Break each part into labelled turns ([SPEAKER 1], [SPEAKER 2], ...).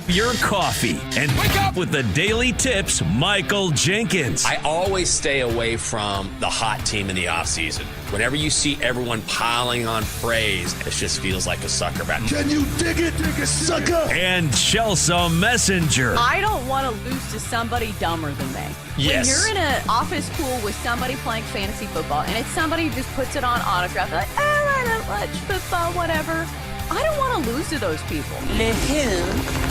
[SPEAKER 1] your coffee and wake up with the Daily Tips, Michael Jenkins.
[SPEAKER 2] I always stay away from the hot team in the offseason. Whenever you see everyone piling on praise, it just feels like a sucker bat.
[SPEAKER 3] Can you dig it, sucker?
[SPEAKER 1] And Chelsea Messenger.
[SPEAKER 4] I don't want to lose to somebody dumber than me.
[SPEAKER 2] Yes.
[SPEAKER 4] When you're in an office pool with somebody playing fantasy football, and it's somebody who just puts it on autograph, like, I don't watch football, whatever. I don't want to lose to those people.
[SPEAKER 5] The who?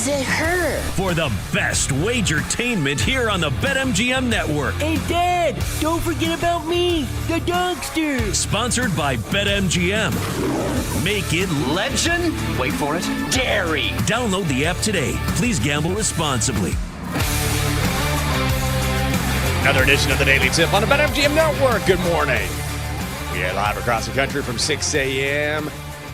[SPEAKER 5] The her.
[SPEAKER 1] For the best wagertainment here on the BetMGM Network.
[SPEAKER 5] Hey, Dad, don't forget about me, the dogster.
[SPEAKER 1] Sponsored by BetMGM. Make it
[SPEAKER 6] Legend? Wait for it. Dairy.
[SPEAKER 1] Download the app today. Please gamble responsibly.
[SPEAKER 2] Another edition of the Daily Tip on the BetMGM Network. Good morning. We are live across the country from 6 a.m.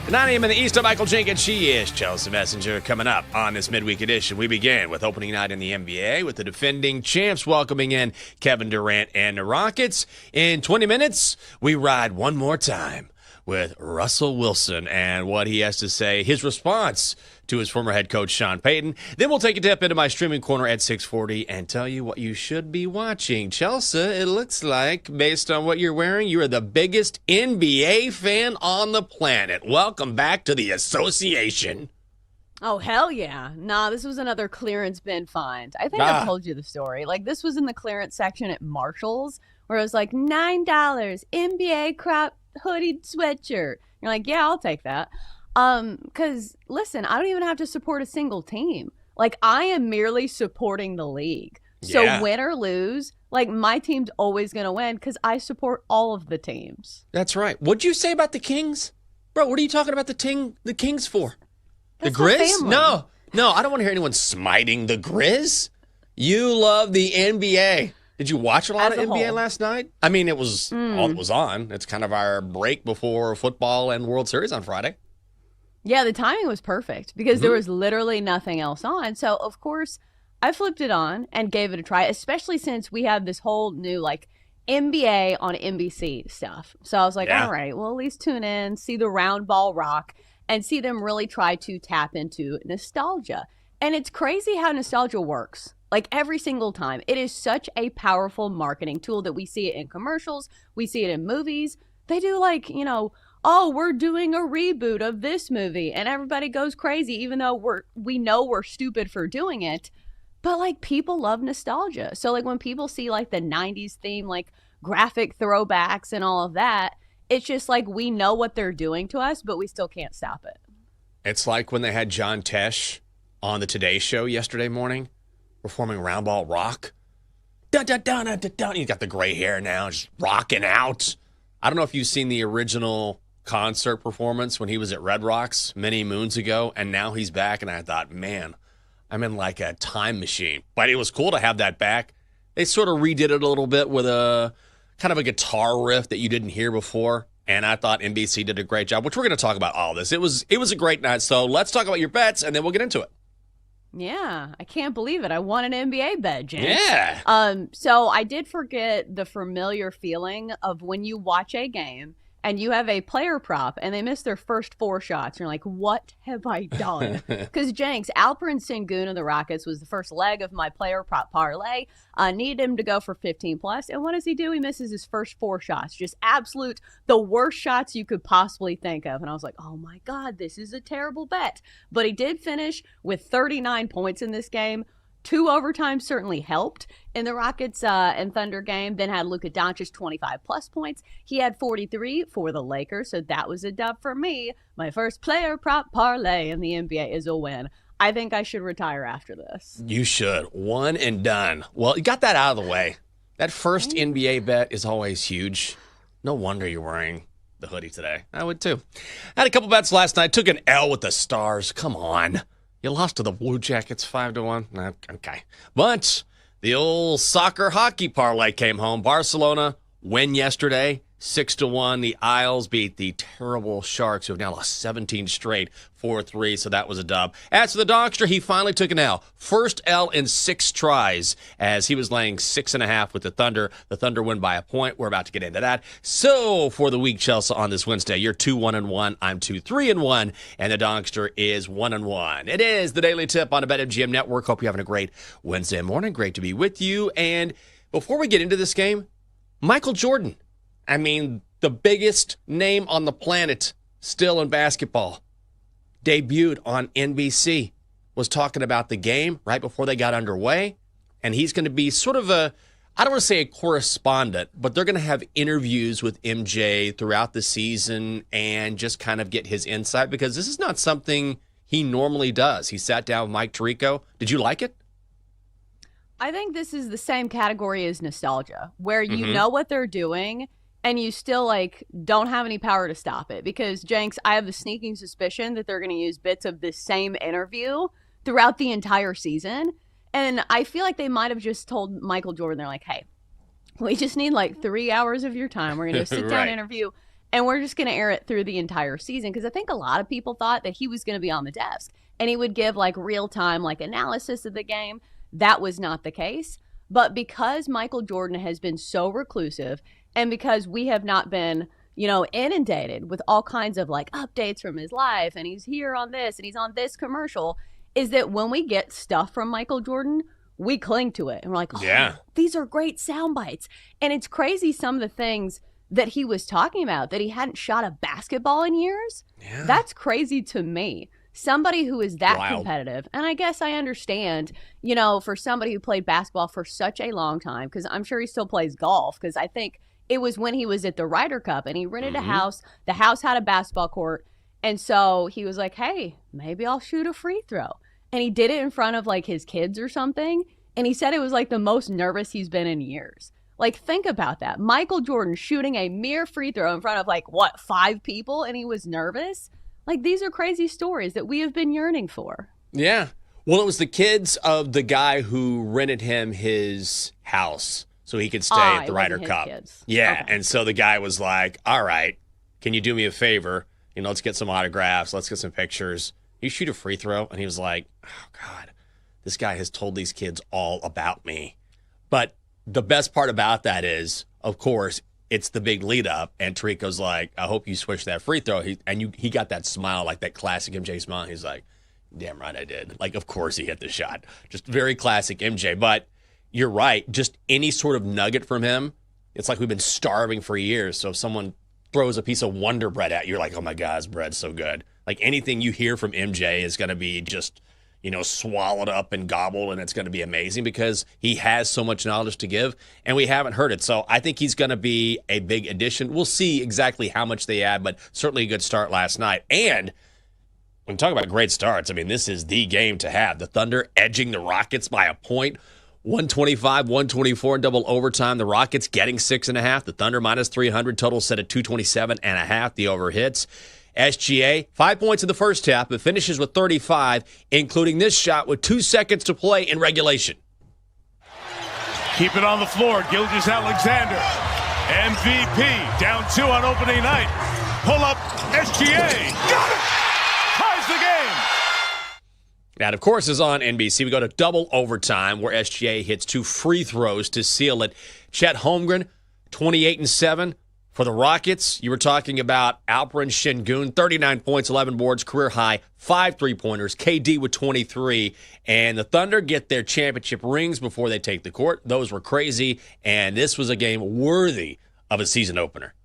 [SPEAKER 2] to 9 a.m. in the East. I'm Michael Jenkins. She is Chelsea Messenger. Coming up on this midweek edition, we begin with opening night in the NBA with the defending champs welcoming in Kevin Durant and the Rockets. In 20 minutes, we ride one more time with Russell Wilson and what he has to say, his response to his former head coach, Sean Payton. Then we'll take a dip into my streaming corner at 6:40 and tell you what you should be watching. Chelsea, it looks like, based on what you're wearing, you are the biggest NBA fan on the planet. Welcome back to the association.
[SPEAKER 4] Oh, hell yeah. Nah, this was another clearance bin find. I think I've told you the story. Like, this was in the clearance section at Marshall's, where it was like $9, NBA crop hoodie sweatshirt. You're like, yeah, I'll take that. Because listen, I don't even have to support a single team. Like, I am merely supporting the league. So win or lose, like, my team's always going to win because I support all of the teams.
[SPEAKER 2] That's right. What'd you say about the Kings? Bro, what are you talking about the Kings for?
[SPEAKER 4] That's
[SPEAKER 2] the
[SPEAKER 4] my
[SPEAKER 2] Grizz?
[SPEAKER 4] family.
[SPEAKER 2] No, I don't want to hear anyone smiting the Grizz. You love the NBA. Did you watch a lot of NBA last night? I mean, it was all that was on. It's kind of our break before football and World Series on Friday.
[SPEAKER 4] Yeah, the timing was perfect because there was literally nothing else on. So, of course, I flipped it on and gave it a try, especially since we have this whole new, like, NBA on NBC stuff. So I was like, all right, well, at least tune in, see the round ball rock, and see them really try to tap into nostalgia. And it's crazy how nostalgia works. Like, every single time. It is such a powerful marketing tool that we see it in commercials. We see it in movies. They do, like, you know, oh, we're doing a reboot of this movie. And everybody goes crazy, even though we know we're stupid for doing it. But, like, people love nostalgia. So, like, when people see, like, the 90s theme, like, graphic throwbacks and all of that, it's just like we know what they're doing to us, but we still can't stop it.
[SPEAKER 2] It's like when they had John Tesh on the Today Show yesterday morning performing Round Ball Rock. Dun, dun, dun, dun, dun, dun. He's got the gray hair now, just rocking out. I don't know if you've seen the original concert performance when he was at Red Rocks many moons ago, and now he's back, and I thought, man, I'm in like a time machine. But it was cool to have that back. They sort of redid it a little bit with a kind of a guitar riff that you didn't hear before, and I thought NBC did a great job, which we're going to talk about all this. It was a great night, so let's talk about your bets, and then we'll get into it.
[SPEAKER 4] Yeah, I can't believe it. I won an NBA bet, James.
[SPEAKER 2] Yeah.
[SPEAKER 4] So I did forget the familiar feeling of when you watch a game and you have a player prop and they miss their first 4 shots. You're like, what have I done? Because Jenks, Alperen Sengun of the Rockets was the first leg of my player prop parlay. Needed him to go for 15 plus. And what does he do? He misses his first 4 shots. Just absolute, the worst shots you could possibly think of. And I was like, oh my God, this is a terrible bet. But he did finish with 39 points in this game. 2 overtimes certainly helped in the Rockets and Thunder game. Then had Luka Doncic 25 plus points. He had 43 for the Lakers, so that was a dub for me. My first player prop parlay in the NBA is a win. I think I should retire after this.
[SPEAKER 2] You should. One and done. Well, you got that out of the way. That first NBA bet is always huge. No wonder you're wearing the hoodie today. I would too. I had a couple bets last night. Took an L with the Stars. Come on. You lost to the Blue Jackets 5-1. Nah, okay. But the old soccer hockey parlay came home. Barcelona win yesterday, 6-1. The Isles beat the terrible Sharks, who have now lost 17 straight, 4-3, so that was a dub. As for the Dogster, he finally took an L. First L in 6 tries, as he was laying 6.5 with the Thunder. The Thunder win by a point. We're about to get into that. So, for the week, Chelsea, on this Wednesday, you're 2-1-1. I'm 2-3-1, and the Dogster is 1-1. It is the Daily Tip on the BetMGM Network. Hope you're having a great Wednesday morning. Great to be with you. And before we get into this game, Michael Jordan. I mean, the biggest name on the planet still in basketball. Debuted on NBC. Was talking about the game right before they got underway. And he's going to be sort of I don't want to say a correspondent, but they're going to have interviews with MJ throughout the season and just kind of get his insight, because this is not something he normally does. He sat down with Mike Tirico. Did you like it?
[SPEAKER 4] I think this is the same category as nostalgia, where you know what they're doing and you still don't have any power to stop it. Because, Jenks, I have the sneaking suspicion that they're going to use bits of this same interview throughout the entire season. And I feel like they might have just told Michael Jordan, they're like, hey, we just need 3 hours of your time. We're going to do a sit-down
[SPEAKER 2] Right.
[SPEAKER 4] interview, and we're just going to air it through the entire season. Because I think a lot of people thought that he was going to be on the desk and he would give real-time analysis of the game. That was not the case. But because Michael Jordan has been so reclusive, and because we have not been, inundated with all kinds of updates from his life, and he's here on this and he's on this commercial, is that when we get stuff from Michael Jordan, we cling to it. And we're like, oh,
[SPEAKER 2] Yeah.
[SPEAKER 4] These are great sound bites. And it's crazy some of the things that he was talking about, that he hadn't shot a basketball in years.
[SPEAKER 2] Yeah.
[SPEAKER 4] That's crazy to me. Somebody who is that
[SPEAKER 2] Wild.
[SPEAKER 4] competitive. And I guess I understand, for somebody who played basketball for such a long time, because I'm sure he still plays golf, because I think it was when he was at the Ryder Cup and he rented a house. The house had a basketball court. And so he was like, hey, maybe I'll shoot a free throw. And he did it in front of his kids or something. And he said it was the most nervous he's been in years. Think about that. Michael Jordan shooting a mere free throw in front of 5 people, and he was nervous. These are crazy stories that we have been yearning for.
[SPEAKER 2] Yeah. Well, it was the kids of the guy who rented him his house so he could stay at the Ryder Cup.
[SPEAKER 4] Kids.
[SPEAKER 2] Yeah.
[SPEAKER 4] Okay.
[SPEAKER 2] And so the guy was like, all right, can you do me a favor? Let's get some autographs. Let's get some pictures. You shoot a free throw. And he was like, oh, God, this guy has told these kids all about me. But the best part about that is, of course, it's the big lead up. And Tirico's like, I hope you swish that free throw. He got that smile, that classic MJ smile. He's like, damn right I did. Of course he hit the shot. Just very classic MJ. But you're right. Just any sort of nugget from him, it's like we've been starving for years. So if someone throws a piece of Wonder Bread at you, you're like, oh my God, this bread's so good. Anything you hear from MJ is going to be just, swallowed up and gobbled, and it's going to be amazing because he has so much knowledge to give, and we haven't heard it. So I think he's going to be a big addition. We'll see exactly how much they add, but certainly a good start last night. And when we talk about great starts, this is the game to have. The Thunder edging the Rockets by a point. 125-124 in double overtime. The Rockets getting 6.5. The Thunder minus 300. Total set at 227.5. The over hits. SGA, 5 points in the first half, but finishes with 35, including this shot with 2 seconds to play in regulation.
[SPEAKER 3] Keep it on the floor. Gilgeous-Alexander. MVP. Down 2 on opening night. Pull up. SGA. Got it. Ties the game.
[SPEAKER 2] That, of course, is on NBC. We go to double overtime where SGA hits 2 free throws to seal it. Chet Holmgren, 28-7. For the Rockets, you were talking about Alperen Şengün, 39 points, 11 boards, career high, 5 3-pointers, KD with 23. And the Thunder get their championship rings before they take the court. Those were crazy, and this was a game worthy of a season opener.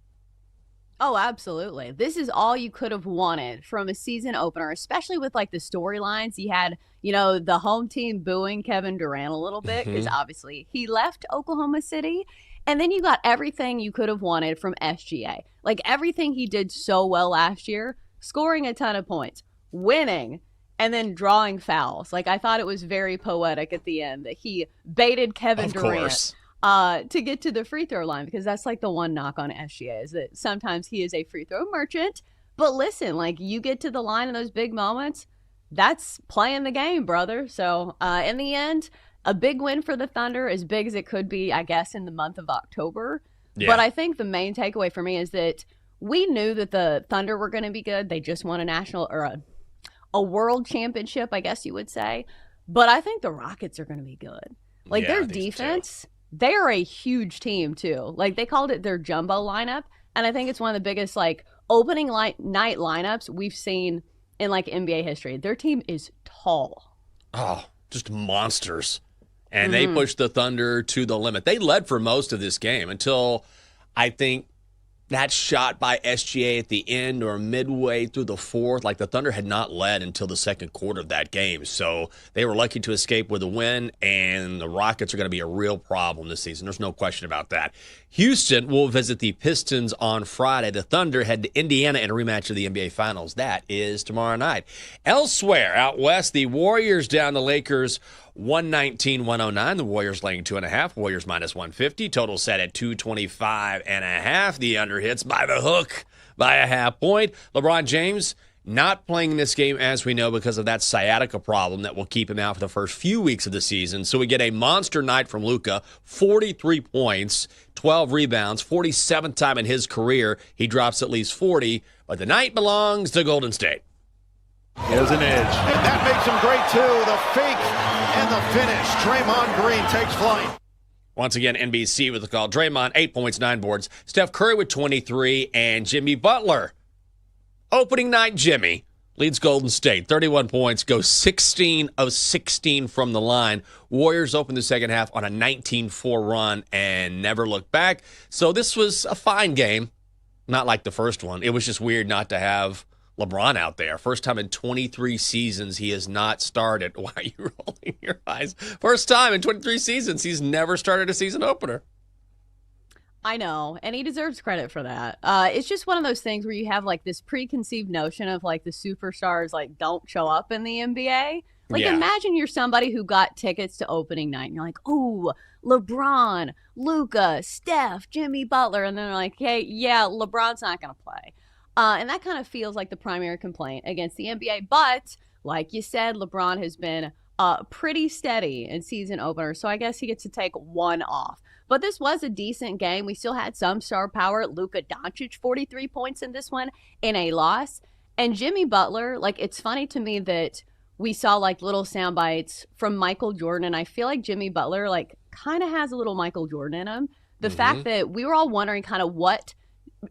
[SPEAKER 4] Oh, absolutely. This is all you could have wanted from a season opener, especially with the storylines. You had, the home team booing Kevin Durant a little bit because obviously he left Oklahoma City. And then you got everything you could have wanted from SGA. Everything he did so well last year, scoring a ton of points, winning, and then drawing fouls. I thought it was very poetic at the end that he baited Kevin Durant to get to the free throw line, because that's the one knock on SGA is that sometimes he is a free throw merchant. But listen, you get to the line in those big moments, that's playing the game, brother. So in the end, a big win for the Thunder, as big as it could be, I guess, in the month of October. But I think the main takeaway for me is that we knew that the Thunder were going to be good. They just won a national or a world championship, I guess you would say. But I think the Rockets are going to be good. Like their defense, they are a huge team too. Like they called it their jumbo lineup. And I think it's one of the biggest like opening night lineups we've seen in like NBA history. Their team is tall.
[SPEAKER 2] Oh, just monsters. And they pushed the Thunder to the limit. They led for most of this game until I think that shot by SGA at the end or midway through the fourth. Like the Thunder had not led until the second quarter of that game. So they were lucky to escape with a win, and the Rockets are going to be a real problem this season. There's no question about that. Houston will visit the Pistons on Friday. The Thunder head to Indiana in a rematch of the NBA Finals. That is tomorrow night. Elsewhere, out west, the Warriors down the Lakers 119-109. The Warriors laying 2.5. Warriors minus 150. Total set at 225.5. The under hits by the hook by a half point. LeBron James not playing this game, as we know, because of that sciatica problem that will keep him out for the first few weeks of the season. So we get a monster night from Luka, 43 points, 12 rebounds, 47th time in his career he drops at least 40. But the night belongs to Golden State.
[SPEAKER 3] Here's an edge.
[SPEAKER 7] That makes him great, too. The fake and the finish. Draymond Green takes flight.
[SPEAKER 2] Once again, NBC with the call. Draymond, 8 points, 9 boards. Steph Curry with 23, and Jimmy Butler. Opening night, Jimmy leads Golden State. 31 points, goes 16 of 16 from the line. Warriors open the second half on a 19-4 run and never look back. So this was a fine game. Not like the first one. It was just weird not to have LeBron out there. First time in 23 seasons he has not started. Why are you rolling your eyes? First time in 23 seasons he's never started a season opener.
[SPEAKER 4] I know, and he deserves credit for that. It's just one of those things where you have like this preconceived notion of like the superstars like don't show up in the NBA. Like imagine you're somebody who got tickets to opening night and you're like, oh, LeBron, Luka, Steph, Jimmy Butler. And then they're like, hey, yeah, LeBron's not going to play. And that kind of feels like the primary complaint against the NBA. But like you said, LeBron has been pretty steady in season openers. So I guess he gets to take one off. But this was a decent game. We still had some star power. Luka Doncic, 43 points in this one in a loss. And Jimmy Butler, like it's funny to me that we saw like little sound bites from Michael Jordan. And I feel like Jimmy Butler like kind of has a little Michael Jordan in him. The fact that we were all wondering kind of what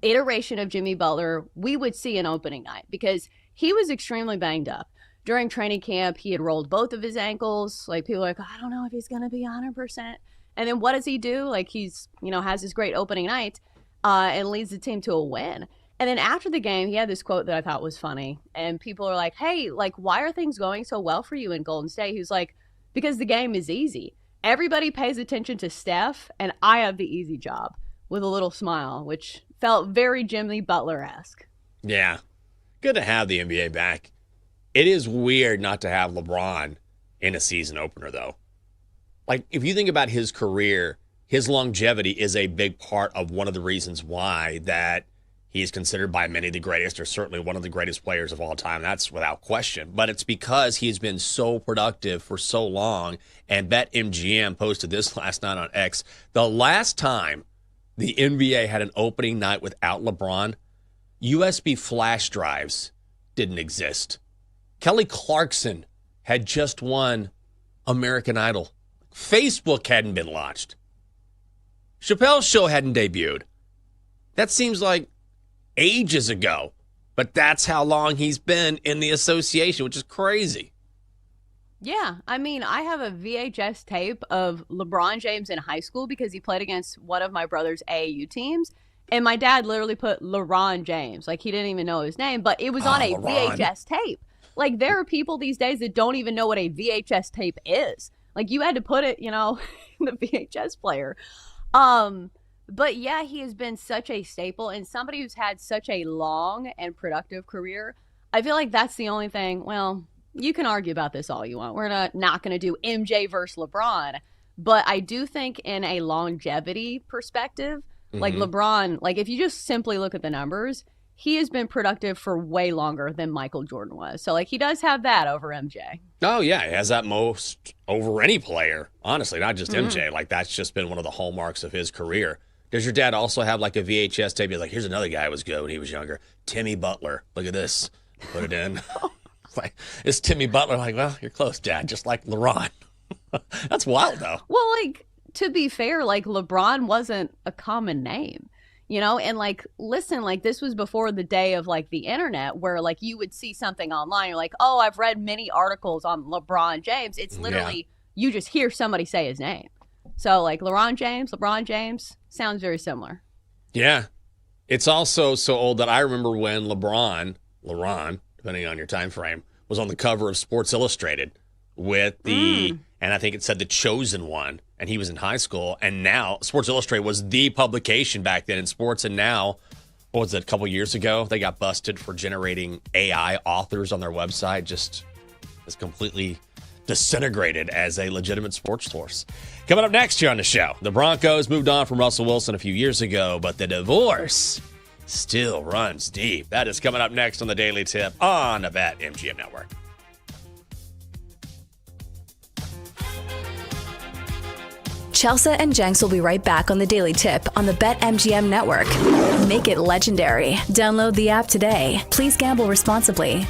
[SPEAKER 4] iteration of Jimmy Butler we would see in opening night because he was extremely banged up. During training camp, he had rolled both of his ankles. Like people are like, I don't know if he's going to be 100%. And then what does he do? Like he's, has this great opening night and leads the team to a win. And then after the game, he had this quote that I thought was funny. And people are like, hey, like, why are things going so well for you in Golden State? He's like, because the game is easy. Everybody pays attention to Steph, and I have the easy job with a little smile, which felt very Jimmy Butler-esque.
[SPEAKER 2] Yeah. Good to have the NBA back. It is weird not to have LeBron in a season opener, though. Like, if you think about his career, his longevity is a big part of one of the reasons why that he is considered by many the greatest, or certainly one of the greatest players of all time. That's without question. But it's because he's been so productive for so long. And BetMGM posted this last night on X. The last time the NBA had an opening night without LeBron, USB flash drives didn't exist. Kelly Clarkson had just won American Idol. Facebook hadn't been launched. Chappelle's show hadn't debuted. That seems like ages ago, but that's how long he's been in the association, which is crazy.
[SPEAKER 4] Yeah, I mean, I have a VHS tape of LeBron James in high school because he played against one of my brother's AAU teams, and my dad literally put LeBron James. Like, he didn't even know his name, but it was on a LeBron. VHS tape. Like, there are people these days that don't even know what a VHS tape is. Like, you had to put it, in the VHS player. But yeah, he has been such a staple and somebody who's had such a long and productive career. I feel like that's the only thing. Well, you can argue about this all you want. We're not going to do MJ versus LeBron. But I do think in a longevity perspective, like LeBron, like if you just simply look at the numbers, he has been productive for way longer than Michael Jordan was. So, like, he does have that over MJ.
[SPEAKER 2] Oh, yeah. He has that most over any player. Honestly, not just MJ. Like, that's just been one of the hallmarks of his career. Does your dad also have like a VHS tape? He's like, here's another guy who was good when he was younger. Timmy Butler. Look at this. Put it in. It's Timmy Butler. I'm like, well, you're close, Dad. Just like LeBron. That's wild, though.
[SPEAKER 4] Well, like, to be fair, like, LeBron wasn't a common name, you know? And, like, listen, like, this was before the day of, like, the internet where, like, you would see something online. You're like, oh, I've read many articles on LeBron James. It's literally, you just hear somebody say his name. So, like, LeBron James, sounds very similar.
[SPEAKER 2] Yeah. It's also so old that I remember when LeBron, depending on your time frame, was on the cover of Sports Illustrated with the, and I think it said The Chosen One, and he was in high school. And now Sports Illustrated was the publication back then in sports. And now, what was it, a couple years ago, they got busted for generating AI authors on their website. Just is completely disintegrated as a legitimate sports source. Coming up next here on the show, the Broncos moved on from Russell Wilson a few years ago, but the divorce still runs deep. That is coming up next on the Daily Tip on the BetMGM Network.
[SPEAKER 8] Chelsea and Jenks will be right back on the Daily Tip on the BetMGM Network. Make it legendary. Download the app today. Please gamble responsibly.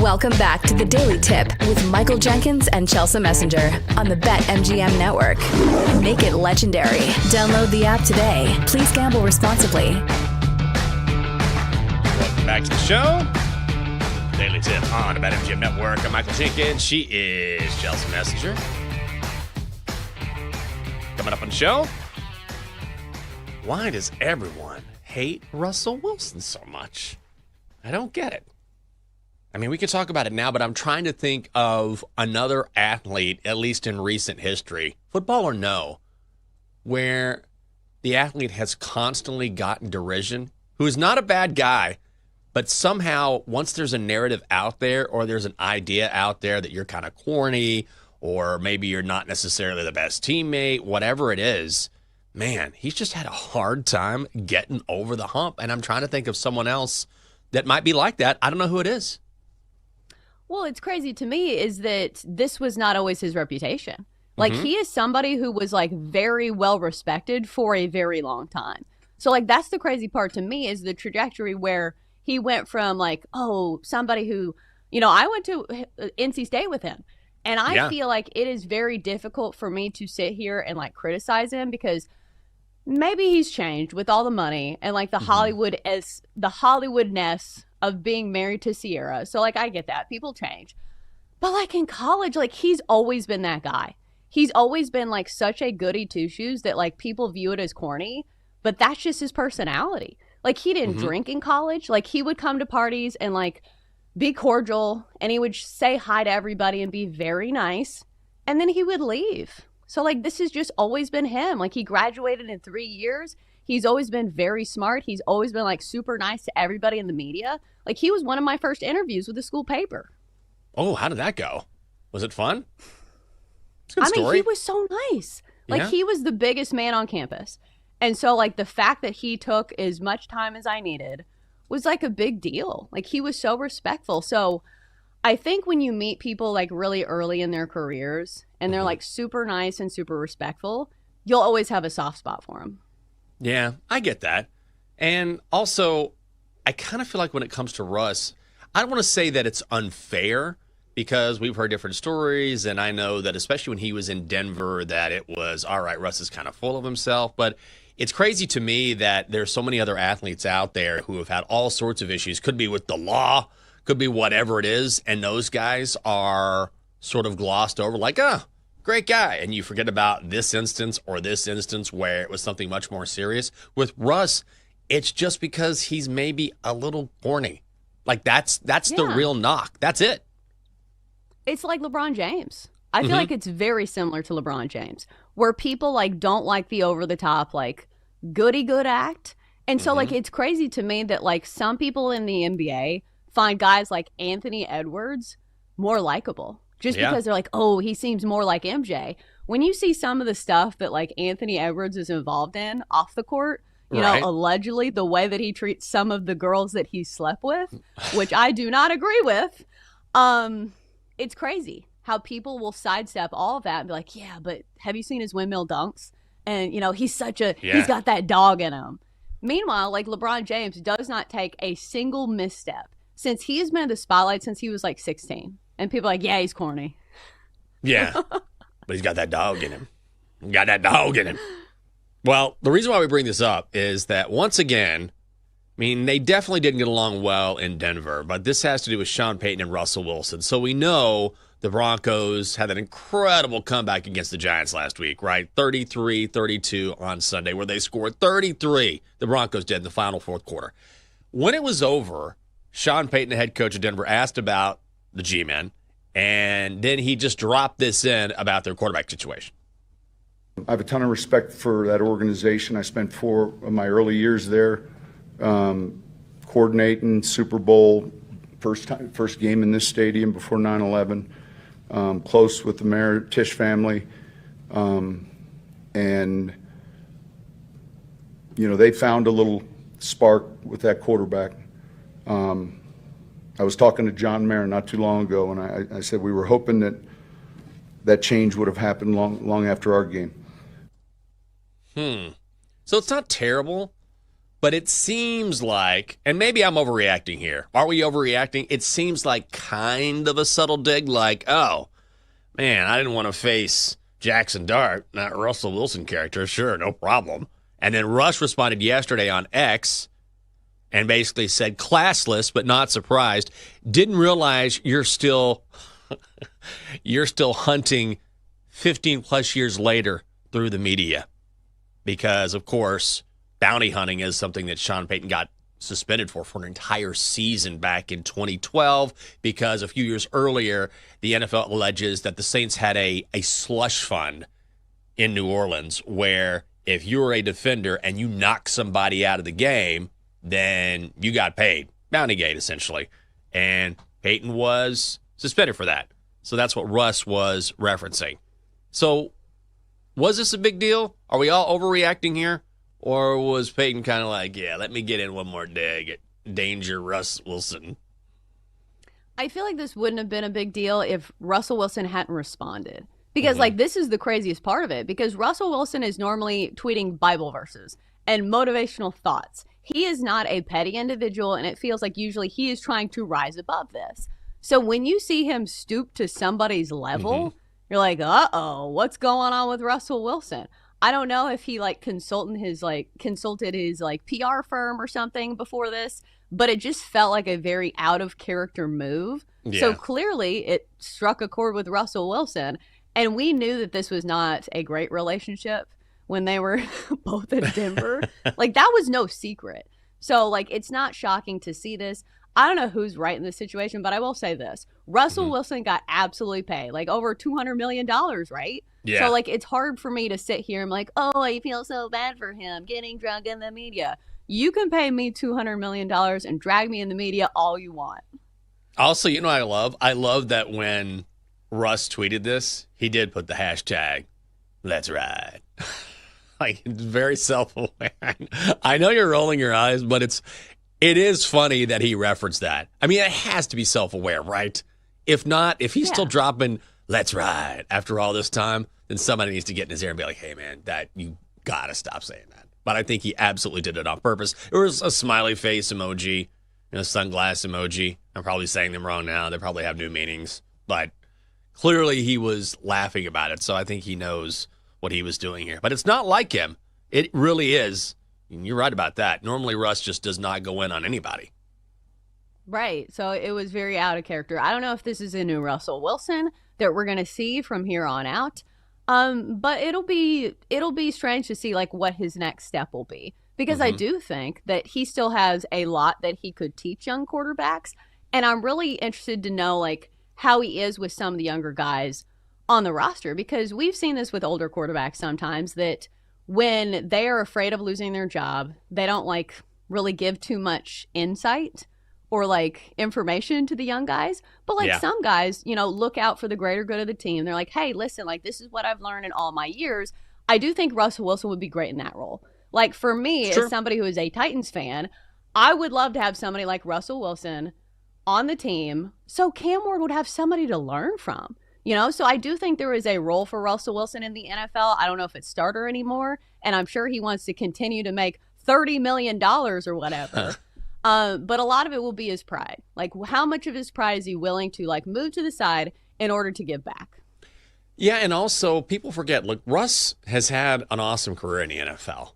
[SPEAKER 8] Welcome back to the Daily Tip with Michael Jenkins and Chelsea Messenger on the BetMGM Network. Make it legendary. Download the app today. Please gamble responsibly.
[SPEAKER 2] Welcome back to the show. Daily Tip on the BetMGM Network. I'm Michael Jenkins. She is Chelsea Messenger. Coming up on the show, why does everyone hate Russell Wilson so much? I don't get it. I mean, we could talk about it now, but I'm trying to think of another athlete, at least in recent history, football or no, where the athlete has constantly gotten derision, who is not a bad guy, but somehow once there's a narrative out there or there's an idea out there that you're kind of corny or maybe you're not necessarily the best teammate, whatever it is, man, he's just had a hard time getting over the hump. And I'm trying to think of someone else that might be like that. I don't know who it is.
[SPEAKER 4] Well, it's crazy to me is that this was not always his reputation. Like, he is somebody who was, like, very well respected for a very long time. So, like, that's the crazy part to me is the trajectory where he went from, like, oh, somebody who, I went to NC State with him. And I feel like it is very difficult for me to sit here and, like, criticize him because maybe he's changed with all the money and, like, the Hollywoodness of being married to Sierra. So, like, I get that. People change. But, like, in college, like, he's always been that guy. He's always been, like, such a goody two-shoes that, like, people view it as corny. But that's just his personality. Like, he didn't drink in college. Like, he would come to parties and, like, be cordial. And he would say hi to everybody and be very nice. And then he would leave. So, like, this has just always been him. Like, he graduated in 3 years. He's always been very smart. He's always been, like, super nice to everybody in the media. Like, he was one of my first interviews with the school paper.
[SPEAKER 2] Oh, how did that go? Was it fun? It's a good
[SPEAKER 4] I mean,
[SPEAKER 2] story.
[SPEAKER 4] he was so nice. Like, he was the biggest man on campus. And so, like, the fact that he took as much time as I needed was, like, a big deal. Like, he was so respectful. So, I think when you meet people, like, really early in their careers and they're, like, super nice and super respectful, you'll always have a soft spot for them.
[SPEAKER 2] Yeah, I get that. And also, I kind of feel like when it comes to Russ, I don't want to say that it's unfair because we've heard different stories, and I know that especially when he was in Denver that it was, all right, Russ is kind of full of himself, but it's crazy to me that there's so many other athletes out there who have had all sorts of issues. Could be with the law, could be whatever it is, and those guys are sort of glossed over like, great guy, and you forget about this instance or this instance where it was something much more serious. With Russ, it's just because he's maybe a little corny. Like, that's the real knock. That's it.
[SPEAKER 4] It's like LeBron James. I feel like it's very similar to LeBron James, where people, like, don't like the over-the-top, like, goody-good act. And so, like, it's crazy to me that, like, some people in the NBA find guys like Anthony Edwards more likable. Just because they're like, oh, he seems more like MJ. When you see some of the stuff that, like, Anthony Edwards is involved in off the court, you know, allegedly the way that he treats some of the girls that he slept with, which I do not agree with, it's crazy how people will sidestep all of that and be like, yeah, but have you seen his windmill dunks? And, you know, he's got that dog in him. Meanwhile, like, LeBron James does not take a single misstep since he has been in the spotlight since he was like 16. And people are like, yeah, he's corny.
[SPEAKER 2] Yeah, but he's got that dog in him. Got that dog in him. Well, the reason why we bring this up is that, once again, I mean, they definitely didn't get along well in Denver, but this has to do with Sean Payton and Russell Wilson. So we know the Broncos had an incredible comeback against the Giants last week, right? 33-32 on Sunday, where they scored 33, the Broncos did, in the final fourth quarter. When it was over, Sean Payton, the head coach of Denver, asked about the G-men, and then he just dropped this in about their quarterback situation.
[SPEAKER 9] I have a ton of respect for that organization. I spent 4 of my early years there coordinating Super Bowl, first game in this stadium before 9/11, close with the mayor, Tisch family. And, you know, they found a little spark with that quarterback. I was talking to John Mayer not too long ago, and I said we were hoping that change would have happened long after our game.
[SPEAKER 2] So it's not terrible, But it seems like, and maybe I'm overreacting here. Are we overreacting? It seems like kind of a subtle dig, like, oh, man, I didn't want to face Jackson Dart, not Russell Wilson character. Sure, no problem. And then Russ responded yesterday on X and basically said, classless, but not surprised. Didn't realize you're still hunting 15 plus years later through the media. Because, of course, bounty hunting is something that Sean Payton got suspended for an entire season back in 2012 because a few years earlier, the NFL alleges that the Saints had a slush fund in New Orleans where if you were a defender and you knocked somebody out of the game, then you got paid. Bounty gate, essentially. And Payton was suspended for that. So that's what Russ was referencing. So was this a big deal? Are we all overreacting here? Or was Peyton kind of like, yeah, let me get in one more dig at Danger Russ Wilson?
[SPEAKER 4] I feel like this wouldn't have been a big deal if Russell Wilson hadn't responded. Because, like, this is the craziest part of it. Because Russell Wilson is normally tweeting Bible verses and motivational thoughts. He is not a petty individual, and it feels like usually he is trying to rise above this. So when you see him stoop to somebody's level, you're like, uh-oh, what's going on with Russell Wilson? I don't know if he consulted his PR firm or something before this, but it just felt like a very out of character move. Yeah. So clearly it struck a chord with Russell Wilson, and we knew that this was not a great relationship when they were both in Denver. That was no secret. So it's not shocking to see this. I don't know who's right in this situation, but I will say this. Russell Wilson got absolutely paid, over $200 million, right? Yeah. So, it's hard for me to sit here and oh, I feel so bad for him getting drunk in the media. You can pay me $200 million and drag me in the media all you want.
[SPEAKER 2] Also, you know what I love that when Russ tweeted this, he did put the hashtag, let's ride. It's very self-aware. I know you're rolling your eyes, but it is funny that he referenced that. I mean, it has to be self-aware, right? If not, if he's still dropping, let's ride after all this time, then somebody needs to get in his ear and be like, hey, man, that you got to stop saying that. But I think he absolutely did it on purpose. There was a smiley face emoji and a sunglass emoji. I'm probably saying them wrong now. They probably have new meanings. But clearly he was laughing about it, so I think he knows what he was doing here. But it's not like him. It really is. You're right about that. Normally, Russ just does not go in on anybody.
[SPEAKER 4] Right. So it was very out of character. I don't know if this is a new Russell Wilson that we're going to see from here on out. But it'll be strange to see what his next step will be. Because I do think that he still has a lot that he could teach young quarterbacks. And I'm really interested to know how he is with some of the younger guys on the roster. Because we've seen this with older quarterbacks sometimes that when they are afraid of losing their job, they don't really give too much insight or information to the young guys. But some guys, look out for the greater good of the team. They're like, hey, listen, this is what I've learned in all my years. I do think Russell Wilson would be great in that role. For me, as somebody who is a Titans fan, I would love to have somebody like Russell Wilson on the team so Cam Ward would have somebody to learn from. So I do think there is a role for Russell Wilson in the NFL. I don't know if it's starter anymore, and I'm sure he wants to continue to make $30 million or whatever. But a lot of it will be his pride. How much of his pride is he willing to move to the side in order to give back?
[SPEAKER 2] Yeah, and also people forget, look, Russ has had an awesome career in the NFL,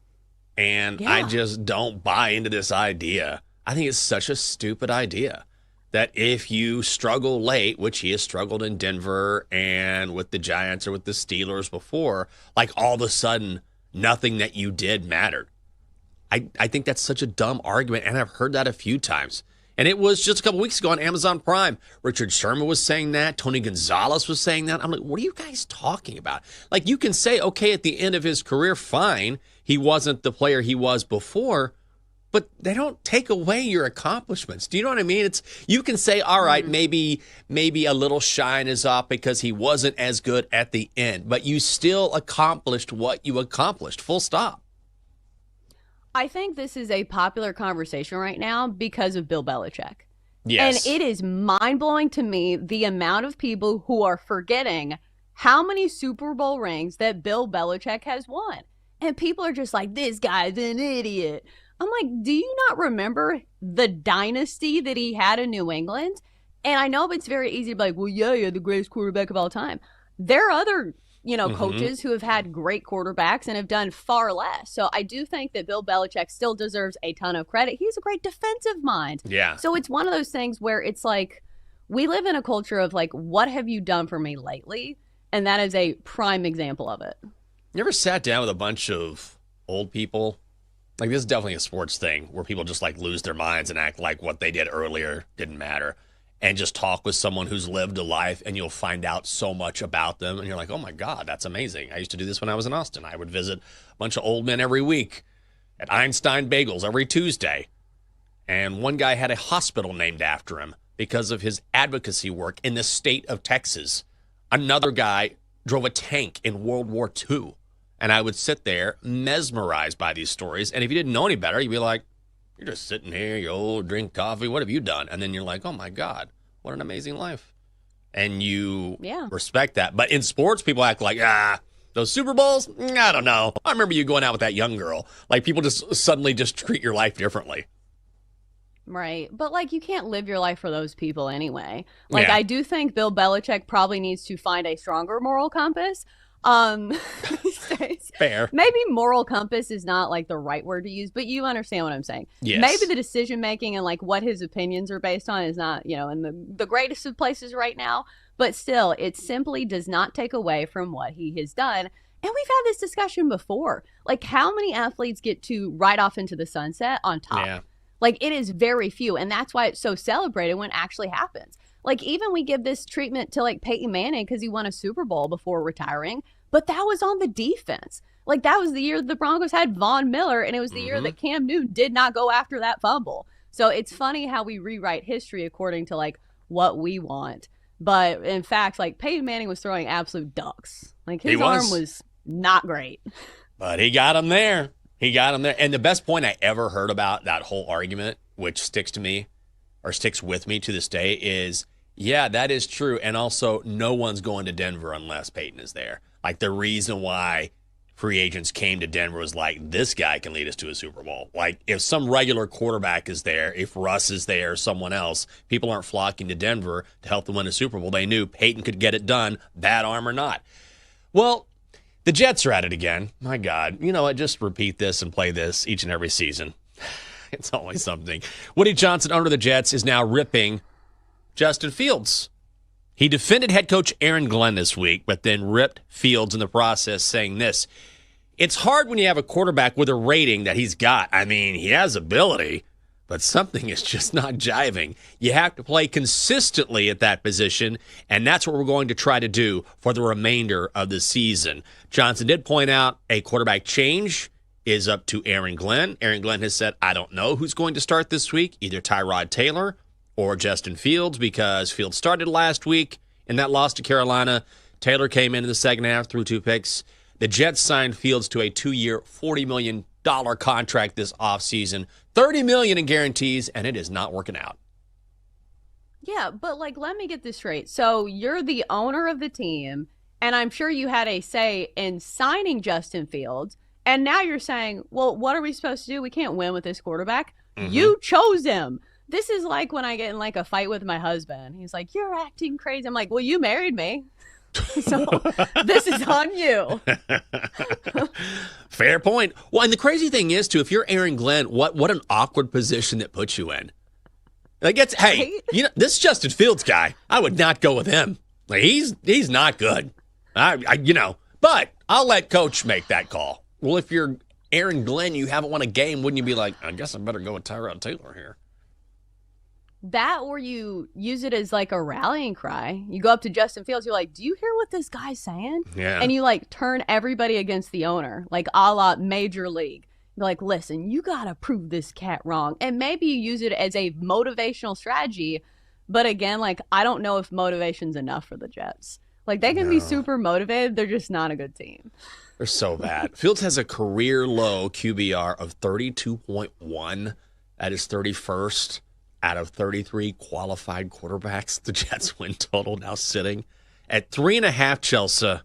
[SPEAKER 2] and I just don't buy into this idea. I think it's such a stupid idea that if you struggle late, which he has struggled in Denver and with the Giants or with the Steelers before, all of a sudden nothing that you did mattered. I think that's such a dumb argument, and I've heard that a few times. And it was just a couple weeks ago on Amazon Prime. Richard Sherman was saying that. Tony Gonzalez was saying that. I'm like, what are you guys talking about? You can say, okay, at the end of his career, fine, he wasn't the player he was before, but they don't take away your accomplishments. Do you know what I mean? You can say, all right, maybe a little shine is off because he wasn't as good at the end, but you still accomplished what you accomplished, full stop.
[SPEAKER 4] I think this is a popular conversation right now because of Bill Belichick.
[SPEAKER 2] Yes.
[SPEAKER 4] And it is mind-blowing to me the amount of people who are forgetting how many Super Bowl rings that Bill Belichick has won. And people are just like, this guy's an idiot. I'm like, do you not remember the dynasty that he had in New England? And I know it's very easy to be like, well, yeah, you're the greatest quarterback of all time. There are other, coaches who have had great quarterbacks and have done far less. So I do think that Bill Belichick still deserves a ton of credit. He's a great defensive mind.
[SPEAKER 2] Yeah.
[SPEAKER 4] So it's one of those things where it's like, we live in a culture of like, what have you done for me lately? And that is a prime example of it.
[SPEAKER 2] You ever sat down with a bunch of old people? Like, this is definitely a sports thing where people just like lose their minds and act like what they did earlier didn't matter. And just talk with someone who's lived a life, and you'll find out so much about them. And you're like, oh my God, that's amazing. I used to do this when I was in Austin. I would visit a bunch of old men every week at Einstein Bagels every Tuesday. And one guy had a hospital named after him because of his advocacy work in the state of Texas. Another guy drove a tank in World War II. And I would sit there mesmerized by these stories. And if you didn't know any better, you'd be like, you're just sitting here, you old, drink coffee. What have you done? And then you're like, oh, my God, what an amazing life. And you respect that. But in sports, people act like, those Super Bowls? I don't know. I remember you going out with that young girl. Like, people just suddenly just treat your life differently.
[SPEAKER 4] Right. But, like, you can't live your life for those people anyway. Like, I do think Bill Belichick probably needs to find a stronger moral compass.
[SPEAKER 2] Fair.
[SPEAKER 4] Maybe moral compass is not, like, the right word to use, but you understand what I'm saying.
[SPEAKER 2] Yes.
[SPEAKER 4] Maybe the decision-making and, like, what his opinions are based on is not, in the greatest of places right now. But still, it simply does not take away from what he has done. And we've had this discussion before. Like, how many athletes get to ride off into the sunset on top?
[SPEAKER 2] Yeah.
[SPEAKER 4] Like, it is very few, and that's why it's so celebrated when it actually happens. Like, even we give this treatment to, like, Peyton Manning because he won a Super Bowl before retiring, but that was on the defense. Like, that was the year the Broncos had Von Miller, and it was the year that Cam Newton did not go after that fumble. So it's funny how we rewrite history according to, like, what we want. But, in fact, like, Peyton Manning was throwing absolute ducks. Like, his arm was not great.
[SPEAKER 2] But he got him there. He got him there. And the best point I ever heard about that whole argument, which sticks to me or sticks with me to this day, is, yeah, that is true. And also, no one's going to Denver unless Peyton is there. Like, the reason why free agents came to Denver was like, this guy can lead us to a Super Bowl. Like, if some regular quarterback is there, if Russ is there, or someone else, people aren't flocking to Denver to help them win a Super Bowl. They knew Peyton could get it done, bad arm or not. Well, the Jets are at it again. My God. You know what? Just repeat this and play this each and every season. It's always something. Woody Johnson, owner of the Jets, is now ripping Justin Fields. He defended head coach Aaron Glenn this week, but then ripped Fields in the process, saying this: it's hard when you have a quarterback with a rating that he's got. I mean, he has ability, but something is just not jiving. You have to play consistently at that position, and that's what we're going to try to do for the remainder of the season. Johnson did point out a quarterback change is up to Aaron Glenn. Aaron Glenn has said, I don't know who's going to start this week, either Tyrod Taylor or Justin Fields, because Fields started last week in that loss to Carolina. Taylor came in the second half, threw 2 picks. The Jets signed Fields to a 2-year, $40 million contract this offseason, $30 million in guarantees, and it is not working out.
[SPEAKER 4] Yeah, but, like, let me get this straight. So you're the owner of the team, and I'm sure you had a say in signing Justin Fields, and now you're saying, well, what are we supposed to do? We can't win with this quarterback. You chose him. This is like when I get in, like, a fight with my husband. He's like, you're acting crazy. I'm like, well, you married me. So this is on you.
[SPEAKER 2] Fair point. Well, and the crazy thing is, too, if you're Aaron Glenn, what an awkward position that puts you in. Like, hey, you know, this Justin Fields guy, I would not go with him. Like, he's not good. But I'll let coach make that call. Well, if you're Aaron Glenn, you haven't won a game, wouldn't you be like, I guess I better go with Tyrod Taylor here?
[SPEAKER 4] That, or you use it as, like, a rallying cry. You go up to Justin Fields, you're like, do you hear what this guy's saying?
[SPEAKER 2] Yeah.
[SPEAKER 4] And you, like, turn everybody against the owner, like a la Major League. You're like, listen, you got to prove this cat wrong. And maybe you use it as a motivational strategy. But again, like, I don't know if motivation's enough for the Jets. Like, they can be super motivated. They're just not a good team.
[SPEAKER 2] They're so bad. Fields has a career low QBR of 32.1. That is 31st. Out of 33 qualified quarterbacks, the Jets win total now sitting at 3.5. Chelsea,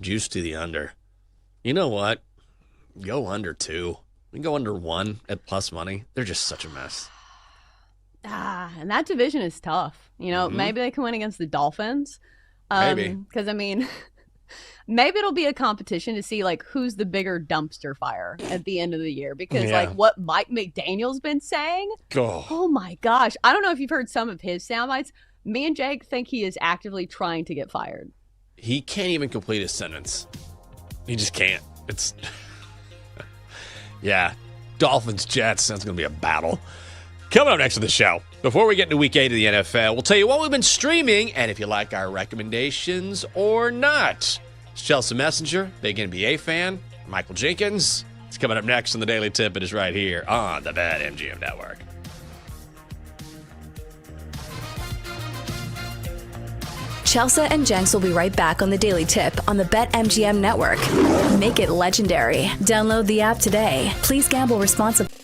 [SPEAKER 2] juice to the under. You know what? Go under 2. We can go under 1 at plus money. They're just such a mess.
[SPEAKER 4] And that division is tough. You know, maybe they can win against the Dolphins.
[SPEAKER 2] Maybe.
[SPEAKER 4] Because, I mean, maybe it'll be a competition to see, like, who's the bigger dumpster fire at the end of the year. Because, like, what Mike McDaniel's been saying, oh, my gosh. I don't know if you've heard some of his sound bites. Me and Jake think he is actively trying to get fired.
[SPEAKER 2] He can't even complete his sentence. He just can't. It's... yeah. Dolphins, Jets. That's going to be a battle. Coming up next to the show, before we get into week 8 of the NFL, we'll tell you what we've been streaming and if you like our recommendations or not. It's Chelsea Messenger, big NBA fan, Michael Jenkins. It's coming up next on the Daily Tip. It is right here on the BetMGM Network.
[SPEAKER 8] Chelsea and Jenks will be right back on the Daily Tip on the BetMGM Network. Make it legendary. Download the app today. Please gamble responsibly.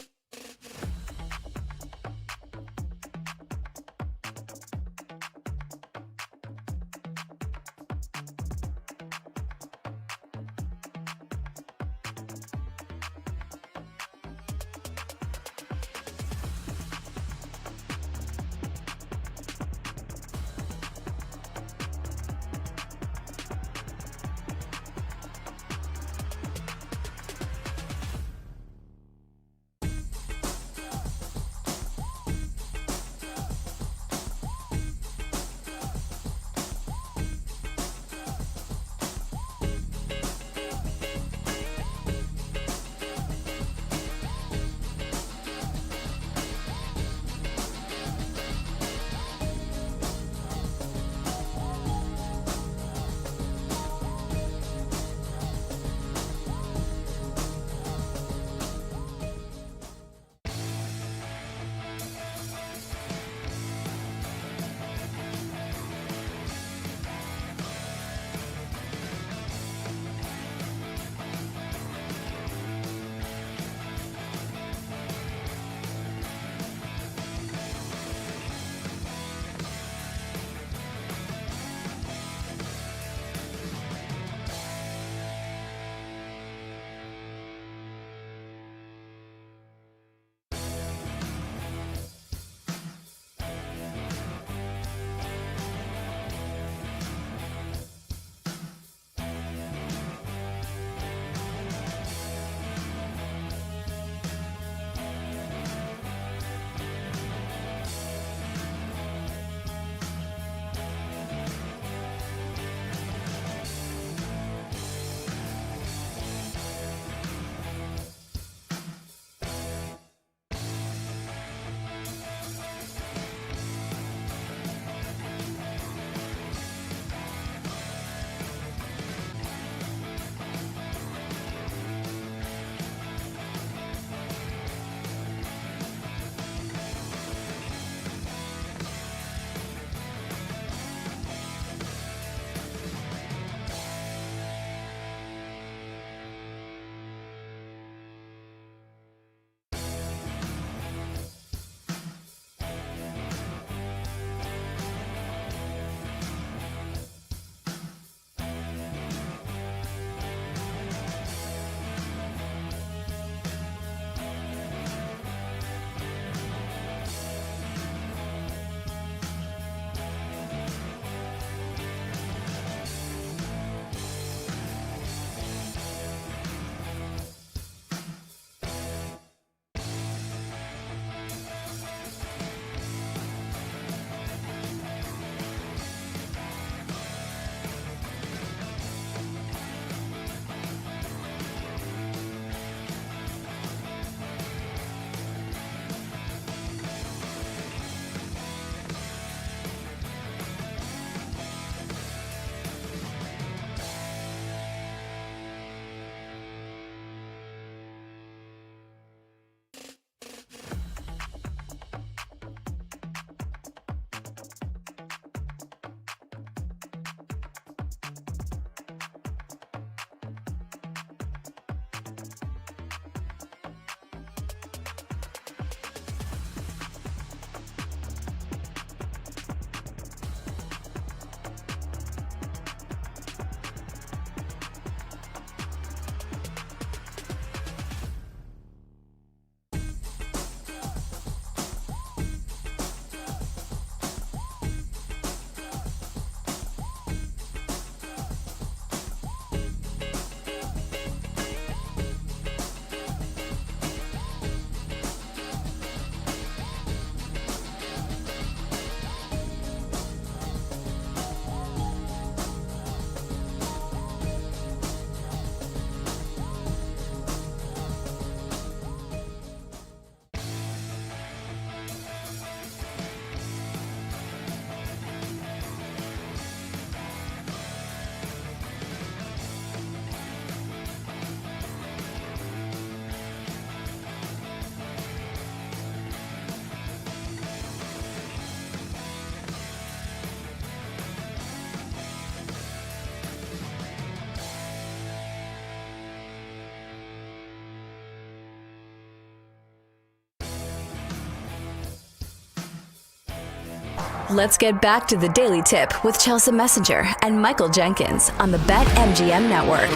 [SPEAKER 8] Let's get back to the Daily Tip with Chelsea Messenger and Michael Jenkins on the BetMGM Network.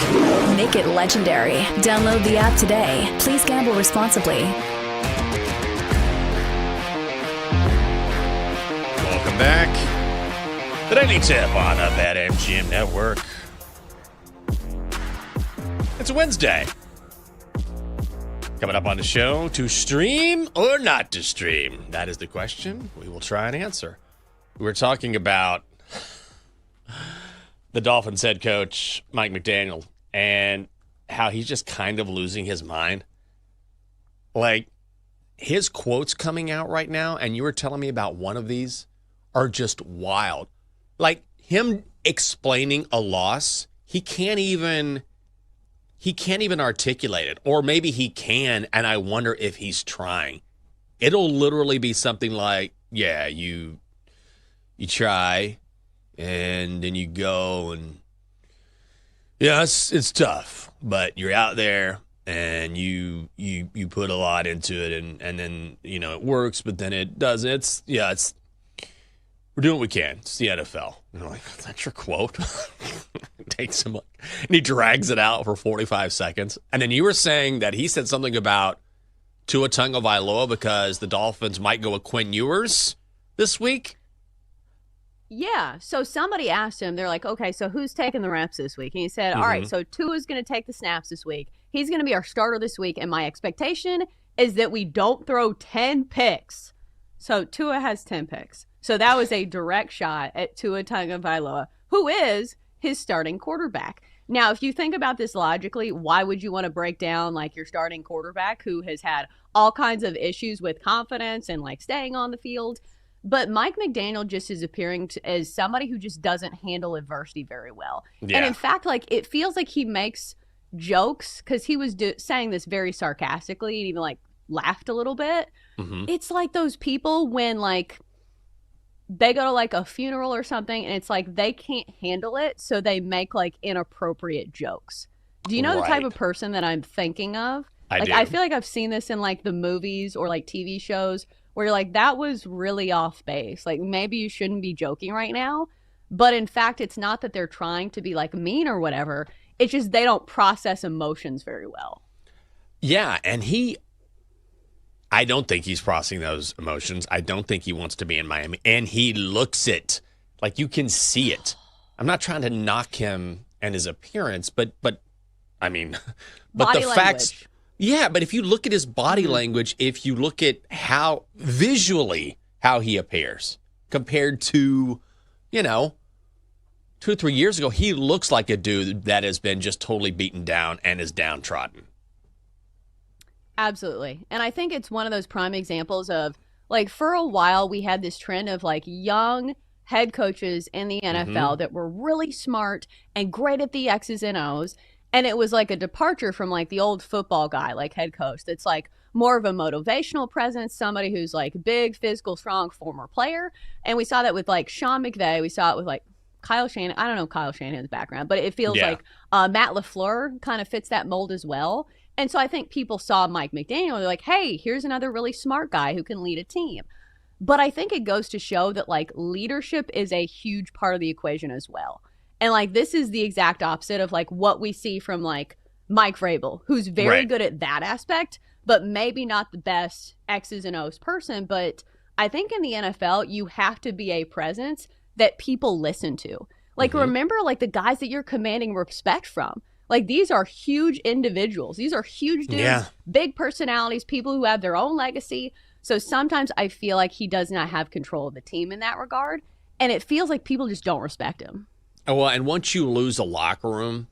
[SPEAKER 8] Make it legendary. Download the app today. Please gamble responsibly.
[SPEAKER 2] Welcome back. The Daily Tip on the BetMGM Network. It's Wednesday. Coming up on the show, to stream or not to stream? That is the question we will try and answer. We're talking about the Dolphins head coach, Mike McDaniel, and how he's just kind of losing his mind. Like, his quotes coming out right now, and you were telling me about one of these, are just wild. Like, him explaining a loss, he can't even articulate it. Or maybe he can, and I wonder if he's trying. It'll literally be something like, yeah, you try, and then you go, and yeah, it's tough, but you're out there, and you put a lot into it, and then, it works, but then it doesn't. We're doing what we can. It's the NFL. And I'm like, that's your quote? Takes him, and he drags it out for 45 seconds. And then you were saying that he said something about Tua Tagovailoa because the Dolphins might go with Quinn Ewers this week.
[SPEAKER 4] Yeah. So somebody asked him, they're like, okay, so who's taking the reps this week? And he said, all right, so Tua's going to take the snaps this week. He's going to be our starter this week. And my expectation is that we don't throw 10 picks. So Tua has 10 picks. So that was a direct shot at Tua Tagovailoa, who is his starting quarterback. Now, if you think about this logically, why would you want to break down like your starting quarterback who has had all kinds of issues with confidence and like staying on the field? But Mike McDaniel just is appearing as somebody who just doesn't handle adversity very well. Yeah. And in fact, like it feels like he makes jokes because he was saying this very sarcastically and even like laughed a little bit. Mm-hmm. It's like those people when like they go to like a funeral or something and it's like they can't handle it. So they make like inappropriate jokes. Do you know the type of person that I'm thinking of? I feel like I've seen this in like the movies or like TV shows where you're like, that was really off base. Like, maybe you shouldn't be joking right now. But in fact, it's not that they're trying to be like mean or whatever. It's just they don't process emotions very well.
[SPEAKER 2] Yeah. And I don't think he's processing those emotions. I don't think he wants to be in Miami. And he looks it. Like, you can see it. I'm not trying to knock him and his appearance, but I mean, but
[SPEAKER 4] body
[SPEAKER 2] the
[SPEAKER 4] language.
[SPEAKER 2] facts. Yeah, but if you look at his body language, if you look at how visually how he appears compared to, 2 or 3 years ago, he looks like a dude that has been just totally beaten down and is downtrodden.
[SPEAKER 4] Absolutely. And I think it's one of those prime examples of, like, for a while we had this trend of, like, young head coaches in the NFL that were really smart and great at the X's and O's. And it was like a departure from like the old football guy, like head coach, that's like more of a motivational presence, somebody who's like big, physical, strong, former player. And we saw that with like Sean McVay. We saw it with like Kyle Shanahan. I don't know Kyle Shanahan's background, but it feels like Matt LaFleur kind of fits that mold as well. And so I think people saw Mike McDaniel. They're like, hey, here's another really smart guy who can lead a team. But I think it goes to show that like leadership is a huge part of the equation as well. And, like, this is the exact opposite of, like, what we see from, like, Mike Vrabel, who's very good at that aspect, but maybe not the best X's and O's person. But I think in the NFL, you have to be a presence that people listen to. Like, remember, like, the guys that you're commanding respect from. Like, these are huge individuals. These are huge dudes, big personalities, people who have their own legacy. So sometimes I feel like he does not have control of the team in that regard. And it feels like people just don't respect him.
[SPEAKER 2] Well, and once you lose a locker room,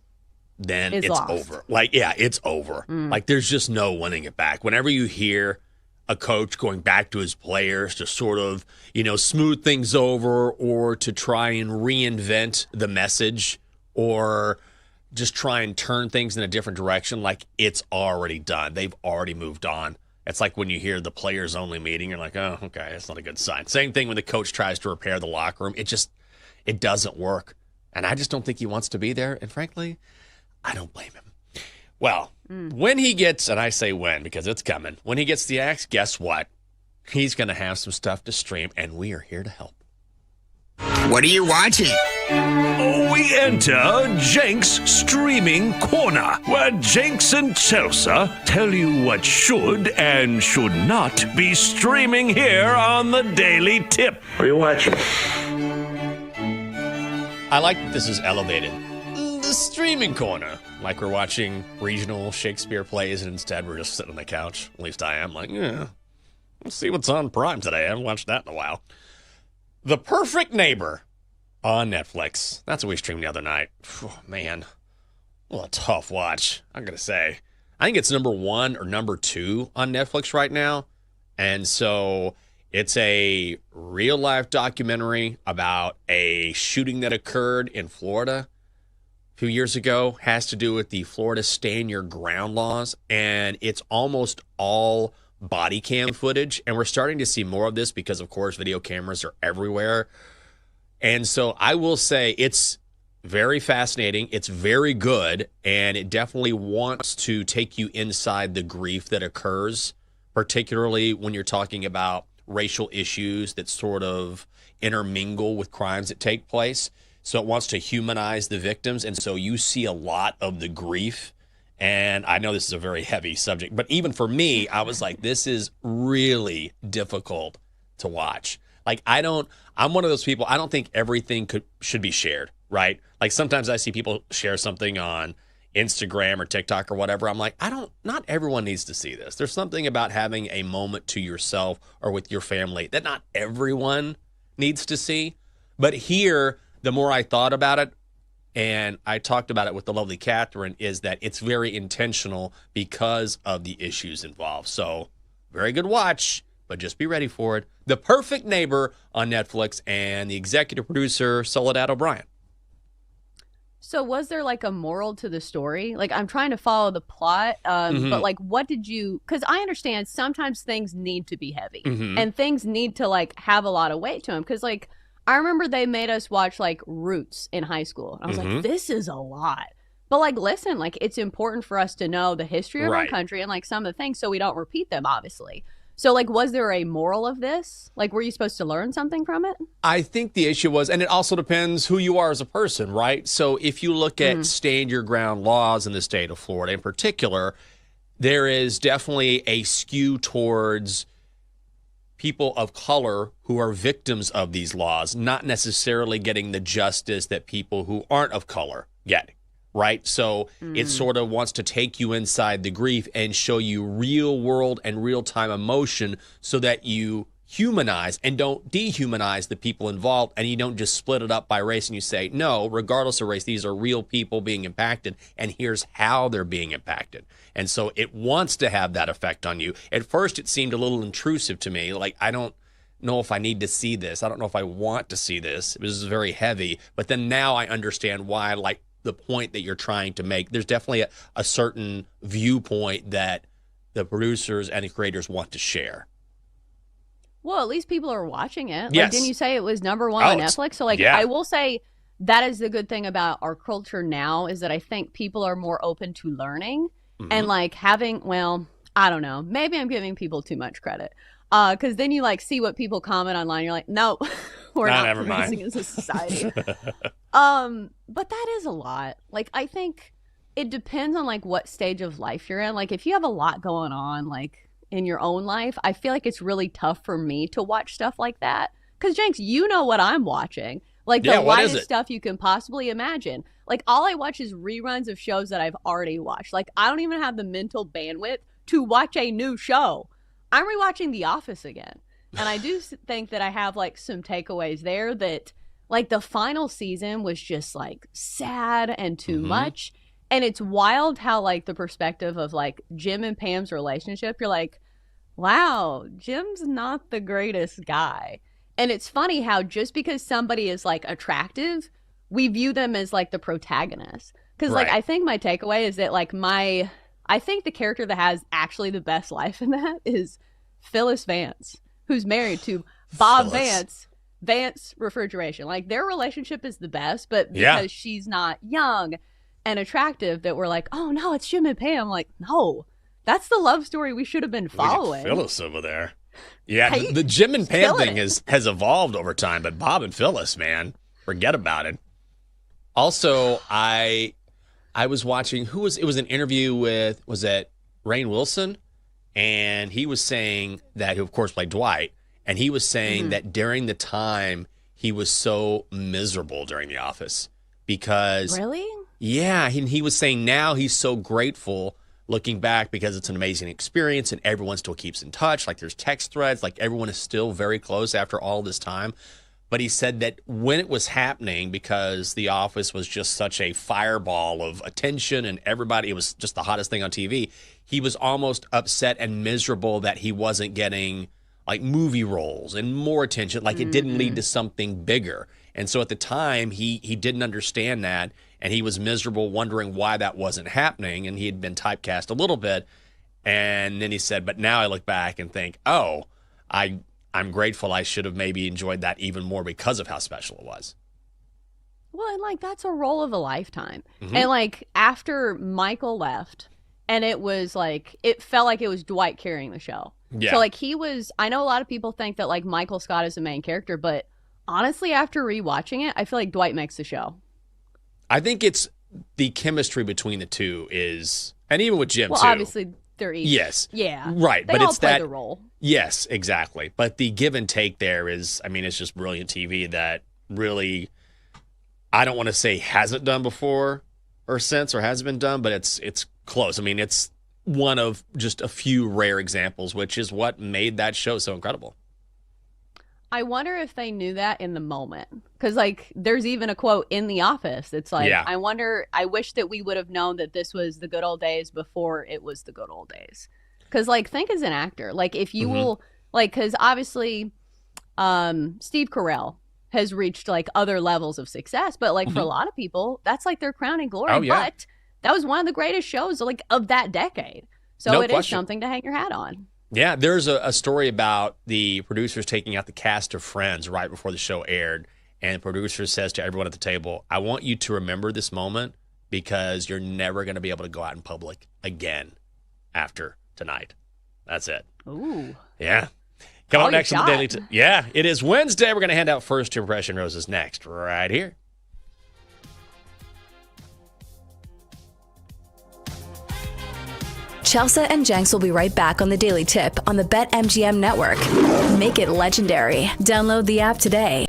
[SPEAKER 2] then it's over. Like, yeah, it's over. Like, there's just no winning it back. Whenever you hear a coach going back to his players to sort of, smooth things over or to try and reinvent the message or just try and turn things in a different direction, like, it's already done. They've already moved on. It's like when you hear the players-only meeting, you're like, oh, okay, that's not a good sign. Same thing when the coach tries to repair the locker room. It doesn't work. And I just don't think he wants to be there. And frankly, I don't blame him. Well, when he gets, and I say when because it's coming, when he gets the axe, guess what? He's going to have some stuff to stream, and we are here to help.
[SPEAKER 6] What are you watching?
[SPEAKER 1] We enter Jenks Streaming Corner, where Jenks and Chelsea tell you what should and should not be streaming here on the Daily Tip.
[SPEAKER 6] What are you watching?
[SPEAKER 2] I like that this is elevated. The streaming corner. Like we're watching regional Shakespeare plays, and instead we're just sitting on the couch. At least I am. Like, yeah, let's see what's on Prime today. I haven't watched that in a while. The Perfect Neighbor on Netflix. That's what we streamed the other night. Oh, man, what a tough watch, I'm going to say. I think it's number 1 or number 2 on Netflix right now. And so it's a real-life documentary about a shooting that occurred in Florida a few years ago. Has to do with the Florida Stand Your Ground laws. And it's almost all body cam footage. And we're starting to see more of this because, of course, video cameras are everywhere. And so I will say it's very fascinating. It's very good. And it definitely wants to take you inside the grief that occurs, particularly when you're talking about racial issues that sort of intermingle with crimes that take place. So it wants to humanize the victims. And so you see a lot of the grief. And I know this is a very heavy subject, but even for me, I was like, this is really difficult to watch. Like, I'm one of those people, I don't think everything should be shared, right? Like, sometimes I see people share something on Instagram or TikTok or whatever. I'm like, not everyone needs to see this. There's something about having a moment to yourself or with your family that not everyone needs to see. But here, the more I thought about it, and I talked about it with the lovely Catherine, is that it's very intentional because of the issues involved. So, very good watch, but just be ready for it. The Perfect Neighbor on Netflix, and the executive producer, Soledad O'Brien.
[SPEAKER 4] So was there like a moral to the story? Like, I'm trying to follow the plot, but like, what did you, because I understand sometimes things need to be heavy and things need to like have a lot of weight to them. Because like, I remember they made us watch like Roots in high school. And I was like, this is a lot. But like, listen, like it's important for us to know the history of our country and like some of the things so we don't repeat them, obviously. So like, was there a moral of this? Like, were you supposed to learn something from it?
[SPEAKER 2] I think the issue was, and it also depends who you are as a person, right? So if you look at stand your ground laws in the state of Florida in particular, there is definitely a skew towards people of color who are victims of these laws, not necessarily getting the justice that people who aren't of color get, right? So it sort of wants to take you inside the grief and show you real world and real time emotion so that you humanize and don't dehumanize the people involved, and you don't just split it up by race and you say, no, regardless of race, these are real people being impacted, and here's how they're being impacted. And so it wants to have that effect on you. At first, it seemed a little intrusive to me. Like, I don't know if I need to see this. I don't know if I want to see this. It was very heavy. But then now I understand why, like, the point that you're trying to make. There's definitely a certain viewpoint that the producers and the creators want to share.
[SPEAKER 4] Well, at least people are watching it.
[SPEAKER 2] Yes.
[SPEAKER 4] Like, didn't you say it was number 1 on Netflix? So, like, I will say that is the good thing about our culture now is that I think people are more open to learning and, like, having, well, I don't know. Maybe I'm giving people too much credit. Because then you, like, see what people comment online. You're like, no, we're not progressing as a society. But that is a lot. Like, I think it depends on, like, what stage of life you're in. Like, if you have a lot going on, like, in your own life, I feel like it's really tough for me to watch stuff like that. Because, Jenks, you know what I'm watching. Like, the lightest stuff you can possibly imagine. Like, all I watch is reruns of shows that I've already watched. Like, I don't even have the mental bandwidth to watch a new show. I'm rewatching The Office again. And I do think that I have, like, some takeaways there that, like, the final season was just, like, sad and too much. And it's wild how, like, the perspective of, like, Jim and Pam's relationship, you're like, wow, Jim's not the greatest guy. And it's funny how just because somebody is, like, attractive, we view them as, like, the protagonist. Because, like, I think my takeaway is that, like, I think the character that has actually the best life in that is Phyllis Vance, who's married to Bob Vance Refrigeration. Like, their relationship is the best, but because she's not young and attractive, that we're like, oh no, it's Jim and Pam. Like, no, that's the love story we should have been following.
[SPEAKER 2] Phyllis over there. Yeah,
[SPEAKER 4] Hey,
[SPEAKER 2] the Jim and Pam
[SPEAKER 4] killing
[SPEAKER 2] thing
[SPEAKER 4] it.
[SPEAKER 2] has evolved over time, but Bob and Phyllis, man, forget about it. Also, I was watching it was an interview with, was it Rainn Wilson? And he was saying that, who of course played Dwight, and he was saying that during the time he was so miserable during The Office because
[SPEAKER 4] Really?
[SPEAKER 2] yeah, he was saying now he's so grateful looking back because it's an amazing experience and everyone still keeps in touch. Like there's text threads, like everyone is still very close after all this time. But he said that when it was happening, because The Office was just such a fireball of attention and everybody, it was just the hottest thing on TV, he was almost upset and miserable that he wasn't getting like movie roles and more attention, like it didn't lead to something bigger. And so at the time, he didn't understand that, and he was miserable, wondering why that wasn't happening, and he had been typecast a little bit. And then he said, but now I look back and think, oh, I'm grateful. I should have maybe enjoyed that even more because of how special it was.
[SPEAKER 4] Well, and like that's a role of a lifetime. And like after Michael left, and it was like it felt like it was Dwight carrying the show.
[SPEAKER 2] Yeah.
[SPEAKER 4] So like he was. I know a lot of people think that like Michael Scott is the main character, but honestly, after rewatching it, I feel like Dwight makes the show.
[SPEAKER 2] I think it's the chemistry between the two is, and even with Jim
[SPEAKER 4] Well,
[SPEAKER 2] too.
[SPEAKER 4] obviously they're each.
[SPEAKER 2] Yes.
[SPEAKER 4] Yeah.
[SPEAKER 2] Right.
[SPEAKER 4] They
[SPEAKER 2] but
[SPEAKER 4] all
[SPEAKER 2] it's
[SPEAKER 4] play
[SPEAKER 2] that
[SPEAKER 4] the role.
[SPEAKER 2] Yes, exactly. But the give and take there is, I mean, it's just brilliant TV that really, I don't want to say hasn't done before or since or hasn't been done, but it's close. I mean, it's one of just a few rare examples, which is what made that show so incredible.
[SPEAKER 4] I wonder if they knew that in the moment. Because, like, there's even a quote in The Office. It's like,
[SPEAKER 2] Yeah.
[SPEAKER 4] I wish that we would have known that this was the good old days before it was the good old days. Because, like, think as an actor. Like, if you will, like, because obviously Steve Carell has reached, like, other levels of success. But, like, for a lot of people, that's, like, their crowning glory.
[SPEAKER 2] Oh, yeah.
[SPEAKER 4] But that was one of the greatest shows, like, of that decade. So
[SPEAKER 2] No
[SPEAKER 4] it is
[SPEAKER 2] question.
[SPEAKER 4] something to hang your hat on.
[SPEAKER 2] Yeah, there's a story about the producers taking out the cast of Friends right before the show aired. And the producer says to everyone at the table, I want you to remember this moment because you're never going to be able to go out in public again after tonight. That's it.
[SPEAKER 4] Ooh.
[SPEAKER 2] Yeah. Come
[SPEAKER 4] Call
[SPEAKER 2] up
[SPEAKER 4] your
[SPEAKER 2] next on the
[SPEAKER 4] shot.
[SPEAKER 2] Daily Yeah, it is Wednesday. We're going to hand out first impression roses next, right here.
[SPEAKER 8] Chelsea and Jenks will be right back on the Daily Tip on the BetMGM network. Make it legendary. Download the app today.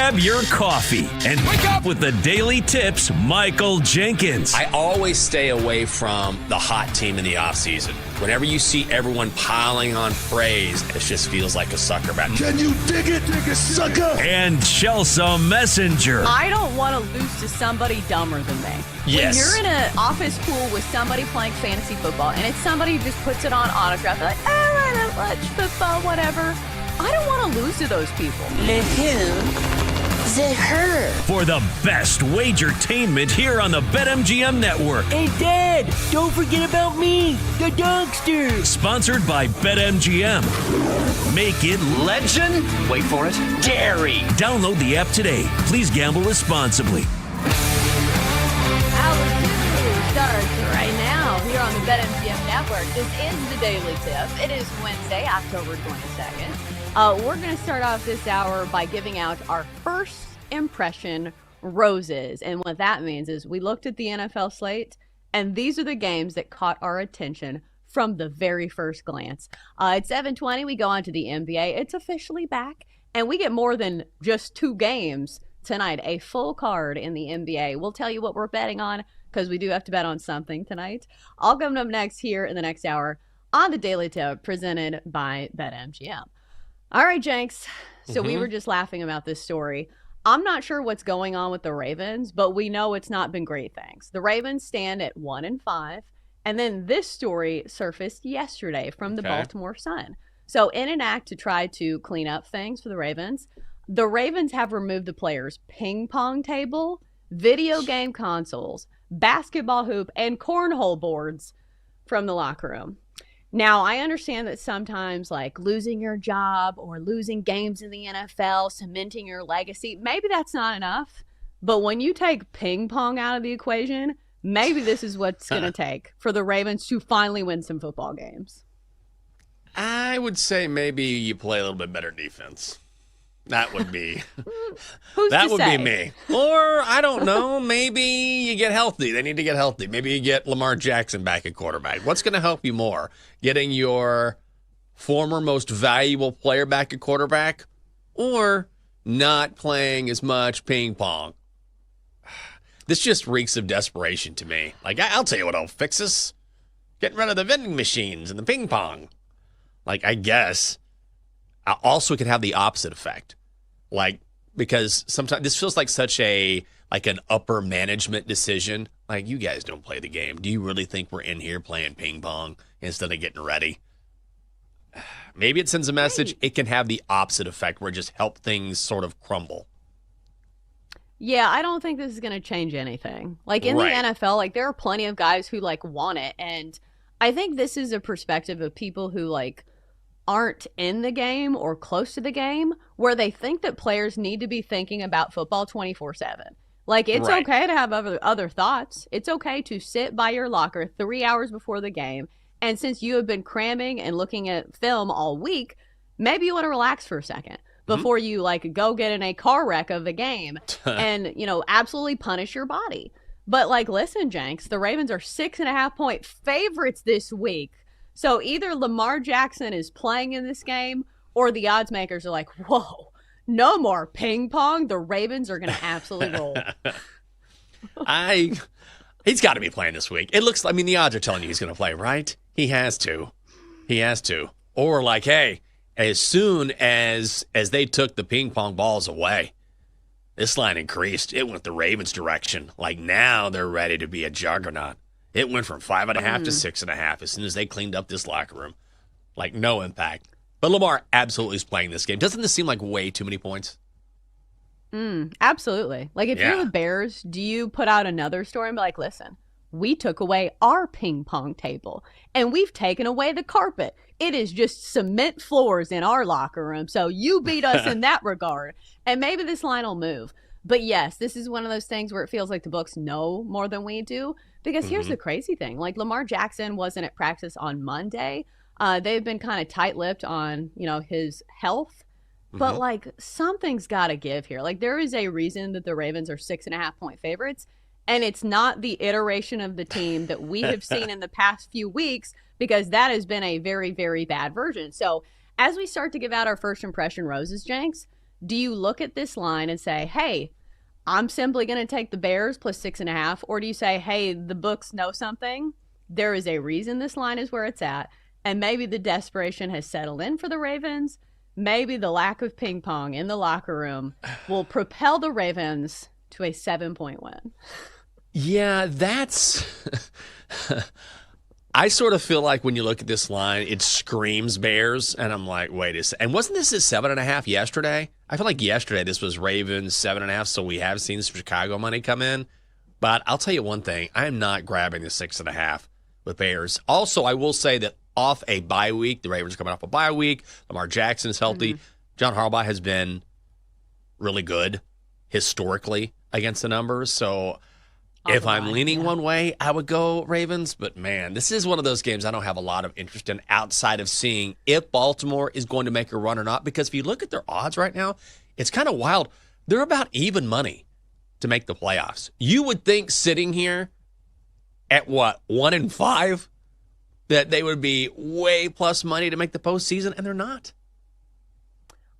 [SPEAKER 1] grab your coffee and wake up with the Daily Tips, Michael Jenkins.
[SPEAKER 2] I always stay away from the hot team in the offseason. Whenever you see everyone piling on praise, it just feels like a sucker match.
[SPEAKER 1] Can you dig it, sucker? And Chelsea Messenger.
[SPEAKER 4] I don't want to lose to somebody dumber than me.
[SPEAKER 2] Yes.
[SPEAKER 4] When you're in an office pool with somebody playing fantasy football and it's somebody who just puts it on autograph, they're like, I don't watch football, whatever. I don't want to lose to those people.
[SPEAKER 5] Le who? The her.
[SPEAKER 1] For the best wagertainment here on the BetMGM Network.
[SPEAKER 5] Hey, Dad, don't forget about me, the dogster.
[SPEAKER 1] Sponsored by BetMGM. Make it
[SPEAKER 6] Legend? Wait for it. Dairy.
[SPEAKER 1] Download the app today. Please gamble responsibly.
[SPEAKER 4] Hour 2 starts right now here on the BetMGM Network. This is the Daily Tip. It is Wednesday, October 22nd. We're going to start off this hour by giving out our first impression roses. And what that means is we looked at the NFL slate, and these are the games that caught our attention from the very first glance. At 7:20, we go on to the NBA. It's officially back, and we get more than just 2 games tonight, a full card in the NBA. We'll tell you what we're betting on because we do have to bet on something tonight. All coming up next here in the next hour on the Daily Tip presented by BetMGM. All right, Jenks. So we were just laughing about this story. I'm not sure what's going on with the Ravens, but we know it's not been great things. The Ravens stand at 1-5, and then this story surfaced yesterday from the Baltimore Sun. So in an act to try to clean up things for the Ravens have removed the players' ping pong table, video game consoles, basketball hoop, and cornhole boards from the locker room. Now, I understand that sometimes, like, losing your job or losing games in the NFL, cementing your legacy, maybe that's not enough. But when you take ping pong out of the equation, maybe this is what's going to take for the Ravens to finally win some football games.
[SPEAKER 2] I would say maybe you play a little bit better defense. That would be
[SPEAKER 4] Who's
[SPEAKER 2] be me. Or I don't know, maybe you get healthy. They need to get healthy. Maybe you get Lamar Jackson back at quarterback. What's going to help you more? Getting your former most valuable player back at quarterback or not playing as much ping pong? This just reeks of desperation to me. Like, I'll tell you what'll fix this. Getting rid of the vending machines and the ping pong. Like, I guess. Also, it could have the opposite effect. Like, because sometimes this feels like such an upper management decision. Like, you guys don't play the game. Do you really think we're in here playing ping pong instead of getting ready? Maybe it sends a message. It can have the opposite effect where it just help things sort of crumble.
[SPEAKER 4] Yeah, I don't think this is going to change anything. Like, in the NFL, like, there are plenty of guys who, like, want it. And I think this is a perspective of people who, like, aren't in the game or close to the game where they think that players need to be thinking about football 24/7. Like, it's okay to have other thoughts. It's okay to sit by your locker 3 hours before the game. And since you have been cramming and looking at film all week, maybe you want to relax for a second before you, like, go get in a car wreck of the game and, absolutely punish your body. But, like, listen, Jenks, the Ravens are 6.5-point favorites this week. So either Lamar Jackson is playing in this game or the odds makers are like, whoa, no more ping pong. The Ravens are going to absolutely roll.
[SPEAKER 2] He's got to be playing this week. It looks, the odds are telling you he's going to play, right? He has to. Or like, hey, as soon as they took the ping pong balls away, this line increased. It went the Ravens' direction. Like, now they're ready to be a juggernaut. It went from 5.5 to 6.5 as soon as they cleaned up this locker room. Like, no impact. But Lamar absolutely is playing this game. Doesn't this seem like way too many points?
[SPEAKER 4] Absolutely. Like, if you're the Bears, do you put out another story and be like, listen, we took away our ping pong table and we've taken away the carpet. It is just cement floors in our locker room. So you beat us in that regard. And maybe this line will move. But yes, this is one of those things where it feels like the books know more than we do. Because here's the crazy thing. Like, Lamar Jackson wasn't at practice on Monday. They've been kind of tight-lipped on, his health. But, like, something's got to give here. Like, there is a reason that the Ravens are 6.5-point favorites. And it's not the iteration of the team that we have seen in the past few weeks, because that has been a very, very bad version. So as we start to give out our first impression roses, Jenks, Do you look at this line and say, hey, I'm simply going to take the Bears plus 6.5? Or do you say, hey, the books know something? There is a reason this line is where it's at. And maybe the desperation has settled in for the Ravens. Maybe the lack of ping pong in the locker room will propel the Ravens to a 7-point win.
[SPEAKER 2] Yeah, that's... I sort of feel like when you look at this line, it screams Bears, and I'm like, wait a second. And wasn't this at 7.5 yesterday? I feel like yesterday this was Ravens 7.5, so we have seen some Chicago money come in. But I'll tell you one thing, I am not grabbing the 6.5 with Bears. Also, I will say that off a bye week, the Ravens are coming off a bye week, Lamar Jackson's healthy. Mm-hmm. John Harbaugh has been really good historically against the numbers, so... If I'm leaning one way, I would go Ravens. But, man, this is one of those games I don't have a lot of interest in outside of seeing if Baltimore is going to make a run or not. Because if you look at their odds right now, it's kind of wild. They're about even money to make the playoffs. You would think sitting here at, 1-5, that they would be way plus money to make the postseason, and they're not.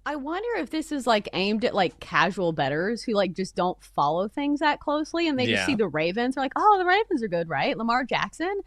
[SPEAKER 4] I wonder if this is aimed at casual bettors who just don't follow things that closely, and they just see the Ravens. They're like, oh, the Ravens are good, right? Lamar Jackson.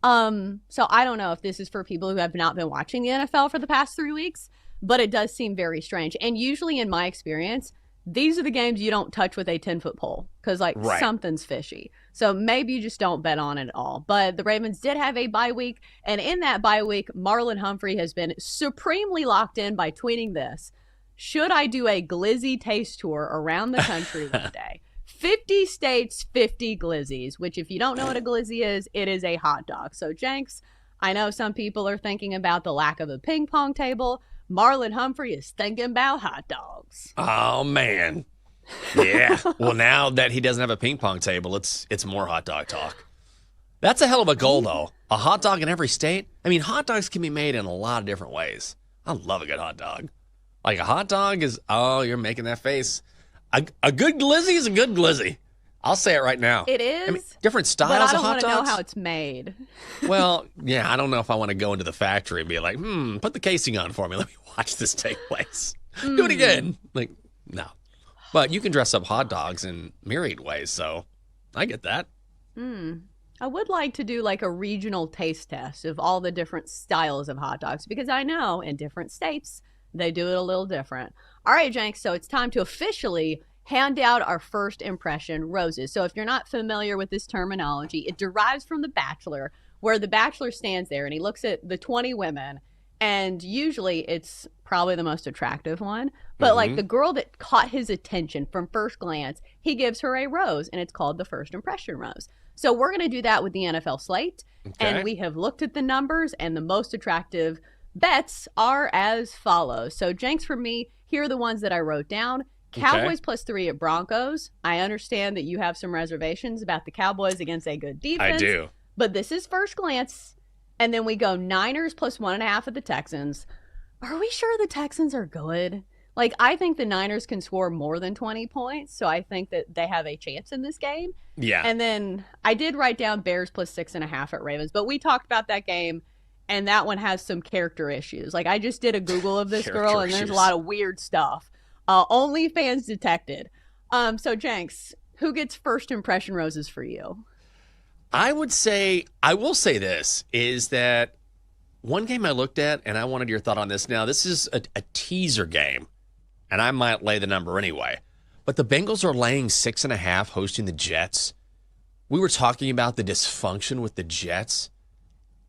[SPEAKER 4] So I don't know if this is for people who have not been watching the NFL for the past 3 weeks, but it does seem very strange. And usually in my experience, these are the games you don't touch with a 10-foot pole because something's fishy. So maybe you just don't bet on it at all. But the Ravens did have a bye week, and in that bye week, Marlon Humphrey has been supremely locked in by tweeting this. Should I do a glizzy taste tour around the country one day? 50 states, 50 glizzies, which if you don't know what a glizzy is, it is a hot dog. So, Jenks, I know some people are thinking about the lack of a ping pong table. Marlon Humphrey is thinking about hot dogs.
[SPEAKER 2] Oh, man. Yeah. Well, now that he doesn't have a ping pong table, it's more hot dog talk. That's a hell of a goal, though. A hot dog in every state? I mean, hot dogs can be made in a lot of different ways. I love a good hot dog. Like a hot dog is, you're making that face. A good glizzy is a good glizzy. I'll say it right now.
[SPEAKER 4] It is.
[SPEAKER 2] I mean, different styles of hot dogs.
[SPEAKER 4] But I don't want to know how it's made.
[SPEAKER 2] Well, yeah, I don't know if I want to go into the factory and be like, put the casing on for me. Let me watch this take place. Do it again. No. But you can dress up hot dogs in myriad ways, so I get that.
[SPEAKER 4] I would like to do a regional taste test of all the different styles of hot dogs because I know in different states, they do it a little different. All right, Jenks, so it's time to officially hand out our first impression roses. So if you're not familiar with this terminology, it derives from The Bachelor, where the Bachelor stands there and he looks at the 20 women, and usually it's probably the most attractive one. But the girl that caught his attention from first glance, he gives her a rose, and it's called the first impression rose. So we're going to do that with the NFL slate, and we have looked at the numbers, and the most attractive bets are as follows. So, Jenks, for me, here are the ones that I wrote down. Cowboys plus 3 at Broncos. I understand that you have some reservations about the Cowboys against a good defense.
[SPEAKER 2] I do.
[SPEAKER 4] But this is first glance. And then we go Niners plus 1.5 at the Texans. Are we sure the Texans are good? I think the Niners can score more than 20 points, so I think that they have a chance in this game.
[SPEAKER 2] Yeah.
[SPEAKER 4] And then I did write down Bears plus 6.5 at Ravens, but we talked about that game. And that one has some character issues. I just did a Google of this girl, and there's a lot of weird stuff. OnlyFans detected. So, Jenks, who gets first impression roses for you?
[SPEAKER 2] I will say this, is that one game I looked at, and I wanted your thought on this. Now, this is a teaser game, and I might lay the number anyway. But the Bengals are laying 6.5 hosting the Jets. We were talking about the dysfunction with the Jets.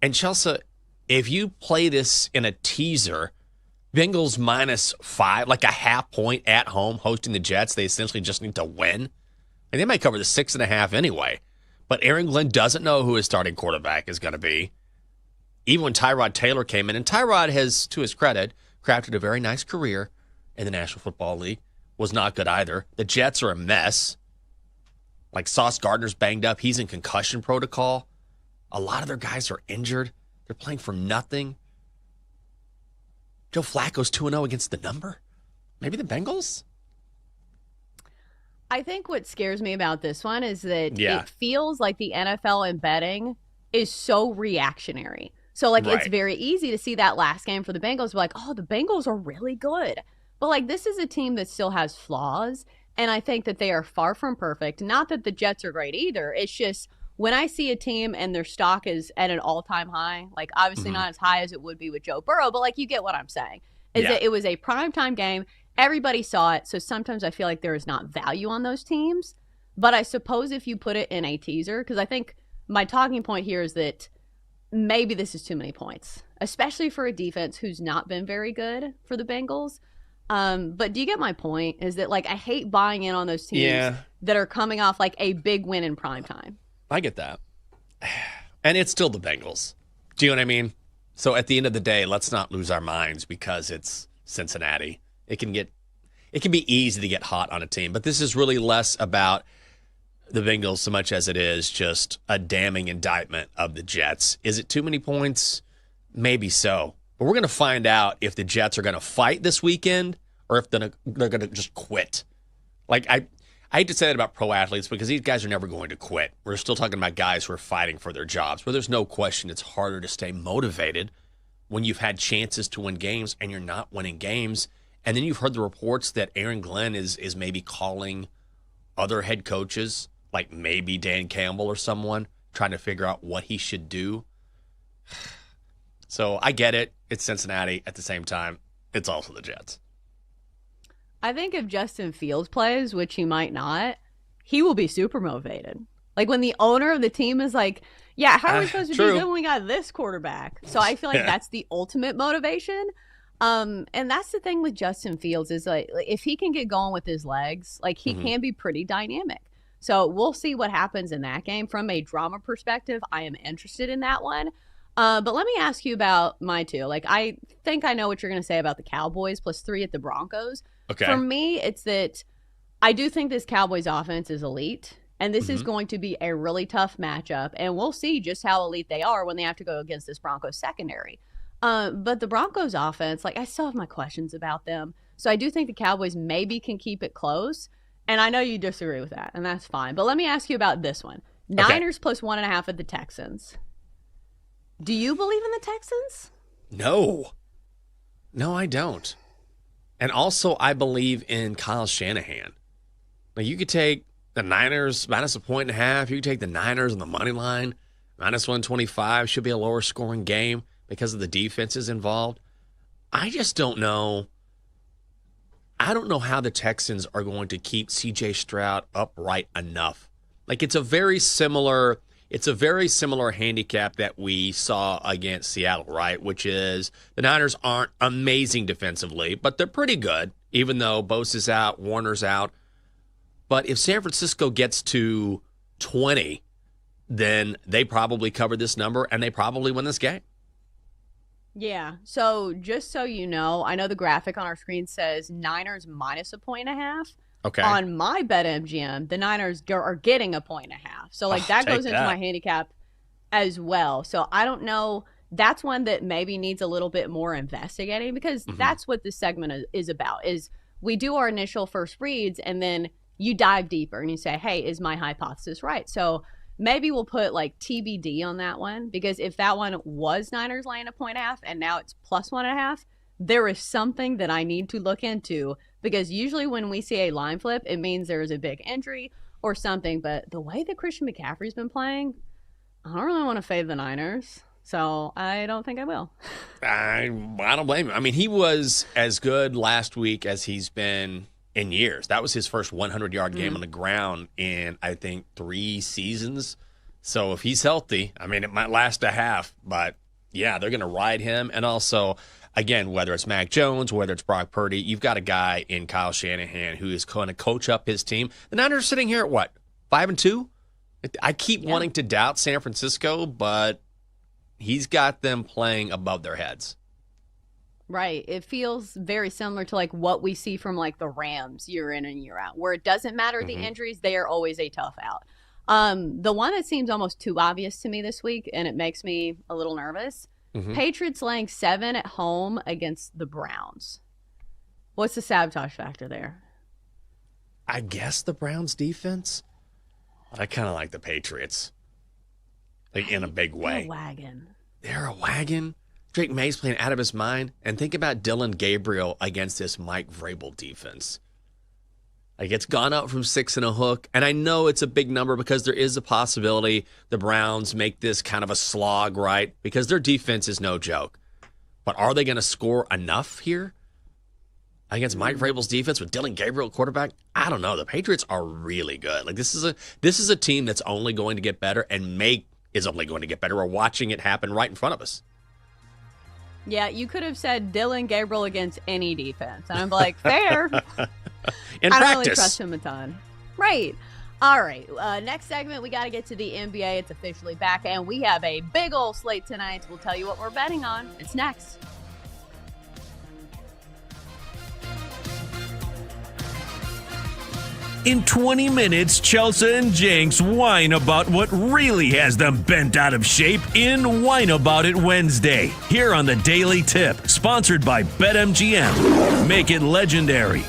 [SPEAKER 2] And Chelsea, if you play this in a teaser, Bengals -5, a half point at home hosting the Jets, they essentially just need to win. And they might cover the 6.5 anyway. But Aaron Glenn doesn't know who his starting quarterback is going to be. Even when Tyrod Taylor came in, and Tyrod has, to his credit, crafted a very nice career in the National Football League, was not good either. The Jets are a mess. Sauce Gardner's banged up. He's in concussion protocol. A lot of their guys are injured. They're playing for nothing. Joe Flacco's 2-0 against the number. Maybe the Bengals?
[SPEAKER 4] I think what scares me about this one is that it feels like the NFL in betting is so reactionary. So, it's very easy to see that last game for the Bengals. We're like, oh, the Bengals are really good. But like, this is a team that still has flaws, and I think that they are far from perfect. Not that the Jets are great either. It's just when I see a team and their stock is at an all-time high, like obviously not as high as it would be with Joe Burrow, but like you get what I'm saying. Is that it was a primetime game. Everybody saw it. So sometimes I feel like there is not value on those teams. But I suppose if you put it in a teaser, because I think my talking point here is that maybe this is too many points, especially for a defense who's not been very good for the Bengals. But do you get my point? Is that like I hate buying in on those teams that are coming off like a big win in primetime.
[SPEAKER 2] I get that. And it's still the Bengals. Do you know what I mean? So at the end of the day, let's not lose our minds because it's Cincinnati. It can be easy to get hot on a team, but this is really less about the Bengals so much as it is just a damning indictment of the Jets. Is it too many points? Maybe so. But we're going to find out if the Jets are going to fight this weekend or if they're going to just quit. Like, I hate to say that about pro athletes because these guys are never going to quit. We're still talking about guys who are fighting for their jobs. But there's no question it's harder to stay motivated when you've had chances to win games and you're not winning games. And then you've heard the reports that Aaron Glenn is maybe calling other head coaches, like maybe Dan Campbell or someone, trying to figure out what he should do. So I get it. It's Cincinnati. At the same time, it's also the Jets.
[SPEAKER 4] I think if Justin Fields plays, which he might not, he will be super motivated. Like when the owner of the team is like, yeah, how are we supposed to do that when we got this quarterback? So I feel like that's the ultimate motivation. And that's the thing with Justin Fields is like if he can get going with his legs, like he can be pretty dynamic. So we'll see what happens in that game. From a drama perspective, I am interested in that one. But let me ask you about my two. Like I think I know what you're going to say about the Cowboys +3 at the Broncos.
[SPEAKER 2] Okay.
[SPEAKER 4] For me, it's that I do think this Cowboys offense is elite. And this is going to be a really tough matchup. And we'll see just how elite they are when they have to go against this Broncos secondary. But the Broncos offense, like I still have my questions about them. So I do think the Cowboys maybe can keep it close. And I know you disagree with that, and that's fine. But let me ask you about this one. Niners +1.5 at the Texans. Do you believe in the Texans?
[SPEAKER 2] No. No, I don't. And also, I believe in Kyle Shanahan. Like you could take the Niners -1.5. You could take the Niners on the money line. -125 should be a lower scoring game because of the defenses involved. I just don't know. I don't know how the Texans are going to keep C.J. Stroud upright enough. Like it's a very similar handicap that we saw against Seattle, right? Which is the Niners aren't amazing defensively, but they're pretty good, even though Bosa's out, Warner's out. But if San Francisco gets to 20, then they probably cover this number and they probably win this game.
[SPEAKER 4] Yeah. So just so you know, I know the graphic on our screen says Niners -1.5.
[SPEAKER 2] Okay.
[SPEAKER 4] On my BetMGM, the Niners are getting 1.5. So like that goes into my handicap as well. So I don't know. That's one that maybe needs a little bit more investigating because that's what this segment is about. Is we do our initial first reads and then you dive deeper and you say, hey, is my hypothesis right? So maybe we'll put like TBD on that one because if that one was Niners laying 1.5 and now it's +1.5, there is something that I need to look into because usually when we see a line flip, it means there is a big injury or something. But the way that Christian McCaffrey's been playing, I don't really want to fade the Niners. So I don't think I will.
[SPEAKER 2] I don't blame him. I mean, he was as good last week as he's been in years. That was his first 100-yard game on the ground in, I think, 3 seasons. So if he's healthy, I mean, it might last a half. But, yeah, they're going to ride him. And also, again, whether it's Mac Jones, whether it's Brock Purdy, you've got a guy in Kyle Shanahan who is going to coach up his team. The Niners are sitting here at what, 5-2? I keep wanting to doubt San Francisco, but he's got them playing above their heads.
[SPEAKER 4] Right. It feels very similar to like what we see from like the Rams year in and year out, where it doesn't matter the injuries, they are always a tough out. The one that seems almost too obvious to me this week, and it makes me a little nervous, Patriots laying 7 at home against the Browns. What's the sabotage factor there?
[SPEAKER 2] I guess the Browns defense. I kind of like the Patriots. Like in a big way.
[SPEAKER 4] They're a wagon.
[SPEAKER 2] They're a wagon. Drake May's playing out of his mind. And think about Dylan Gabriel against this Mike Vrabel defense. Like, it's gone up from 6 and a hook. And I know it's a big number because there is a possibility the Browns make this kind of a slog, right? Because their defense is no joke. But are they going to score enough here against Mike Vrabel's defense with Dylan Gabriel at quarterback? I don't know. The Patriots are really good. Like, this is a team that's only going to get better, and is only going to get better. We're watching it happen right in front of us.
[SPEAKER 4] Yeah, you could have said Dylan Gabriel against any defense. And I'm like, fair.
[SPEAKER 2] In
[SPEAKER 4] I
[SPEAKER 2] practice.
[SPEAKER 4] don't really trust him a ton. Right. All right. Next segment, we got to get to the NBA. It's officially back, and we have a big old slate tonight. We'll tell you what we're betting on. It's next.
[SPEAKER 1] In 20 minutes, Chelsea and Jenks whine about what really has them bent out of shape in Whine About It Wednesday, here on the Daily Tip, sponsored by BetMGM. Make it legendary.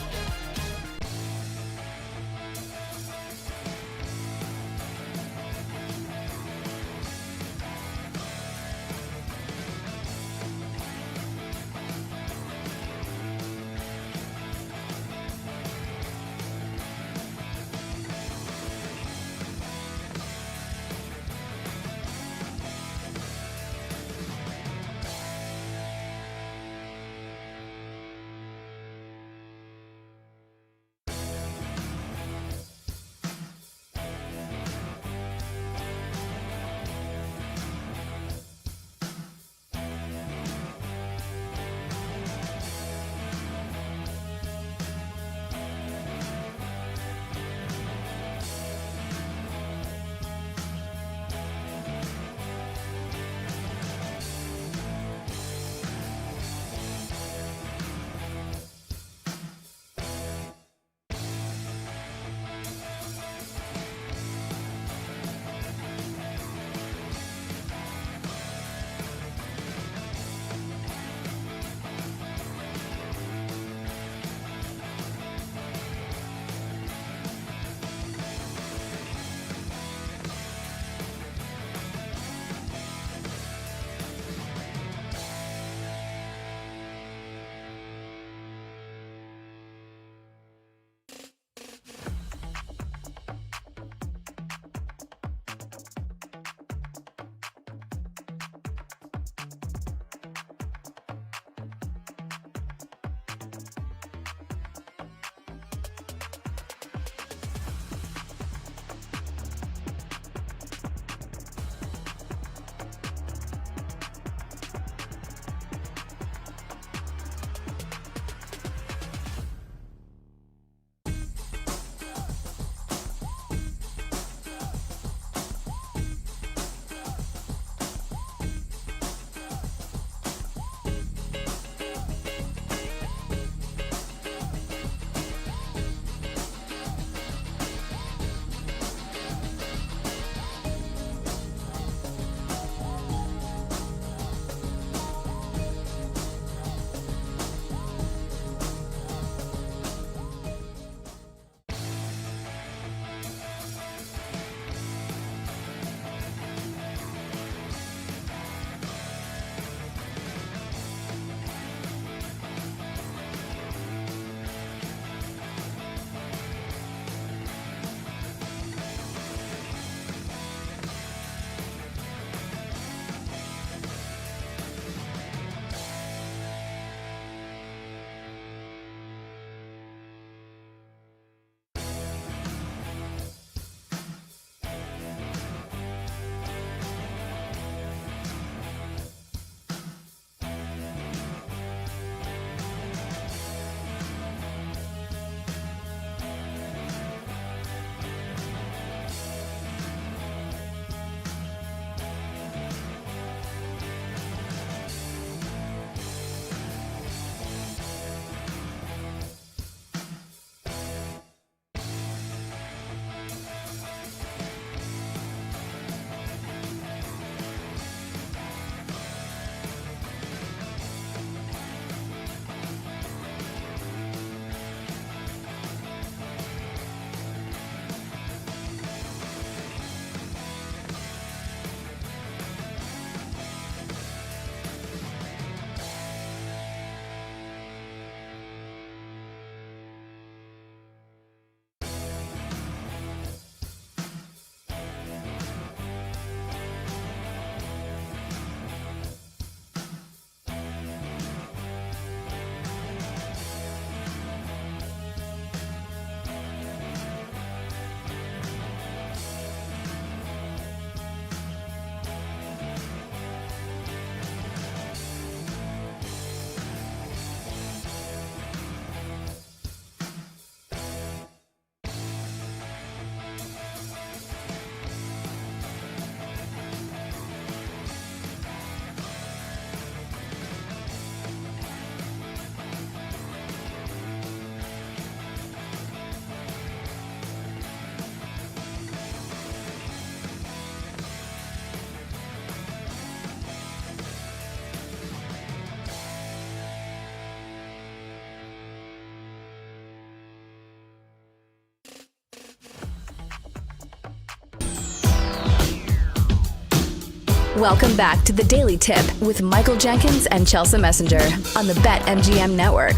[SPEAKER 8] Welcome back to the Daily Tip with Michael Jenkins and Chelsea Messenger on the BetMGM Network.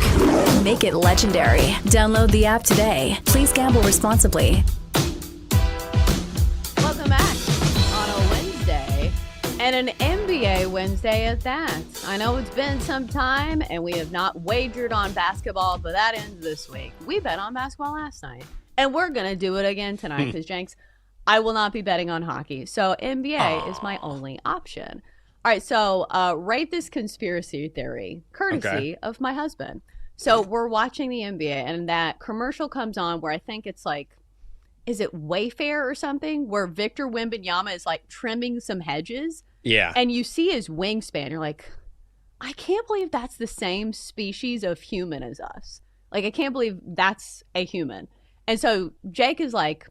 [SPEAKER 8] Make it legendary. Download the app today. Please gamble responsibly.
[SPEAKER 4] Welcome back on a Wednesday, and an NBA Wednesday at that. I know it's been some time, and we have not wagered on basketball, but that ends this week. We bet on basketball last night, and we're going to do it again tonight because, Jenks, I will not be betting on hockey. So NBA is my only option. All right, so rate this conspiracy theory, courtesy of my husband. So we're watching the NBA, and that commercial comes on where I think it's like, is it Wayfair or something, where Victor Wembanyama is like trimming some hedges?
[SPEAKER 2] Yeah.
[SPEAKER 4] And you see his wingspan. You're like, I can't believe that's the same species of human as us. Like, I can't believe that's a human. And so Jake is like,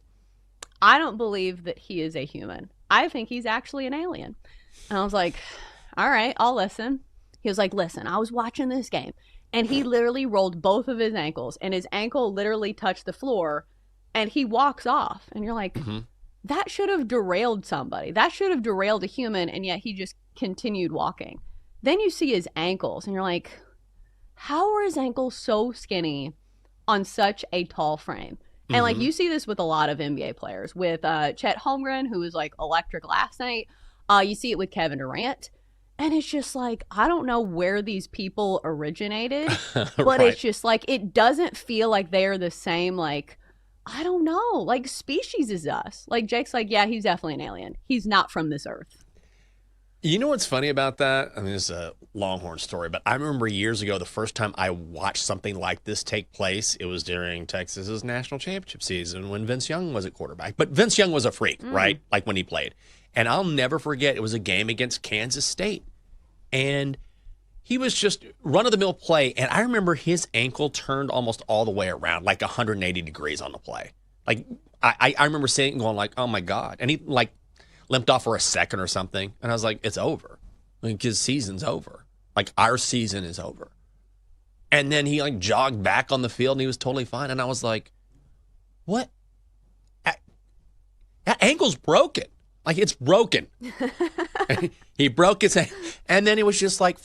[SPEAKER 4] I don't believe that he is a human. I think he's actually an alien. And I was like, all right, I'll listen. He was like, listen, I was watching this game, and he literally rolled both of his ankles, and his ankle literally touched the floor, and he walks off. And you're like, that should have derailed somebody. That should have derailed a human, and yet he just continued walking. Then you see his ankles, and you're like, how are his ankles so skinny on such a tall frame? And, like, you see this with a lot of NBA players. With Chet Holmgren, who was, like, electric last night. You see it with Kevin Durant. And it's just, like, I don't know where these people originated. But it's just, like, it doesn't feel like they're the same, like, I don't know, like, species as us. Like, Jake's like, yeah, he's definitely an alien. He's not from this earth.
[SPEAKER 2] You know what's funny about that? I mean, this is a Longhorn story, but I remember years ago, the first time I watched something like this take place, it was during Texas's national championship season when Vince Young was at quarterback. But Vince Young was a freak, right? Like when he played. And I'll never forget, it was a game against Kansas State. And he was just run-of-the-mill play. And I remember his ankle turned almost all the way around, like 180 degrees on the play. Like, I remember seeing it and going like, oh, my God. And he, like, limped off for a second or something. And I was like, it's over. Like, his season's over. Like, our season is over. And then he, like, jogged back on the field, and he was totally fine. And I was like, what? That ankle's broken. Like, it's broken. He broke his ankle. And then it was just like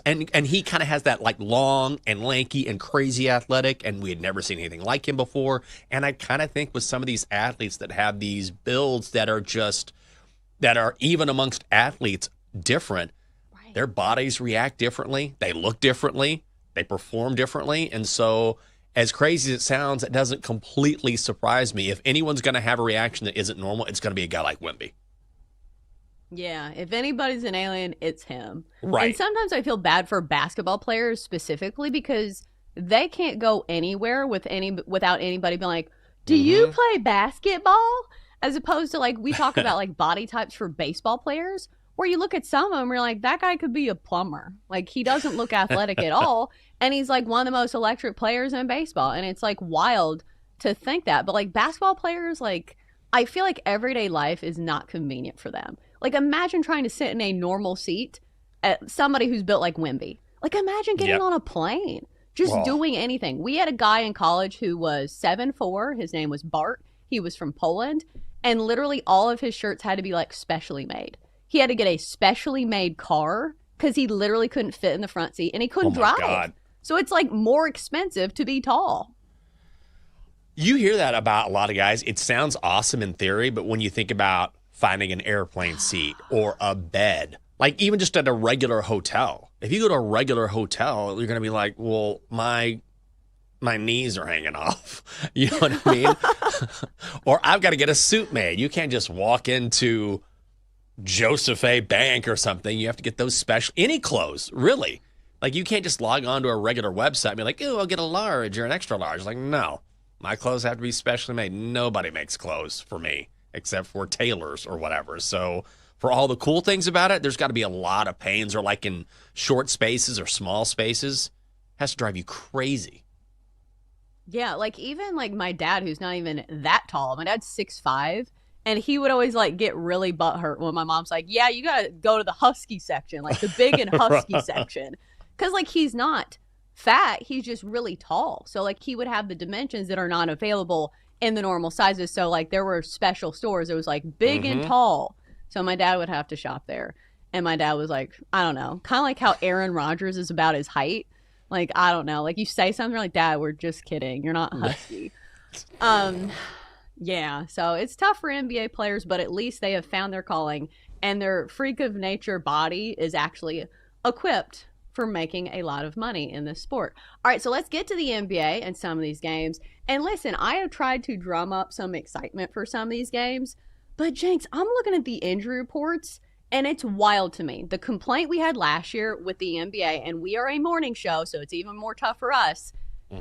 [SPEAKER 2] and he kind of has that, like, long and lanky and crazy athletic, and we had never seen anything like him before. And I kind of think with some of these athletes that have these builds that are even amongst athletes different, right. Their bodies react differently. They look differently. They perform differently. And so as crazy as it sounds, it doesn't completely surprise me. If anyone's going to have a reaction that isn't normal, it's going to be a guy like Wemby.
[SPEAKER 4] Yeah, if anybody's an alien, it's him.
[SPEAKER 2] Right.
[SPEAKER 4] And sometimes I feel bad for basketball players specifically because they can't go anywhere without anybody being like, do you play basketball? As opposed to, like, we talk about, like, body types for baseball players, where you look at some of them, you're like, that guy could be a plumber. Like, he doesn't look athletic at all, and he's, like, one of the most electric players in baseball, and it's, like, wild to think that. But, like, basketball players, like, I feel like everyday life is not convenient for them. Like, imagine trying to sit in a normal seat at somebody who's built like Wemby. Like, imagine getting on a plane, just doing anything. We had a guy in college who was 7'4". His name was Bart. He was from Poland. And literally all of his shirts had to be, like, specially made. He had to get a specially made car because he literally couldn't fit in the front seat, and he couldn't drive. God. So it's, like, more expensive to be tall.
[SPEAKER 2] You hear that about a lot of guys. It sounds awesome in theory, but when you think about finding an airplane seat or a bed, like even just at a regular hotel, if you go to a regular hotel, you're going to be like, well, my knees are hanging off. You know what I mean? Or I've got to get a suit made. You can't just walk into Joseph A. Bank or something. You have to get those special, any clothes, really. Like, you can't just log on to a regular website and be like, oh, I'll get a large or an extra large. Like, no, my clothes have to be specially made. Nobody makes clothes for me except for tailors or whatever. So for all the cool things about it, there's got to be a lot of pains, or like in short spaces or small spaces, it has to drive you crazy.
[SPEAKER 4] Yeah, like even like my dad, who's not even that tall. My dad's 6'5", and he would always like get really butthurt when my mom's like, yeah, you got to go to the husky section, like the big and husky section. Because like he's not fat, he's just really tall. So like he would have the dimensions that are not available in the normal sizes. So like there were special stores. It was like big and tall. So my dad would have to shop there. And my dad was like, I don't know, kind of like how Aaron Rodgers is about his height. Like, I don't know. Like, you say something like, Dad, we're just kidding. You're not husky. Yeah, so it's tough for NBA players, but at least they have found their calling, and their freak of nature body is actually equipped for making a lot of money in this sport. All right, so let's get to the NBA and some of these games. And listen, I have tried to drum up some excitement for some of these games, but Jenks, I'm looking at the injury reports, and it's wild to me. The complaint we had last year with the NBA, and we are a morning show, so it's even more tough for us,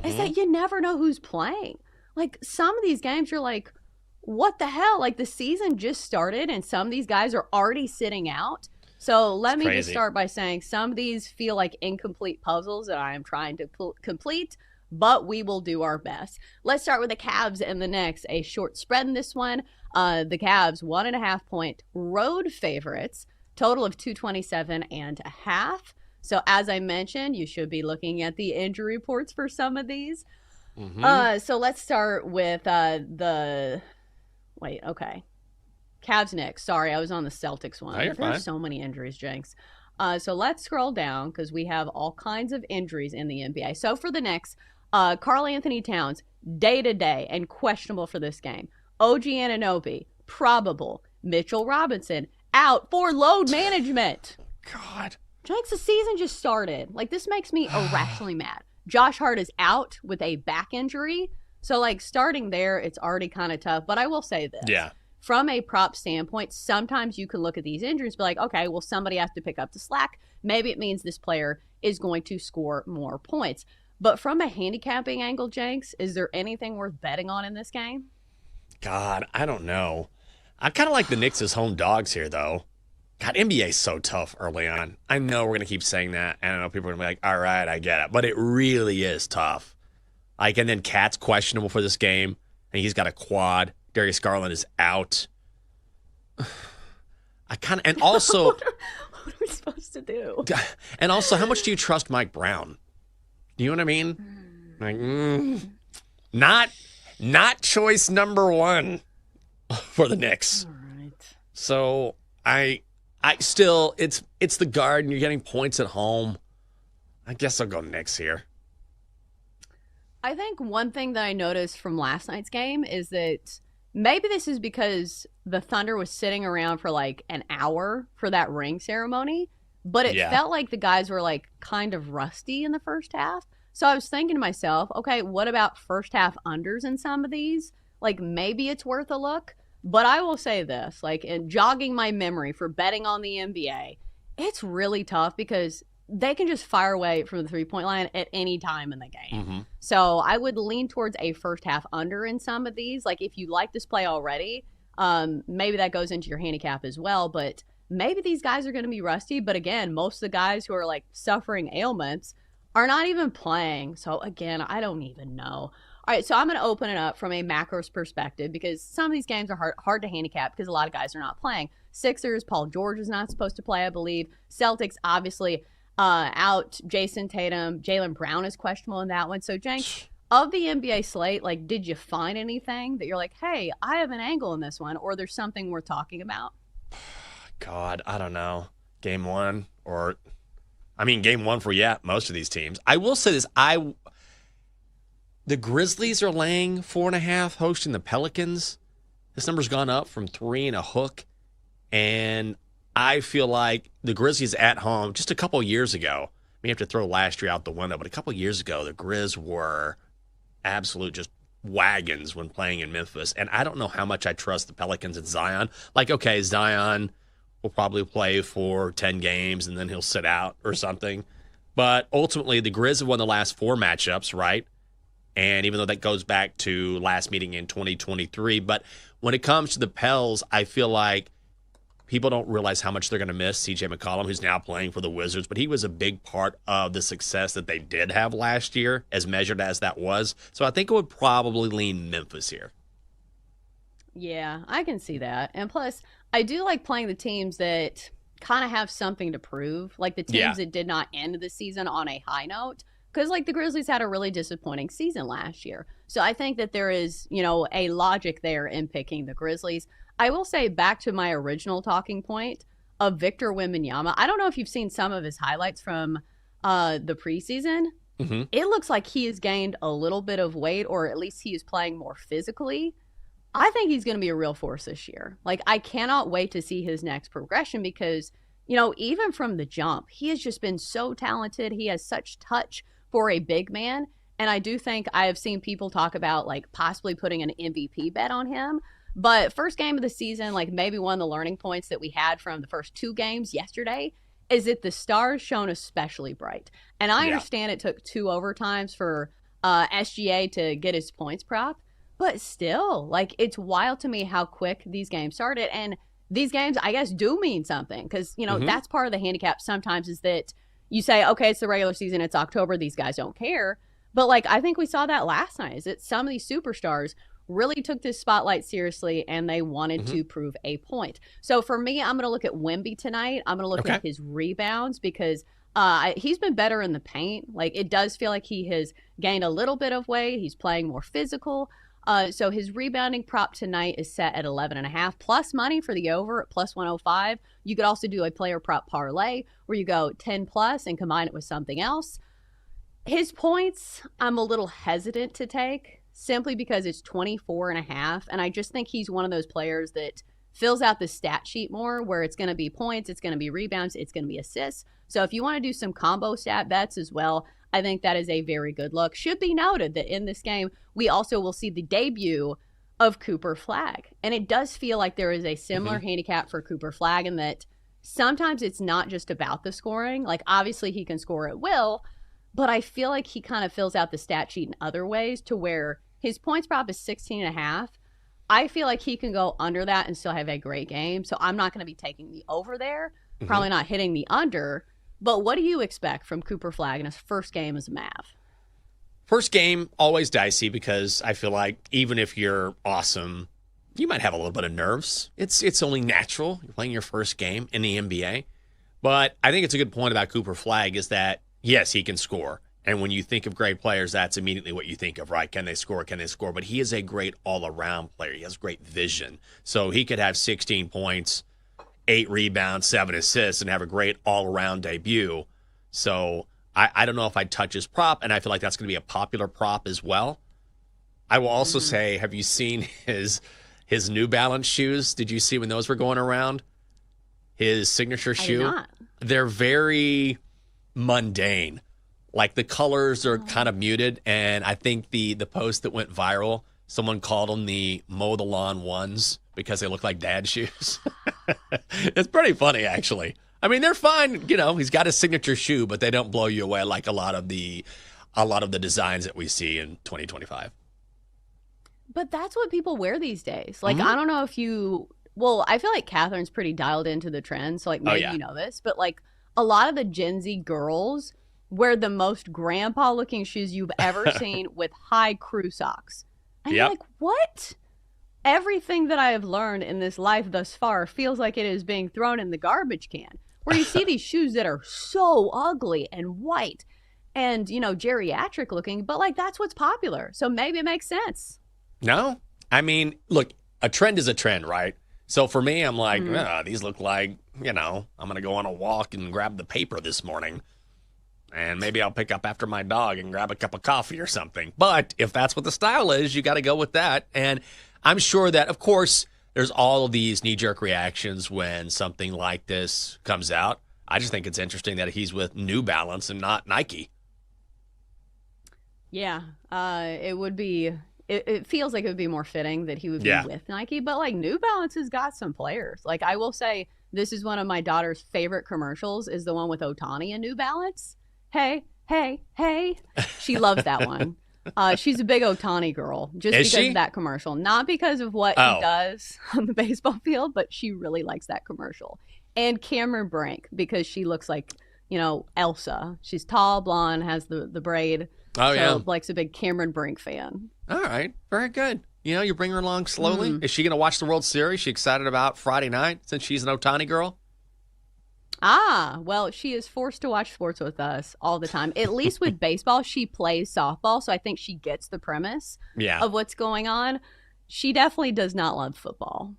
[SPEAKER 4] is that you never know who's playing. Like, some of these games, you're like, what the hell? Like, the season just started, and some of these guys are already sitting out. So let me just start by saying some of these feel like incomplete puzzles that I am trying to complete, but we will do our best. Let's start with the Cavs and the Knicks. A short spread in this one. The Cavs, 1.5-point road favorites, total of 227.5. So as I mentioned, you should be looking at the injury reports for some of these. So let's start with Cavs Knicks. Sorry, I was on the Celtics one. There's so many injuries, Jenks. So let's scroll down because we have all kinds of injuries in the NBA. So for the Knicks, Karl Anthony Towns, day-to-day and questionable for this game. OG Anunoby, probable. Mitchell Robinson, out for load management.
[SPEAKER 2] God.
[SPEAKER 4] Jenks, the season just started. Like, this makes me irrationally mad. Josh Hart is out with a back injury. So, like, starting there, it's already kind of tough. But I will say this.
[SPEAKER 2] Yeah.
[SPEAKER 4] From a prop standpoint, sometimes you can look at these injuries and be like, okay, well, somebody has to pick up the slack. Maybe it means this player is going to score more points. But from a handicapping angle, Jenks, is there anything worth betting on in this game?
[SPEAKER 2] God, I don't know. I kind of like the Knicks as home dogs here, though. God, NBA's so tough early on. I know we're going to keep saying that. And I know people are going to be like, all right, I get it. But it really is tough. Like, and then Cat's questionable for this game. And he's got a quad. Darius Garland is out. And also.
[SPEAKER 4] What are we supposed to do?
[SPEAKER 2] And also, how much do you trust Mike Brown? Do you know what I mean? Like, not choice number one for the Knicks.
[SPEAKER 4] All right.
[SPEAKER 2] So I still, it's the guard, and you're getting points at home. I guess I'll go Knicks here.
[SPEAKER 4] I think one thing that I noticed from last night's game is that maybe this is because the Thunder was sitting around for like an hour for that ring ceremony, but it felt like the guys were like kind of rusty in the first half. So I was thinking to myself, okay, what about first half unders in some of these? Like, maybe it's worth a look. But I will say this, like, in jogging my memory for betting on the NBA, it's really tough because they can just fire away from the three-point line at any time in the game. So I would lean towards a first half under in some of these. Like, if you like this play already, maybe that goes into your handicap as well. But maybe these guys are going to be rusty. But again, most of the guys who are like suffering ailments are not even playing. So again, I don't even know. All right, so I'm going to open it up from a macros perspective because some of these games are hard to handicap because a lot of guys are not playing. Sixers, Paul George is not supposed to play, I believe. Celtics, obviously, out. Jason Tatum, Jaylen Brown is questionable in that one. So, Jenks, of the NBA slate, like, did you find anything that you're like, hey, I have an angle in this one, or there's something worth talking about?
[SPEAKER 2] God, I don't know. Game one for, most of these teams. I will say this. The Grizzlies are laying 4.5, hosting the Pelicans. This number's gone up from 3 and a hook. And I feel like the Grizzlies at home, just a couple years ago, we have to throw last year out the window, but a couple years ago, the Grizz were absolute just wagons when playing in Memphis. And I don't know how much I trust the Pelicans and Zion. Like, okay, Zion will probably play for 10 games and then he'll sit out or something. But ultimately, the Grizz have won the last 4 matchups, right? And even though that goes back to last meeting in 2023, but when it comes to the Pels, I feel like people don't realize how much they're going to miss CJ McCollum, who's now playing for the Wizards, but he was a big part of the success that they did have last year, as measured as that was. So I think it would probably lean Memphis here.
[SPEAKER 4] Yeah, I can see that. And plus, I do like playing the teams that kind of have something to prove, like the teams that did not end the season on a high note. Because, like, the Grizzlies had a really disappointing season last year. So I think that there is, a logic there in picking the Grizzlies. I will say, back to my original talking point of Victor Wembanyama, I don't know if you've seen some of his highlights from the preseason.
[SPEAKER 2] Mm-hmm.
[SPEAKER 4] It looks like he has gained a little bit of weight, or at least he is playing more physically. I think he's going to be a real force this year. Like, I cannot wait to see his next progression because, you know, even from the jump, he has just been so talented. He has such touch for a big man. And I do think I have seen people talk about, like, possibly putting an MVP bet on him. But first game of the season, like, maybe one of the learning points that we had from the first 2 games yesterday is that the stars shone especially bright. And I understand it took 2 overtimes for SGA to get his points prop. But still, like, it's wild to me how quick these games started. And these games, I guess, do mean something because, you know, that's part of the handicap sometimes is that you say, okay, it's the regular season, it's October, these guys don't care. But, like, I think we saw that last night is that some of these superstars really took this spotlight seriously and they wanted to prove a point. So for me, I'm going to look at Wemby tonight. I'm going to look at his rebounds because he's been better in the paint. Like, it does feel like he has gained a little bit of weight. He's playing more physical. So his rebounding prop tonight is set at 11.5 plus money for the over at plus 105. You could also do a player prop parlay where you go 10 plus and combine it with something else. His points, I'm a little hesitant to take simply because it's 24.5. And I just think he's one of those players that fills out the stat sheet more where it's going to be points, it's going to be rebounds, it's going to be assists. So if you want to do some combo stat bets as well, I think that is a very good look. Should be noted that in this game, we also will see the debut of Cooper Flagg. And it does feel like there is a similar handicap for Cooper Flagg in that sometimes it's not just about the scoring. Like, obviously he can score at will, but I feel like he kind of fills out the stat sheet in other ways to where his points prop is 16.5. I feel like he can go under that and still have a great game. So I'm not going to be taking the over there, probably not hitting the under. But what do you expect from Cooper Flagg in his first game as a Mav?
[SPEAKER 2] First game, always dicey because I feel like even if you're awesome, you might have a little bit of nerves. It's only natural. You're playing your first game in the NBA. But I think it's a good point about Cooper Flagg is that, yes, he can score. And when you think of great players, that's immediately what you think of, right? Can they score? Can they score? But he is a great all-around player. He has great vision. So he could have 16 points, 8 rebounds, 7 assists, and have a great all-around debut. So I don't know if I'd touch his prop, and I feel like that's going to be a popular prop as well. I will also say, have you seen his New Balance shoes? Did you see when those were going around? His signature shoe?
[SPEAKER 4] I did not.
[SPEAKER 2] They're very mundane. Like, the colors are kind of muted, and I think the post that went viral, someone called them the mow the lawn ones because they look like dad shoes. It's pretty funny, actually. I mean, they're fine. You know, he's got his signature shoe, but they don't blow you away like a lot of the designs that we see in 2025.
[SPEAKER 4] But that's what people wear these days. Like, I don't know if you, well, I feel like Catherine's pretty dialed into the trend. So, like, maybe you know this, but like a lot of the Gen Z girls wear the most grandpa looking shoes you've ever seen with high crew socks. And you're like, what? Everything that I have learned in this life thus far feels like it is being thrown in the garbage can. Where you see these shoes that are so ugly and white and, you know, geriatric looking, but like that's what's popular. So maybe it makes sense.
[SPEAKER 2] No, I mean, look, a trend is a trend, right? So for me, I'm like, these look like, you know, I'm going to go on a walk and grab the paper this morning. And maybe I'll pick up after my dog and grab a cup of coffee or something. But if that's what the style is, you got to go with that. And I'm sure that, of course, there's all of these knee-jerk reactions when something like this comes out. I just think it's interesting that he's with New Balance and not Nike.
[SPEAKER 4] Yeah, it would be. It feels like it would be more fitting that he would be with Nike. But like New Balance has got some players. Like I will say, this is one of my daughter's favorite commercials. Is the one with Ohtani and New Balance. Hey, hey, hey. She loves that one. She's a big Ohtani girl just because of that commercial. Not because of what he does on the baseball field, but she really likes that commercial. And Cameron Brink, because she looks like, you know, Elsa. She's tall, blonde, has the braid. Blake's a big Cameron Brink fan.
[SPEAKER 2] All right. Very good. You know, you bring her along slowly. Is she going to watch the World Series? She excited about Friday night since she's an Ohtani girl?
[SPEAKER 4] Well, she is forced to watch sports with us all the time. At least with baseball, she plays softball, so I think she gets the premise of what's going on. She definitely does not love football.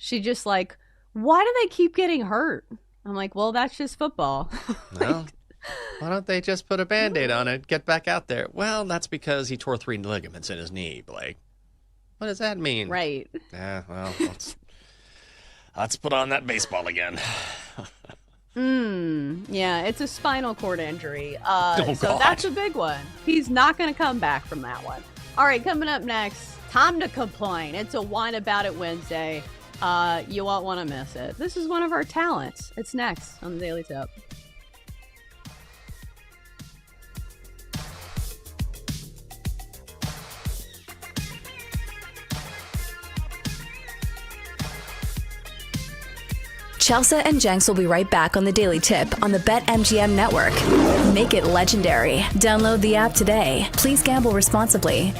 [SPEAKER 4] She just like, why do they keep getting hurt? I'm like, well, that's just football.
[SPEAKER 10] Well, why don't they just put a Band-Aid on it, get back out there? Well, that's because he tore 3 ligaments in his knee, Blake. What does that mean?
[SPEAKER 4] Right.
[SPEAKER 10] Yeah, well, let's put on that baseball again.
[SPEAKER 4] Yeah, it's a spinal cord injury.
[SPEAKER 10] Oh,
[SPEAKER 4] so
[SPEAKER 10] God.
[SPEAKER 4] that's a big one. He's not going to come back from that one. All right, coming up next, time to complain. It's a Whine About It Wednesday. You won't want to miss it. This is one of our talents. It's next on the Daily Tip.
[SPEAKER 8] Chelsea and Jenks will be right back on the Daily Tip on the BetMGM network. Make it legendary. Download the app today. Please gamble responsibly.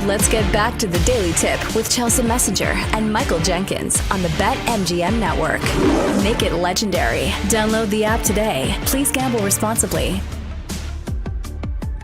[SPEAKER 8] Let's get back to the Daily Tip with Chelsea Messenger and Michael Jenkins on the BetMGM Network. Make it legendary. Download the app today. Please gamble responsibly.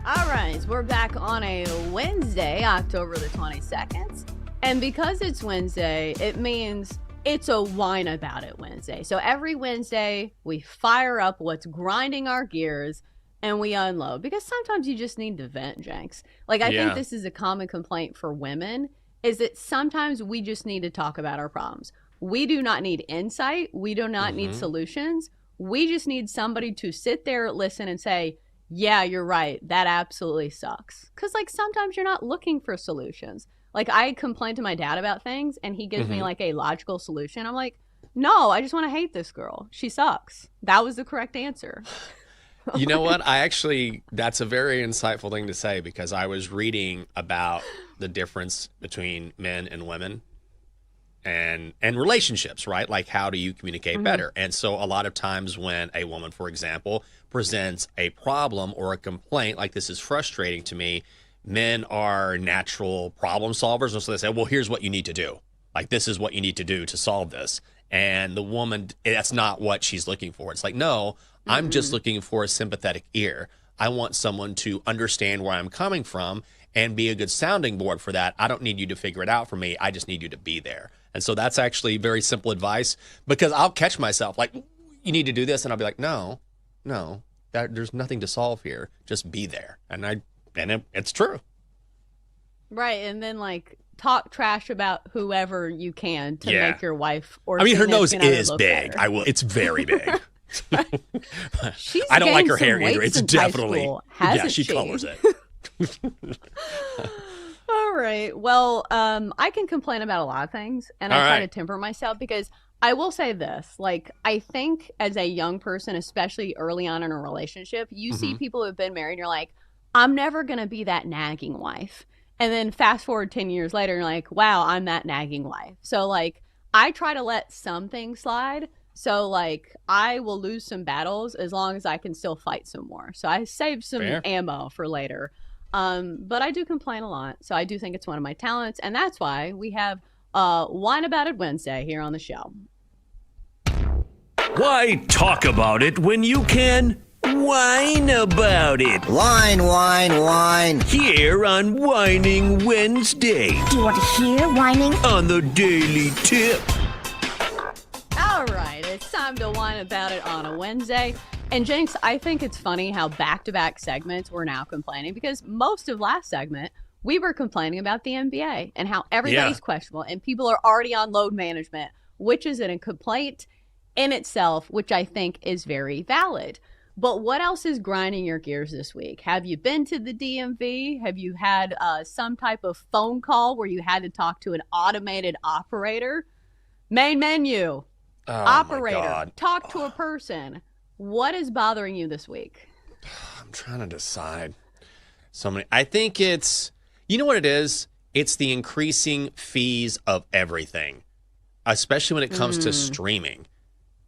[SPEAKER 4] All right, we're back on a Wednesday, October the 22nd. And because it's Wednesday, it means it's a whine about it Wednesday. So every Wednesday, we fire up what's grinding our gears and we unload, because sometimes you just need to vent, Jenks. Like, I think this is a common complaint for women, is that sometimes we just need to talk about our problems. We do not need insight. We do not need solutions. We just need somebody to sit there, listen, and say, yeah, you're right. That absolutely sucks. Because, like, sometimes you're not looking for solutions. Like, I complain to my dad about things, and he gives me, like, a logical solution. I'm like, no, I just want to hate this girl. She sucks. That was the correct answer.
[SPEAKER 10] You know what? That's a very insightful thing to say, because I was reading about the difference between men and women and relationships, right? Like, how do you communicate better? And so a lot of times when a woman, for example, presents a problem or a complaint, like, this is frustrating to me, men are natural problem solvers. And so they say, well, here's what you need to do. Like, this is what you need to do to solve this. And the woman, that's not what she's looking for. It's like, no, I'm just looking for a sympathetic ear. I want someone to understand where I'm coming from and be a good sounding board for that. I don't need you to figure it out for me. I just need you to be there. And so that's actually very simple advice, because I'll catch myself like, you need to do this. And I'll be like, no, there's nothing to solve here. Just be there. And it's true.
[SPEAKER 4] Right. And then, like, talk trash about whoever you can to make your wife or
[SPEAKER 10] her nose is big.
[SPEAKER 4] Better.
[SPEAKER 10] It's very big.
[SPEAKER 4] She's
[SPEAKER 10] I don't like her
[SPEAKER 4] gained
[SPEAKER 10] hair
[SPEAKER 4] some weight
[SPEAKER 10] either. It's
[SPEAKER 4] since high
[SPEAKER 10] definitely
[SPEAKER 4] school, hasn't
[SPEAKER 10] she colors it.
[SPEAKER 4] All right. Well, I can complain about a lot of things, and I try to temper myself, because I will say this. Like, I think as a young person, especially early on in a relationship, you see people who have been married and you're like, I'm never going to be that nagging wife. And then fast forward 10 years later, and you're like, wow, I'm that nagging wife. So, like, I try to let some things slide. So, like, I will lose some battles as long as I can still fight some more. So I save some ammo for later. But I do complain a lot. So I do think it's one of my talents. And that's why we have Whine About It Wednesday here on the show.
[SPEAKER 1] Why talk about it when you can whine about it?
[SPEAKER 5] Whine, whine, whine.
[SPEAKER 1] Here on Whining Wednesday.
[SPEAKER 11] Do you want to hear whining?
[SPEAKER 1] On the Daily Tip.
[SPEAKER 4] All right, it's time to whine about it on a Wednesday. And Jenks, I think it's funny how back-to-back segments we're now complaining, because most of last segment we were complaining about the NBA and how everybody's questionable and people are already on load management, which is a complaint in itself, which I think is very valid. But what else is grinding your gears this week? Have you been to the DMV? Have you had some type of phone call where you had to talk to an automated operator? Main menu. Operator, talk to a person. What is bothering you this week?
[SPEAKER 10] I'm trying to decide. I think it's, you know what it is? It's the increasing fees of everything, especially when it comes to streaming.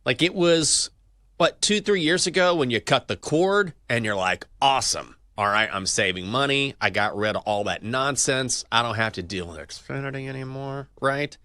[SPEAKER 10] Like, it was, 2-3 years ago when you cut the cord and you're like, awesome. All right, I'm saving money. I got rid of all that nonsense. I don't have to deal with Xfinity anymore, right?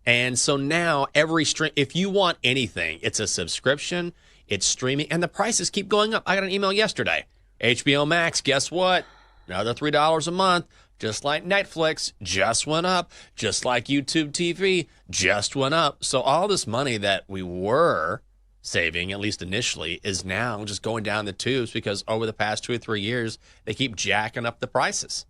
[SPEAKER 10] And so now every stream, if you want anything, it's a subscription, it's streaming, and the prices keep going up. I got an email yesterday. HBO Max, guess what? Another $3 a month, just like Netflix, just went up, just like YouTube TV, just went up. So all this money that we were saving, at least initially, is now just going down the tubes, because over the past 2 or 3 years, they keep jacking up the prices.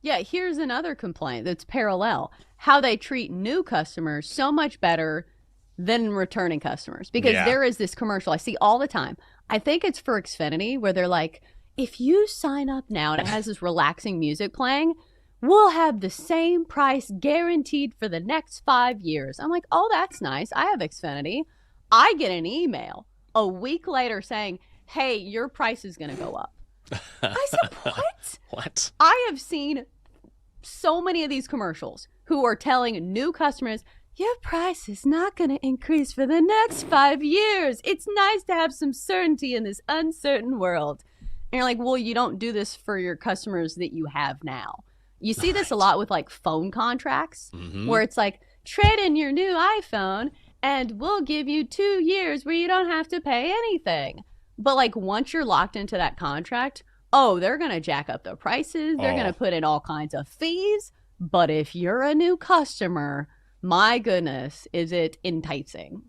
[SPEAKER 4] Yeah, here's another complaint that's parallel. How they treat new customers so much better than returning customers. Because there is this commercial I see all the time. I think it's for Xfinity, where they're like, if you sign up now, and it has this relaxing music playing, we'll have the same price guaranteed for the next 5 years. I'm like, oh, that's nice. I have Xfinity. I get an email a week later saying, hey, your price is going to go up. I said, what?
[SPEAKER 10] What?
[SPEAKER 4] I have seen so many of these commercials who are telling new customers, your price is not going to increase for the next 5 years. It's nice to have some certainty in this uncertain world. And you're like, well, you don't do this for your customers that you have now. You see this a lot with like phone contracts where it's like, trade in your new iPhone and we'll give you 2 years where you don't have to pay anything. But like once you're locked into that contract, they're going to jack up the prices. They're going to put in all kinds of fees. But if you're a new customer, my goodness, is it enticing.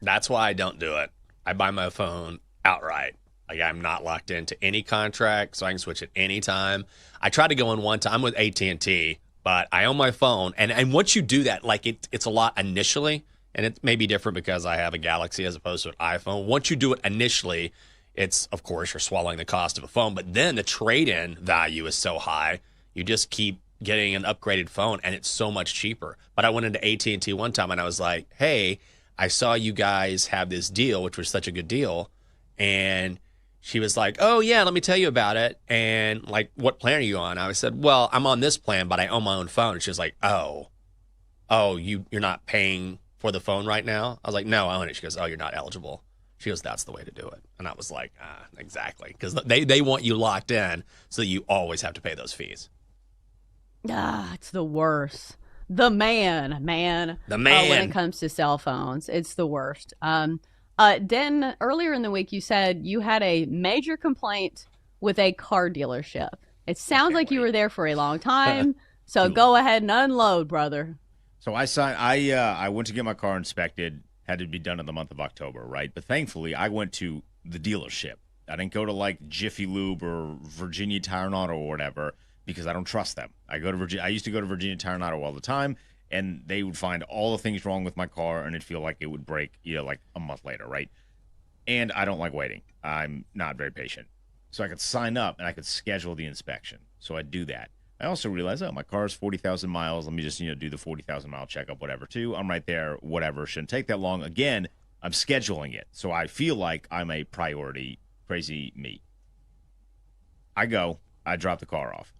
[SPEAKER 10] That's why I don't do it. I buy my phone outright. Like I'm not locked into any contract, so I can switch at any time. I tried to go in one time with AT&T, but I own my phone. And once you do that, like it's a lot initially, and it may be different because I have a Galaxy as opposed to an iPhone. Once you do it initially, it's, of course, you're swallowing the cost of a phone, but then the trade-in value is so high, you just keep getting an upgraded phone, and it's so much cheaper. But I went into AT&T one time, and I was like, hey, I saw you guys have this deal, which was such a good deal, and she was like, oh, yeah, let me tell you about it, and, like, what plan are you on? I said, well, I'm on this plan, but I own my own phone. And she was like, you're not paying for the phone right now? I was like, no, I own it. She goes, oh, you're not eligible. She goes, that's the way to do it. And I was like, exactly. Because they want you locked in so you always have to pay those fees.
[SPEAKER 4] It's the worst. The man. When it comes to cell phones, it's the worst. Den, earlier in the week, you said you had a major complaint with a car dealership. It sounds like you were there for a long time. So go ahead and unload, brother.
[SPEAKER 11] So I went to get my car inspected. Had to be done in the month of October, right? But thankfully, I went to the dealership. I didn't go to like Jiffy Lube or Virginia Tire and Auto or whatever because I don't trust them. I used to go to Virginia Tire and Auto all the time, and they would find all the things wrong with my car, and it'd feel like it would break, like a month later, right? And I don't like waiting. I'm not very patient. So I could sign up and I could schedule the inspection. So I'd do that. I also realized, my car is 40,000 miles. Let me just, do the 40,000 mile checkup, whatever, too. I'm right there, whatever. Shouldn't take that long. Again, I'm scheduling it. So I feel like I'm a priority. Crazy me. I drop the car off.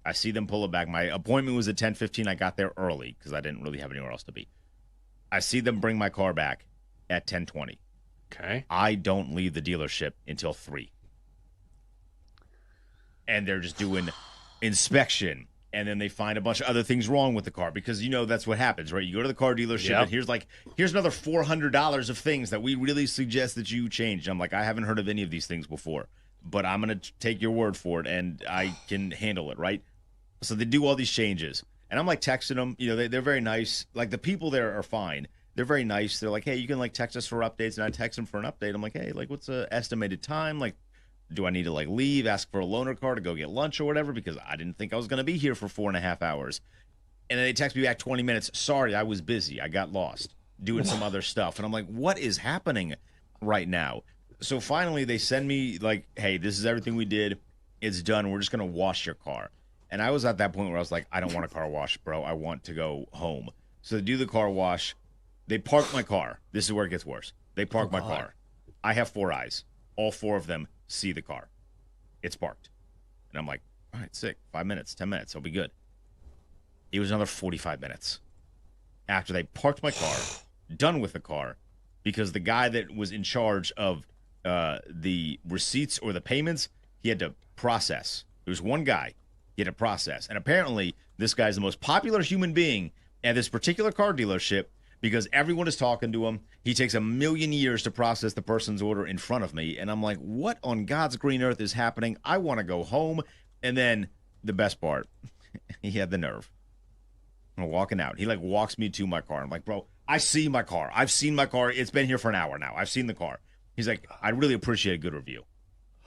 [SPEAKER 11] I see them pull it back. My appointment was at 10:15. I got there early because I didn't really have anywhere else to be. I see them bring my car back at 10:20.
[SPEAKER 10] Okay.
[SPEAKER 11] I don't leave the dealership until 3. And they're just doing inspection, and then they find a bunch of other things wrong with the car because that's what happens, right? You go to the car dealership and here's another $400 of things that we really suggest that you change. I'm like, I haven't heard of any of these things before, but I'm gonna take your word for it, and I can handle it, right? So they do all these changes, and I'm like texting them. They're very nice. Like the people there are fine. They're very nice. They're like, hey, you can like text us for updates, and I text them for an update. I'm like, hey, like what's the estimated time? Like, do I need to leave, ask for a loaner car to go get lunch or whatever? Because I didn't think I was going to be here for 4.5 hours. And then they text me back 20 minutes. Sorry, I was busy. I got lost doing some other stuff. And I'm like, what is happening right now? So finally they send me like, hey, this is everything we did. It's done. We're just going to wash your car. And I was at that point where I was like, I don't want a car wash, bro. I want to go home. So they do the car wash. They park my car. This is where it gets worse. They park my car. I have 4 eyes. All 4 of them see the car. It's parked. And I'm like, all right, sick. 5 minutes, 10 minutes. I'll be good. It was another 45 minutes after they parked my car, done with the car, because the guy that was in charge of the receipts or the payments, he had to process. There was one guy. He had to process. And apparently, this guy's the most popular human being at this particular car dealership because everyone is talking to him. He takes 1,000,000 years to process the person's order in front of me. And I'm like, what on God's green earth is happening? I want to go home. And then the best part, he had the nerve. I'm walking out. He walks me to my car. I'm like, bro, I see my car. I've seen my car. It's been here for an hour now. I've seen the car. He's like, I'd really appreciate a good review.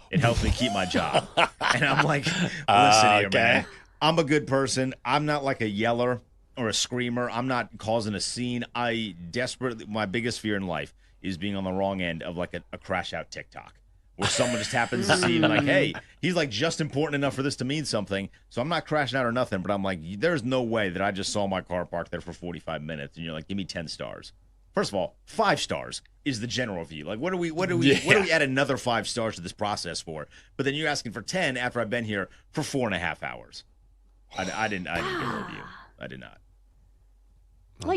[SPEAKER 11] It helps me keep my job. And I'm like, listen here, man. I'm a good person. I'm not like a yeller or a screamer. I'm not causing a scene. My biggest fear in life is being on the wrong end of like a crash out TikTok where someone just happens to see like, hey, he's like just important enough for this to mean something. So I'm not crashing out or nothing, but I'm like, there's no way that I just saw my car parked there for 45 minutes and you're like, give me 10 stars. First of all, 5 stars is the general view. Like, what do we add another 5 stars to this process for? But then you're asking for 10 after I've been here for 4.5 hours. I didn't get a review. I did not.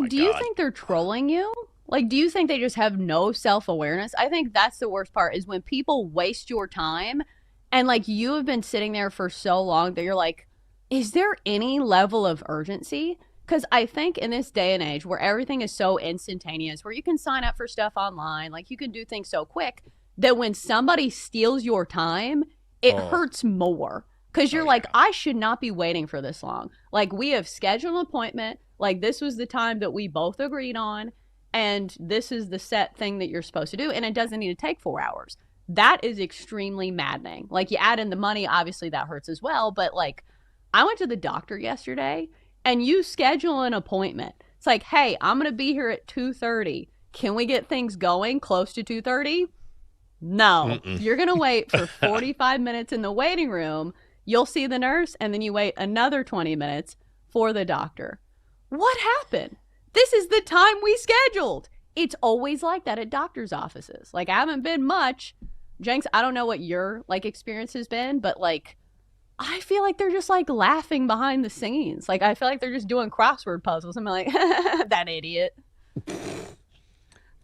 [SPEAKER 4] Do you think they're trolling you? Do you think they just have no self-awareness? I think that's the worst part is when people waste your time and you have been sitting there for so long that you're like, is there any level of urgency? Because I think in this day and age where everything is so instantaneous, where you can sign up for stuff online, like you can do things so quick, that when somebody steals your time, it hurts more. Because you're like, I should not be waiting for this long. Like, we have scheduled an appointment. Like, this was the time that we both agreed on. And this is the set thing that you're supposed to do. And it doesn't need to take 4 hours. That is extremely maddening. Like, you add in the money, obviously that hurts as well. But, like, I went to the doctor yesterday, and you schedule an appointment. It's like, hey, I'm going to be here at 2:30. Can we get things going close to 2:30? No. You're going to wait for 45 minutes in the waiting room. You'll see the nurse, and then you wait another 20 minutes for the doctor. What happened? This is the time we scheduled. It's always like that at doctor's offices. Like, I haven't been much. Jenks, I don't know what your, like, experience has been, but, like, I feel like they're just, like, laughing behind the scenes. Like, I feel like they're just doing crossword puzzles. I'm like, that idiot.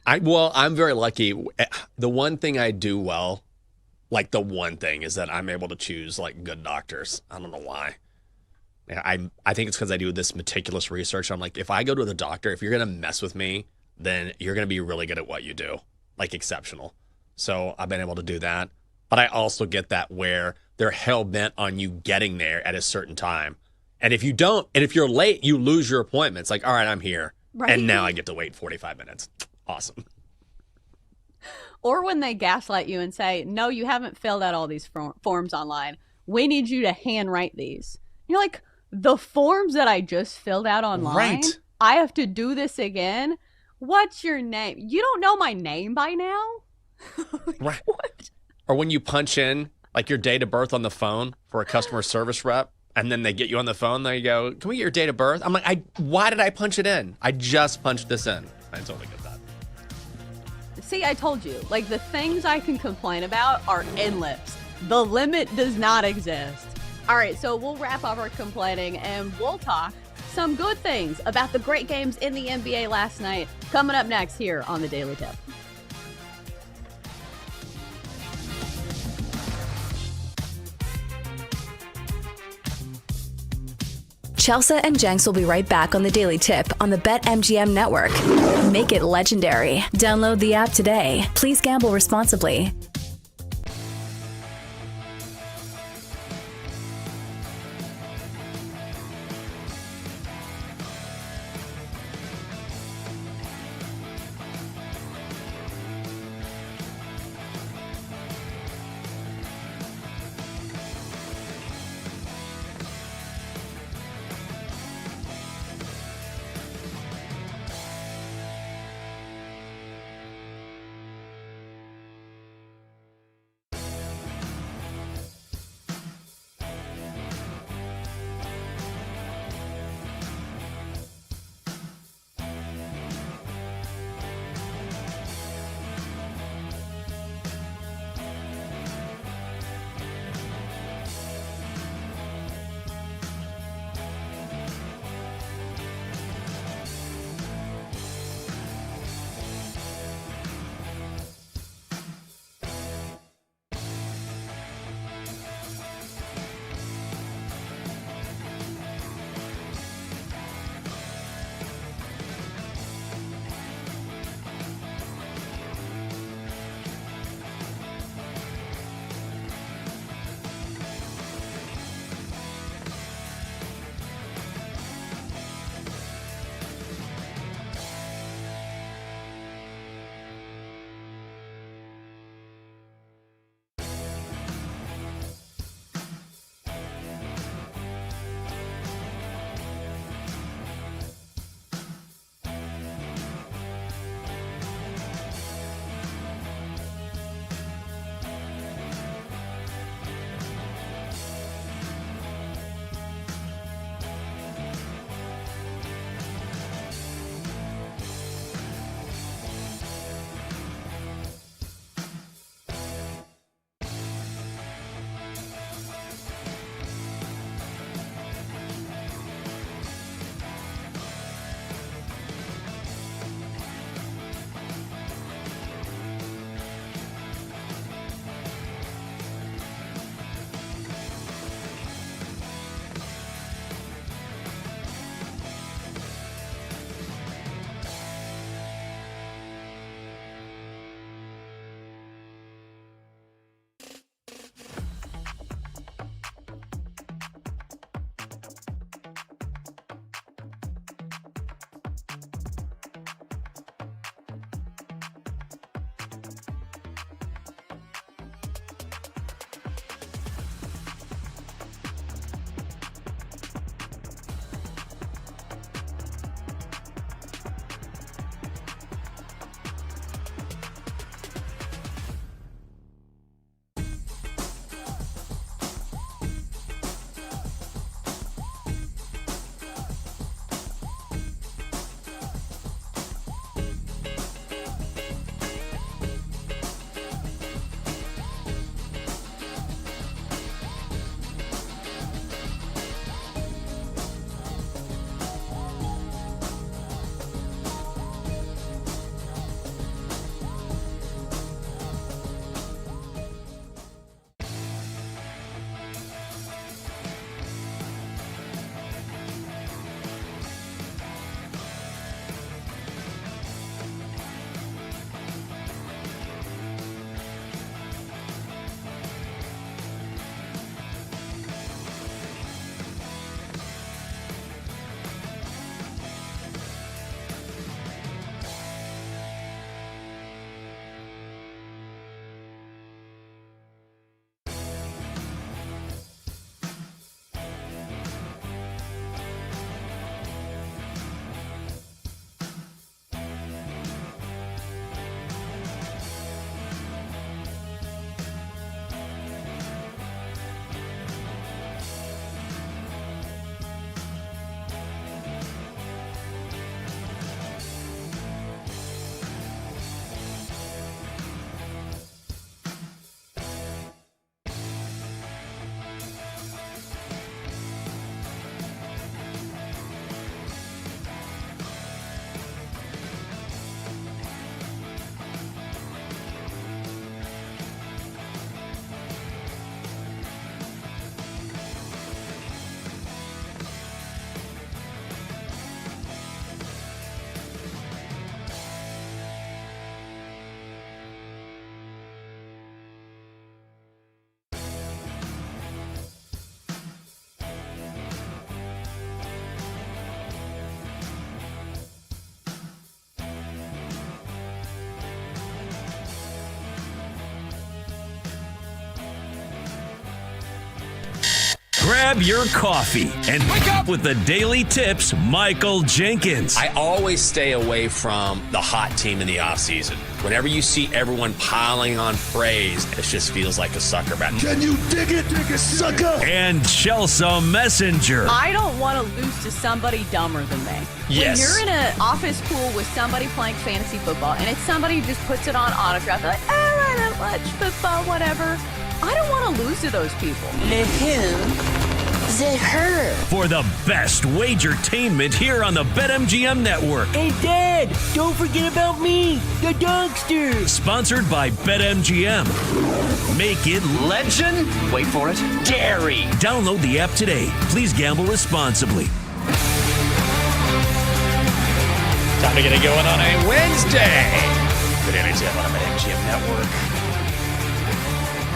[SPEAKER 10] I'm very lucky. The one thing I do well, like the one thing, is that I'm able to choose like good doctors. I don't know why. I think it's because I do this meticulous research. I'm like, if I go to the doctor, if you're gonna mess with me, then you're gonna be really good at what you do, like exceptional. So I've been able to do that. But I also get that where they're hell bent on you getting there at a certain time, and if you don't, and if you're late, you lose your appointment. It's like, all right, I'm here, right, and now I get to wait 45 minutes. Awesome.
[SPEAKER 4] Or when they gaslight you and say, no, you haven't filled out all these forms online. We need you to handwrite these. You're like, the forms that I just filled out online? Right. I have to do this again? What's your name? You don't know my name by now?
[SPEAKER 10] Right.
[SPEAKER 4] What?
[SPEAKER 10] Or when you punch in like your date of birth on the phone for a customer service rep, and then they get you on the phone, they go, can we get your date of birth? I'm like, why did I punch it in? I just punched this in. I totally get that.
[SPEAKER 4] See, I told you, like, the things I can complain about are endless. The limit does not exist. All right, so we'll wrap up our complaining and we'll talk some good things about the great games in the NBA last night coming up next here on the Daily Tip.
[SPEAKER 8] Chelsea and Jenks will be right back on the Daily Tip on the BetMGM network. Make it legendary. Download the app today. Please gamble responsibly.
[SPEAKER 1] Grab your coffee and wake up with the Daily Tips Michael Jenkins.
[SPEAKER 10] I always stay away from the hot team in the offseason. Whenever you see everyone piling on praise, it just feels like a sucker match.
[SPEAKER 1] Can you dig it, sucker? And Chelsea Messenger.
[SPEAKER 4] I don't want to lose to somebody dumber than me.
[SPEAKER 10] Yes.
[SPEAKER 4] When you're in an office pool with somebody playing fantasy football and it's somebody who just puts it on autograph, they're like, oh, I don't watch football, whatever. I don't want to lose to those people.
[SPEAKER 5] The who? The her.
[SPEAKER 1] For the best wagertainment here on the BetMGM Network.
[SPEAKER 5] Hey, Dad, don't forget about me, the dogster.
[SPEAKER 1] Sponsored by BetMGM. Make it
[SPEAKER 6] Legend? Wait for it. Dairy.
[SPEAKER 1] Download the app today. Please gamble responsibly.
[SPEAKER 2] Time to get it going on a Wednesday. Good energy on the BetMGM Network.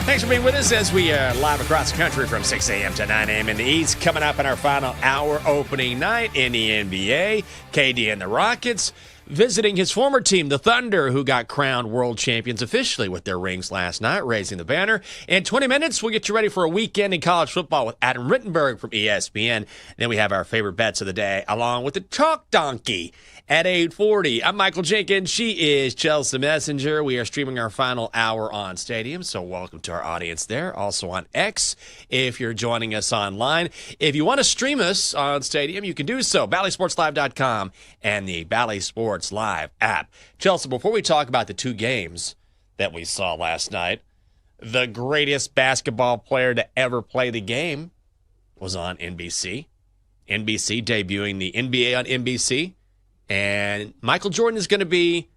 [SPEAKER 2] Thanks for being with us as we are live across the country from 6 a.m. to 9 a.m. in the East. Coming up in our final hour opening night in the NBA, KD and the Rockets visiting his former team, the Thunder, who got crowned world champions officially with their rings last night, raising the banner. In 20 minutes, we'll get you ready for a weekend in college football with Adam Rittenberg from ESPN. Then we have our favorite bets of the day, along with the Chalk Donkey at 8:40. I'm Michael Jenkins. She is Chelsea Messenger. We are streaming our final hour on Stadium, so welcome to our audience there. Also on X, if you're joining us online. If you want to stream us on Stadium, you can do so. BallySportsLive.com and the Bally Sports Live app. Chelsea, before we talk about the two games that we saw last night, the greatest basketball player to ever play the game was on NBC. NBC debuting the NBA on NBC. And Michael Jordan is going to be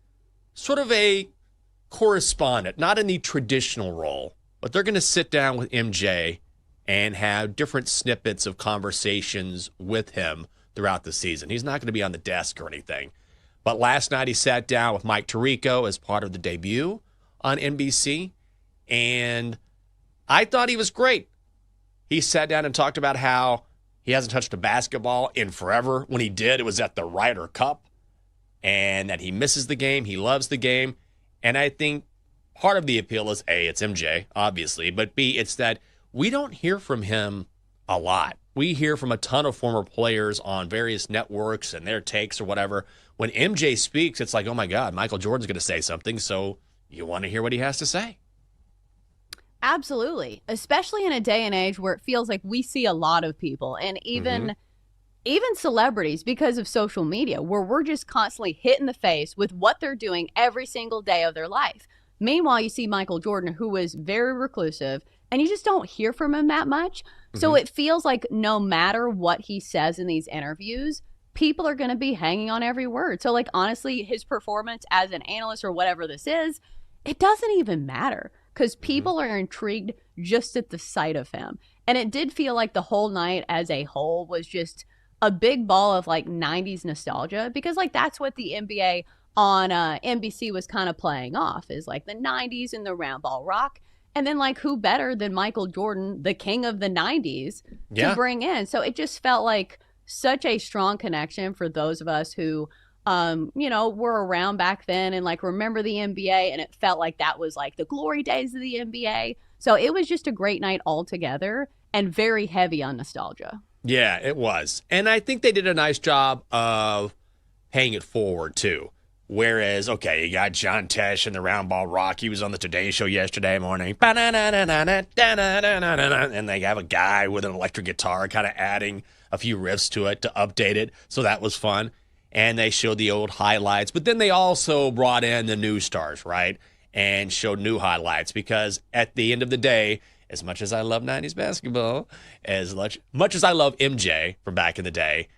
[SPEAKER 2] sort of a correspondent, not in the traditional role, but they're going to sit down with MJ and have different snippets of conversations with him throughout the season. He's not going to be on the desk or anything. But last night he sat down with Mike Tirico as part of the debut on NBC, and I thought he was great. He sat down and talked about how he hasn't touched a basketball in forever. When he did, it was at the Ryder Cup, and that he misses the game. He loves the game. And I think part of the appeal is, A, it's MJ, obviously, but B, it's that we don't hear from him a lot. We hear from a ton of former players on various networks and their takes or whatever. When MJ speaks, it's like, oh my God, Michael Jordan's going to say something, so you want to hear what he has to say.
[SPEAKER 4] Absolutely, especially in a day and age where it feels like we see a lot of people and even celebrities because of social media, where we're just constantly hit in the face with what they're doing every single day of their life. Meanwhile, you see Michael Jordan, who is very reclusive, and you just don't hear from him that much. So it feels like no matter what he says in these interviews, people are going to be hanging on every word. So, like, honestly, his performance as an analyst or whatever this is, it doesn't even matter. Because people are intrigued just at the sight of him. And it did feel like the whole night as a whole was just a big ball of like 90s nostalgia. Because like that's what the NBA on NBC was kind of playing off, is like the 90s and the round ball rock. And then like who better than Michael Jordan, the king of the 90s, to bring in. So it just felt like such a strong connection for those of us who were around back then and like remember the NBA, and it felt like that was like the glory days of the NBA. So it was just a great night altogether and very heavy on nostalgia.
[SPEAKER 10] Yeah, it was. And I think they did a nice job of paying it forward too. Whereas, okay, you got John Tesh and the Round Ball Rock. He was on the Today Show yesterday morning. And they have a guy with an electric guitar kind of adding a few riffs to it to update it. So that was fun. And they showed the old highlights. But then they also brought in the new stars, right? And showed new highlights. Because at the end of the day, as much as I love 90s basketball, as much as I love MJ from back in the day,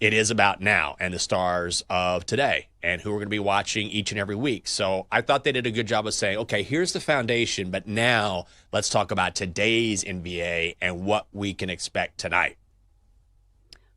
[SPEAKER 10] it is about now and the stars of today and who we're going to be watching each and every week. So I thought they did a good job of saying, okay, here's the foundation, but now let's talk about today's NBA and what we can expect tonight.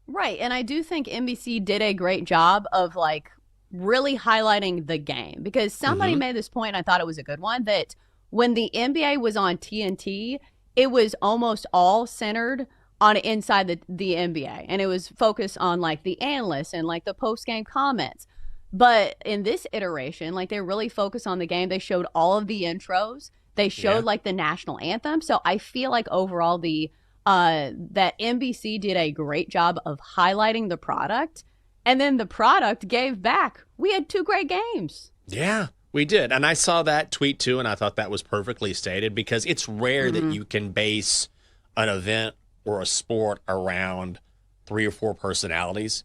[SPEAKER 4] Right. And I do think NBC did a great job of like really highlighting the game, because somebody made this point, and I thought it was a good one, that when the NBA was on TNT, it was almost all centered on inside the NBA, and it was focused on like the analysts and like the post-game comments. But in this iteration, like they really focused on the game. They showed all of the intros. They showed like the national anthem. So I feel like overall the that NBC did a great job of highlighting the product, and then the product gave back. We had 2 great games.
[SPEAKER 10] Yeah, we did. And I saw that tweet too, and I thought that was perfectly stated because it's rare that you can base an event or a sport around 3 or 4 personalities.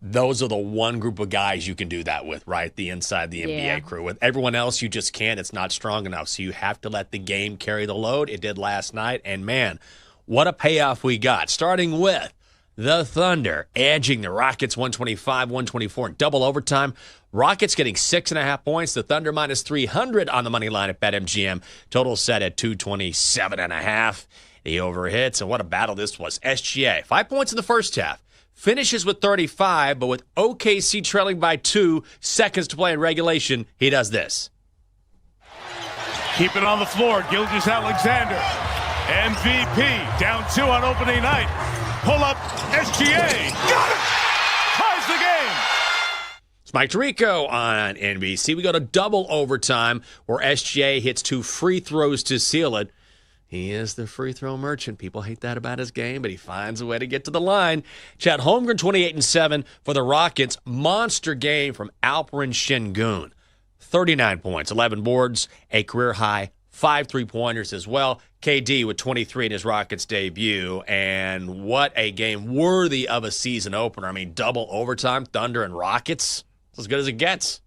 [SPEAKER 10] Those are the one group of guys you can do that with, right? The inside the NBA crew. With everyone else, you just can't. It's not strong enough. So you have to let the game carry the load. It did last night. And, man, what a payoff we got. Starting with the Thunder edging the Rockets 125-124 in double overtime. Rockets getting 6.5 points. The Thunder minus 300 on the money line at BetMGM. Total set at 227.5. The over hits. And what a battle this was. SGA, 5 points in the first half. Finishes with 35, but with OKC trailing by 2 seconds to play in regulation, he does this.
[SPEAKER 3] Keep it on the floor. Gilgeous-Alexander. MVP. Down 2 on opening night. Pull up. SGA. Got it! Ties the game.
[SPEAKER 10] It's Mike Tirico on NBC. We go to double overtime where SGA hits 2 free throws to seal it. He is the free throw merchant. People hate that about his game, but he finds a way to get to the line. Chet Holmgren, 28-7 for the Rockets. Monster game from Alperen Şengün. 39 points, 11 boards, a career high, 5 3-pointers as well. KD with 23 in his Rockets debut. And what a game worthy of a season opener. I mean, double overtime, Thunder and Rockets. It's as good as it gets.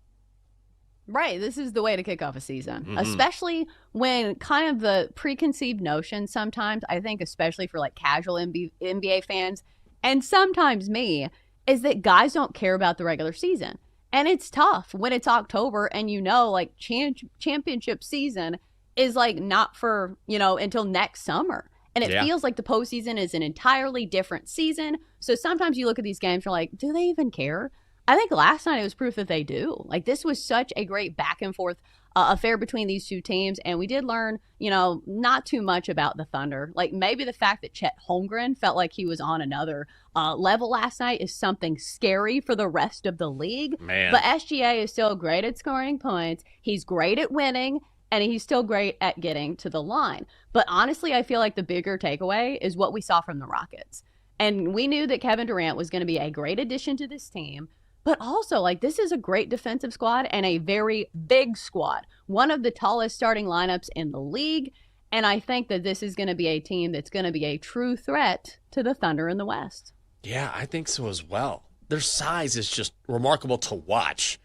[SPEAKER 4] Right. This is the way to kick off a season, especially when kind of the preconceived notion sometimes, I think, especially for like casual NBA fans and sometimes me, is that guys don't care about the regular season. And it's tough when it's October and like championship season is like not for, until next summer. And it feels like the postseason is an entirely different season. So sometimes you look at these games, you're like, do they even care? I think last night it was proof that they do. Like, this was such a great back and forth affair between these two teams. And we did learn, not too much about the Thunder. Like, maybe the fact that Chet Holmgren felt like he was on another level last night is something scary for the rest of the league.
[SPEAKER 10] Man.
[SPEAKER 4] But SGA is still great at scoring points. He's great at winning. And he's still great at getting to the line. But honestly, I feel like the bigger takeaway is what we saw from the Rockets. And we knew that Kevin Durant was going to be a great addition to this team. But also, this is a great defensive squad and a very big squad. One of the tallest starting lineups in the league. And I think that this is going to be a team that's going to be a true threat to the Thunder in the West.
[SPEAKER 10] Yeah, I think so as well. Their size is just remarkable to watch.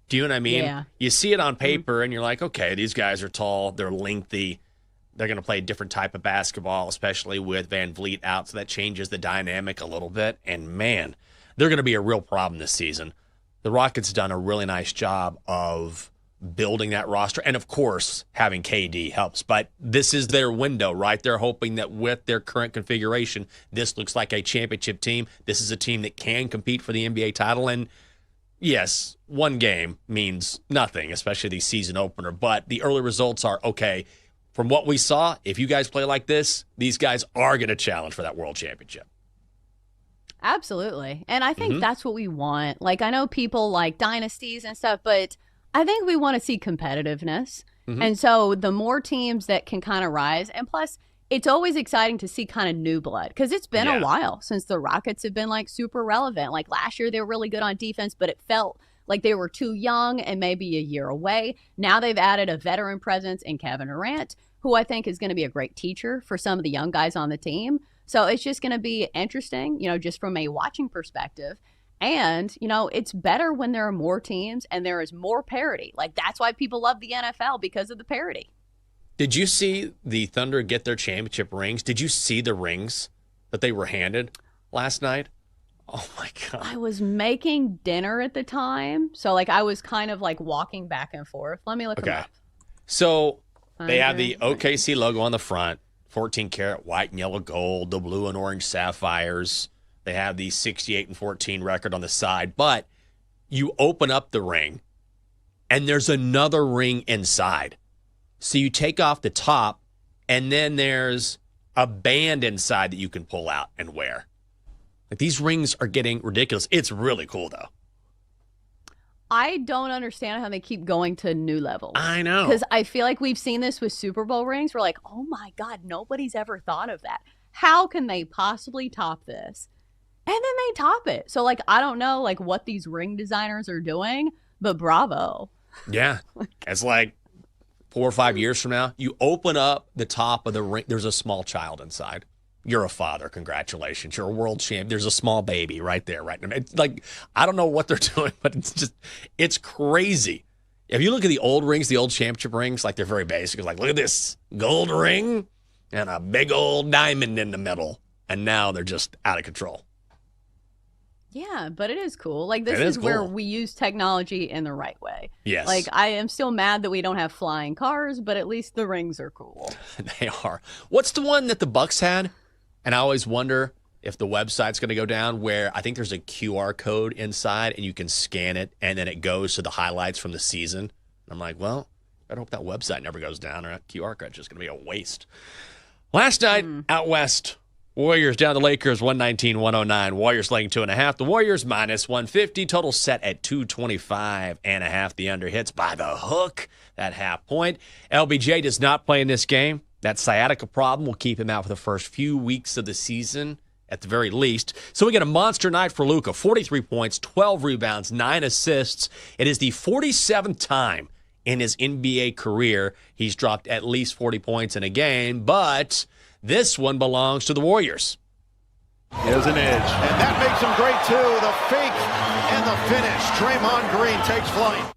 [SPEAKER 10] Do you know what I mean?
[SPEAKER 4] Yeah.
[SPEAKER 10] You see it on paper and you're like, okay, these guys are tall, they're lengthy, they're going to play a different type of basketball, especially with Van Vliet out, so that changes the dynamic a little bit. And man, they're going to be a real problem this season. The Rockets done a really nice job of building that roster, and of course, having KD helps. But this is their window, right? They're hoping that with their current configuration, this looks like a championship team. This is a team that can compete for the NBA title, and yes, one game means nothing, especially the season opener, but the early results are, okay, from what we saw, if you guys play like this, these guys are going to challenge for that world championship.
[SPEAKER 4] Absolutely. And I think that's what we want. Like, I know people like dynasties and stuff, but I think we want to see competitiveness. And so the more teams that can kind of rise, and plus, it's always exciting to see kind of new blood because it's been a while since the Rockets have been super relevant. Like last year, they were really good on defense, but it felt like they were too young and maybe a year away. Now they've added a veteran presence in Kevin Durant, who I think is going to be a great teacher for some of the young guys on the team. So it's just going to be interesting, just from a watching perspective. And, it's better when there are more teams and there is more parity. Like, that's why people love the NFL, because of the parity.
[SPEAKER 10] Did you see the Thunder get their championship rings? Did you see the rings that they were handed last night? Oh, my God.
[SPEAKER 4] I was making dinner at the time. So, I was kind of, walking back and forth. Let me look them up.
[SPEAKER 10] So, they have the OKC logo on the front, 14-karat white and yellow gold, the blue and orange sapphires. They have the 68-14 record on the side. But you open up the ring, and there's another ring inside. So you take off the top, and then there's a band inside that you can pull out and wear. These rings are getting ridiculous. It's really cool, though.
[SPEAKER 4] I don't understand how they keep going to new levels.
[SPEAKER 10] I know.
[SPEAKER 4] Because I feel like we've seen this with Super Bowl rings. We're like, oh, my God, nobody's ever thought of that. how can they possibly top this? And then they top it. So, like, I don't know, like, what these ring designers are doing, but bravo.
[SPEAKER 10] Yeah. It's like 4 or 5 years from now, you open up the top of the ring. There's a small child inside. You're a father. Congratulations. You're a world champ. There's a small baby right there. Right. It's like, I don't know what they're doing, but it's crazy. If you look at the old rings, the old championship rings, like they're very basic. It's like, look at this gold ring and a big old diamond in the middle. And now they're just out of control.
[SPEAKER 4] Yeah, but it is cool. Like, this is where we use technology in the right way.
[SPEAKER 10] Yes.
[SPEAKER 4] Like, I am still mad that we don't have flying cars, but at least the rings are cool.
[SPEAKER 10] They are. What's the one that the Bucks had? And I always wonder if the website's going to go down where I think there's a QR code inside and you can scan it and then it goes to the highlights from the season. I'm like, well, I hope that website never goes down or that QR code's just going to be a waste. Last night out west, Warriors down the Lakers 119-109. Warriors laying 2.5. The Warriors minus 150. Total set at 225.5. The under hits by the hook. That half point. LBJ does not play in this game. That sciatica problem will keep him out for the first few weeks of the season, at the very least. So we get a monster night for Luka. 43 points, 12 rebounds, 9 assists. It is the 47th time in his NBA career he's dropped at least 40 points in a game, but this one belongs to the Warriors.
[SPEAKER 7] Here's an edge. And that makes him great, too. The fake and the finish. Draymond Green takes flight.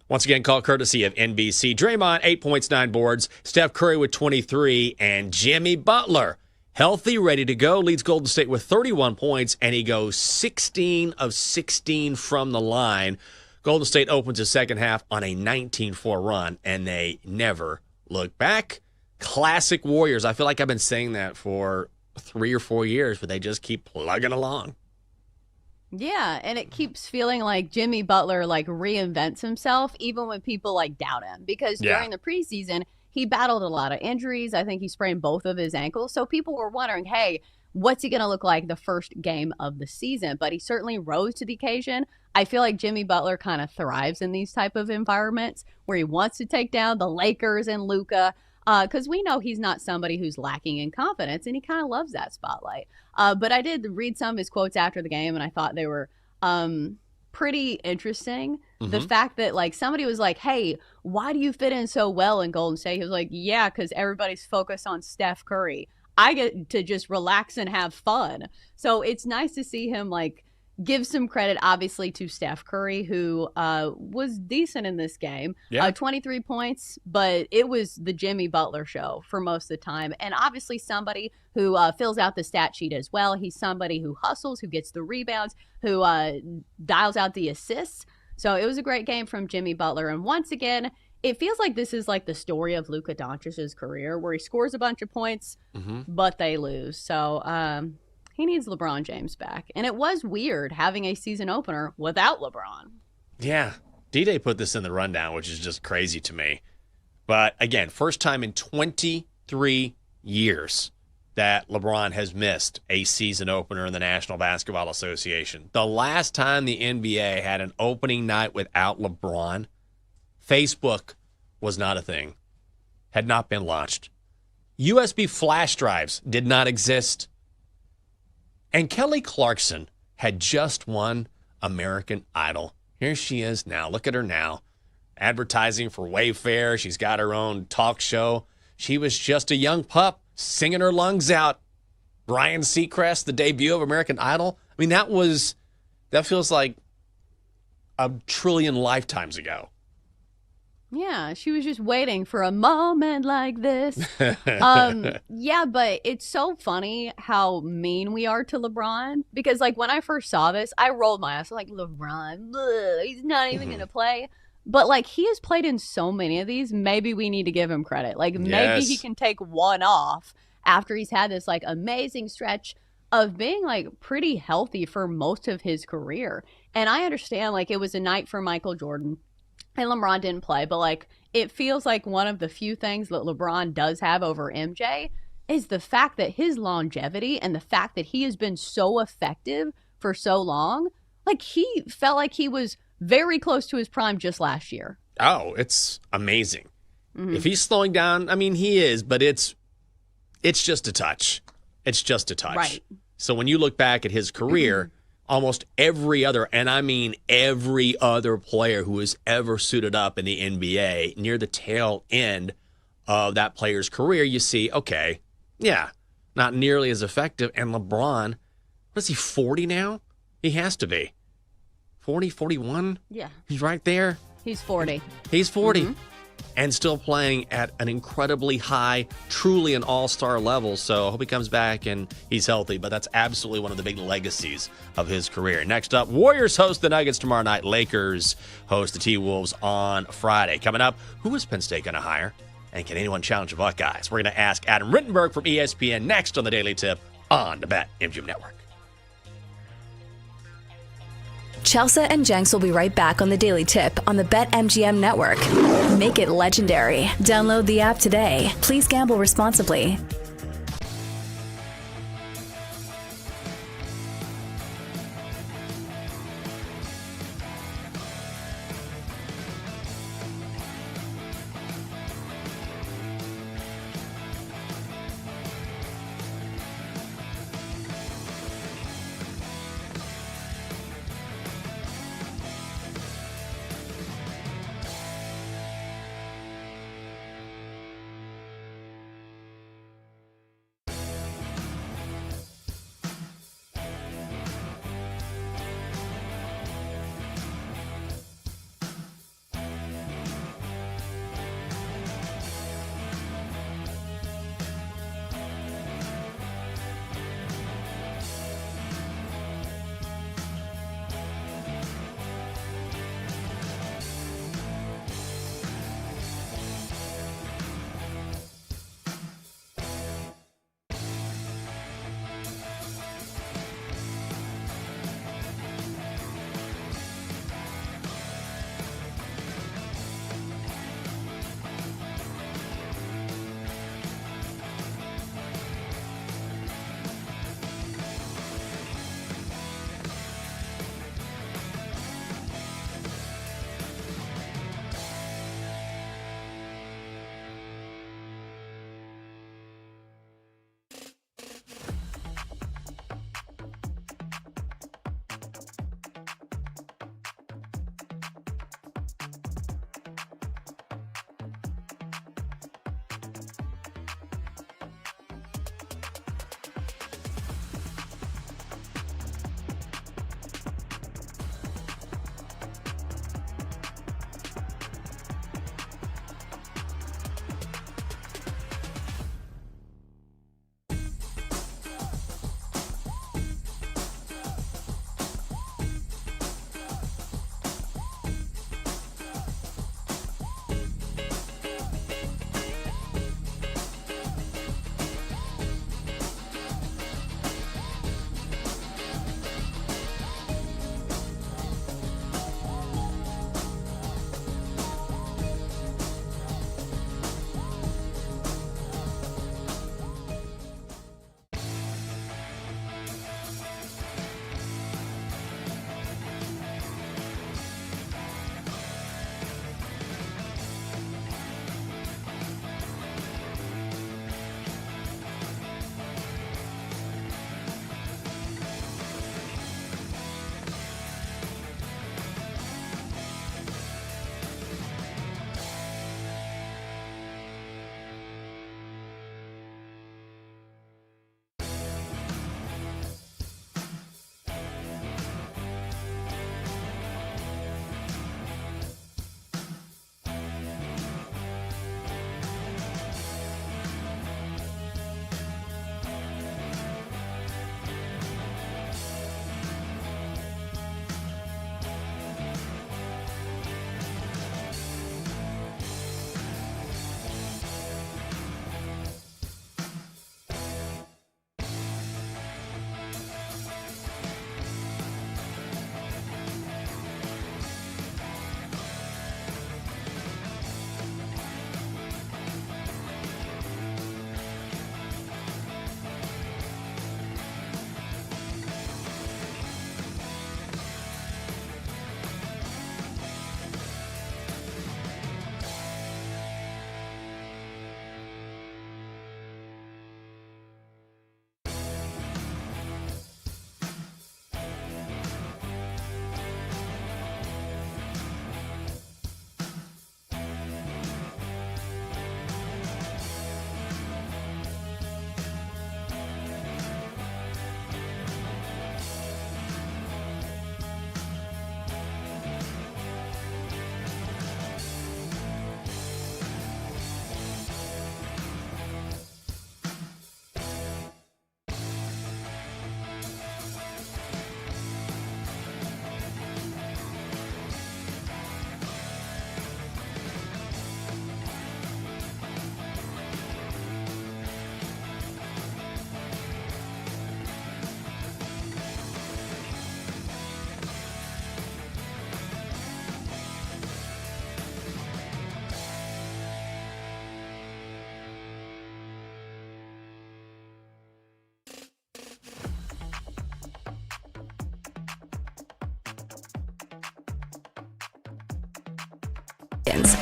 [SPEAKER 10] Once again, call courtesy of NBC. Draymond, 8 points, 9 boards. Steph Curry with 23. And Jimmy Butler, healthy, ready to go, leads Golden State with 31 points. And he goes 16 of 16 from the line. Golden State opens the second half on a 19-4 run, and they never look back. Classic Warriors. I feel like I've been saying that for 3 or 4 years, but they just keep plugging along.
[SPEAKER 4] Yeah, and it keeps feeling like Jimmy Butler like reinvents himself even when people like doubt him, because during the preseason he battled a lot of injuries. I think he sprained both of his ankles, so people were wondering, hey, what's he going to look like the first game of the season? But he certainly rose to the occasion. I feel like Jimmy Butler kind of thrives in these type of environments where he wants to take down the Lakers and Luka, because we know he's not somebody who's lacking in confidence, and he kind of loves that spotlight. But I did read some of his quotes after the game, and I thought they were pretty interesting. The fact that, like, somebody was like, hey, why do you fit in so well in Golden State? He was like, yeah, because everybody's focused on Steph Curry. I get to just relax and have fun. So it's nice to see him, like, give some credit, obviously, to Steph Curry, who was decent in this game. 23 points, but it was the Jimmy Butler show for most of the time. And obviously somebody who fills out the stat sheet as well. He's somebody who hustles, who gets the rebounds, who dials out the assists. So it was a great game from Jimmy Butler. And once again, it feels like this is like the story of Luka Doncic's career, where he scores a bunch of points, but they lose. So, he needs LeBron James back. And it was weird having a season opener without LeBron.
[SPEAKER 10] Yeah. D-Day put this in the rundown, which is just crazy to me. But again, first time in 23 years that LeBron has missed a season opener in the National Basketball Association. The last time the NBA had an opening night without LeBron, Facebook was not a thing, had not been launched. USB flash drives did not exist. And Kelly Clarkson had just won American Idol. Here she is now. Look at her now. Advertising for Wayfair. She's got her own talk show. She was just a young pup singing her lungs out. Ryan Seacrest, the debut of American Idol. I mean, that feels like a trillion lifetimes ago.
[SPEAKER 4] Yeah, she was just waiting for a moment like this. Yeah, but it's so funny how mean we are to LeBron, because like when I first saw this, I rolled my eyes like, LeBron, ugh, he's not even going to play. But like he has played in so many of these, maybe we need to give him credit. Like maybe he can take one off after he's had this like amazing stretch of being like pretty healthy for most of his career. And I understand like it was a night for Michael Jordan. And LeBron didn't play, but like it feels like one of the few things that LeBron does have over MJ is the fact that his longevity and the fact that he has been so effective for so long. Like he felt like he was very close to his prime just last year.
[SPEAKER 10] Oh, it's amazing. If he's slowing down, I mean, he is, but it's just a touch. It's just a touch.
[SPEAKER 4] Right.
[SPEAKER 10] So when you look back at his career, almost every other, and I mean every other player who has ever suited up in the NBA, near the tail end of that player's career, you see, okay, yeah, not nearly as effective. And LeBron, what is he, 40 now? He has to be. 40, 41?
[SPEAKER 4] Yeah.
[SPEAKER 10] He's right there.
[SPEAKER 4] He's 40.
[SPEAKER 10] He's 40 and still playing at an incredibly high, truly an all-star level. So I hope he comes back and he's healthy. But that's absolutely one of the big legacies of his career. Next up, Warriors host the Nuggets tomorrow night. Lakers host the T-Wolves on Friday. Coming up, who is Penn State going to hire? And can anyone challenge the Buckeyes? We're going to ask Adam Rittenberg from ESPN next on the Daily Tip on the BetMGM Network.
[SPEAKER 8] Chelsea and Jenks will be right back on the Daily Tip on the BetMGM Network. Make it legendary. Download the app today. Please gamble responsibly.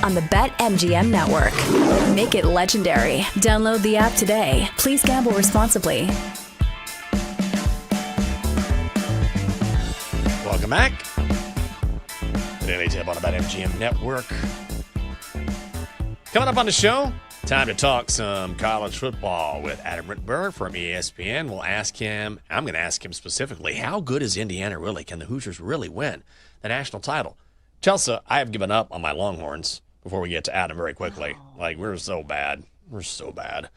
[SPEAKER 8] on the BetMGM network. Make it legendary. Download the app today. Please gamble responsibly.
[SPEAKER 2] Welcome back. Daily Tip on the BetMGM network. Coming up on the show, time to talk some college football with Adam Rittenberg from ESPN. I'm going to ask him specifically, how good is Indiana really? Can the Hoosiers really win the national title? Chelsea, I have given up on my Longhorns before we get to Adam very quickly. Like, we're so bad. We're so bad.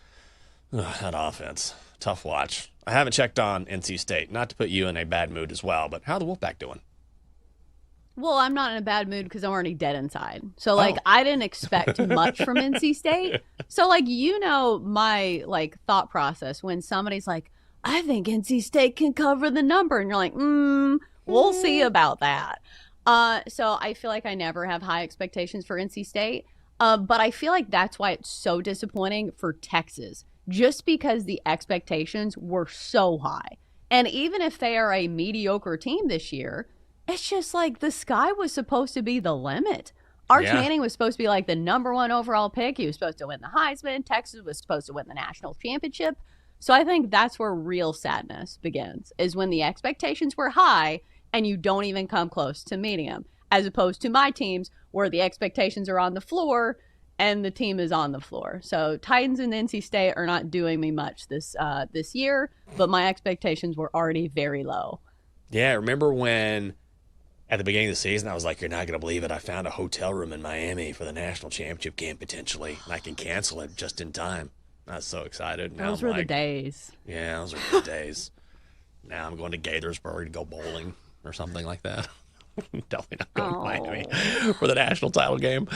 [SPEAKER 2] Ugh, that offense. Tough watch. I haven't checked on NC State. Not to put you in a bad mood as well, but how are the Wolfpack doing?
[SPEAKER 4] Well, I'm not in a bad mood because I'm already dead inside. So, I didn't expect much from NC State. So, my, thought process when somebody's like, I think NC State can cover the number. And you're like, we'll see about that. So I feel like I never have high expectations for NC State. But I feel like that's why it's so disappointing for Texas, just because the expectations were so high. And even if they are a mediocre team this year, it's just like the sky was supposed to be the limit. Arch Manning was supposed to be like the number 1 overall pick. He was supposed to win the Heisman. Texas was supposed to win the national championship. So I think that's where real sadness begins, is when the expectations were high and you don't even come close to meeting them, as opposed to my teams where the expectations are on the floor and the team is on the floor. So Titans and NC State are not doing me much this year, but my expectations were already very low.
[SPEAKER 2] Yeah, remember when at the beginning of the season I was like, you're not going to believe it, I found a hotel room in Miami for the national championship game potentially, and I can cancel it just in time. I was so excited. Now
[SPEAKER 4] those were the days.
[SPEAKER 2] Yeah, those were the days. Now I'm going to Gaithersburg to go bowling or something like that. Definitely not going to Miami for the national title game.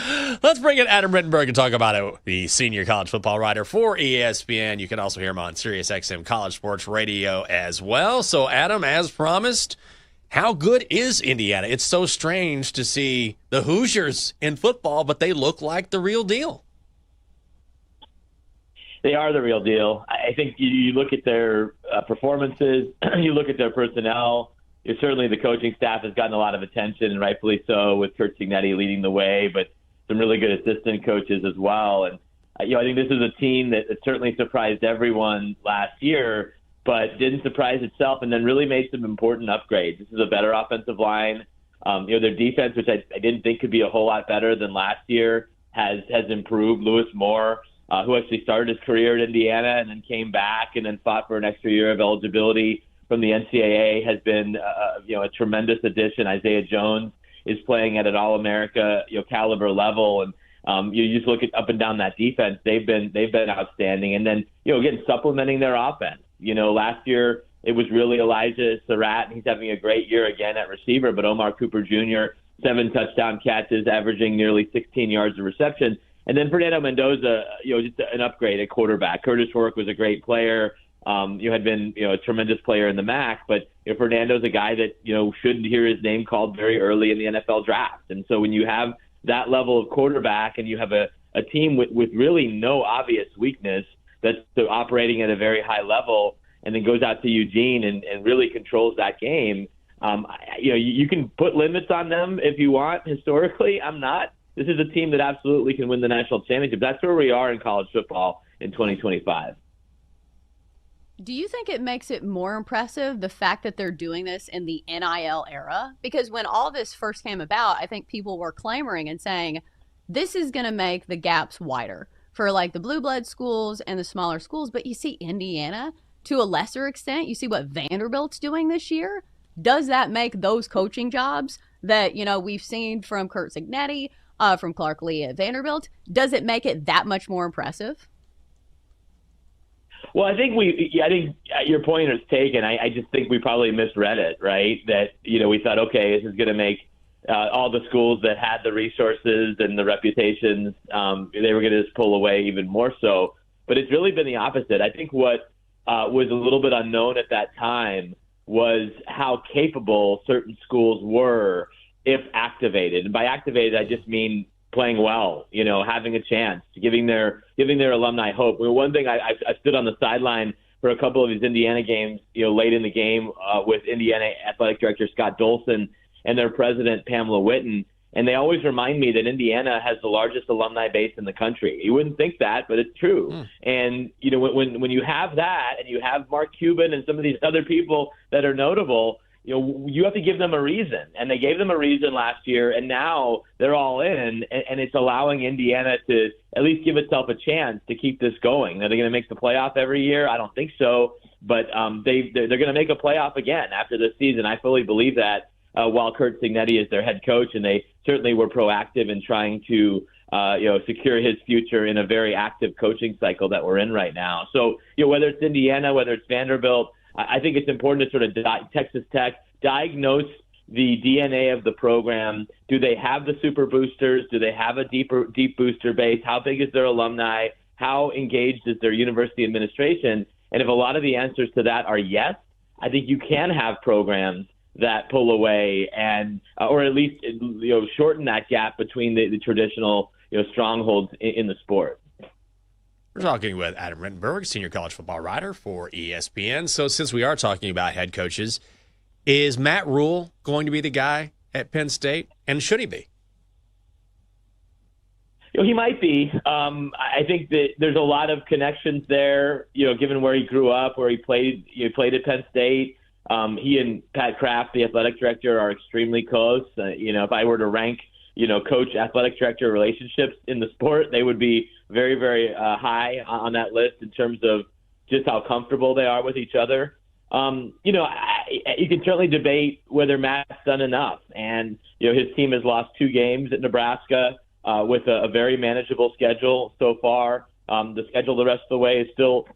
[SPEAKER 2] Let's bring in Adam Rittenberg and talk about it, the senior college football writer for ESPN. You can also hear him on SiriusXM College Sports Radio as well. So, Adam, as promised, how good is Indiana? It's so strange to see the Hoosiers in football, but they look like the real deal.
[SPEAKER 12] They are the real deal. I think you look at their performances, you look at their personnel. Certainly the coaching staff has gotten a lot of attention, and rightfully so, with Kurt Cignetti leading the way, but some really good assistant coaches as well. And I think this is a team that certainly surprised everyone last year, but didn't surprise itself, and then really made some important upgrades. This is a better offensive line. Their defense, which I didn't think could be a whole lot better than last year, has improved. Lewis Moore, who actually started his career at Indiana and then came back and then fought for an extra year of eligibility from the NCAA, has been a tremendous addition. Isaiah Jones is playing at an All-America caliber level, and you just look at up and down that defense. They've been outstanding, and then again supplementing their offense. Last year it was really Elijah Surratt, and he's having a great year again at receiver. But Omar Cooper Jr., 7 touchdown catches, averaging nearly 16 yards of reception, and then Fernando Mendoza, just an upgrade at quarterback. Curtis Rourke was a great player. Had been a tremendous player in the MAC, but Fernando's a guy that should hear his name called very early in the NFL draft. And so when you have that level of quarterback and you have a team with really no obvious weakness that's operating at a very high level, and then goes out to Eugene and really controls that game, you can put limits on them if you want. Historically, I'm not. This is a team that absolutely can win the national championship. That's where we are in college football in 2025.
[SPEAKER 4] Do you think it makes it more impressive, the fact that they're doing this in the NIL era? Because when all this first came about, I think people were clamoring and saying, this is going to make the gaps wider for the blue blood schools and the smaller schools. But you see Indiana, to a lesser extent, you see what Vanderbilt's doing this year. Does that make those coaching jobs that, we've seen from Kurt Cignetti, from Clark Lee at Vanderbilt, does it make it that much more impressive?
[SPEAKER 12] Well, I think your point is taken. I just think we probably misread it, right? That, we thought, okay, this is going to make all the schools that had the resources and the reputations, they were going to just pull away even more so. But it's really been the opposite. I think what was a little bit unknown at that time was how capable certain schools were if activated. And by activated, I just mean playing well, having a chance, giving their alumni hope. One thing, I stood on the sideline for a couple of his Indiana games, late in the game with Indiana Athletic Director Scott Dolson and their president Pamela Witten, And they always remind me that Indiana has the largest alumni base in the country. You wouldn't think that, but it's true. And, you know, when you have that and you have Mark Cuban and some of these other people that are notable, you know, you have to give them a reason. And they gave them a reason last year, and now they're all in, and it's allowing Indiana to at least give itself a chance to keep this going. Are they going to make the playoff every year? I don't think so. But they're going to make a playoff again after this season. I fully believe that. While Curt Cignetti is their head coach, and they certainly were proactive in trying to secure his future in a very active coaching cycle that we're in right now. So, you know, whether it's Indiana, whether it's Vanderbilt, I think it's important to sort of Texas Tech diagnose the DNA of the program. Do they have the super boosters? Do they have a deep booster base? How big is their alumni? How engaged is their university administration? And if a lot of the answers to that are yes, I think you can have programs that pull away and or at least shorten that gap between the traditional strongholds in the sport.
[SPEAKER 2] We're talking with Adam Rittenberg, senior college football writer for ESPN. So since we are talking about head coaches, is Matt Rule going to be the guy at Penn State, and should he be?
[SPEAKER 12] He might be. I think that there's a lot of connections there, given where he grew up, where he played at Penn State. He and Pat Kraft, the athletic director, are extremely close. If I were to rank, coach athletic director relationships in the sport, they would be very, very high on that list in terms of just how comfortable they are with each other. You can certainly debate whether Matt's done enough. And, his team has lost 2 games at Nebraska with a very manageable schedule so far. The schedule the rest of the way is still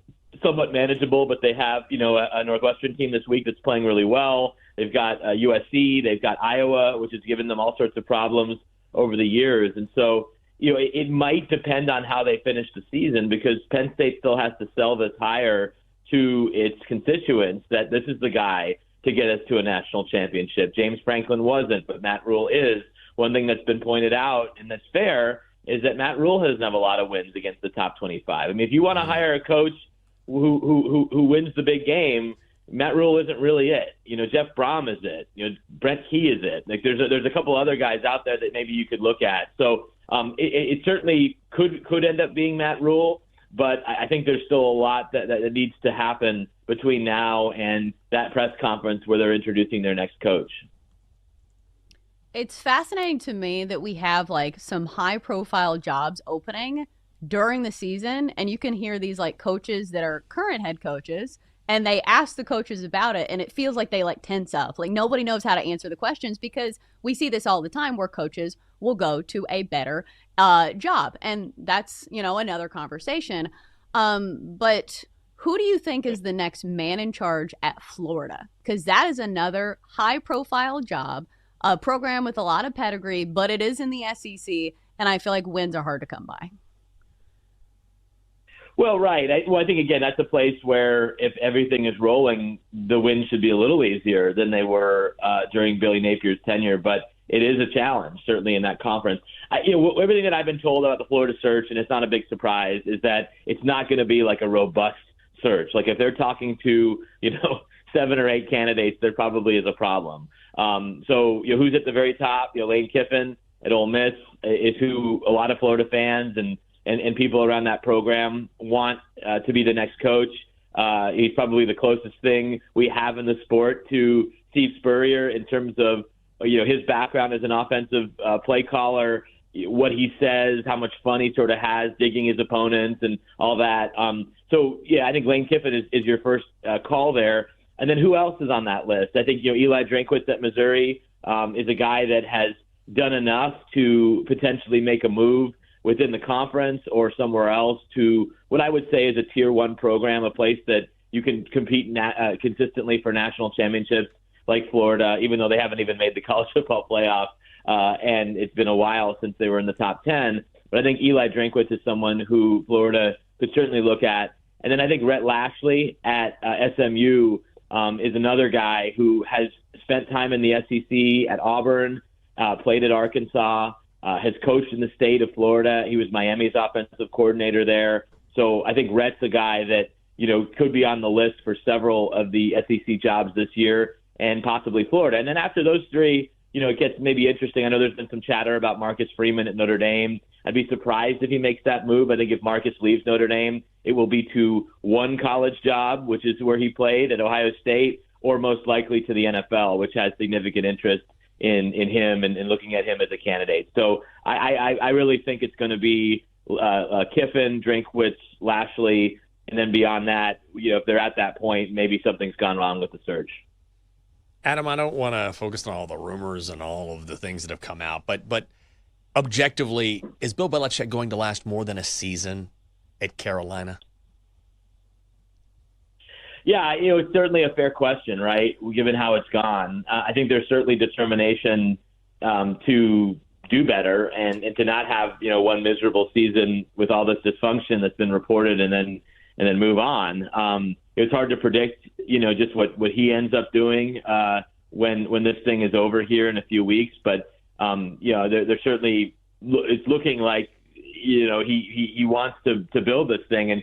[SPEAKER 12] somewhat manageable, but they have, a Northwestern team this week that's playing really well. They've got USC, they've got Iowa, which has given them all sorts of problems over the years. And so, it might depend on how they finish the season, because Penn State still has to sell this hire to its constituents that this is the guy to get us to a national championship. James Franklin wasn't, but Matt Rule is. One thing that's been pointed out, and that's fair, is that Matt Rule doesn't have a lot of wins against the top 25. I mean, if you want to hire a coach who wins the big game, Matt Rule isn't really it. Jeff Brom is it. Brent Key is it. Like there's a couple other guys out there that maybe you could look at. So it certainly could end up being Matt Rule, but I think there's still a lot that needs to happen between now and that press conference where they're introducing their next coach.
[SPEAKER 4] It's fascinating to me that we have like some high profile jobs opening during the season, and you can hear these like coaches that are current head coaches, and they ask the coaches about it, and it feels like they like tense up. Like nobody knows how to answer the questions, because we see this all the time where coaches will go to a better job. And that's, another conversation. But who do you think is the next man in charge at Florida? Because that is another high profile job, a program with a lot of pedigree, but it is in the SEC, and I feel like wins are hard to come by.
[SPEAKER 12] Well, right. I think, again, that's a place where if everything is rolling, the wins should be a little easier than they were during Billy Napier's tenure. But it is a challenge, certainly, in that conference. Everything that I've been told about the Florida search, and it's not a big surprise, is that it's not going to be like a robust search. Like if they're talking to, 7 or 8 candidates, there probably is a problem. So who's at the very top? Lane Kiffin at Ole Miss is who a lot of Florida fans and people around that program want to be the next coach. He's probably the closest thing we have in the sport to Steve Spurrier in terms of, his background as an offensive play caller, what he says, how much fun he sort of has digging his opponents and all that. So, I think Lane Kiffin is your first call there. And then who else is on that list? I think, Eli Drinkwitz at Missouri is a guy that has done enough to potentially make a move within the conference or somewhere else to what I would say is a tier 1 program, a place that you can compete consistently for national championships like Florida, even though they haven't even made the college football playoff. And it's been a while since they were in the top 10. But I think Eli Drinkwitz is someone who Florida could certainly look at. And then I think Rhett Lashley at SMU is another guy who has spent time in the SEC at Auburn, played at Arkansas, has coached in the state of Florida. He was Miami's offensive coordinator there. So I think Rhett's a guy that, could be on the list for several of the SEC jobs this year and possibly Florida. And then after those 3, it gets maybe interesting. I know there's been some chatter about Marcus Freeman at Notre Dame. I'd be surprised if he makes that move. I think if Marcus leaves Notre Dame, it will be to one college job, which is where he played at Ohio State, or most likely to the NFL, which has significant interest in him and looking at him as a candidate. So I really think it's going to be Kiffin, Drinkwitz, Lashley, and then beyond that, if they're at that point, maybe something's gone wrong with the search.
[SPEAKER 10] Adam, I don't want to focus on all the rumors and all of the things that have come out, but objectively, is Bill Belichick going to last more than a season at Carolina?
[SPEAKER 12] Yeah, it's certainly a fair question, right? Given how it's gone, I think there's certainly determination to do better and to not have one miserable season with all this dysfunction that's been reported and then move on. It's hard to predict, just what he ends up doing when this thing is over here in a few weeks. But there's certainly it's looking like he wants to build this thing and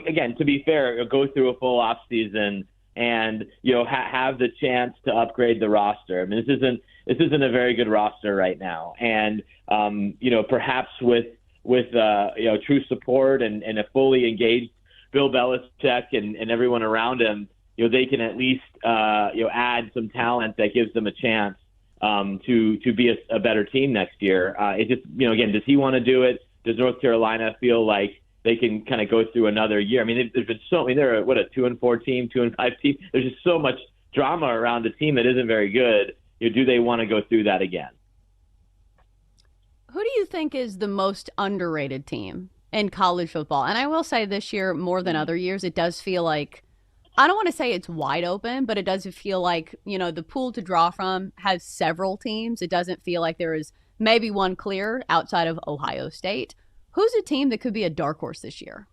[SPEAKER 12] again, to be fair, go through a full off season and have the chance to upgrade the roster. I mean, this isn't a very good roster right now, and perhaps with true support and a fully engaged Bill Belichick and everyone around him, they can at least add some talent that gives them a chance to be a better team next year. It just again, does he want to do it? Does North Carolina feel like they can kind of go through another year? I mean, there's been they're a 2-4 team, 2-5 team. There's just so much drama around a team that isn't very good. Do they want to go through that again?
[SPEAKER 4] Who do you think is the most underrated team in college football? And I will say this year, more than other years, it does feel like, I don't want to say it's wide open, but it does feel like, the pool to draw from has several teams. It doesn't feel like there is maybe one clear outside of Ohio State. Who's a team that could be a dark horse this year?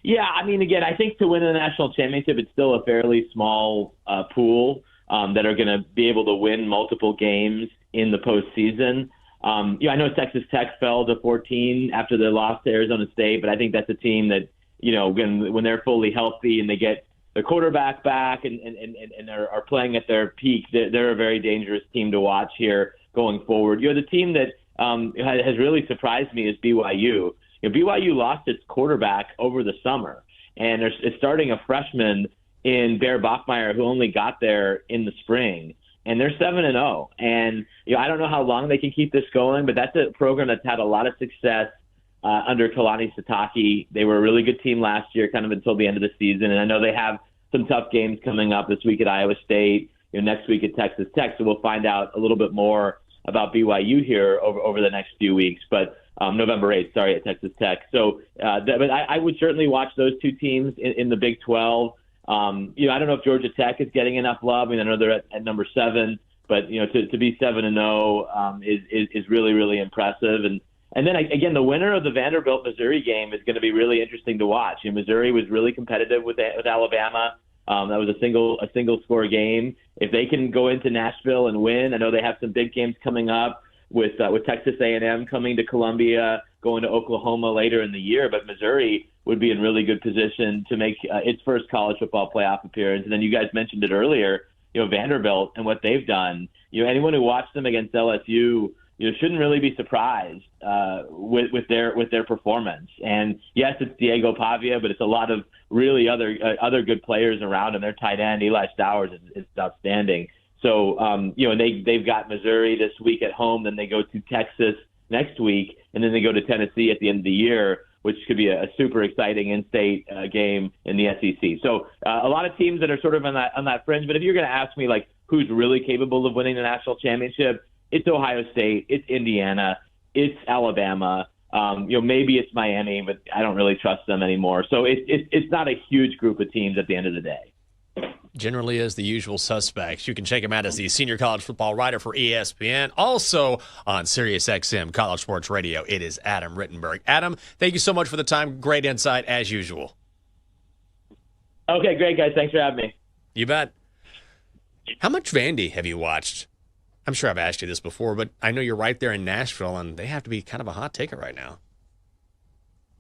[SPEAKER 12] Yeah, I mean, again, I think to win the national championship, it's still a fairly small pool that are going to be able to win multiple games in the postseason. I know Texas Tech fell to 14 after their loss to Arizona State, but I think that's a team that, when they're fully healthy and they get the quarterback back and are playing at their peak, they're a very dangerous team to watch here going forward. The team that has really surprised me is BYU. BYU lost its quarterback over the summer, and it's starting a freshman in Bear Bachmeier who only got there in the spring, and they're 7-0. And I don't know how long they can keep this going, but that's a program that's had a lot of success under Kalani Sitake. They were a really good team last year, kind of until the end of the season, and I know they have some tough games coming up this week at Iowa State, next week at Texas Tech, so we'll find out a little bit more about BYU here over the next few weeks, but November 8th, at Texas Tech. So, but I would certainly watch those two teams in the Big 12. I don't know if Georgia Tech is getting enough love. I mean, I know they're at number 7, but to be 7-0 is really, really impressive. And then again, the winner of the Vanderbilt Missouri game is going to be really interesting to watch. Missouri was really competitive with Alabama. That was a single score game. If they can go into Nashville and win, I know they have some big games coming up with Texas A&M coming to Columbia, going to Oklahoma later in the year. But Missouri would be in really good position to make its first college football playoff appearance. And then you guys mentioned it earlier, Vanderbilt and what they've done. Anyone who watched them against LSU, shouldn't really be surprised with their performance. And yes, it's Diego Pavia, but it's a lot of really other good players around him. Their tight end Eli Stowers is outstanding. So they've got Missouri this week at home, then they go to Texas next week, and then they go to Tennessee at the end of the year, which could be a super exciting in-state game in the SEC. So a lot of teams that are sort of on that fringe. But if you're going to ask me who's really capable of winning the national championship, it's Ohio State, it's Indiana, it's Alabama. Maybe it's Miami, but I don't really trust them anymore. So it's not a huge group of teams at the end of the day.
[SPEAKER 10] Generally is the usual suspects. You can check him out as the senior college football writer for ESPN. Also on SiriusXM College Sports Radio, it is Adam Rittenberg. Adam, thank you so much for the time. Great insight as usual.
[SPEAKER 12] Okay, great, guys. Thanks for having me.
[SPEAKER 10] You bet. How much Vandy have you watched? I'm sure I've asked you this before, but I know you're right there in Nashville, and they have to be kind of a hot ticket right now.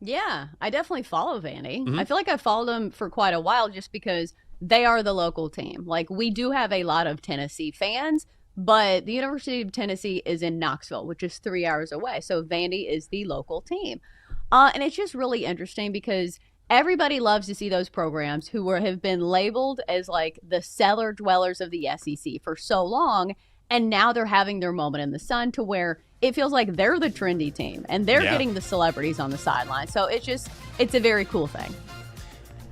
[SPEAKER 4] Yeah, I definitely follow Vandy.
[SPEAKER 10] Mm-hmm.
[SPEAKER 4] I feel like I've followed them for quite a while just because they are the local team. Like, we do have a lot of Tennessee fans, but the University of Tennessee is in Knoxville, which is 3 hours away. So Vandy is the local team. And it's just really interesting because everybody loves to see those programs who have been labeled as like the cellar dwellers of the SEC for so long. And now they're having their moment in the sun to where it feels like they're the trendy team and they're getting the celebrities on the sideline. So it's a very cool thing.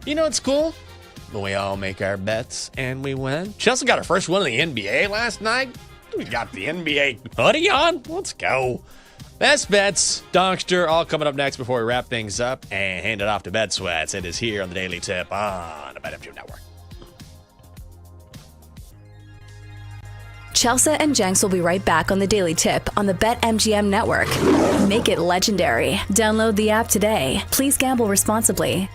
[SPEAKER 10] You know, it's cool when we all make our bets and we win. Chelsea got her first win in the NBA last night. We got the NBA hoodie on. Let's go. Best bets, Donkster, all coming up next before we wrap things up and hand it off to Bet Sweats. It is here on the Daily Tip on the BetMGM Network.
[SPEAKER 8] Chelsea and Jenks will be right back on the Daily Tip on the BetMGM Network. Make it legendary. Download the app today. Please gamble responsibly.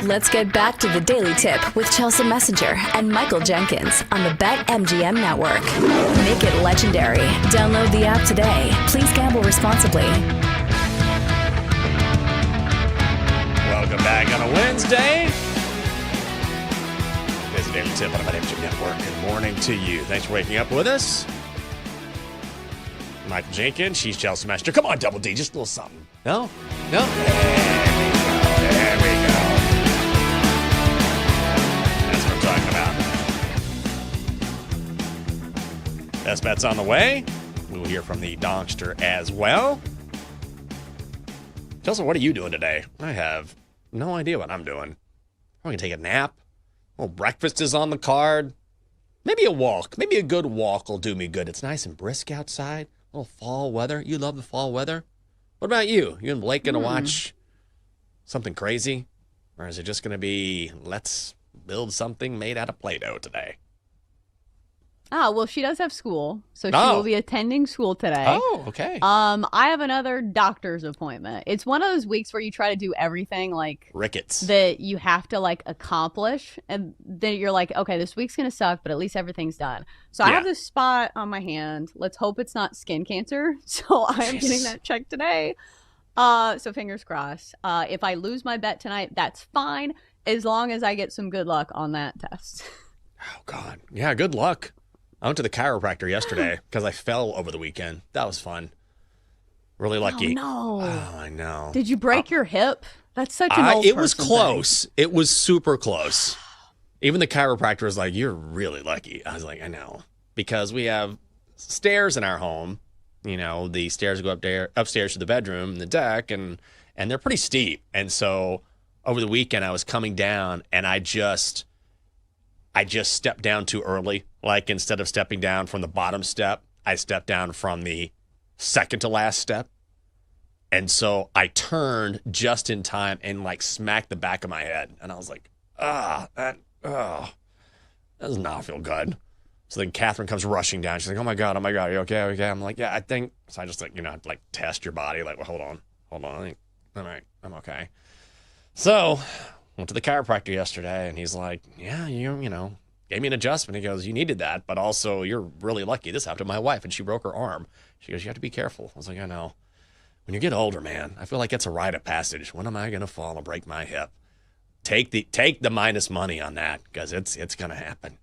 [SPEAKER 8] Let's get back to the Daily Tip with Chelsea Messenger and Michael Jenkins on the BetMGM Network. Make it legendary. Download the app today. Please gamble responsibly.
[SPEAKER 2] Welcome back on a Wednesday. There's a Daily Tip on the BetMGM Network. Good morning to you. Thanks for waking up with us. Michael Jenkins, she's Chelsea Messenger. Come on, Double D, just a little something. No? No? There we go. That's what I'm talking about. Best bets on the way. We will hear from the Donkster as well. Chelsea, what are you doing today? I have no idea what I'm doing. I'm going to take a nap. Well, breakfast is on the card. Maybe a walk. Maybe a good walk will do me good. It's nice and brisk outside. A little fall weather. You love the fall weather. What about you? You and Blake going to watch something crazy? Or is it just going to be, let's build something made out of Play-Doh today?
[SPEAKER 4] Oh, well, she does have school, so she will be attending school today.
[SPEAKER 2] Oh, okay.
[SPEAKER 4] I have another doctor's appointment. It's one of those weeks where you try to do everything like
[SPEAKER 2] rickets
[SPEAKER 4] that you have to like accomplish, and then you're like, okay, this week's gonna suck, but at least everything's done. So I have this spot on my hand. Let's hope it's not skin cancer. So I am getting that checked today. So fingers crossed. If I lose my bet tonight, that's fine, as long as I get some good luck on that test.
[SPEAKER 2] Oh God, yeah, good luck. I went to the chiropractor yesterday because I fell over the weekend. That was fun. Really lucky.
[SPEAKER 4] Oh, no.
[SPEAKER 2] Oh, I know.
[SPEAKER 4] Did you break your hip? That's such an old
[SPEAKER 2] It was
[SPEAKER 4] person
[SPEAKER 2] close.
[SPEAKER 4] thing.
[SPEAKER 2] It was super close. Even the chiropractor was like, you're really lucky. I was like, I know. Because we have stairs in our home. You know, the stairs go upstairs to the bedroom and the deck, and they're pretty steep. And so over the weekend, I was coming down, and I just stepped down too early. Like, instead of stepping down from the bottom step, I stepped down from the second to last step. And so I turned just in time and like smacked the back of my head. And I was like, that does not feel good. So then Catherine comes rushing down. She's like, oh my God, are you okay? Okay. I'm like, yeah, I think. So I just like, like test your body. Like, well, hold on. I think, all right, I'm okay. So went to the chiropractor yesterday, and he's like, yeah, you know, gave me an adjustment. He goes, you needed that, but also you're really lucky. This happened to my wife, and she broke her arm. She goes, you have to be careful. I was like, I know. When you get older, man, I feel like it's a rite of passage. When am I going to fall and break my hip? Take the minus money on that, because it's going to happen.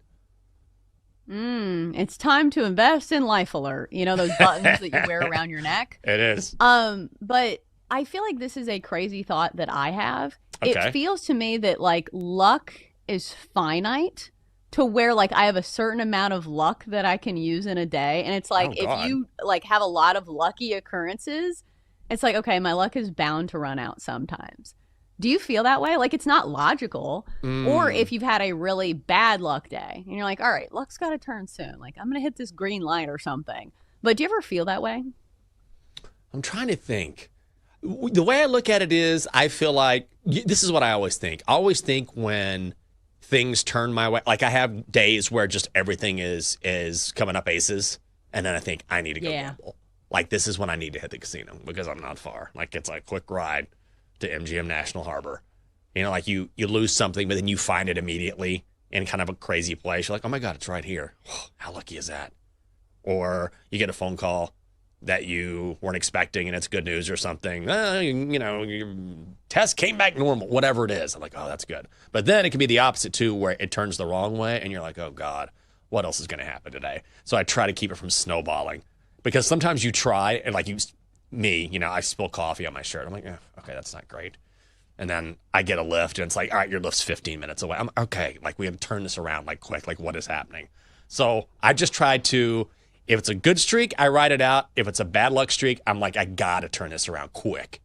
[SPEAKER 4] It's time to invest in Life Alert. You know, those buttons that you wear around your neck?
[SPEAKER 2] It is.
[SPEAKER 4] But I feel like this is a crazy thought that I have. Okay. It feels to me that like luck is finite, to where like I have a certain amount of luck that I can use in a day. And it's like, if you like have a lot of lucky occurrences, it's like, okay, my luck is bound to run out sometimes. Do you feel that way? Like, it's not logical. Or if you've had a really bad luck day and you're like, all right, luck's got to turn soon. Like, I'm going to hit this green light or something. But do you ever feel that way?
[SPEAKER 2] I'm trying to think. The way I look at it is, I feel like this is what I always think. I always think when things turn my way, like I have days where just everything is coming up aces. And then I think I need to go gamble. Like, this is when I need to hit the casino because I'm not far. Like, it's a quick ride to MGM National Harbor. You know, like you lose something, but then you find it immediately in kind of a crazy place. You're like, oh my God, it's right here. How lucky is that? Or you get a phone call that you weren't expecting and it's good news or something. You know, your test came back normal, whatever it is. I'm like, oh, that's good. But then it can be the opposite too, where it turns the wrong way and you're like, oh God, what else is going to happen today? So I try to keep it from snowballing, because sometimes you try and like I spill coffee on my shirt. I'm like, okay, that's not great. And then I get a lift and it's like, all right, your lift's 15 minutes away. I'm okay. Like, we have to turn this around like quick. Like, what is happening? So I just try to, if it's a good streak, I ride it out. If it's a bad luck streak, I'm like, I got to turn this around quick.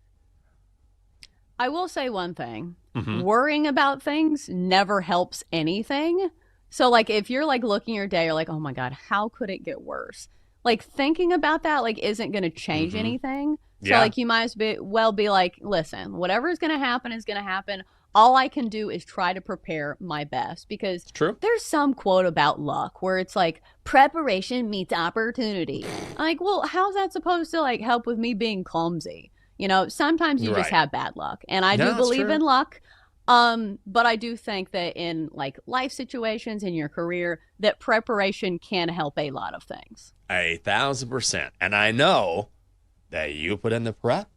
[SPEAKER 4] I will say one thing. Worrying about things never helps anything. So like, if you're like looking your day, you're like, oh my God, how could it get worse? Like, thinking about that, like, isn't going to change anything. So, like, you might as well be like, listen, whatever is going to happen is going to happen. All I can do is try to prepare my best, because there's some quote about luck where it's like, preparation meets opportunity. I'm like, well, how's that supposed to, like, help with me being clumsy? You know, sometimes you just have bad luck. And I do believe in luck. But I do think that in like life situations in your career, that preparation can help a lot of things.
[SPEAKER 10] 1,000%. And I know that you put in the prep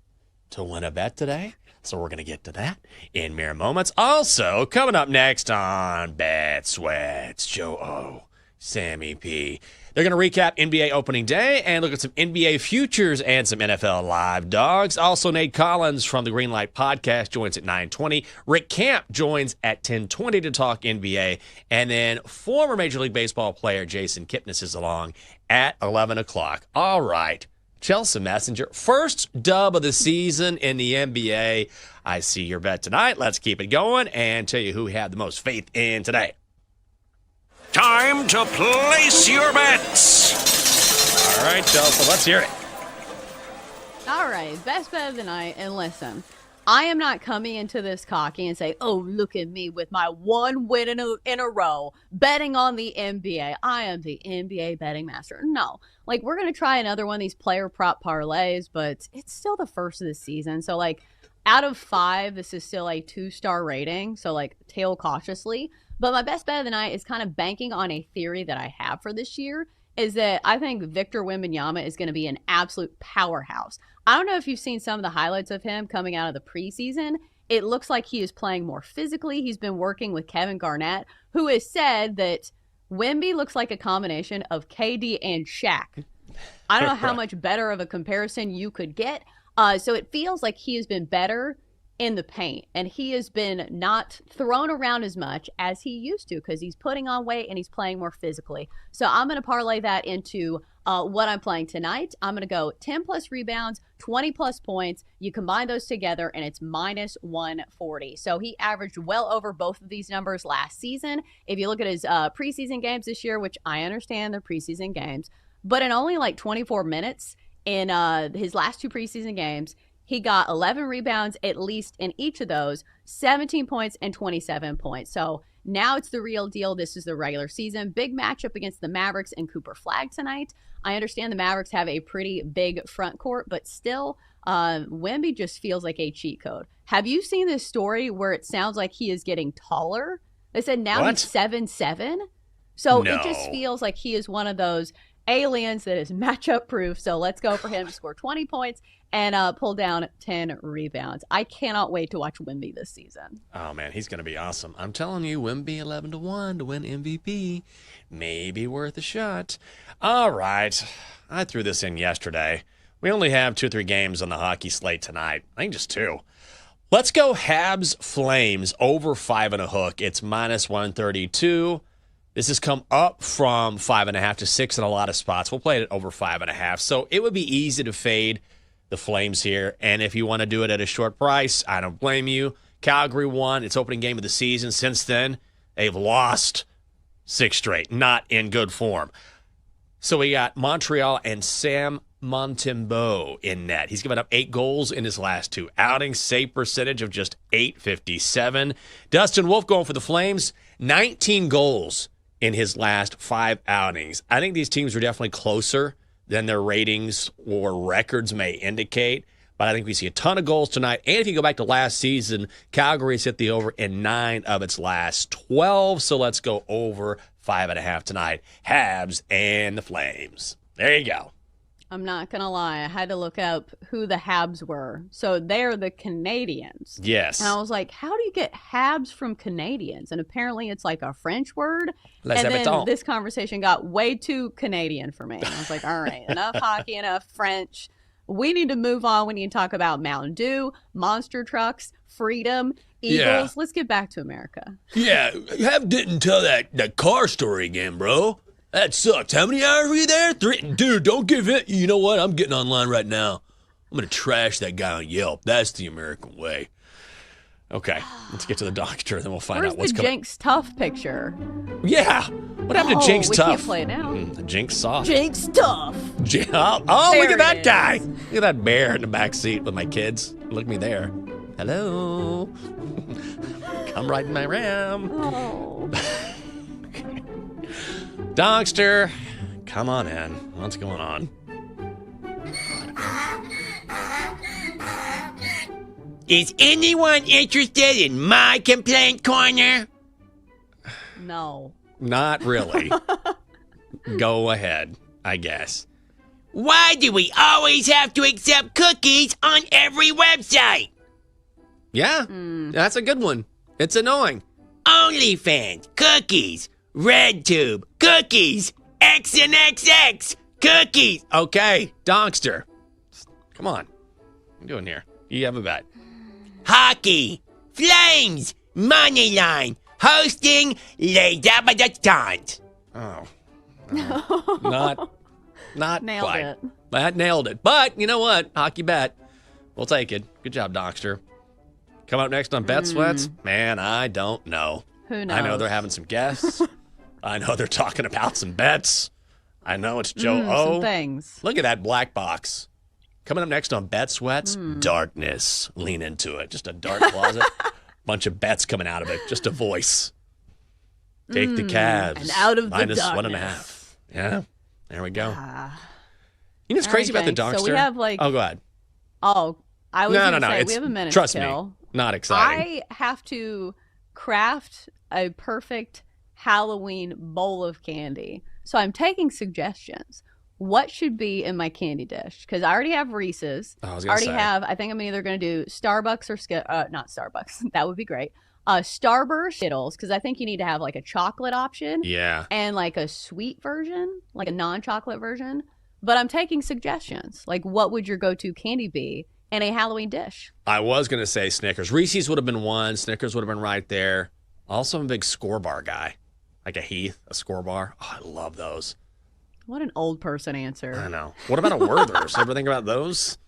[SPEAKER 10] to win a bet today. So we're going to get to that in mere moments. Also, coming up next on Bet Sweats, Joe O, Sammy P. They're going to recap NBA opening day and look at some NBA futures and some NFL live dogs. Also, Nate Collins from the Greenlight Podcast joins at 9:20. Rick Camp joins at 10:20 to talk NBA. And then former Major League Baseball player Jason Kipnis is along at 11 o'clock. All right. Chelsea Messenger, first dub of the season in the NBA. I see your bet tonight. Let's keep it going and tell you who we have the most faith in today.
[SPEAKER 1] Time to place your bets.
[SPEAKER 10] All right, Chelsea, let's hear it.
[SPEAKER 4] All right, best bet of the night. And listen, I am not coming into this cocky and say, oh, look at me with my one win in a row betting on the NBA. I am the NBA betting master. No, like we're going to try another one of these player prop parlays, but it's still the first of the season. So like out of 5, this is still a 2-star rating. So like tail cautiously. But my best bet of the night is kind of banking on a theory that I have for this year, is that I think Victor Wembanyama is going to be an absolute powerhouse. I don't know if you've seen some of the highlights of him coming out of the preseason. It looks like he is playing more physically. He's been working with Kevin Garnett, who has said that Wemby looks like a combination of KD and Shaq. I don't know how much better of a comparison you could get. So it feels like he has been better in the paint, and he has been not thrown around as much as he used to because he's putting on weight and he's playing more physically. So I'm going to parlay that into what I'm playing tonight. I'm going to go 10 plus rebounds, 20 plus points. You combine those together and it's minus 140. So he averaged well over both of these numbers last season. If you look at his preseason games this year, which I understand they're preseason games, but in only like 24 minutes in his last 2 preseason games, he got 11 rebounds at least in each of those, 17 points and 27 points. So now it's the real deal. This is the regular season. Big matchup against the Mavericks and Cooper Flagg tonight. I understand the Mavericks have a pretty big front court, but still, Wemby just feels like a cheat code. Have you seen this story where it sounds like he is getting taller? They said now he's 7'7". So it just feels like he is one of those aliens that is matchup proof. So let's go for him to score 20 points and pull down 10 rebounds. I cannot wait to watch Wemby this season.
[SPEAKER 10] Oh, man, he's going to be awesome. I'm telling you, Wemby 11-1 to win MVP. Maybe worth a shot. All right. I threw this in yesterday. We only have 2 or 3 games on the hockey slate tonight. I think just 2. Let's go Habs Flames over 5.5. It's minus 132. This has come up from 5.5 to 6 in a lot of spots. We'll play it over 5.5. So it would be easy to fade the Flames here. And if you want to do it at a short price, I don't blame you. Calgary won its opening game of the season. Since then, they've lost 6 straight. Not in good form. So we got Montreal and Sam Montembeault in net. He's given up 8 goals in his last 2 outings. Save percentage of just .857. Dustin Wolf going for the Flames. 19 goals in his last 5 outings. I think these teams are definitely closer than their ratings or records may indicate. But I think we see a ton of goals tonight. And if you go back to last season, Calgary's hit the over in 9 of its last 12. So let's go over 5.5 tonight. Habs and the Flames. There you go.
[SPEAKER 4] I'm not going to lie. I had to look up who the Habs were. So they're the Canadians.
[SPEAKER 10] Yes.
[SPEAKER 4] And I was like, how do you get Habs from Canadians? And apparently it's like a French word.
[SPEAKER 10] Les
[SPEAKER 4] and
[SPEAKER 10] habitants.
[SPEAKER 4] then this conversation got way too Canadian for me. And I was like, all right, enough hockey, enough French. We need to move on. We need to talk about Mountain Dew, monster trucks, freedom, Eagles.
[SPEAKER 1] Yeah.
[SPEAKER 4] Let's get back to America.
[SPEAKER 1] Yeah, didn't tell that car story again, bro. That sucks. How many hours were you there? 3. Dude, don't give it. You know what? I'm getting online right now. I'm going to trash that guy on Yelp. That's the American way.
[SPEAKER 10] Okay, let's get to the doctor, then we'll find
[SPEAKER 4] Where's
[SPEAKER 10] out what's
[SPEAKER 4] the
[SPEAKER 10] coming.
[SPEAKER 4] Jinx Tough picture?
[SPEAKER 10] Yeah. What happened to Jinx
[SPEAKER 4] we
[SPEAKER 10] Tough?
[SPEAKER 4] can't play it now.
[SPEAKER 10] The Jinx Soft.
[SPEAKER 4] Jinx Tough.
[SPEAKER 10] Oh,
[SPEAKER 4] There
[SPEAKER 10] look at that
[SPEAKER 4] it
[SPEAKER 10] guy.
[SPEAKER 4] is.
[SPEAKER 10] Look at that bear in the back seat with my kids. Look at me there. Hello. Come right in my ram.
[SPEAKER 4] Oh.
[SPEAKER 10] Dogster, come on in. What's going on?
[SPEAKER 5] Is anyone interested in my complaint corner?
[SPEAKER 4] No.
[SPEAKER 10] Not really. Go ahead, I guess.
[SPEAKER 5] Why do we always have to accept cookies on every website?
[SPEAKER 10] Yeah, that's a good one. It's annoying.
[SPEAKER 5] OnlyFans, cookies. RedTube, cookies. XNXX, cookies.
[SPEAKER 10] Okay, Donkster. Come on. What are you doing here? You have a bet.
[SPEAKER 5] Hockey, Flames, Moneyline, hosting Les Abattoirs.
[SPEAKER 10] Oh. Not
[SPEAKER 4] Nailed
[SPEAKER 10] quite.
[SPEAKER 4] it.
[SPEAKER 10] That nailed it. But you know what? Hockey bet. We'll take it. Good job, Donkster. Come up next on Bet Sweats? Man, I don't know.
[SPEAKER 4] Who knows?
[SPEAKER 10] I know they're having some guests. I know they're talking about some bets. I know it's Joe O.
[SPEAKER 4] Some things.
[SPEAKER 10] Look at that black box. Coming up next on Bet Sweats, darkness. Lean into it. Just a dark closet. Bunch of bets coming out of it. Just a voice. Take the Cavs.
[SPEAKER 4] And out of the
[SPEAKER 10] minus
[SPEAKER 4] darkness.
[SPEAKER 10] 1.5. Yeah. There we go. You know what's crazy about the Donkster?
[SPEAKER 4] So we have like.
[SPEAKER 10] Oh, go ahead.
[SPEAKER 4] Oh, I was going to say,
[SPEAKER 10] It's,
[SPEAKER 4] we have a minute
[SPEAKER 10] trust
[SPEAKER 4] to kill.
[SPEAKER 10] me, not exciting.
[SPEAKER 4] I have to craft a perfect Halloween bowl of candy. So I'm taking suggestions. What should be in my candy dish? Because I already have Reese's.
[SPEAKER 10] I was
[SPEAKER 4] I
[SPEAKER 10] gonna
[SPEAKER 4] already
[SPEAKER 10] say.
[SPEAKER 4] have, I think I'm either going to do Starbucks or not Starbucks. That would be great. Starburst Skittles, because I think you need to have like a chocolate option.
[SPEAKER 10] Yeah.
[SPEAKER 4] And like a sweet version, like a non-chocolate version. But I'm taking suggestions. Like, what would your go-to candy be in a Halloween dish?
[SPEAKER 10] I was going to say Snickers. Reese's would have been one. Snickers would have been right there. Also, I'm a big Score Bar guy. Like a Heath, a Score Bar. Oh, I love those.
[SPEAKER 4] What an old person answer.
[SPEAKER 10] I know. What about a Werther's? Ever think about those?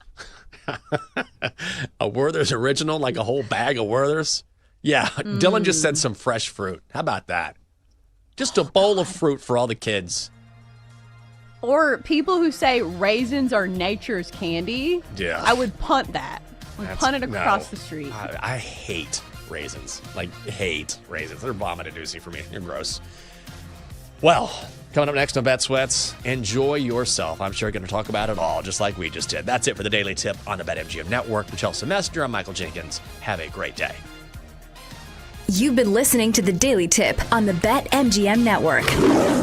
[SPEAKER 10] A Werther's original, like a whole bag of Werther's? Yeah, Dylan just said some fresh fruit. How about that? Just a bowl of fruit for all the kids.
[SPEAKER 4] Or people who say raisins are nature's candy.
[SPEAKER 10] Yeah.
[SPEAKER 4] I would punt that. Punt it across
[SPEAKER 10] no.
[SPEAKER 4] the street.
[SPEAKER 10] I hate raisins. Like, hate raisins. They're vomit-inducing for me. You're gross. Well, coming up next on Bet Sweats, enjoy yourself. I'm sure you're going to talk about it all, just like we just did. That's it for the Daily Tip on the BetMGM Network. I'm Chelsea Messenger. I'm Michael Jenkins. Have a great day.
[SPEAKER 8] You've been listening to the Daily Tip on the BetMGM Network.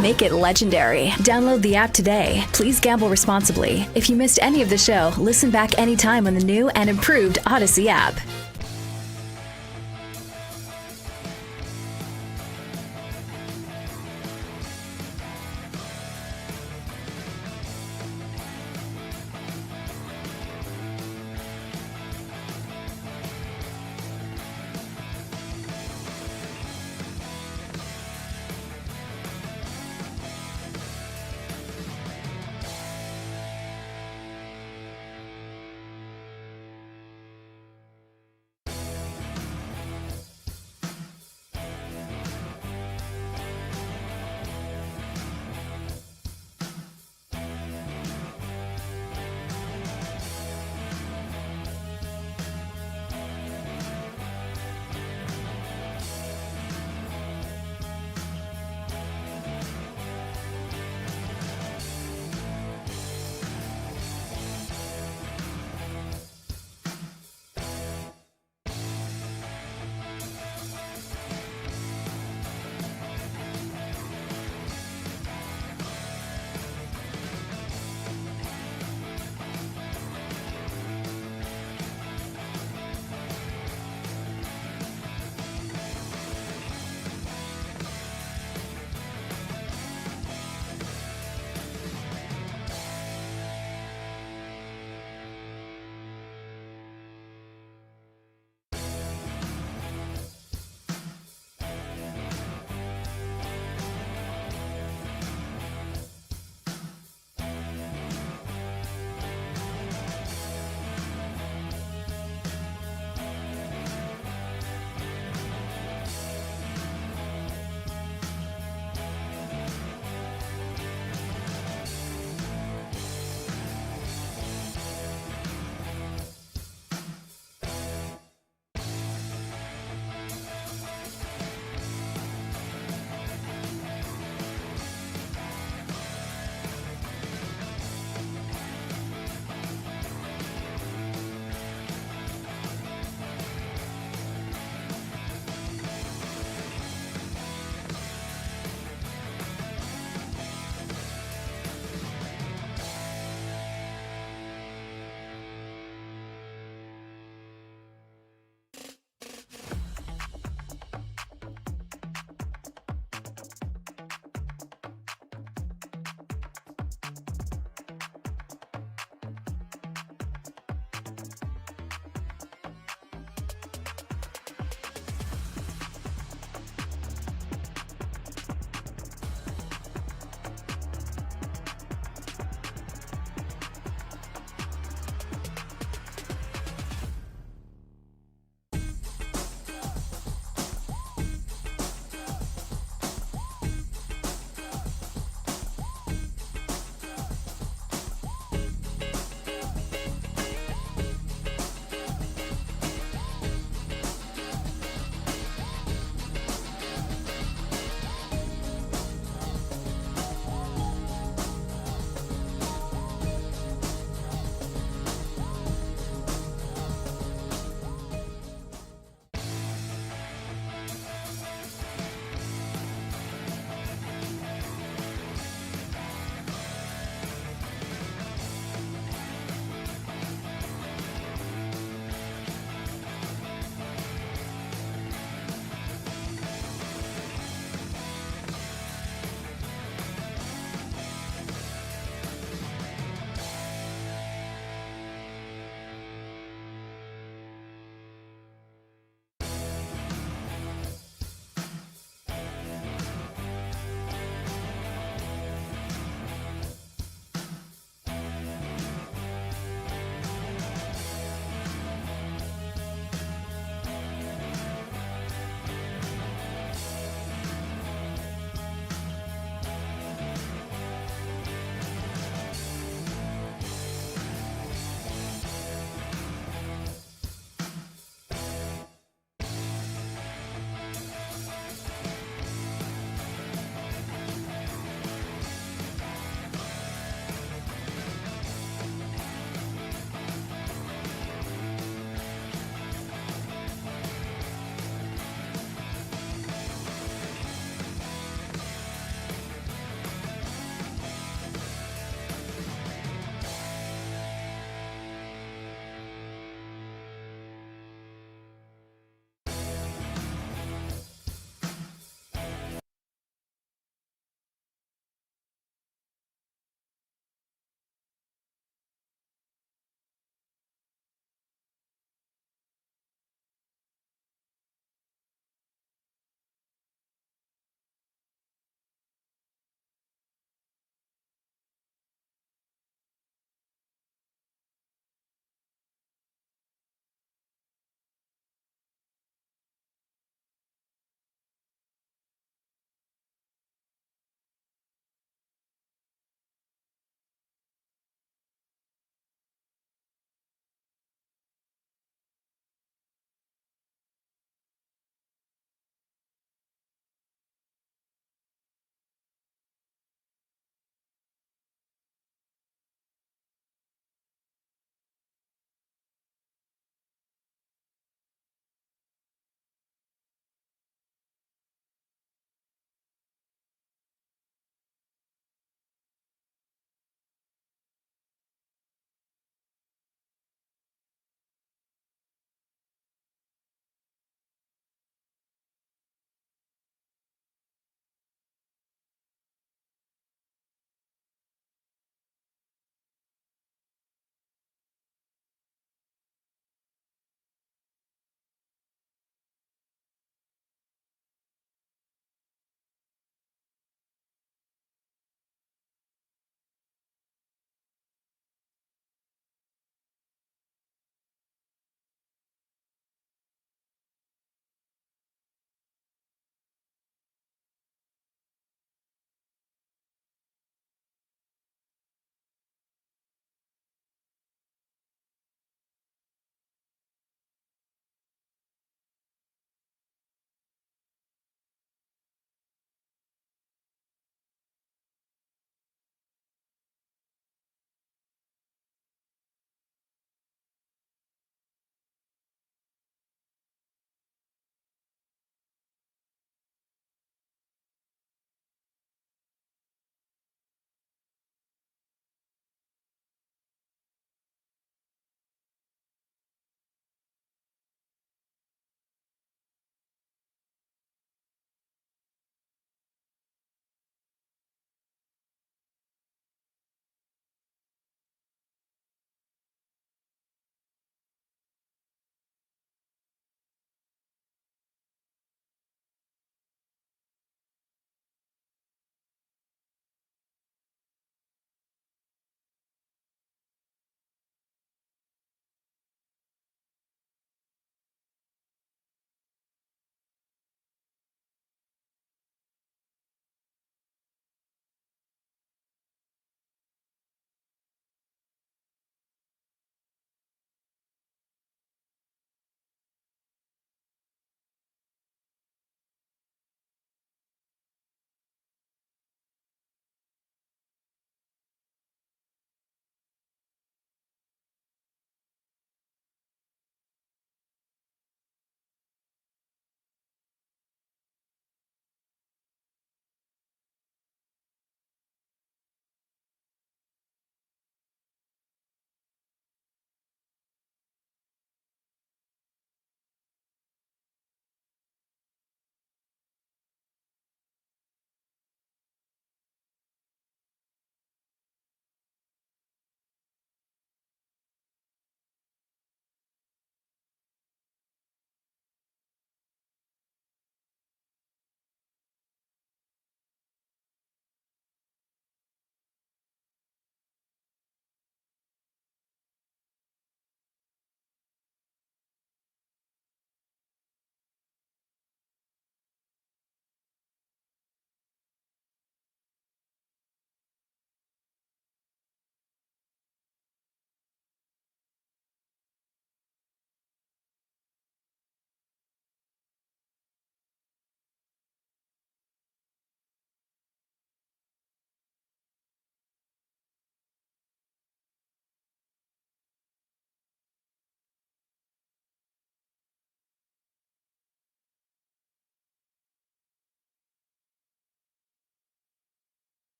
[SPEAKER 8] Make it legendary. Download the app today. Please gamble responsibly. If you missed any of the show, listen back anytime on the new and improved Odyssey app.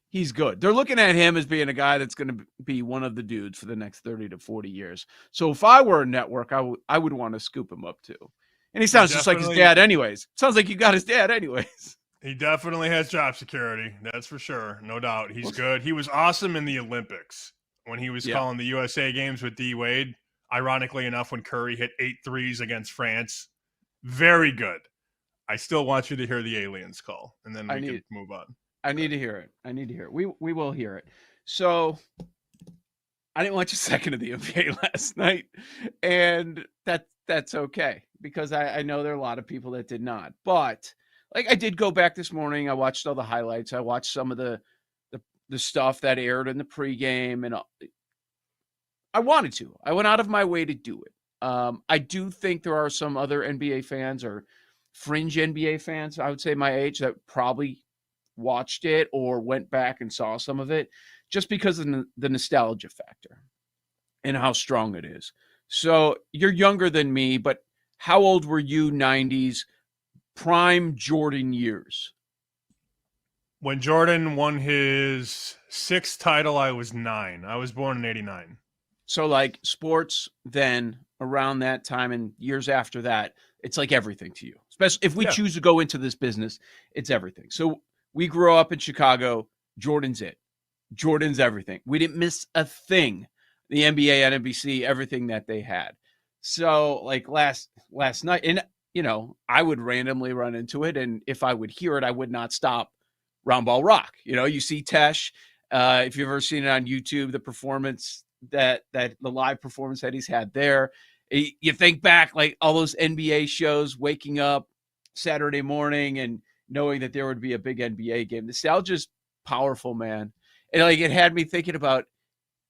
[SPEAKER 13] He's good. They're looking at him as being a guy that's going to be one of the dudes for the next 30 to 40 years. So if I were a network, I would want to scoop him up too. And he sounds just like his dad anyways. Sounds like you got his dad anyways.
[SPEAKER 3] He definitely has job security. That's for sure. No doubt. He's good. He was awesome in the Olympics when he was calling the USA games with D. Wade. Ironically enough, when Curry hit 8 threes against France. Very good. I still want you to hear the aliens call, and then we can move on.
[SPEAKER 13] I need to hear it. We will hear it. So I didn't watch a second of the NBA last night, and that's okay because I know there are a lot of people that did not. But like I did go back this morning. I watched all the highlights. I watched some of the stuff that aired in the pregame, and I wanted to. I went out of my way to do it. I do think there are some other NBA fans or fringe NBA fans, I would say my age, that probably watched it or went back and saw some of it just because of the nostalgia factor and how strong it is. So you're younger than me, but how old were you 90s prime Jordan years?
[SPEAKER 3] When Jordan won his 6th title, I was 9. I was born in 89.
[SPEAKER 13] So like sports then around that time and years after that, it's like everything to you. Especially if we choose to go into this business, it's everything. So we grew up in Chicago. Jordan's it. Jordan's everything. We didn't miss a thing. The NBA and NBC, everything that they had. So like last night, and you know, I would randomly run into it, and if I would hear it, I would not stop Round Ball Rock. You know, you see Tesh. If you've ever seen it on YouTube, the performance that the live performance that he's had there. You think back like all those NBA shows, waking up Saturday morning and knowing that there would be a big NBA game. Nostalgia's powerful, man. And like it had me thinking about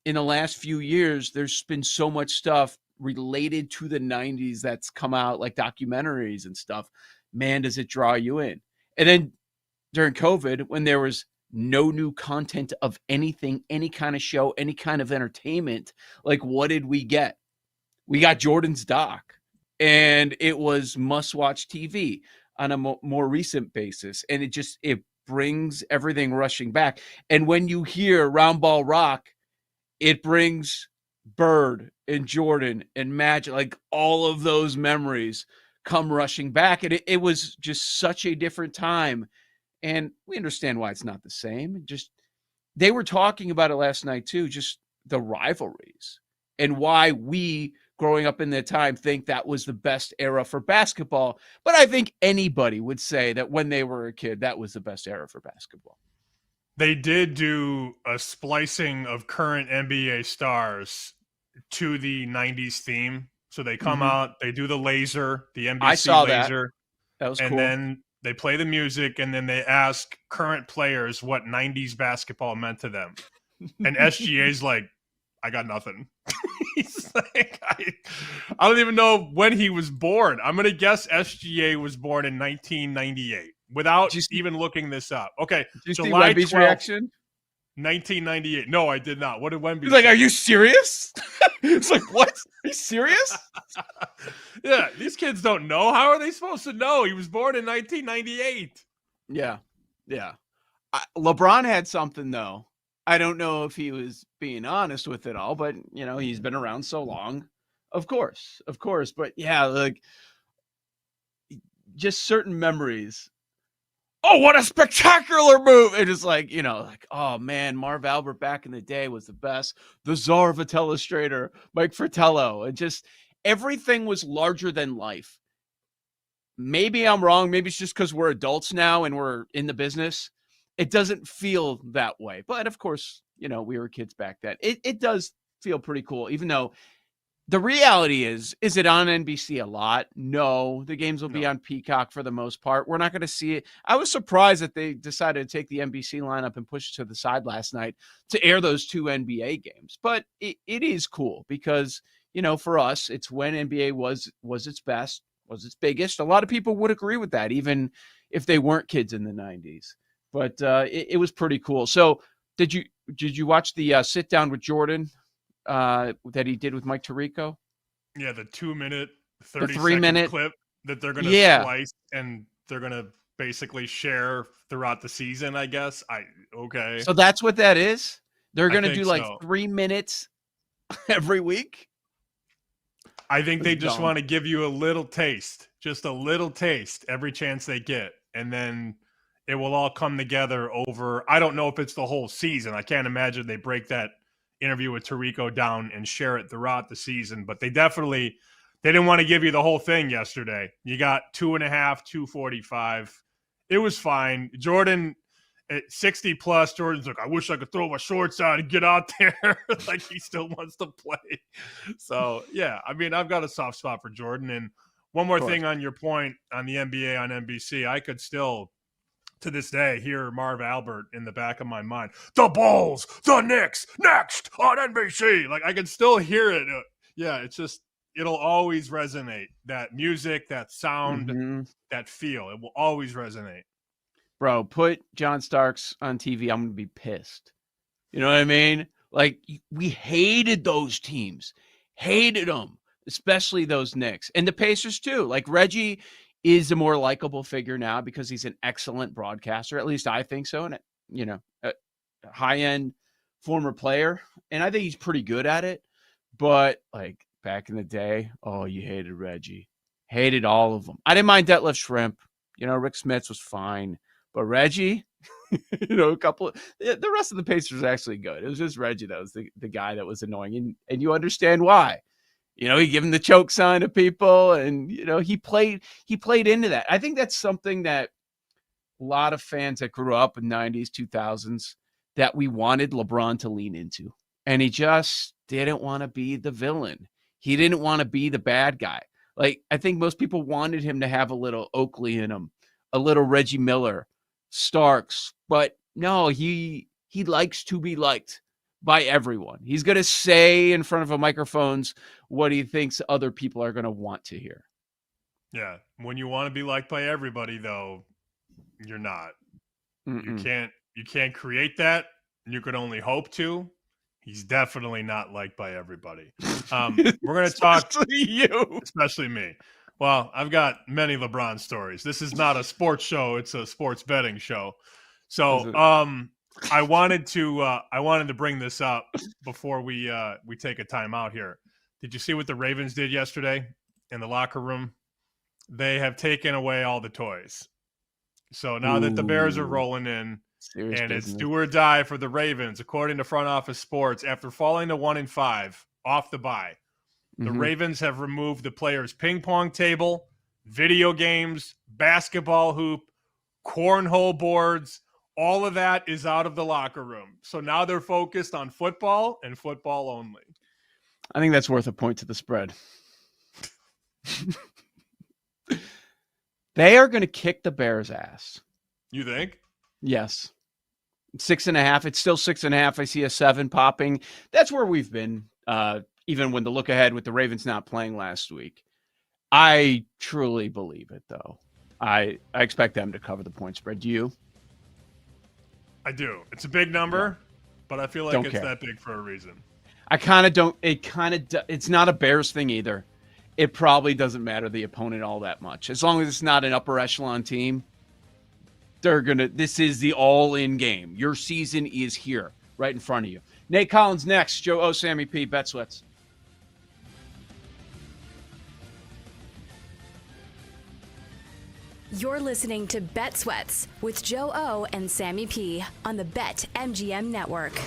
[SPEAKER 13] in the last few years, there's been so much stuff related to the 90s that's come out, like documentaries and stuff. Man, does it draw you in? And then during COVID, when there was no new content of anything, any kind of show, any kind of entertainment, like what did we get? We got Jordan's doc, and it was must-watch TV on a more recent basis, and it brings everything rushing back. And when you hear Round Ball Rock, it brings Bird and Jordan and Magic, like all of those memories come rushing back, and it was just such a different time. And we understand why it's not the same. Just they were talking about it last night too, just the rivalries and why we growing up in that time think that was the best era for basketball. But I think anybody would say that when they were a kid, that was the best era for basketball.
[SPEAKER 3] They did do a splicing of current NBA stars to the 90s theme. So they come out, they do the laser, the NBC
[SPEAKER 13] I saw
[SPEAKER 3] laser.
[SPEAKER 13] That was
[SPEAKER 3] and
[SPEAKER 13] cool.
[SPEAKER 3] then they play the music, and then they ask current players what 90s basketball meant to them. And SGA's like, I got nothing. He's like, I don't even know when he was born. I'm going to guess SGA was born in 1998 without even looking this up. Okay.
[SPEAKER 13] Did you see
[SPEAKER 3] July
[SPEAKER 13] Wemby's
[SPEAKER 3] 12th,
[SPEAKER 13] reaction?
[SPEAKER 3] 1998. No, I did not. What did Wemby
[SPEAKER 13] He's like,
[SPEAKER 3] say?
[SPEAKER 13] are you serious? It's like, what? Are you serious?
[SPEAKER 3] Yeah, these kids don't know. How are they supposed to know? He was born in 1998.
[SPEAKER 13] Yeah. LeBron had something, though. I don't know if he was being honest with it all, but, you know, he's been around so long. Of course. But, yeah, like, just certain memories. Oh, what a spectacular move. It is like, you know, like, oh, man, Marv Albert back in the day was the best. The czar of a telestrator, Mike Fratello. And just everything was larger than life. Maybe I'm wrong. Maybe it's just because we're adults now and we're in the business. It doesn't feel that way. But, of course, you know, we were kids back then. It does feel pretty cool, even though the reality is it on NBC a lot? No. The games will be on Peacock for the most part. We're not going to see it. I was surprised that they decided to take the NBC lineup and push it to the side last night to air those 2 NBA games. But it is cool because, you know, for us, it's when NBA was its best, was its biggest. A lot of people would agree with that, even if they weren't kids in the 90s. But it was pretty cool. So did you watch the sit down with Jordan that he did with Mike Tirico?
[SPEAKER 3] Yeah, the 2-minute, 30-second
[SPEAKER 13] 3-minute
[SPEAKER 3] clip that they're going to splice, and they're going to
[SPEAKER 14] basically share throughout the season, I guess. Okay.
[SPEAKER 13] So that's what that is? They're going to do like
[SPEAKER 14] so.
[SPEAKER 13] 3 minutes every week?
[SPEAKER 14] I think they just
[SPEAKER 13] dumb.
[SPEAKER 14] want to give you a little taste, just a little taste every chance they get. And then it will all come together over, I don't know if it's the whole season. I can't imagine they break that interview with Tirico down and share it throughout the season, but they didn't want to give you the whole thing yesterday. You got 2.5, 245. It was fine. Jordan at 60 plus, Jordan's like, I wish I could throw my shorts out and get out there. Like he still wants to play. So yeah, I mean, I've got a soft spot for Jordan. And one more thing on your point on the NBA on NBC, I could still to this day hear Marv Albert in the back of my mind. The Bulls, the Knicks, next on NBC. Like I can still hear it. Yeah, it's just, it'll always resonate. That music, that sound, that feel, it will always resonate.
[SPEAKER 13] Bro, put John Starks on TV. I'm going to be pissed. You know what I mean? Like, we hated those teams. Hated them. Especially those Knicks. And the Pacers, too. Like, Reggie is a more likable figure now because he's an excellent broadcaster. At least I think so. And, you know, a high-end former player. And I think he's pretty good at it. But, like, back in the day, oh, you hated Reggie. Hated all of them. I didn't mind Detlef Shrimp. You know, Rick Smits was fine. But Reggie, you know, the rest of the Pacers are actually good. It was just Reggie that was the guy that was annoying. And you understand why. You know, he gave him the choke sign to people, and, you know, he played into that. I think that's something that a lot of fans that grew up in 90s, 2000s, that we wanted LeBron to lean into. And he just didn't want to be the villain. He didn't want to be the bad guy. Like, I think most people wanted him to have a little Oakley in him, a little Reggie Miller, Starks, but no, he likes to be liked by everyone. He's going to say in front of a microphones what he thinks other people are going to want to hear.
[SPEAKER 14] Yeah, when you want to be liked by everybody, though, you're not. You can't create that. You could only hope to. He's definitely not liked by everybody. We're going to talk, especially me. Well, I've got many LeBron stories. This is not a sports show; it's a sports betting show. So, I wanted to bring this up before we take a time out here. Did you see what the Ravens did yesterday in the locker room? They have taken away all the toys. So now that the Bears are rolling in, it's do or die for the Ravens, according to Front Office Sports, after falling to 1-5 off the bye. The Ravens have removed the players' ping pong table, video games, basketball hoop, cornhole boards. All of that is out of the locker room. So now they're focused on football and football only.
[SPEAKER 13] I think that's worth a point to the spread. They are going to kick the Bears' ass.
[SPEAKER 14] You think?
[SPEAKER 13] Yes. 6.5. It's still 6.5. I see a 7 popping. That's where we've been. Even when the look ahead with the Ravens not playing last week. I truly believe it, though. I expect them to cover the point spread. Do you?
[SPEAKER 14] I do. It's a big number, but I feel like it's that big for a reason.
[SPEAKER 13] I kind of don't. It's not a Bears thing either. It probably doesn't matter the opponent all that much. As long as it's not an upper echelon team, this is the all-in game. Your season is here, right in front of you. Nate Collins next. Joe O, Sammy P, Bet Sweats.
[SPEAKER 8] You're listening to Bet Sweats with Joe O and Sammy P on the BetMGM Network.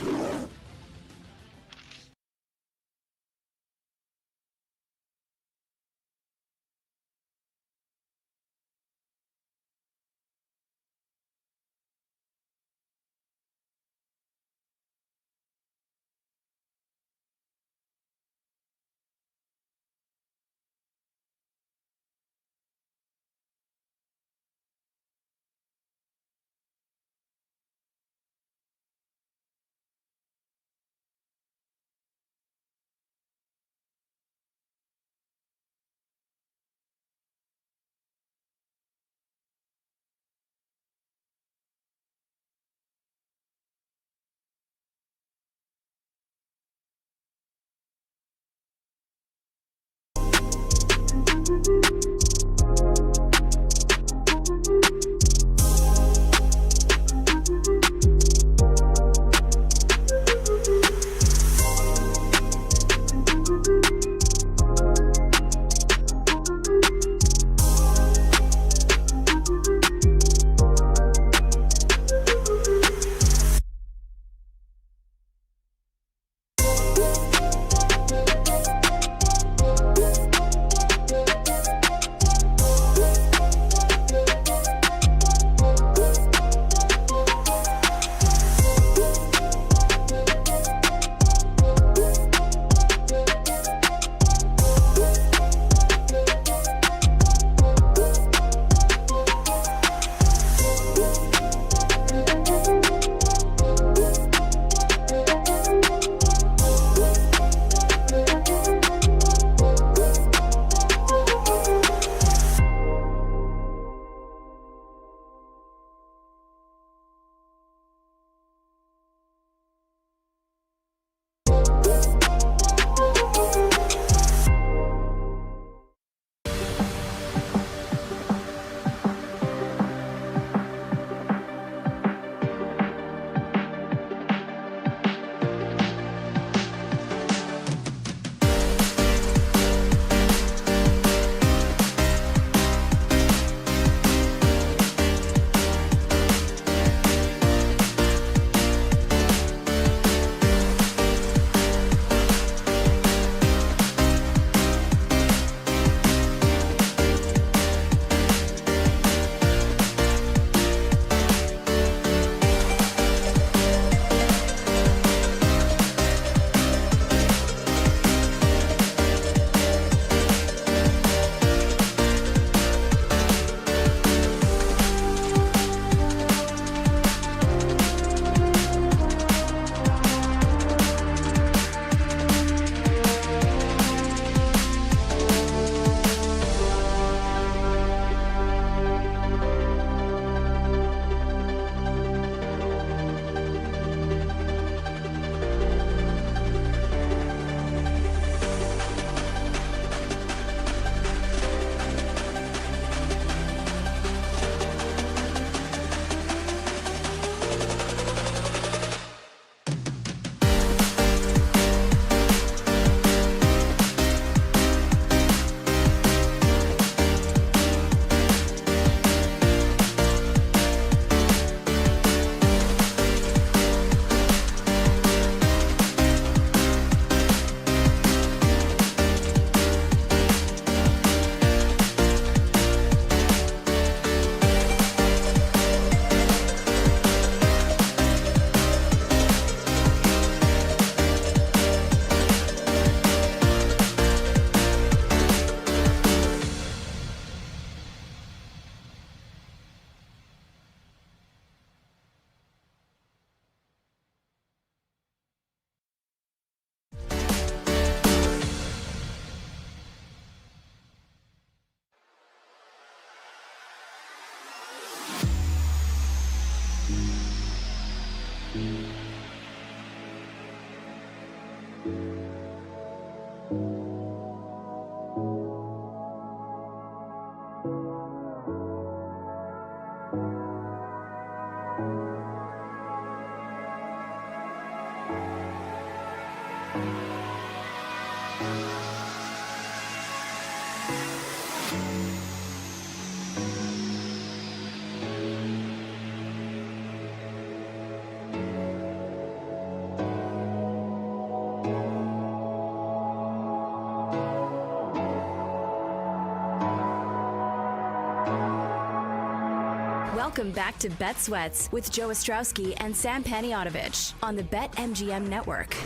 [SPEAKER 8] Welcome back to Bet Sweats with Joe Ostrowski and Sam Paniotovich on the BetMGM Network.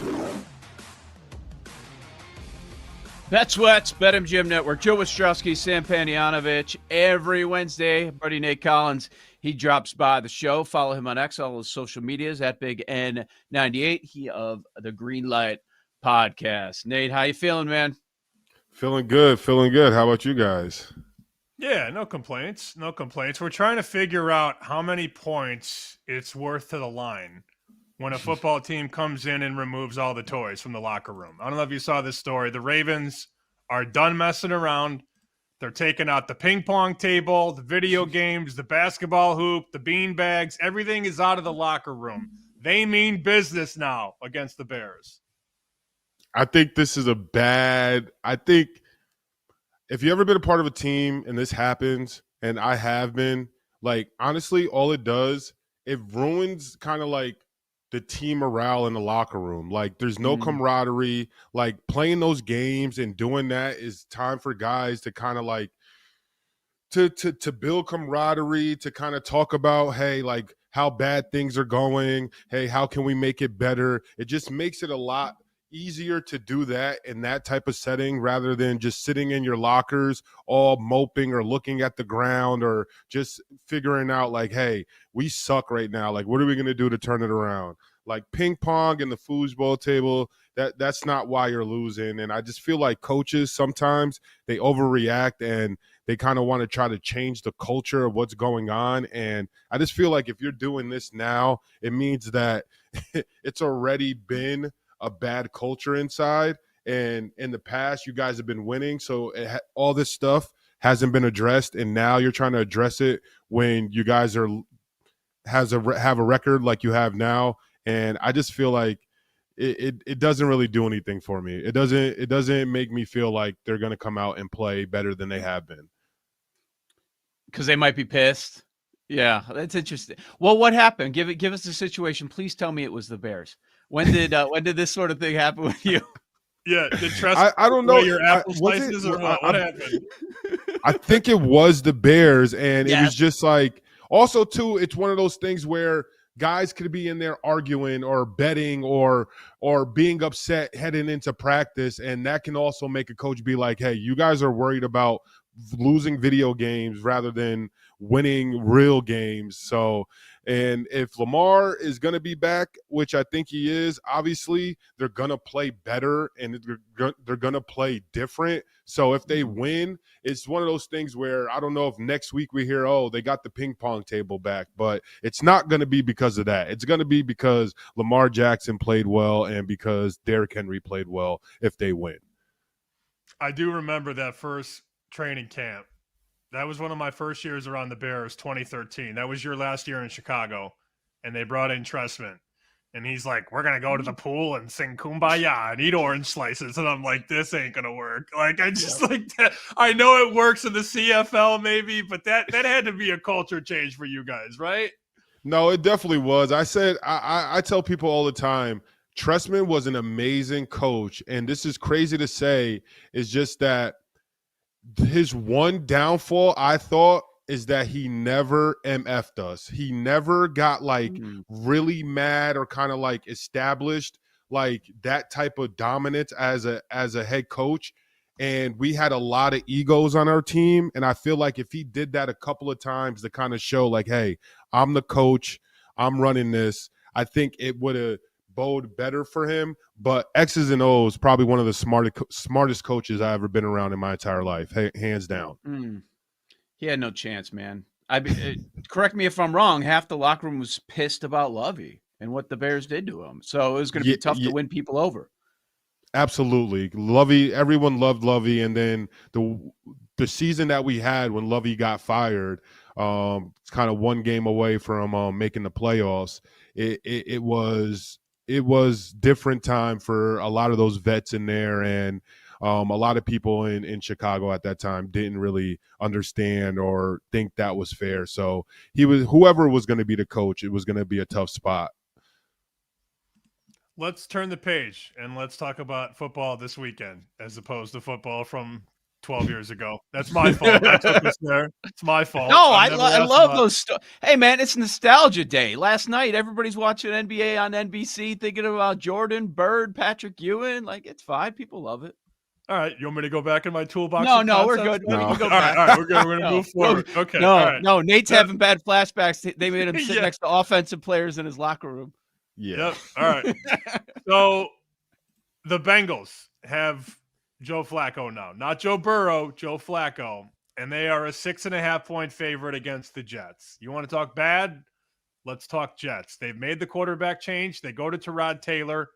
[SPEAKER 13] Bet Sweats, BetMGM Network. Joe Ostrowski, Sam Paniotovich. Every Wednesday, buddy Nate Collins, he drops by the show. Follow him on X, all his social medias, at Big N98. He of the Green Light Podcast. Nate, how you feeling, man?
[SPEAKER 15] Feeling good. How about you guys?
[SPEAKER 14] Yeah, no complaints. We're trying to figure out how many points it's worth to the line when a football team comes in and removes all the toys from the locker room. I don't know if you saw this story. The Ravens are done messing around. They're taking out the ping pong table, the video games, the basketball hoop, the bean bags. Everything is out of the locker room. They mean business now against the Bears.
[SPEAKER 15] I think this is if you ever been a part of a team and this happens, and I have been, like, honestly, all it does, it ruins kind of like the team morale in the locker room. Like, there's no camaraderie. Like, playing those games and doing that is time for guys to kind of like to build camaraderie, to kind of talk about, hey, like, how bad things are going. Hey, how can we make it better? It just makes it a lot easier to do that in that type of setting rather than just sitting in your lockers all moping or looking at the ground or just figuring out like, hey, we suck right now. Like, what are we going to do to turn it around? Like ping pong and the foosball table, that's not why you're losing. And I just feel like coaches sometimes they overreact and they kind of want to try to change the culture of what's going on. And I just feel like if you're doing this now, it means that it's already been a bad culture inside, and in the past you guys have been winning, so all this stuff hasn't been addressed, and now you're trying to address it when you guys have a record like you have now. And I just feel like it doesn't really do anything for me. It doesn't make me feel like they're going to come out and play better than they have been,
[SPEAKER 13] because they might be pissed. Yeah, that's interesting. Well, what happened? Give us the situation. Please tell me it was the Bears. When did this sort of thing happen with you?
[SPEAKER 14] Yeah, did Trust
[SPEAKER 15] I don't know
[SPEAKER 14] your apple slices or what happened?
[SPEAKER 15] I think it was the Bears, and it was just like, also too, it's one of those things where guys could be in there arguing or betting or being upset heading into practice, and that can also make a coach be like, hey, you guys are worried about losing video games rather than winning real games. So, and if Lamar is going to be back, which I think he is, obviously they're going to play better and they're going to play different. So if they win, it's one of those things where I don't know if next week we hear, oh, they got the ping pong table back, but it's not going to be because of that. It's going to be because Lamar Jackson played well and because Derrick Henry played well if they win.
[SPEAKER 14] I do remember that first training camp. That was one of my first years around the Bears, 2013. That was your last year in Chicago, and they brought in Tressman. And he's like, we're going to go to the pool and sing Kumbaya and eat orange slices. And I'm like, this ain't going to work. Like, I just like that. I know it works in the CFL maybe, but that had to be a culture change for you guys, right?
[SPEAKER 15] No, it definitely was. I tell people all the time, Tressman was an amazing coach. And this is crazy to say, is just that his one downfall, I thought, is that he never MF'd us. He never got like really mad or kind of like established like that type of dominance as a head coach. And we had a lot of egos on our team. And I feel like if he did that a couple of times to kind of show like, hey, I'm the coach, I'm running this, I think it would have bode better for him. But X's and O's, probably one of the smartest coaches I've ever been around in my entire life, hands down.
[SPEAKER 13] He had no chance, man. Correct me if I'm wrong. Half the locker room was pissed about Lovey. and what the Bears did to him. So it was going to be tough to win people over.
[SPEAKER 15] Absolutely. Lovey, everyone loved Lovey. And then the season that we had when Lovey got fired, it's kind of one game away from making the playoffs. It was different time for a lot of those vets in there, and a lot of people in Chicago at that time didn't really understand or think that was fair. So whoever was going to be the coach, it was going to be a tough spot.
[SPEAKER 14] Let's turn the page and let's talk about football this weekend as opposed to football from 12 years ago. That's my fault. I took us there. It's my fault.
[SPEAKER 13] No, I love those. Hey, man, it's nostalgia day. Last night, everybody's watching NBA on NBC, thinking about Jordan, Bird, Patrick Ewing. Like, it's fine. People love it.
[SPEAKER 14] All right. You want me to go back in my toolbox?
[SPEAKER 13] No, we're good.
[SPEAKER 14] No.
[SPEAKER 13] We can go
[SPEAKER 14] all
[SPEAKER 13] back.
[SPEAKER 14] right, we're good. We're going to move forward. Okay.
[SPEAKER 13] No,
[SPEAKER 14] all right.
[SPEAKER 13] no, Nate's having bad flashbacks. They made him sit
[SPEAKER 14] Yeah.
[SPEAKER 13] next to offensive players in his locker room.
[SPEAKER 15] Yeah.
[SPEAKER 14] Yep. All right. So the Bengals have Joe Flacco now, not Joe Burrow, Joe Flacco, and they are a 6.5-point favorite against the Jets. You want to talk bad? Let's talk Jets. They've made the quarterback change. They go to Tyrod Taylor.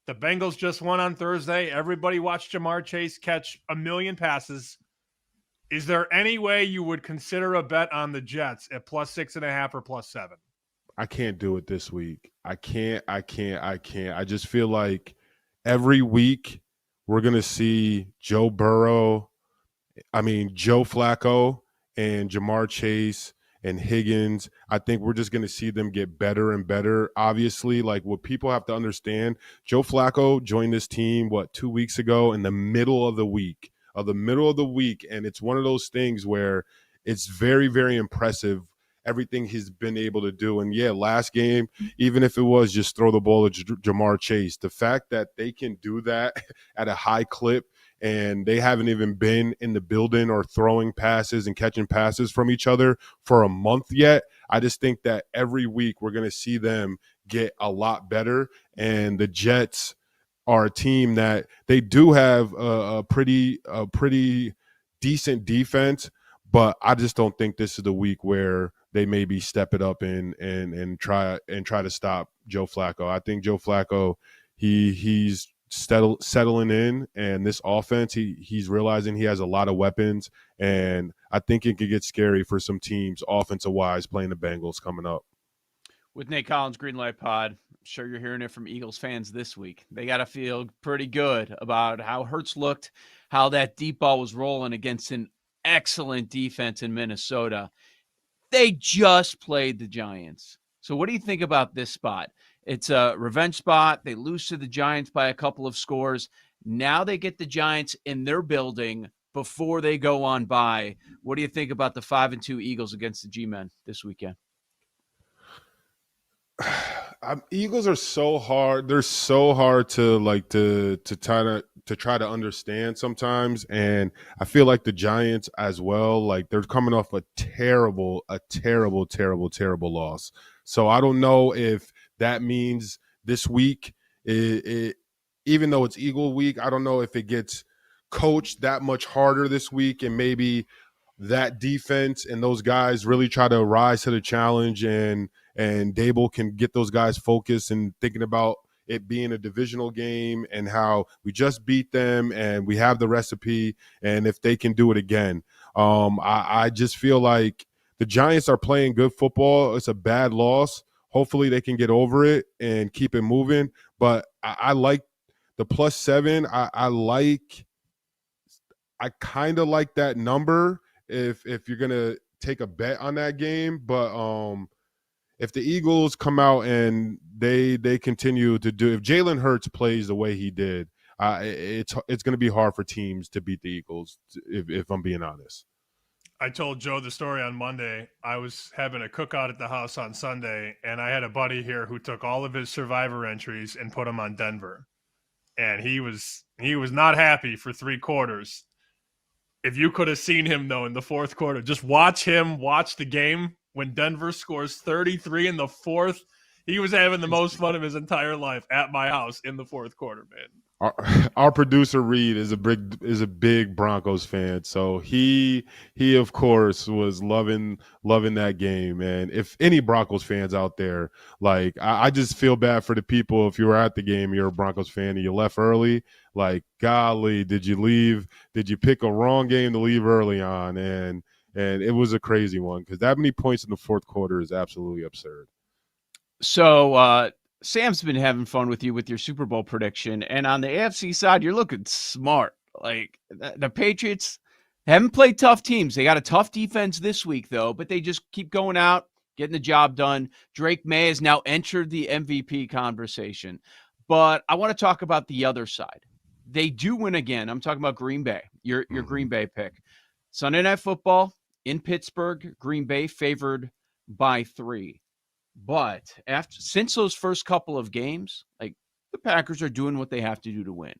[SPEAKER 14] The Bengals just won on Thursday. Everybody watched Jamar Chase catch 1 million passes. Is there any way you would consider a bet on the Jets at +6.5 or +7?
[SPEAKER 15] I can't do it this week. I can't. I just feel like every week we're going to see Joe Flacco and Jamar Chase and Higgins. I think we're just going to see them get better and better. Obviously, like what people have to understand, Joe Flacco joined this team, 2 weeks ago in the middle of the week. And it's one of those things where it's very, very impressive everything he's been able to do. And yeah, last game, even if it was just throw the ball to Jamar Chase, the fact that they can do that at a high clip and they haven't even been in the building or throwing passes and catching passes from each other for a month yet, I just think that every week we're going to see them get a lot better. And the Jets are a team that they do have a pretty decent defense, but I just don't think this is the week where they maybe step it up and try to stop Joe Flacco. I think Joe Flacco, he's settling in, and this offense, he's realizing he has a lot of weapons, and I think it could get scary for some teams offensive wise playing the Bengals coming up.
[SPEAKER 13] With Nate Collins, Greenlight Pod, I'm sure you're hearing it from Eagles fans this week. They got to feel pretty good about how Hurts looked, how that deep ball was rolling against an excellent defense in Minnesota. They just played the Giants. So what do you think about this spot? It's a revenge spot. They lose to the Giants by a couple of scores. Now they get the Giants in their building before they go on bye. What do you think about the 5-2 Eagles against the G-Men this weekend?
[SPEAKER 15] Eagles are so hard. They're so hard to try to understand sometimes, and I feel like the Giants as well. Like they're coming off a terrible loss. So I don't know if that means this week, even though it's Eagle week, I don't know if it gets coached that much harder this week, and maybe that defense and those guys really try to rise to the challenge, and Dable can get those guys focused and thinking about it being a divisional game and how we just beat them and we have the recipe, and if they can do it again. I just feel like the Giants are playing good football. It's a bad loss. Hopefully they can get over it and keep it moving. But I like the +7. I kind of like that number if you're going to take a bet on that game. But if the Eagles come out and they continue to do – if Jalen Hurts plays the way he did, it's going to be hard for teams to beat the Eagles, if I'm being honest.
[SPEAKER 14] I told Joe the story on Monday. I was having a cookout at the house on Sunday, and I had a buddy here who took all of his Survivor entries and put them on Denver. And he was not happy for 3 quarters. If you could have seen him, though, in the 4th quarter, just watch the game when Denver scores 33 in the 4th. He was having the most fun of his entire life at my house in the 4th quarter, man.
[SPEAKER 15] our producer Reed is a big Broncos fan, so he of course was loving that game. And if any Broncos fans out there, like I just feel bad for the people. If you were at the game, you're a Broncos fan and you left early, like golly, did you leave? Did you pick a wrong game to leave early on? And it was a crazy one because that many points in the fourth quarter is absolutely absurd.
[SPEAKER 13] So Sam's been having fun with you with your Super Bowl prediction. And on the AFC side, you're looking smart. Like the Patriots haven't played tough teams. They got a tough defense this week, though, but they just keep going out, getting the job done. Drake May has now entered the MVP conversation. But I want to talk about the other side. They do win again. I'm talking about Green Bay, your Green Bay pick. Sunday Night Football in Pittsburgh, Green Bay favored by 3. But since those first couple of games, like the Packers are doing what they have to do to win.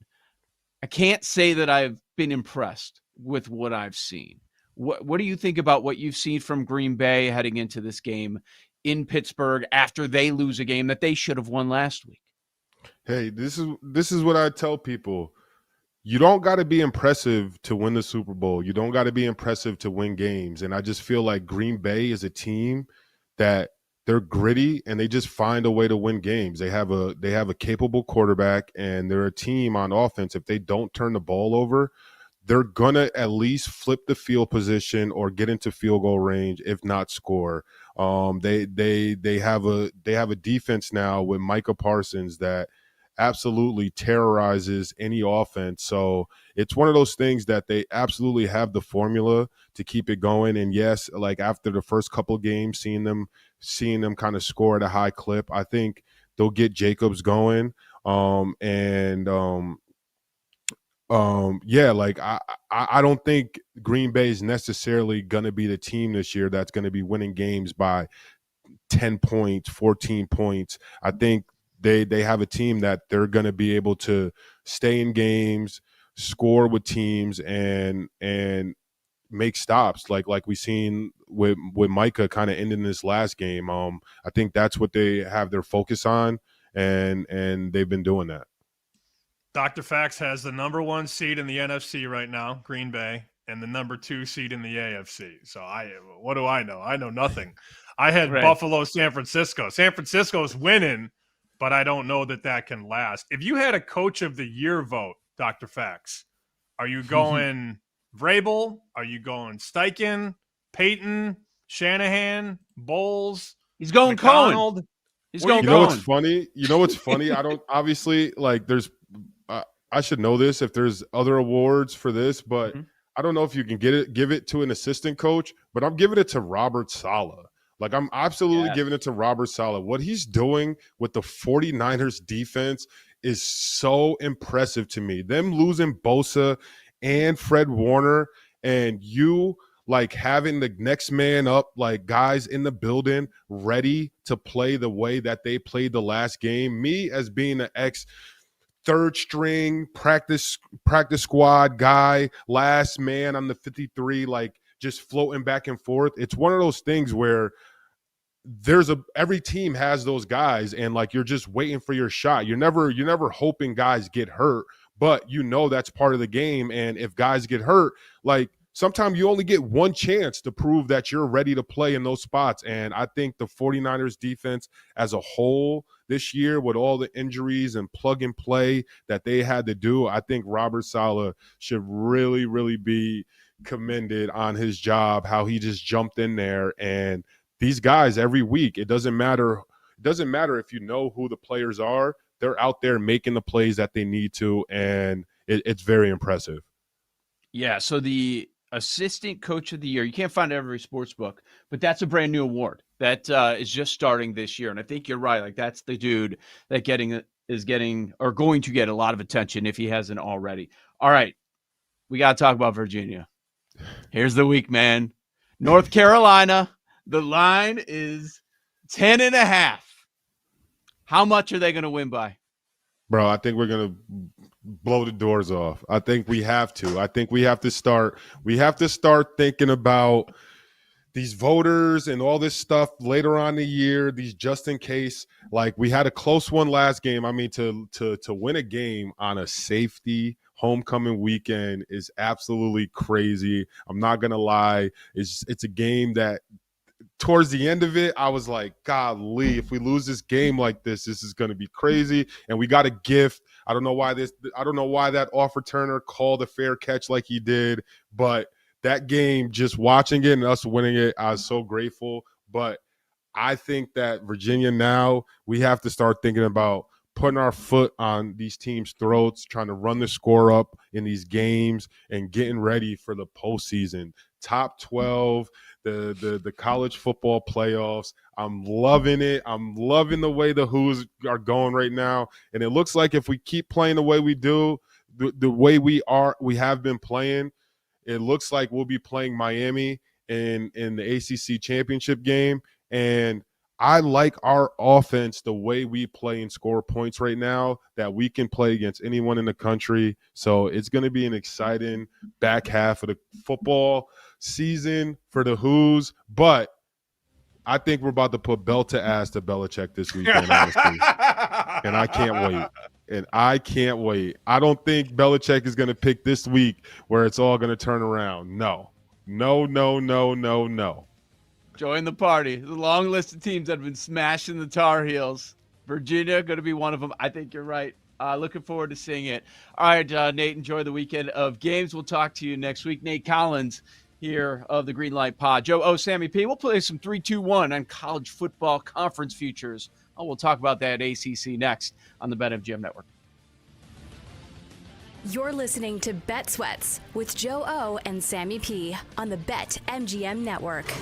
[SPEAKER 13] I can't say that I've been impressed with what I've seen. What do you think about what you've seen from Green Bay heading into this game in Pittsburgh after they lose a game that they should have won last week?
[SPEAKER 15] Hey, this is what I tell people. You don't got to be impressive to win the Super Bowl. You don't got to be impressive to win games. And I just feel like Green Bay is a team that they're gritty and they just find a way to win games. They have a capable quarterback, and they're a team on offense. If they don't turn the ball over, they're gonna at least flip the field position or get into field goal range, if not score. They have a defense now with Micah Parsons that absolutely terrorizes any offense. So it's one of those things that they absolutely have the formula to keep it going. And yes, like after the first couple of games, seeing them kind of score at a high clip, I think they'll get Jacobs going. Yeah, like I don't think Green Bay is necessarily going to be the team this year that's going to be winning games by 10 points, 14 points. I think they have a team that they're going to be able to stay in games, score with teams, and make stops like we seen with Micah kind of ending this last game. I think that's what they have their focus on, and they've been doing that.
[SPEAKER 14] Dr. Fax has the number 1 seed in the NFC right now, Green Bay, and the number 2 seed in the AFC. So what do I know? I know nothing. I had Buffalo, San Francisco. San Francisco's winning, but I don't know that can last. If you had a coach of the year vote, Dr. Fax, are you going Vrabel? Are you going Steichen, Peyton, Shanahan, Bowles?
[SPEAKER 13] He's going
[SPEAKER 14] McDonald?
[SPEAKER 13] Cohen. He's going.
[SPEAKER 15] You know what's funny? I don't obviously like. There's. I should know this if there's other awards for this, but I don't know if you can give it to an assistant coach. But I'm giving it to Robert Saleh. Like, I'm absolutely giving it to Robert Saleh. What he's doing with the 49ers defense is so impressive to me. Them losing Bosa and Fred Warner, and you like having the next man up, like guys in the building ready to play the way that they played the last game. Me as being an third string practice squad guy, last man on the 53, like just floating back and forth. It's one of those things where every team has those guys, and like you're just waiting for your shot. You're never hoping guys get hurt, but that's part of the game. And if guys get hurt, like sometimes you only get one chance to prove that you're ready to play in those spots. And I think the 49ers defense as a whole this year, with all the injuries and plug and play that they had to do, I think Robert Saleh should really, really be commended on his job, how he just jumped in there. And these guys every week, it doesn't matter if you know who the players are, they're out there making the plays that they need to, and it's very impressive.
[SPEAKER 13] Yeah, so the assistant coach of the year, you can't find it every sports book, but that's a brand new award that is just starting this year. And I think you're right. Like, that's the dude that is getting or going to get a lot of attention if he hasn't already. All right, we got to talk about Virginia. Here's the week, man. North Carolina, the line is 10.5. How much are they going to win by?
[SPEAKER 15] Bro, I think we're going to blow the doors off. I think we have to. I think we have to start thinking about these voters and all this stuff later on in the year, these just in case, like we had a close one last game. I mean, to win a game on a safety homecoming weekend is absolutely crazy. I'm not going to lie. It's a game that towards the end of it, I was like, golly, if we lose this game like this is going to be crazy. And we got a gift. I don't know why that offer Turner called a fair catch like he did, but that game, just watching it and us winning it, I was so grateful. But I think that Virginia now, we have to start thinking about putting our foot on these teams' throats, trying to run the score up in these games and getting ready for the postseason. Top 12, the college football playoffs. I'm loving it. I'm loving the way the Who's are going right now. And it looks like if we keep playing the way we do, the way we have been playing, it looks like we'll be playing Miami in the ACC championship game. And I like our offense, the way we play and score points right now, that we can play against anyone in the country. So it's going to be an exciting back half of the football season for the Who's. But I think we're about to put belt to ass to Belichick this weekend, honestly. And I can't wait. I don't think Belichick is going to pick this week where it's all going to turn around. No.
[SPEAKER 13] Join the party. There's a long list of teams that have been smashing the Tar Heels. Virginia going to be one of them. I think you're right. Looking forward to seeing it. All right, Nate, enjoy the weekend of games. We'll talk to you next week. Nate Collins here of the Green Light Pod. Joe O, Sammy P. We'll play some 3-2-1 on college football conference futures. We'll talk about that at ACC next on the BetMGM Network.
[SPEAKER 8] You're listening to Bet Sweats with Joe O and Sammy P on the BetMGM Network.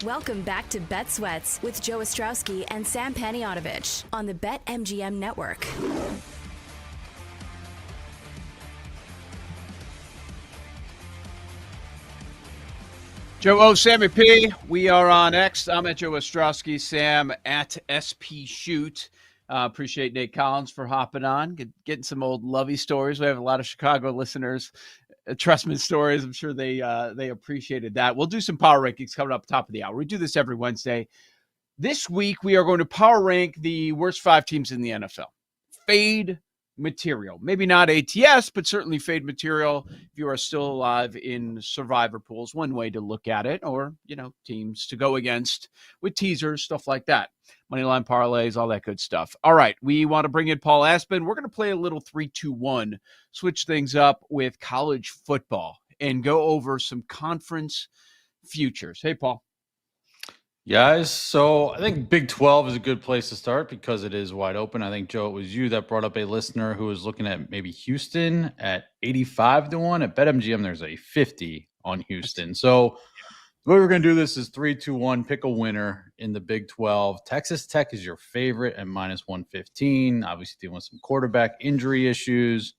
[SPEAKER 8] Welcome back to Bet Sweats with Joe Ostrowski and Sam Paniotovich on the BetMGM Network.
[SPEAKER 13] Joe O, Sammy P. We are on X. I'm at Joe Ostrowski, Sam at SP Shoot. Appreciate Nate Collins for hopping on, getting some old lovey stories. We have a lot of Chicago listeners. Trustman stories. I'm sure they appreciated that. We'll do some power rankings coming up top of the hour. We do this every Wednesday. This week, we are going to power rank the worst 5 teams in the NFL. Fade material. Maybe not ATS, but certainly fade material if you are still alive in survivor pools. One way to look at it, or, teams to go against with teasers, stuff like that. Moneyline parlays, all that good stuff. All right, we want to bring in Paul Aspen. We're going to play a little 3-2-1, switch things up with college football and go over some conference futures. Hey, Paul.
[SPEAKER 16] Guys, so I think Big 12 is a good place to start because it is wide open. I think, Joe, it was you that brought up a listener who was looking at maybe Houston at 85-1. At BetMGM, there's a 50 on Houston. So the way we're going to do this is 3-2-1, pick a winner in the Big 12. Texas Tech is your favorite at -115. Obviously dealing with some quarterback injury issues.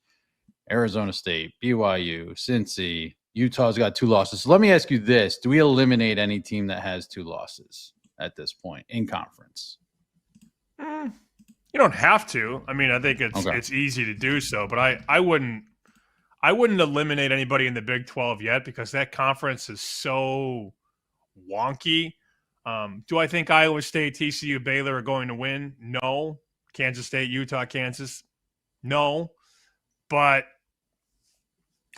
[SPEAKER 16] Arizona State, BYU, Cincy, Utah's got 2 losses. So let me ask you this. Do we eliminate any team that has 2 losses at this point in conference?
[SPEAKER 14] You don't have to. I mean, I think it's easy to do so, but I wouldn't eliminate anybody in the Big 12 yet because that conference is so wonky. Do I think Iowa State, TCU, Baylor are going to win? No. Kansas State, Utah, Kansas? No. But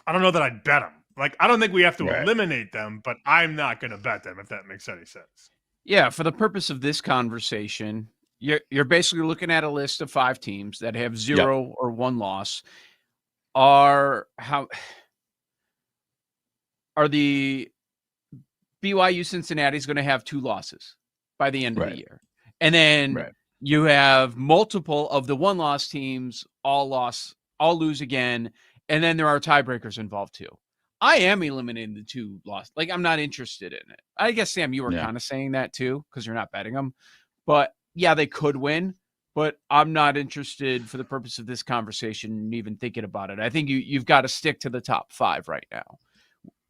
[SPEAKER 14] I don't know that I'd bet them. Like, I don't think we have to eliminate them, but I'm not going to bet them, if that makes any sense.
[SPEAKER 13] Yeah, for the purpose of this conversation, you're basically looking at a list of 5 teams that have 0 or 1 loss. Are the BYU Cincinnati's going to have 2 losses by the end of the year? And then you have multiple of the 1-loss teams all lose again, and then there are tiebreakers involved too. I am eliminating the 2 loss. Like, I'm not interested in it. I guess, Sam, you were kind of saying that too because you're not betting them. But, yeah, they could win, but I'm not interested for the purpose of this conversation in even thinking about it. I think you've got to stick to the top 5 right now,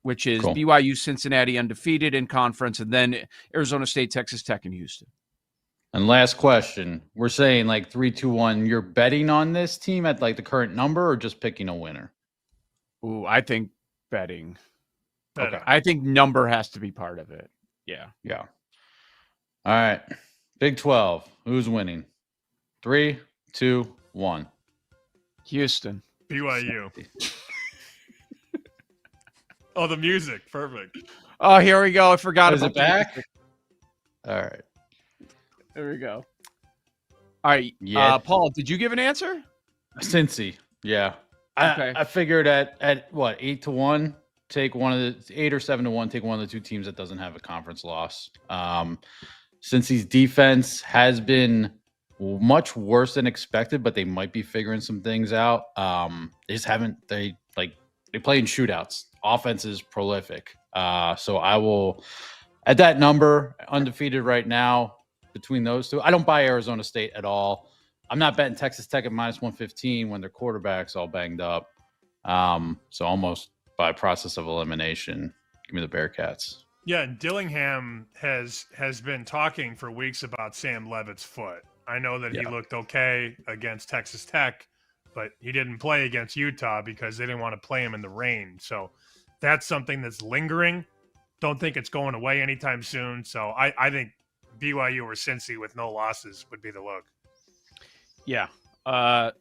[SPEAKER 13] which is BYU, Cincinnati undefeated in conference, and then Arizona State, Texas Tech, and Houston.
[SPEAKER 16] And last question. We're saying like 3-2-1. You're betting on this team at like the current number or just picking a winner?
[SPEAKER 13] Ooh, I think betting. Okay. I think number has to be part of it. Yeah.
[SPEAKER 16] Yeah. All right. Big 12. Who's winning? 3, 2, 1.
[SPEAKER 13] Houston.
[SPEAKER 14] BYU. Oh, the music. Perfect.
[SPEAKER 13] Oh, here we go. I forgot
[SPEAKER 16] about it back. All right.
[SPEAKER 13] There we go. All right. Yeah. Paul, did you give an answer?
[SPEAKER 16] Cincy. Yeah.
[SPEAKER 13] Okay.
[SPEAKER 16] I figured at what, 8-1, take one of the 8 or 7-1, take one of the 2 teams that doesn't have a conference loss. Cincy's defense has been much worse than expected, but they might be figuring some things out. They just haven't. They play in shootouts. Offense is prolific. So I will, at that number, undefeated right now between those 2. I don't buy Arizona State at all. I'm not betting Texas Tech at -115 when their quarterback's all banged up. So almost by process of elimination, give me the Bearcats.
[SPEAKER 14] Yeah, and Dillingham has been talking for weeks about Sam Levitt's foot. I know that he looked okay against Texas Tech, but he didn't play against Utah because they didn't want to play him in the rain. So that's something that's lingering. Don't think it's going away anytime soon. So I think BYU or Cincy with no losses would be the look.
[SPEAKER 13] Yeah.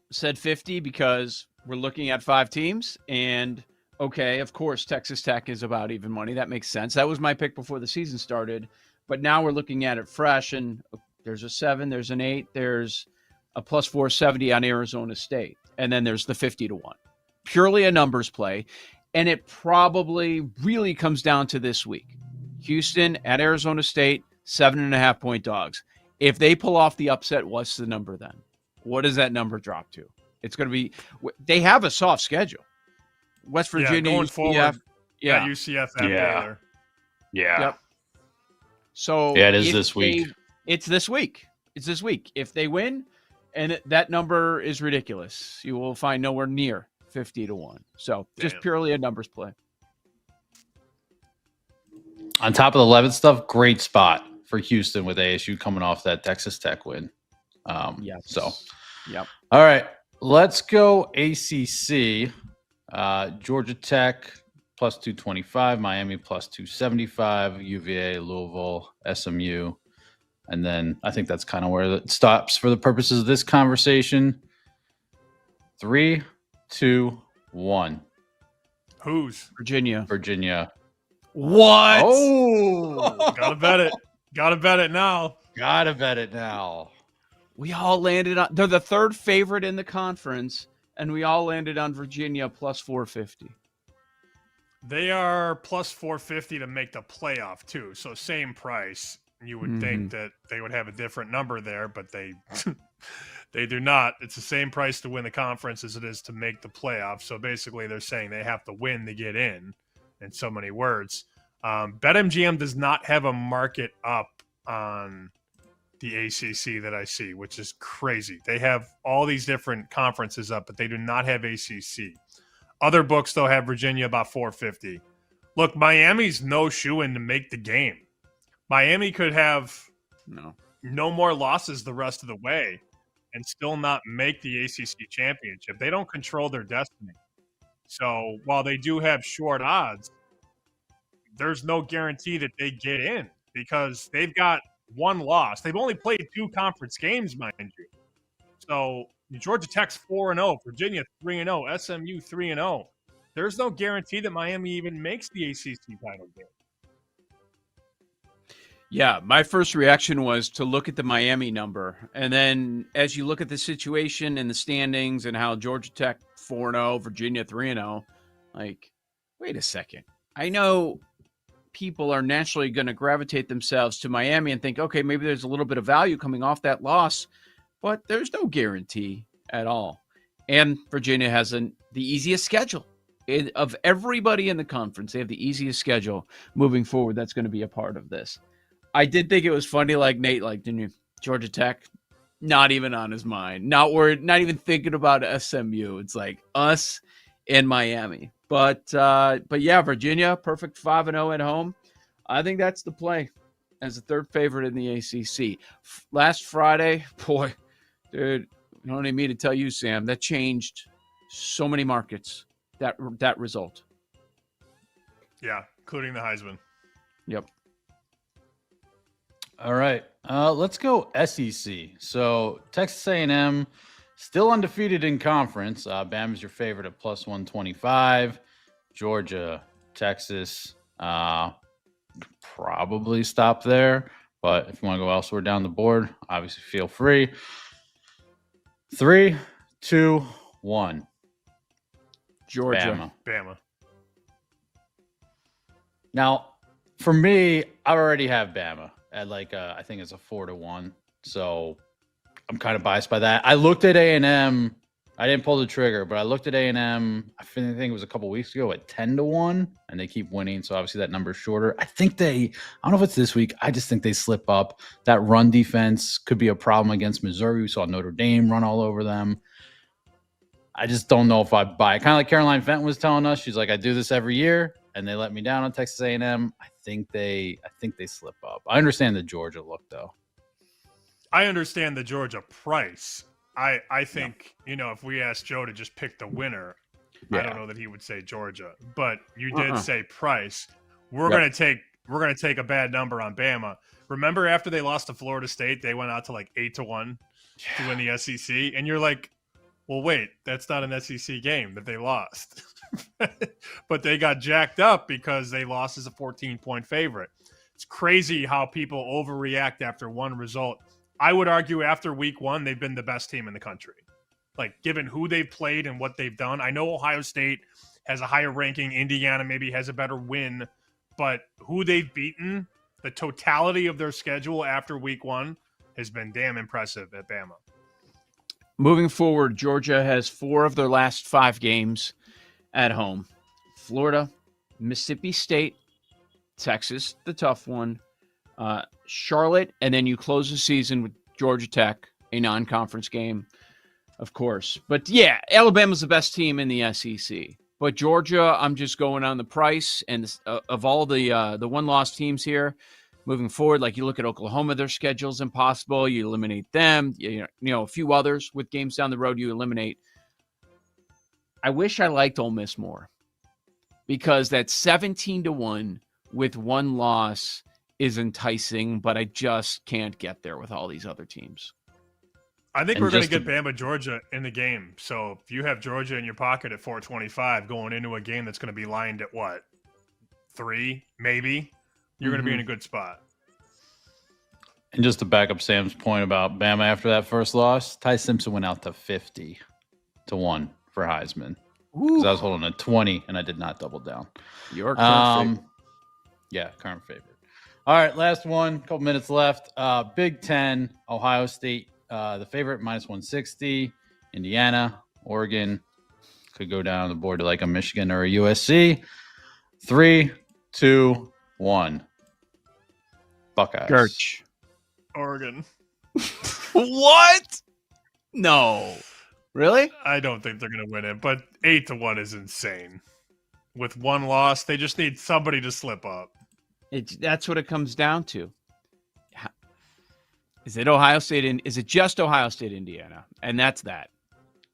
[SPEAKER 13] Said 50 because we're looking at 5 teams. And, okay, of course, Texas Tech is about even money. That makes sense. That was my pick before the season started. But now we're looking at it fresh, and there's a 7, there's an 8, there's a plus 470 on Arizona State. And then there's the 50-1. Purely a numbers play. And it probably really comes down to this week. Houston at Arizona State, 7.5-point dogs. If they pull off the upset, what's the number then? What does that number drop to? It's going to be – they have a soft schedule. West Virginia,
[SPEAKER 14] going
[SPEAKER 13] UCF.
[SPEAKER 14] forward, UCF at Baylor.
[SPEAKER 16] Yeah.
[SPEAKER 13] Yep. So
[SPEAKER 16] Yeah, it is
[SPEAKER 13] if
[SPEAKER 16] this week.
[SPEAKER 13] It's this week. It's this week. If they win, and that number is ridiculous, you will find nowhere near 50-1. So just purely a numbers play.
[SPEAKER 16] On top of the 11th stuff, great spot for Houston with ASU coming off that Texas Tech win.
[SPEAKER 13] Yes.
[SPEAKER 16] So,
[SPEAKER 13] yep.
[SPEAKER 16] All right, let's go ACC. Georgia Tech plus 225, Miami plus 275, UVA, Louisville, SMU. And then I think that's kind of where it stops for the purposes of this conversation. 3, 2, 1.
[SPEAKER 14] Who's?
[SPEAKER 13] Virginia.
[SPEAKER 16] What?
[SPEAKER 14] Oh, gotta bet it. Gotta bet it now.
[SPEAKER 16] Gotta bet it now.
[SPEAKER 13] We all landed on. They're the third favorite in the conference, and we all landed on Virginia plus 450.
[SPEAKER 14] They are plus 450 to make the playoff too. So same price. You would think that they would have a different number there, but they they do not. It's the same price to win the conference as it is to make the playoff. So basically, they're saying they have to win to get in so many words. BetMGM does not have a market up on the ACC that I see, which is crazy. They have all these different conferences up, but they do not have ACC. Other books, though, have Virginia about 450. Look, Miami's no shoo-in to make the game. Miami could have no more losses the rest of the way and still not make the ACC championship. They don't control their destiny. So while they do have short odds, there's no guarantee that they get in because they've got one loss. They've only played 2 conference games, mind you. So Georgia Tech's 4-0, Virginia 3-0, SMU 3-0. There's no guarantee that Miami even makes the ACC title game.
[SPEAKER 13] Yeah, my first reaction was to look at the Miami number. And then as you look at the situation and the standings and how Georgia Tech 4-0, Virginia 3-0, like, wait a second. I know people are naturally going to gravitate themselves to Miami and think, okay, maybe there's a little bit of value coming off that loss, but there's no guarantee at all. And Virginia has the easiest schedule. Of everybody in the conference, they have the easiest schedule moving forward. That's going to be a part of this. I did think it was funny, like Nate, like, didn't you? Georgia Tech, not even on his mind, not worried, not even thinking about SMU. It's like us and Miami. But yeah, Virginia, perfect 5-0 at home. I think that's the play as the third favorite in the ACC. Last Friday, boy, dude, you don't need me to tell you, Sam, that changed so many markets. That result.
[SPEAKER 14] Yeah, including the Heisman.
[SPEAKER 13] Yep.
[SPEAKER 16] All right, let's go SEC. So Texas A&M still undefeated in conference. Bama's your favorite at plus 125. Georgia, Texas, probably stop there. But if you want to go elsewhere down the board, obviously feel free. 3, 2, 1.
[SPEAKER 13] Georgia.
[SPEAKER 14] Bama.
[SPEAKER 16] Now, for me, I already have Bama at I think it's a 4-1. So I'm kind of biased by that. I looked at A&M. I didn't pull the trigger, but I looked at A&M. I think it was a couple weeks ago at 10-1, and they keep winning. So obviously that number's shorter. I don't know if it's this week. I just think they slip up. That run defense could be a problem against Missouri. We saw Notre Dame run all over them. I just don't know if I buy it. Kind of like Caroline Fenton was telling us. She's like, I do this every year, and they let me down on Texas A&M. I think they slip up. I understand the Georgia look, though.
[SPEAKER 14] I understand the Georgia price. I think, if we asked Joe to just pick the winner, I don't know that he would say Georgia. But you did say price. We're gonna take a bad number on Bama. Remember after they lost to Florida State, they went out to 8-1 to win the SEC, and you're like, well, wait, that's not an SEC game that they lost. But they got jacked up because they lost as a 14-point favorite. It's crazy how people overreact after one result. I would argue after week 1, they've been the best team in the country. Given who they've played and what they've done. I know Ohio State has a higher ranking. Indiana maybe has a better win. But who they've beaten, the totality of their schedule after week 1 has been damn impressive at Bama.
[SPEAKER 13] Moving forward, Georgia has 4 of their last 5 games at home. Florida, Mississippi State, Texas, the tough one, Charlotte, and then you close the season with Georgia Tech, a non-conference game, of course. But yeah, Alabama's the best team in the SEC. But Georgia, I'm just going on the price and of all the one-loss teams here moving forward. Like you look at Oklahoma, their schedule's impossible. You eliminate them. You know, a few others with games down the road you eliminate. I wish I liked Ole Miss more because that 17-1 with one loss is enticing, but I just can't get there with all these other teams.
[SPEAKER 14] I think we're going to get Bama Georgia in the game. So if you have Georgia in your pocket at 425 going into a game that's going to be lined at what? 3, maybe? You're going to be in a good spot.
[SPEAKER 16] And just to back up Sam's point about Bama after that first loss, Ty Simpson went out to 50-1 for Heisman. Because I was holding a 20 and I did not double down.
[SPEAKER 13] Your current favorite.
[SPEAKER 16] Yeah, current favorite. All right, last one. Couple minutes left. Big Ten, Ohio State, the favorite -160. Indiana, Oregon could go down the board to like a Michigan or a USC. 3, 2, 1. Buckeyes.
[SPEAKER 13] Gerch.
[SPEAKER 14] Oregon.
[SPEAKER 13] What? No. Really?
[SPEAKER 14] I don't think they're going to win it, but 8-1 is insane. With one loss, they just need somebody to slip up.
[SPEAKER 13] That's what it comes down to. Is it Ohio State? Is it just Ohio State, Indiana? And that's that.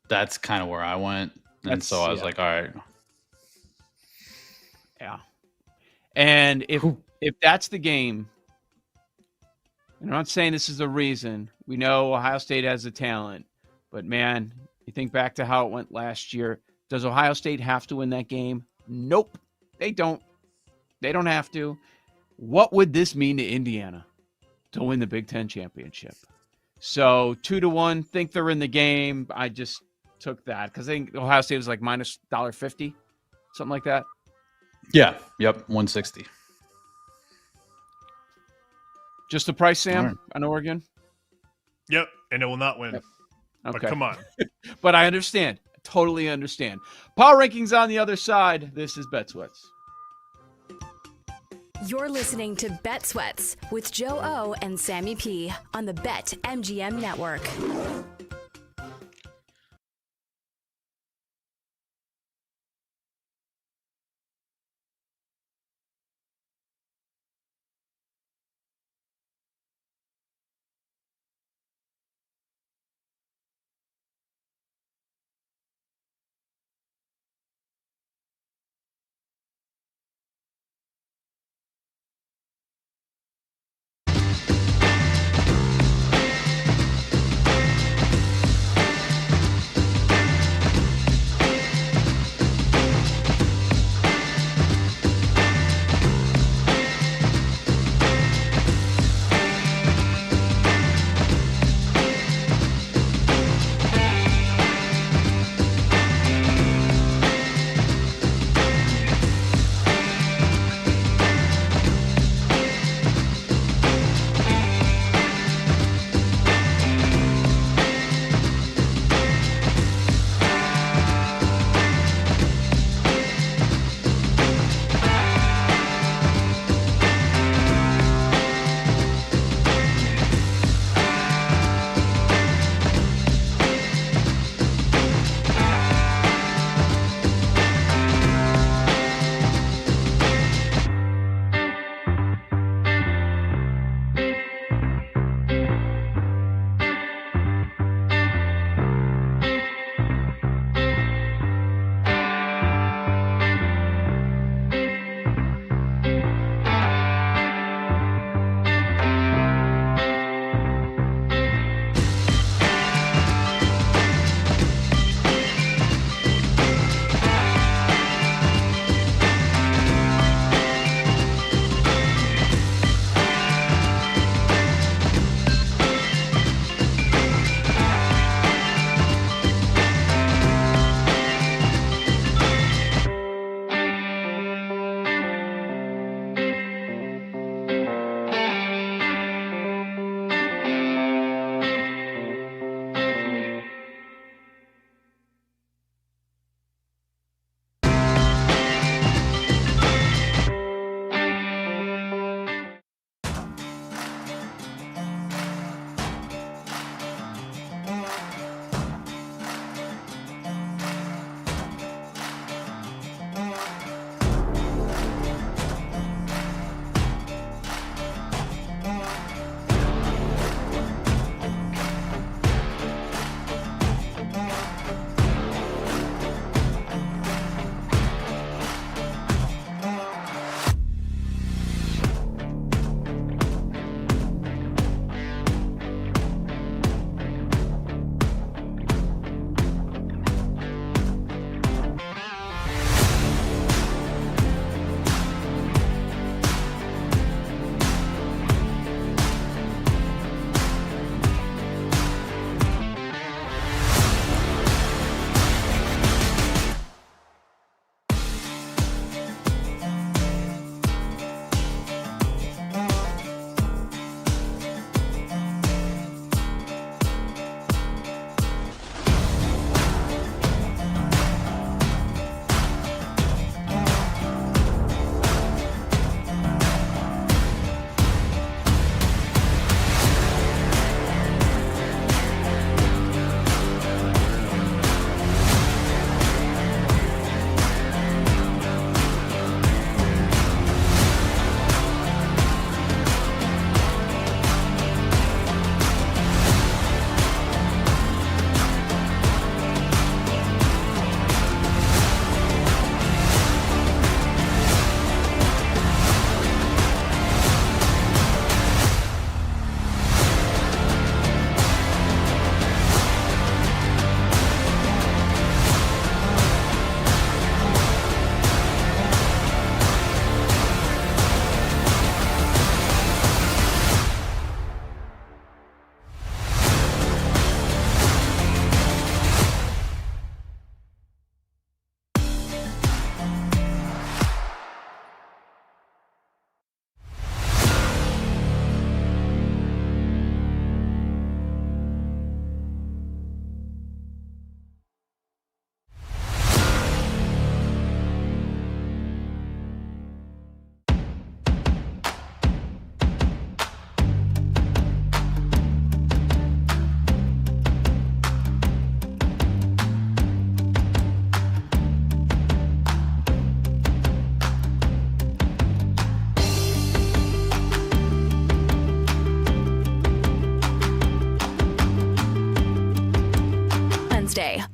[SPEAKER 16] That's kind of where I went. And so I was like, all right.
[SPEAKER 13] Yeah. And if that's the game, and I'm not saying this is the reason. We know Ohio State has the talent. But, man, you think back to how it went last year. Does Ohio State have to win that game? Nope. They don't. They don't have to. What would this mean to Indiana to win the Big Ten championship? So 2-1, think they're in the game. I just took that because I think Ohio State was like minus $1.50, something like that.
[SPEAKER 16] Yeah. Yep. 160.
[SPEAKER 13] Just the price, Sam,
[SPEAKER 16] right.
[SPEAKER 13] on Oregon?
[SPEAKER 14] Yep, and it will not win.
[SPEAKER 13] Yep.
[SPEAKER 14] But
[SPEAKER 13] Okay.
[SPEAKER 14] come on.
[SPEAKER 13] But I understand. Totally understand. Power rankings on the other side. This is Bet Sweats.
[SPEAKER 8] You're listening to Bet Sweats with Joe O and Sammy P on the BetMGM network.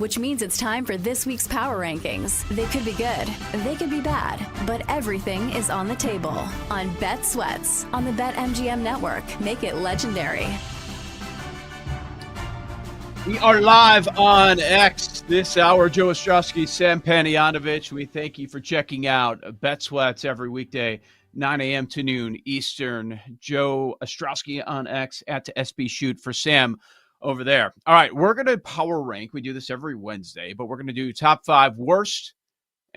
[SPEAKER 8] which means it's time for this week's Power Rankings. They could be good, they could be bad, but everything is on the table on Bet Sweats on the BetMGM network. Make it legendary.
[SPEAKER 13] We are live on X this hour. Joe Ostrowski, Sam Panayotovich. We thank you for checking out Bet Sweats every weekday, 9 a.m. to noon Eastern. Joe Ostrowski on X at SB Shoot for Sam over there. All right, we're going to power rank. We do this every Wednesday, but we're going to do top 5 worst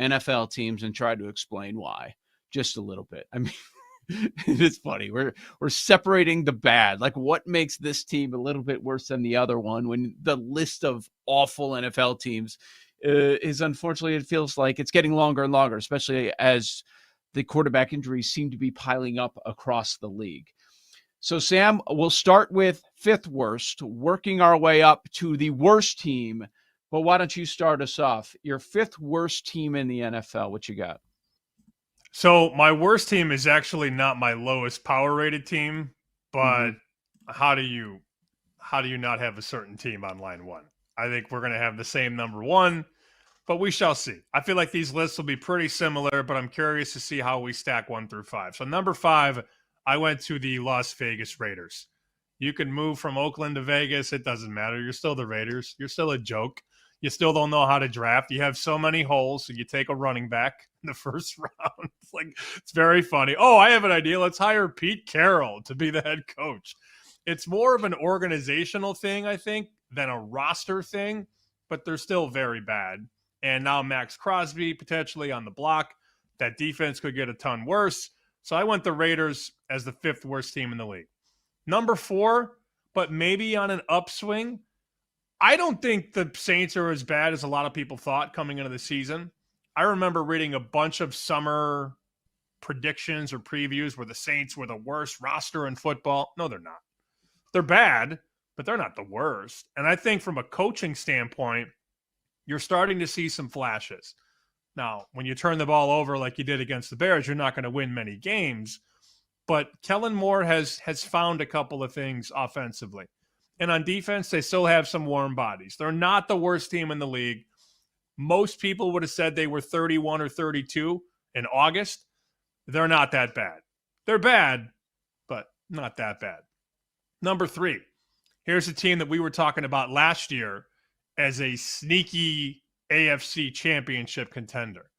[SPEAKER 13] NFL teams and try to explain why just a little bit. I mean, it's funny. We're separating the bad. Like, what makes this team a little bit worse than the other one when the list of awful NFL teams is, unfortunately, it feels like it's getting longer and longer, especially as the quarterback injuries seem to be piling up across the league. So, Sam, we'll start with 5th worst, working our way up to the worst team. But why don't you start us off? Your 5th worst team in the NFL. What you got?
[SPEAKER 14] So my worst team is actually not my lowest power rated team, but how do you not have a certain team on line 1? I think we're going to have the same number 1, but we shall see. I feel like these lists will be pretty similar, but I'm curious to see how we stack 1 through 5. So number 5, I went to the Las Vegas Raiders. You can move from Oakland to Vegas. It doesn't matter. You're still the Raiders. You're still a joke. You still don't know how to draft. You have so many holes, so you take a running back in the first round. It's very funny. Oh, I have an idea. Let's hire Pete Carroll to be the head coach. It's more of an organizational thing, I think, than a roster thing, but they're still very bad. And now Max Crosby potentially on the block. That defense could get a ton worse. So I went the Raiders as the 5th worst team in the league. Number 4, but maybe on an upswing, I don't think the Saints are as bad as a lot of people thought coming into the season. I remember reading a bunch of summer predictions or previews where the Saints were the worst roster in football. No, they're not. They're bad, but they're not the worst. And I think from a coaching standpoint, you're starting to see some flashes. Now, when you turn the ball over like you did against the Bears, you're not going to win many games. But Kellen Moore has found a couple of things offensively. And on defense, they still have some warm bodies. They're not the worst team in the league. Most people would have said they were 31 or 32 in August. They're not that bad. They're bad, but not that bad. Number 3, here's a team that we were talking about last year as a sneaky AFC championship contender.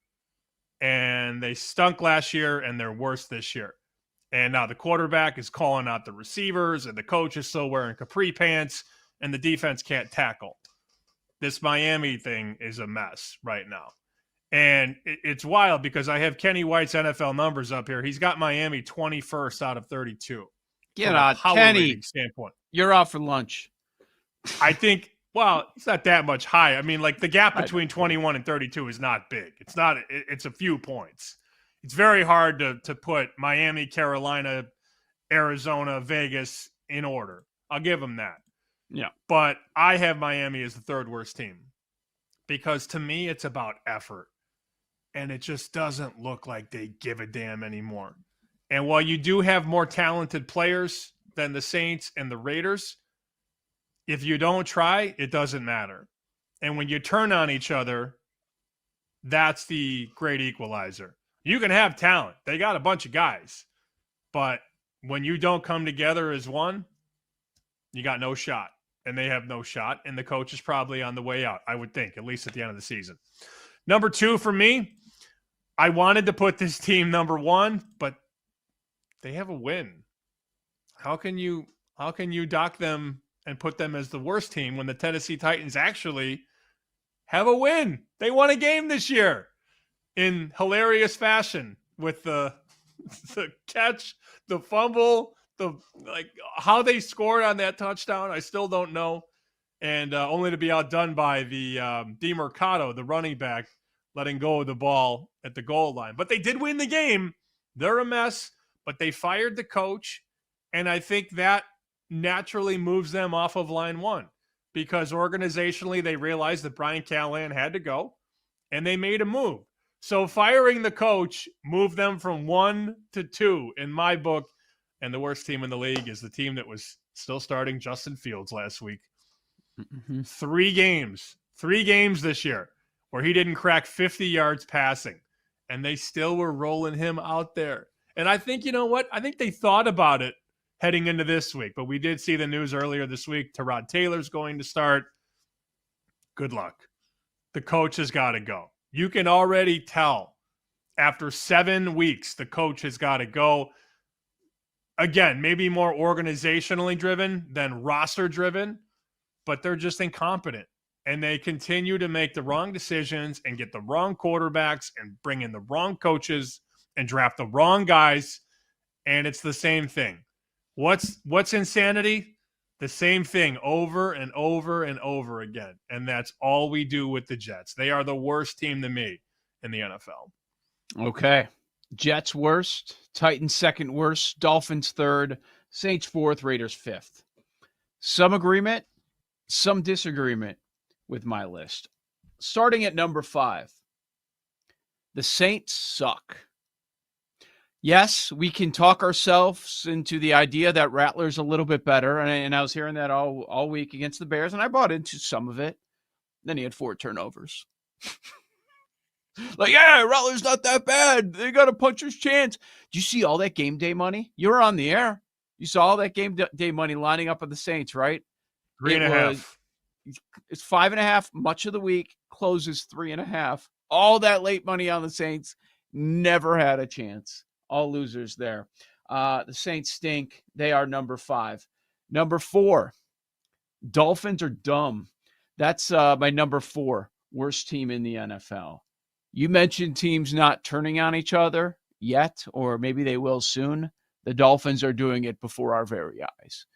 [SPEAKER 14] And they stunk last year, and they're worse this year. And now the quarterback is calling out the receivers, and the coach is still wearing capri pants, and the defense can't tackle. This Miami thing is a mess right now. And it's wild because I have Kenny White's NFL numbers up here. He's got Miami 21st out of 32.
[SPEAKER 13] Get out, Kenny.
[SPEAKER 14] Standpoint.
[SPEAKER 13] You're out for lunch.
[SPEAKER 14] I think, well, it's not that much high. I mean, like the gap between 21 and 32 is not big. It's a few points. It's very hard to put Miami, Carolina, Arizona, Vegas in order. I'll give them that.
[SPEAKER 13] Yeah.
[SPEAKER 14] But I have Miami as the 3rd worst team because to me, it's about effort. And it just doesn't look like they give a damn anymore. And while you do have more talented players than the Saints and the Raiders, if you don't try, it doesn't matter. And when you turn on each other, that's the great equalizer. You can have talent. They got a bunch of guys. But when you don't come together as one, you got no shot. And they have no shot. And the coach is probably on the way out, I would think, at least at the end of the season. Number 2 for me, I wanted to put this team number 1, but they have a win. How can you dock them and put them as the worst team when the Tennessee Titans actually have a win? They won a game this year in hilarious fashion with the catch, the fumble, how they scored on that touchdown. I still don't know. And only to be outdone by the DeMercado, the running back, letting go of the ball at the goal line. But they did win the game. They're a mess, but they fired the coach. And I think that naturally moves them off of line 1 because organizationally they realized that Brian Callahan had to go and they made a move. So firing the coach moved them from 1 to 2 in my book. And the worst team in the league is the team that was still starting Justin Fields last week. 3 games, 3 games this year where he didn't crack 50 yards passing, and they still were rolling him out there. And I think, you know what? I think they thought about it heading into this week, but we did see the news earlier this week. Tyrod Taylor's going to start. Good luck. The coach has got to go. You can already tell after 7 weeks, the coach has got to go. Again, maybe more organizationally driven than roster driven, but they're just incompetent. And they continue to make the wrong decisions and get the wrong quarterbacks and bring in the wrong coaches and draft the wrong guys. And it's the same thing. What's insanity? The same thing over and over and over again. And that's all we do with the Jets. They are the worst team to me in the NFL.
[SPEAKER 13] Okay. Jets worst, Titans second worst, Dolphins third, Saints fourth, Raiders fifth. Some agreement, some disagreement with my list. Starting at number 5, the Saints suck. Yes, we can talk ourselves into the idea that Rattler's a little bit better, and I was hearing that all week against the Bears, and I bought into some of it. Then he had 4 turnovers. Like, yeah, Rattler's not that bad. They got a puncher's chance. Do you see all that game day money? You were on the air. You saw all that game day money lining up on the Saints, right?
[SPEAKER 14] 3.5.
[SPEAKER 13] It's 5.5 much of the week, closes 3.5. All that late money on the Saints, never had a chance. All losers there. The Saints stink. They are number 5. Number 4, Dolphins are dumb. That's my number 4 worst team in the NFL. You mentioned teams not turning on each other yet, or maybe they will soon. The Dolphins are doing it before our very eyes.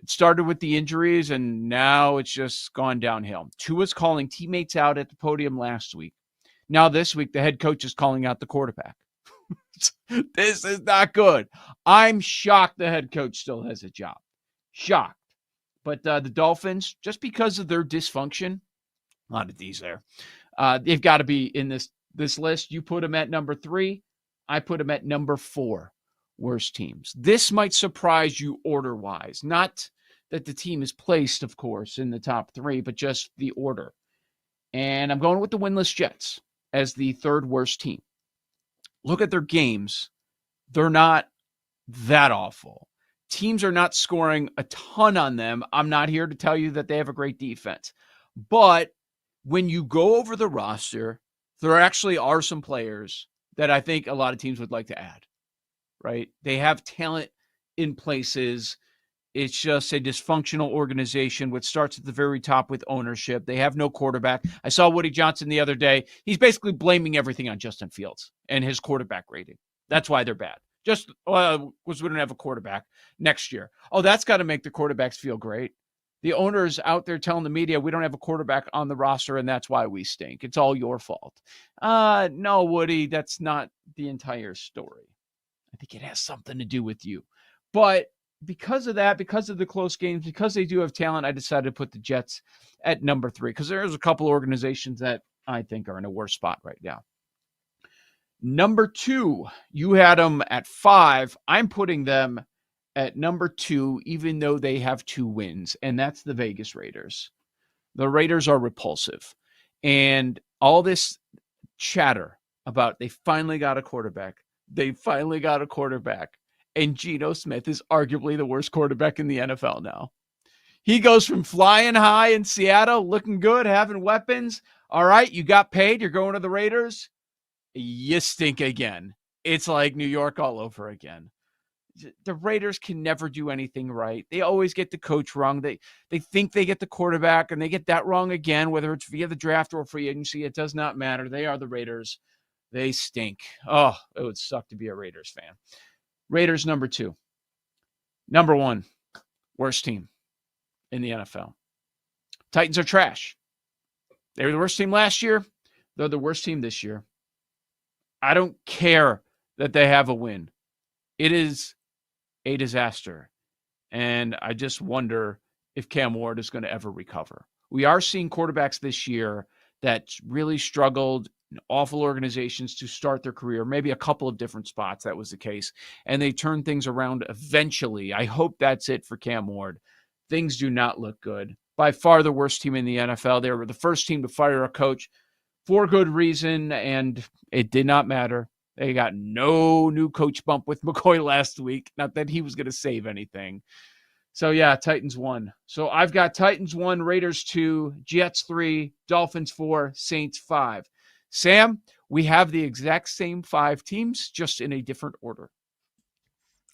[SPEAKER 13] It started with the injuries, and now it's just gone downhill. Tua's calling teammates out at the podium last week. Now this week, the head coach is calling out the quarterback. This is not good. I'm shocked the head coach still has a job. Shocked. But the Dolphins, just because of their dysfunction, a lot of D's there, they've got to be in this list. You put them at number 3. I put them at number 4 worst teams. This might surprise you order-wise. Not that the team is placed, of course, in the top 3, but just the order. And I'm going with the winless Jets as the 3rd worst team. Look at their games. They're not that awful. Teams are not scoring a ton on them. I'm not here to tell you that they have a great defense. But when you go over the roster, there actually are some players that I think a lot of teams would like to add, right? They have talent in places. It's just a dysfunctional organization, which starts at the very top with ownership. They have no quarterback. I saw Woody Johnson the other day. He's basically blaming everything on Justin Fields and his quarterback rating. That's why they're bad. Just because we don't have a quarterback next year. Oh, that's got to make the quarterbacks feel great. The owner's out there telling the media we don't have a quarterback on the roster, and that's why we stink. It's all your fault. No, Woody, that's not the entire story. I think it has something to do with you. But because of that, because of the close games, because they do have talent, I decided to put the Jets at number 3 because there's a couple organizations that I think are in a worse spot right now. Number 2, you had them at 5. I'm putting them at number 2, even though they have 2 wins, and that's the Vegas Raiders. The Raiders are repulsive. And all this chatter about they finally got a quarterback. And Geno Smith is arguably the worst quarterback in the NFL now. He goes from flying high in Seattle, looking good, having weapons. All right, you got paid. You're going to the Raiders. You stink again. It's like New York all over again. The Raiders can never do anything right. They always get the coach wrong. They think they get the quarterback, and they get that wrong again, whether it's via the draft or free agency. It does not matter. They are the Raiders. They stink. Oh, it would suck to be a Raiders fan. Raiders number 2. Number 1, worst team in the NFL. Titans are trash. They were the worst team last year. They're the worst team this year. I don't care that they have a win. It is a disaster. And I just wonder if Cam Ward is going to ever recover. We are seeing quarterbacks this year that really struggled in awful organizations to start their career, maybe a couple of different spots. That was the case. And they turned things around eventually. I hope that's it for Cam Ward. Things do not look good by far the worst team in the NFL. They were the first team to fire a coach for good reason, and it did not matter. They got no new coach bump with McCoy last week. Not that he was going to save anything. So, yeah, Titans won. So I've got Titans 1, Raiders 2, Jets 3, Dolphins 4, Saints 5. Sam, we have the exact same 5 teams, just in a different order.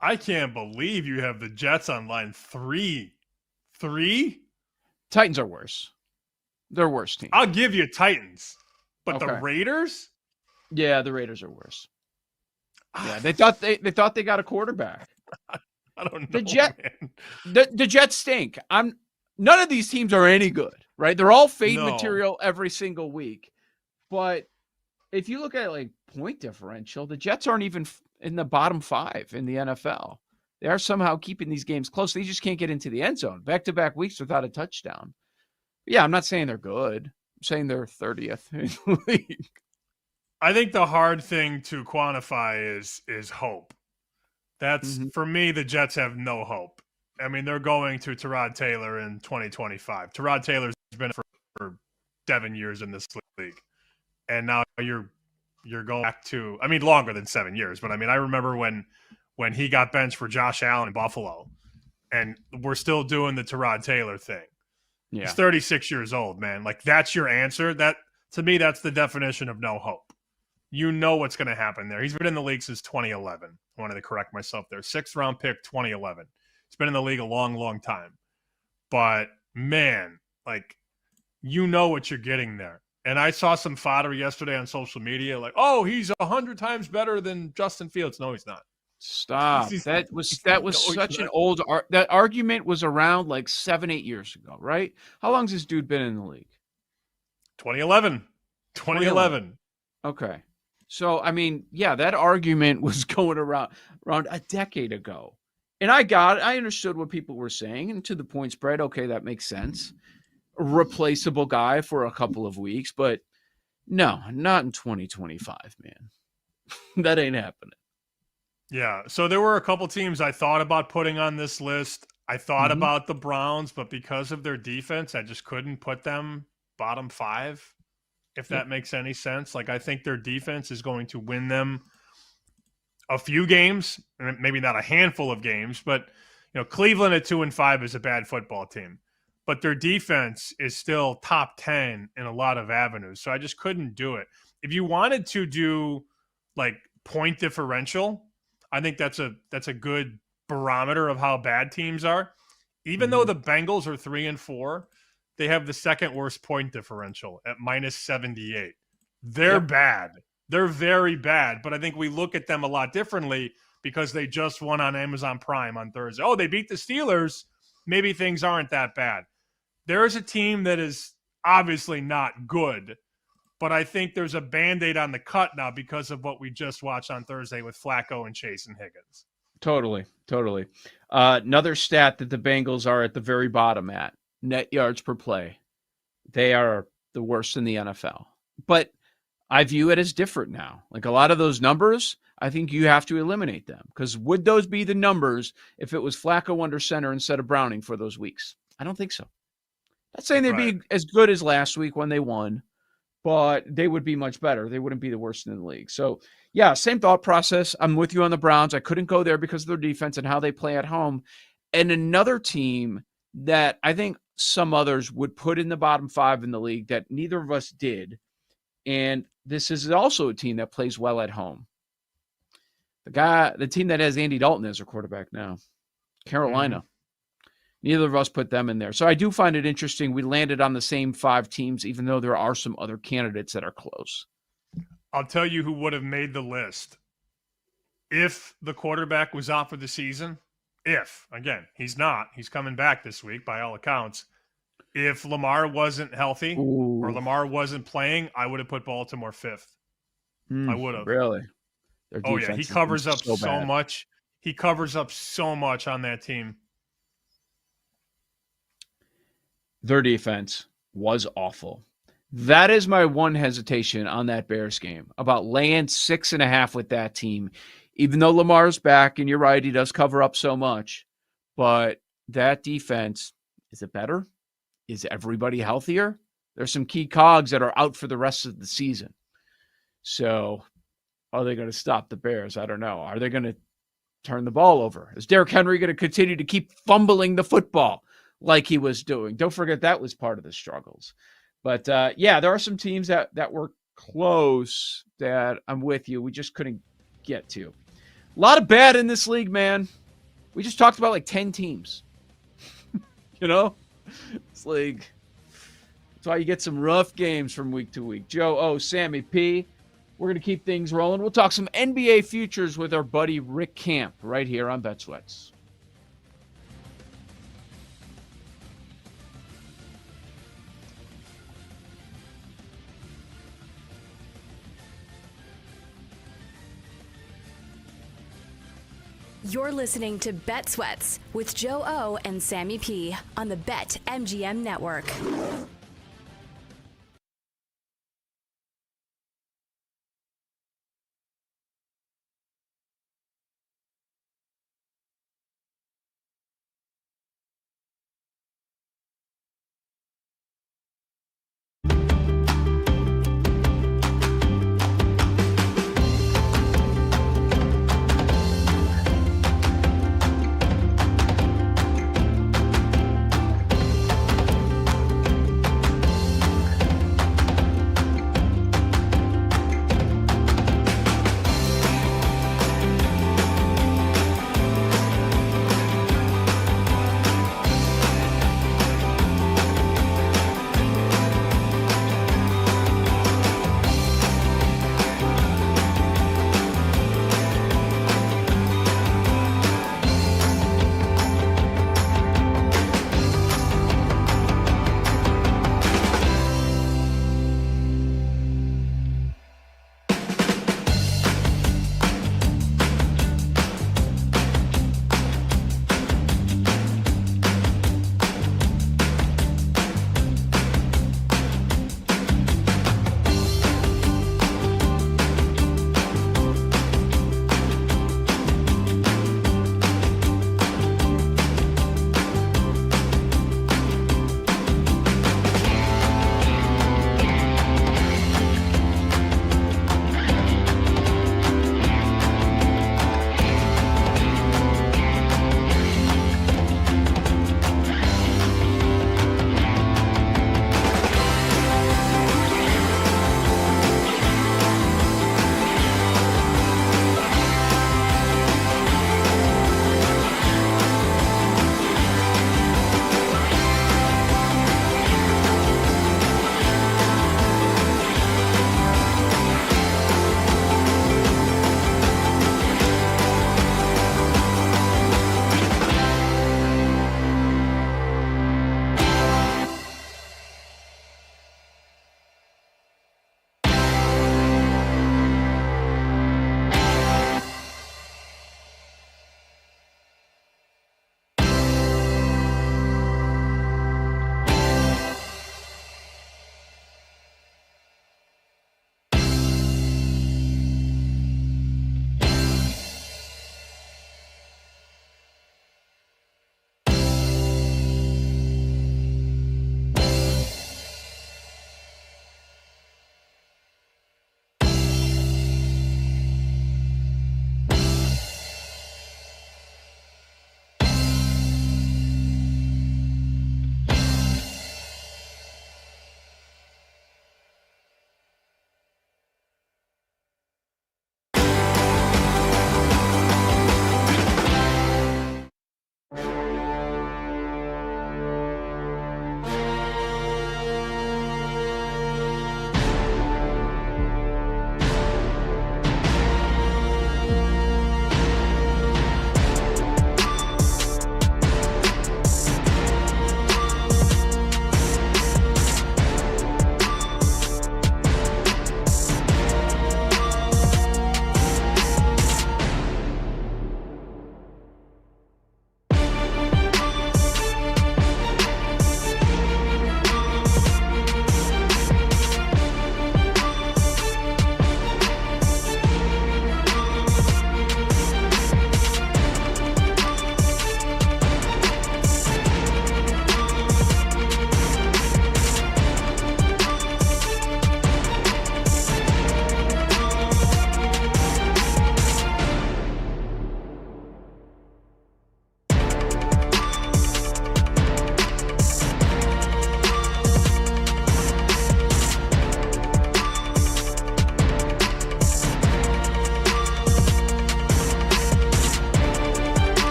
[SPEAKER 14] I can't believe you have the Jets on line 3. 3?
[SPEAKER 13] Titans are worse. They're worse team.
[SPEAKER 14] I'll give you Titans. But
[SPEAKER 13] Okay.
[SPEAKER 14] the Raiders?
[SPEAKER 13] Yeah, the Raiders are worse. Yeah, they thought they got a quarterback.
[SPEAKER 14] I don't know.
[SPEAKER 13] The Jets stink. None of these teams are any good, right? They're all fade material every single week. But if you look at like point differential, the Jets aren't even in the bottom 5 in the NFL. They are somehow keeping these games close. They just can't get into the end zone. Back-to-back weeks without a touchdown. But yeah, I'm not saying they're good. I'm saying they're 30th in the league.
[SPEAKER 14] I think the hard thing to quantify is hope. That's for me, the Jets have no hope. I mean, they're going to Tyrod Taylor in 2025. Tyrod Taylor's been for 7 years in this league. And now you're going back to, I mean, longer than 7 years, but I mean, I remember when he got benched for Josh Allen in Buffalo, and we're still doing the Tyrod Taylor thing.
[SPEAKER 13] Yeah.
[SPEAKER 14] He's 36 years old, man. Like, that's your answer. That, to me, that's the definition of no hope. You know what's going to happen there. He's been in the league since 2011. I wanted to correct myself there. 6th round pick, 2011. He's been in the league a long, long time. But, man, like, you know what you're getting there. And I saw some fodder yesterday on social media like, oh, he's 100 times better than Justin Fields. No, he's not.
[SPEAKER 13] Stop. That was such an old that argument was around like 7-8 years ago, right? How long's this dude been in the league?
[SPEAKER 14] 2011. 2011.
[SPEAKER 13] Okay. So, I mean, yeah, that argument was going around a decade ago. And I understood what people were saying. And to the point spread, okay, that makes sense. A replaceable guy for a couple of weeks. But no, not in 2025, man. That ain't happening.
[SPEAKER 14] Yeah. So there were a couple teams I thought about putting on this list. I thought about the Browns, but because of their defense, I just couldn't put them bottom 5. If that makes any sense. Like, I think their defense is going to win them a few games, and maybe not a handful of games, but, you know, Cleveland at 2-5 is a bad football team, but their defense is still top 10 in a lot of avenues. So I just couldn't do it. If you wanted to do like point differential, I think that's a good barometer of how bad teams are. Even though the Bengals are 3-4, they have the second worst point differential at -78. They're bad. They're very bad. But I think we look at them a lot differently because they just won on Amazon Prime on Thursday. Oh, they beat the Steelers. Maybe things aren't that bad. There is a team that is obviously not good, but I think there's a Band-Aid on the cut now because of what we just watched on Thursday with Flacco and Chase and Higgins.
[SPEAKER 13] Totally. Another stat that the Bengals are at the very bottom at. Net yards per play. They are the worst in the NFL. But I view it as different now. Like a lot of those numbers, I think you have to eliminate them. Because would those be the numbers if it was Flacco under center instead of Browning for those weeks? I don't think so. Not saying they'd be as good as last week when they won, but they would be much better. They wouldn't be the worst in the league. So, yeah, same thought process. I'm with you on the Browns. I couldn't go there because of their defense and how they play at home. And another team that I think some others would put in the bottom 5 in the league that neither of us did. And this is also a team that plays well at home. The team that has Andy Dalton as their quarterback now, Carolina. Neither of us put them in there. So I do find it interesting. We landed on the same 5 teams, even though there are some other candidates that are close.
[SPEAKER 14] I'll tell you who would have made the list if the quarterback was out for the season. If, again, he's not. He's coming back this week by all accounts. If Lamar wasn't healthy or Lamar wasn't playing, I would have put Baltimore 5th. I would have.
[SPEAKER 13] Really?
[SPEAKER 14] Oh, yeah. He covers up so much. He covers up so much on that team.
[SPEAKER 13] Their defense was awful. That is my one hesitation on that Bears game about laying 6.5 with that team. Even though Lamar's back, and you're right, he does cover up so much, but that defense, is it better? is everybody healthier? There's some key cogs that are out for the rest of the season. So are they going to stop the Bears? I don't know. Are they going to turn the ball over? Is Derrick Henry going to continue to keep fumbling the football like he was doing? Don't forget that was part of the struggles. But yeah, there are some teams that were close that I'm with you. We just couldn't get to. A lot of bad in this league, man. We just talked about like 10 teams. You know? This league. That's why you get some rough games from week to week. Joe O, Sammy P. We're going to keep things rolling. We'll talk some NBA futures with our buddy Rick Camp right here on Bet Sweats.
[SPEAKER 8] You're listening to Bet Sweats with Joe O and Sammy P on the BetMGM Network.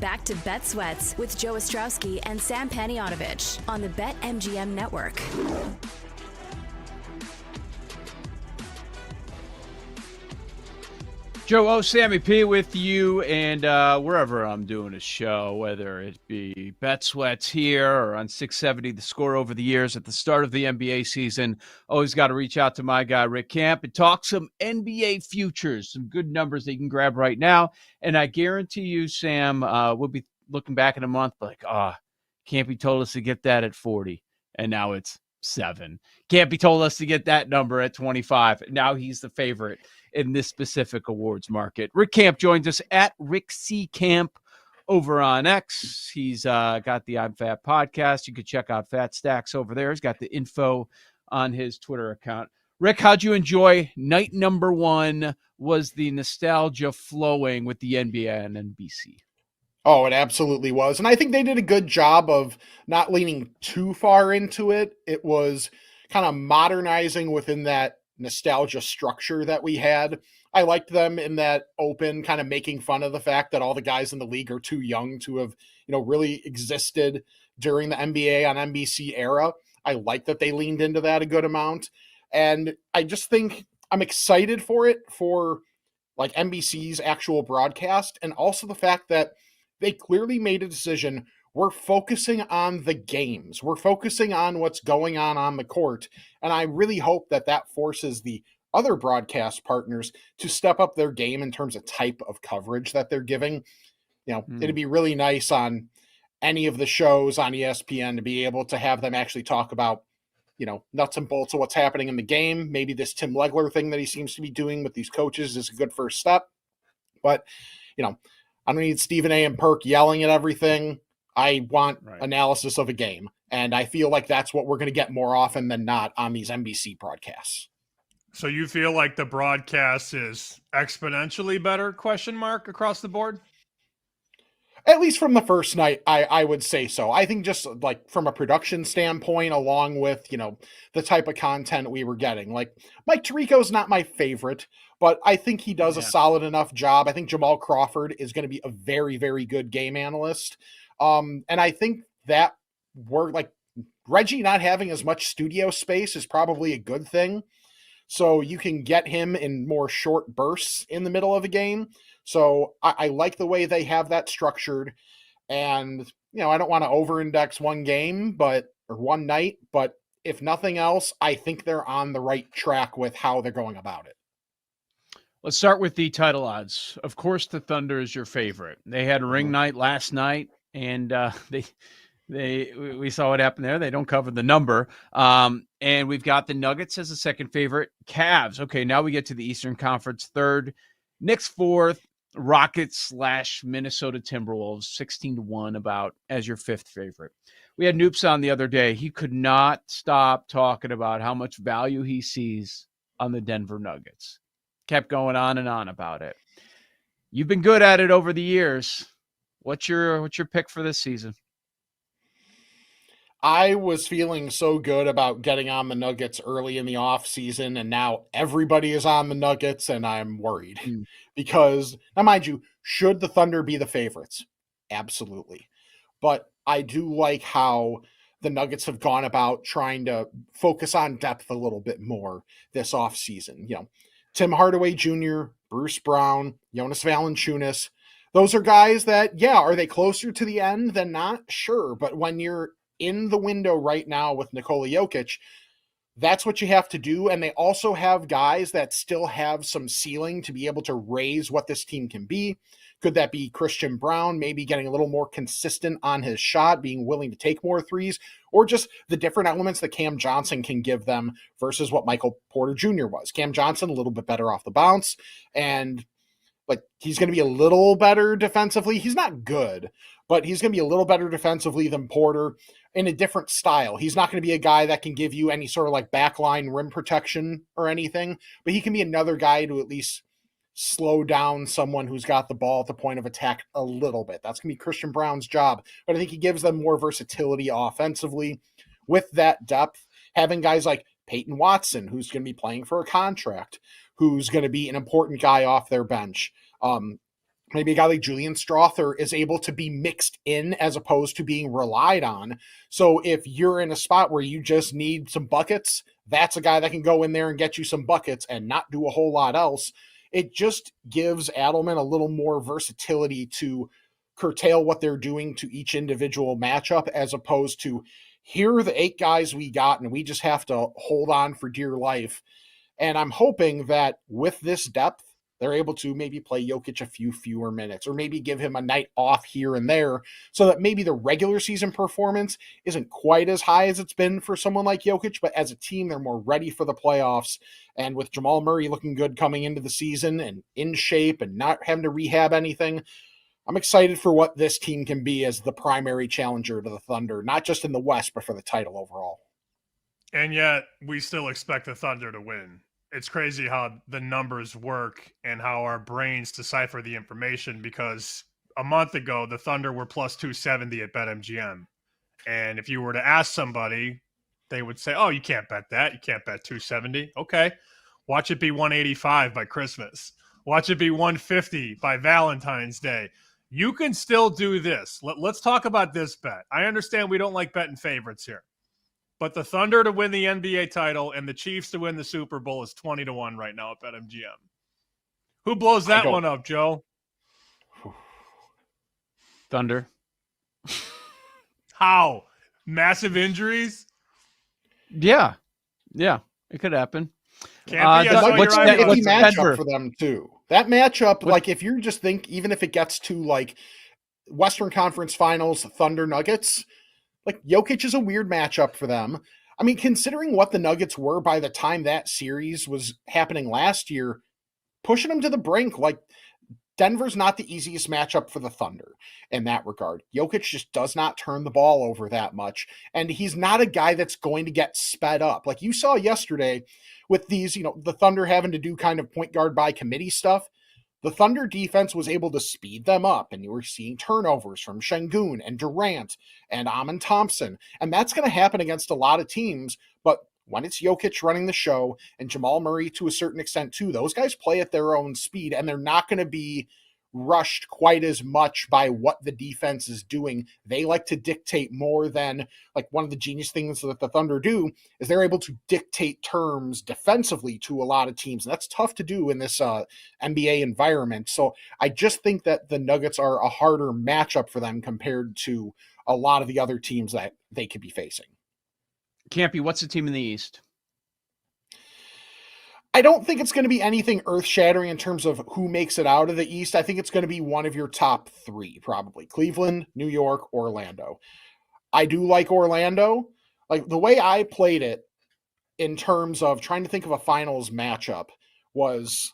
[SPEAKER 8] back to Bet Sweats with Joe Ostrowski and Sam Panayotovich on the BetMGM Network.
[SPEAKER 13] Joe Sammy P with you, and wherever I'm doing a show, whether it be Bet Sweats here or on 670 The Score over the years at the start of the NBA season, always got to reach out to my guy Rick Camp and talk some NBA futures, some good numbers that you can grab right now. And I guarantee you, Sam, we'll be looking back in a month like, Campy told us to get that at 40, and now it's 7. Campy told us to get that number at 25. Now he's the favorite in this specific awards market. Rick Camp joins us at Rick C. Camp over on X. He's got the I'm Fat podcast. You could check out Fat Stacks over there. He's got the info on his Twitter account. Rick, how'd you enjoy night number 1? Was the nostalgia flowing with the NBA and NBC?
[SPEAKER 17] Oh, it absolutely was. And I think they did a good job of not leaning too far into it. It was kind of modernizing within that nostalgia structure that we had. I liked them in that open, kind of making fun of the fact that all the guys in the league are too young to have, really existed during the NBA on NBC era. I like that they leaned into that a good amount. And I just think I'm excited for it, for like NBC's actual broadcast, and also the fact that they clearly made a decision. We're focusing on the games. We're focusing on what's going on the court. And I really hope that that forces the other broadcast partners to step up their game in terms of type of coverage that they're giving. It'd be really nice on any of the shows on ESPN to be able to have them actually talk about, nuts and bolts of what's happening in the game. Maybe this Tim Legler thing that he seems to be doing with these coaches is a good first step. But, I don't need Stephen A. and Perk yelling at everything. I want analysis of a game. And I feel like that's what we're going to get more often than not on these NBC broadcasts.
[SPEAKER 14] So you feel like the broadcast is exponentially better, across the board?
[SPEAKER 17] At least from the first night, I would say so. I think just like from a production standpoint, along with, the type of content we were getting. Like Mike Tirico's not my favorite, but I think he does a solid enough job. I think Jamal Crawford is going to be a very, very good game analyst. And I think that Reggie not having as much studio space is probably a good thing. So you can get him in more short bursts in the middle of a game. So I like the way they have that structured. And, I don't want to over-index one game, or one night, but if nothing else, I think they're on the right track with how they're going about it.
[SPEAKER 13] Let's start with the title odds. Of course, the Thunder is your favorite. They had ring night last night, and we saw what happened there. They don't cover the number. And we've got the Nuggets as a second favorite. Cavs. Okay, now we get to the Eastern Conference third. Knicks fourth. Rockets/Minnesota Timberwolves 16-1 about as your fifth favorite. We had Noops on the other day. He could not stop talking about how much value he sees on the Denver Nuggets. Kept going on and on about it. You've been good at it over the years. What's your pick for this season?
[SPEAKER 17] I was feeling so good about getting on the Nuggets early in the off season, and now everybody is on the Nuggets, and I'm worried because, now mind you, should the Thunder be the favorites? Absolutely. But I do like how the Nuggets have gone about trying to focus on depth a little bit more this off season. Tim Hardaway Jr., Bruce Brown, Jonas Valanciunas, those are guys that, are they closer to the end than not? Sure. But when you're in the window right now with Nikola Jokic, that's what you have to do. And they also have guys that still have some ceiling to be able to raise what this team can be. Could that be Christian Brown, maybe getting a little more consistent on his shot, being willing to take more threes, or just the different elements that Cam Johnson can give them versus what Michael Porter Jr. was. Cam Johnson, a little bit better off the bounce, and he's going to be a little better defensively. He's not good, but he's going to be a little better defensively than Porter in a different style. He's not going to be a guy that can give you any sort of backline rim protection or anything, but he can be another guy to at least slow down someone who's got the ball at the point of attack a little bit. That's going to be Christian Brown's job, but I think he gives them more versatility offensively with that depth. Having guys like Peyton Watson, who's going to be playing for a contract, who's going to be an important guy off their bench. maybe a guy like Julian Strother is able to be mixed in as opposed to being relied on. So if you're in a spot where you just need some buckets, that's a guy that can go in there and get you some buckets and not do a whole lot else. It just gives Adelman a little more versatility to curtail what they're doing to each individual matchup, as opposed to, here are the 8 guys we got and we just have to hold on for dear life. And I'm hoping that with this depth, they're able to maybe play Jokic a few fewer minutes, or maybe give him a night off here and there, so that maybe the regular season performance isn't quite as high as it's been for someone like Jokic, but as a team, they're more ready for the playoffs. And with Jamal Murray looking good coming into the season and in shape and not having to rehab anything, I'm excited for what this team can be as the primary challenger to the Thunder, not just in the West, but for the title overall.
[SPEAKER 14] And yet, we still expect the Thunder to win. It's crazy how the numbers work and how our brains decipher the information, because a month ago, the Thunder were plus 270 at BetMGM. And if you were to ask somebody, they would say, oh, you can't bet that. You can't bet 270. Okay. Watch it be 185 by Christmas. Watch it be 150 by Valentine's Day. You can still do this. Let's talk about this bet. I understand we don't like betting favorites here, but the Thunder to win the NBA title and the Chiefs to win the Super Bowl is 20-1 right now at BetMGM. Who blows that one up, Joe?
[SPEAKER 13] Thunder.
[SPEAKER 14] How? Massive injuries?
[SPEAKER 13] Yeah. It could happen.
[SPEAKER 17] Can't be
[SPEAKER 13] what's
[SPEAKER 17] an
[SPEAKER 13] what's
[SPEAKER 17] iffy matchup
[SPEAKER 13] Denver?
[SPEAKER 17] for them too. That matchup, like if you just think, even if it gets to like Western Conference Finals, Thunder Nuggets, like Jokic is a weird matchup for them. I mean, considering what the Nuggets were by the time that series was happening last year, pushing them to the brink, like Denver's not the easiest matchup for the Thunder in that regard. Jokic just does not turn the ball over that much, and he's not a guy that's going to get sped up. Like you saw yesterday with these, the Thunder having to do kind of point guard by committee stuff. The Thunder defense was able to speed them up, and you were seeing turnovers from Şengün and Durant and Amin Thompson. And that's going to happen against a lot of teams, but when it's Jokic running the show and Jamal Murray to a certain extent too, those guys play at their own speed, and they're not going to be rushed quite as much by what the defense is doing. They like to dictate more than, like, one of the genius things that the Thunder do is they're able to dictate terms defensively to a lot of teams. And that's tough to do in this NBA environment. So I just think that the Nuggets are a harder matchup for them compared to a lot of the other teams that they could be facing.
[SPEAKER 13] Campy, what's the team in the East?
[SPEAKER 17] I don't think it's going to be anything earth-shattering in terms of who makes it out of the East. I think it's going to be one of your top 3, probably. Cleveland, New York, Orlando. I do like Orlando. Like, the way I played it in terms of trying to think of a finals matchup was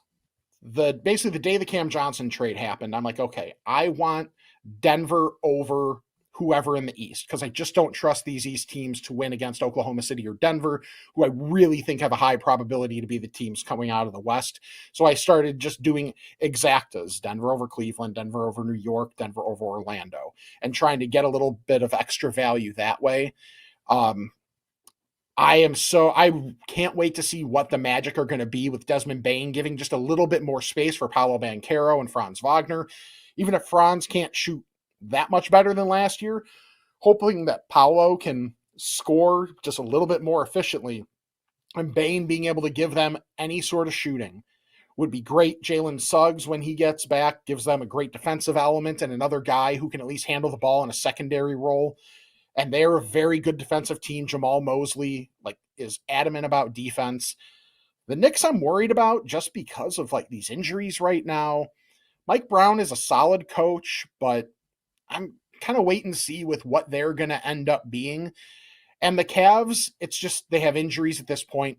[SPEAKER 17] basically the day the Cam Johnson trade happened. I'm like, okay, I want Denver over whoever in the East, because I just don't trust these East teams to win against Oklahoma City or Denver, who I really think have a high probability to be the teams coming out of the West. So I started just doing exactas: Denver over Cleveland, Denver over New York, Denver over Orlando, and trying to get a little bit of extra value that way. I can't wait to see what the Magic are going to be with Desmond Bane giving just a little bit more space for Paolo Banchero and Franz Wagner. Even if Franz can't shoot that much better than last year, hoping that Paolo can score just a little bit more efficiently, and Bane being able to give them any sort of shooting would be great. Jalen Suggs, when he gets back, gives them a great defensive element and another guy who can at least handle the ball in a secondary role. And they're a very good defensive team. Jamal Mosley is adamant about defense. The Knicks I'm worried about just because of these injuries right now. Mike Brown is a solid coach, but I'm kind of waiting to see with what they're going to end up being. And the Cavs, it's just they have injuries at this point.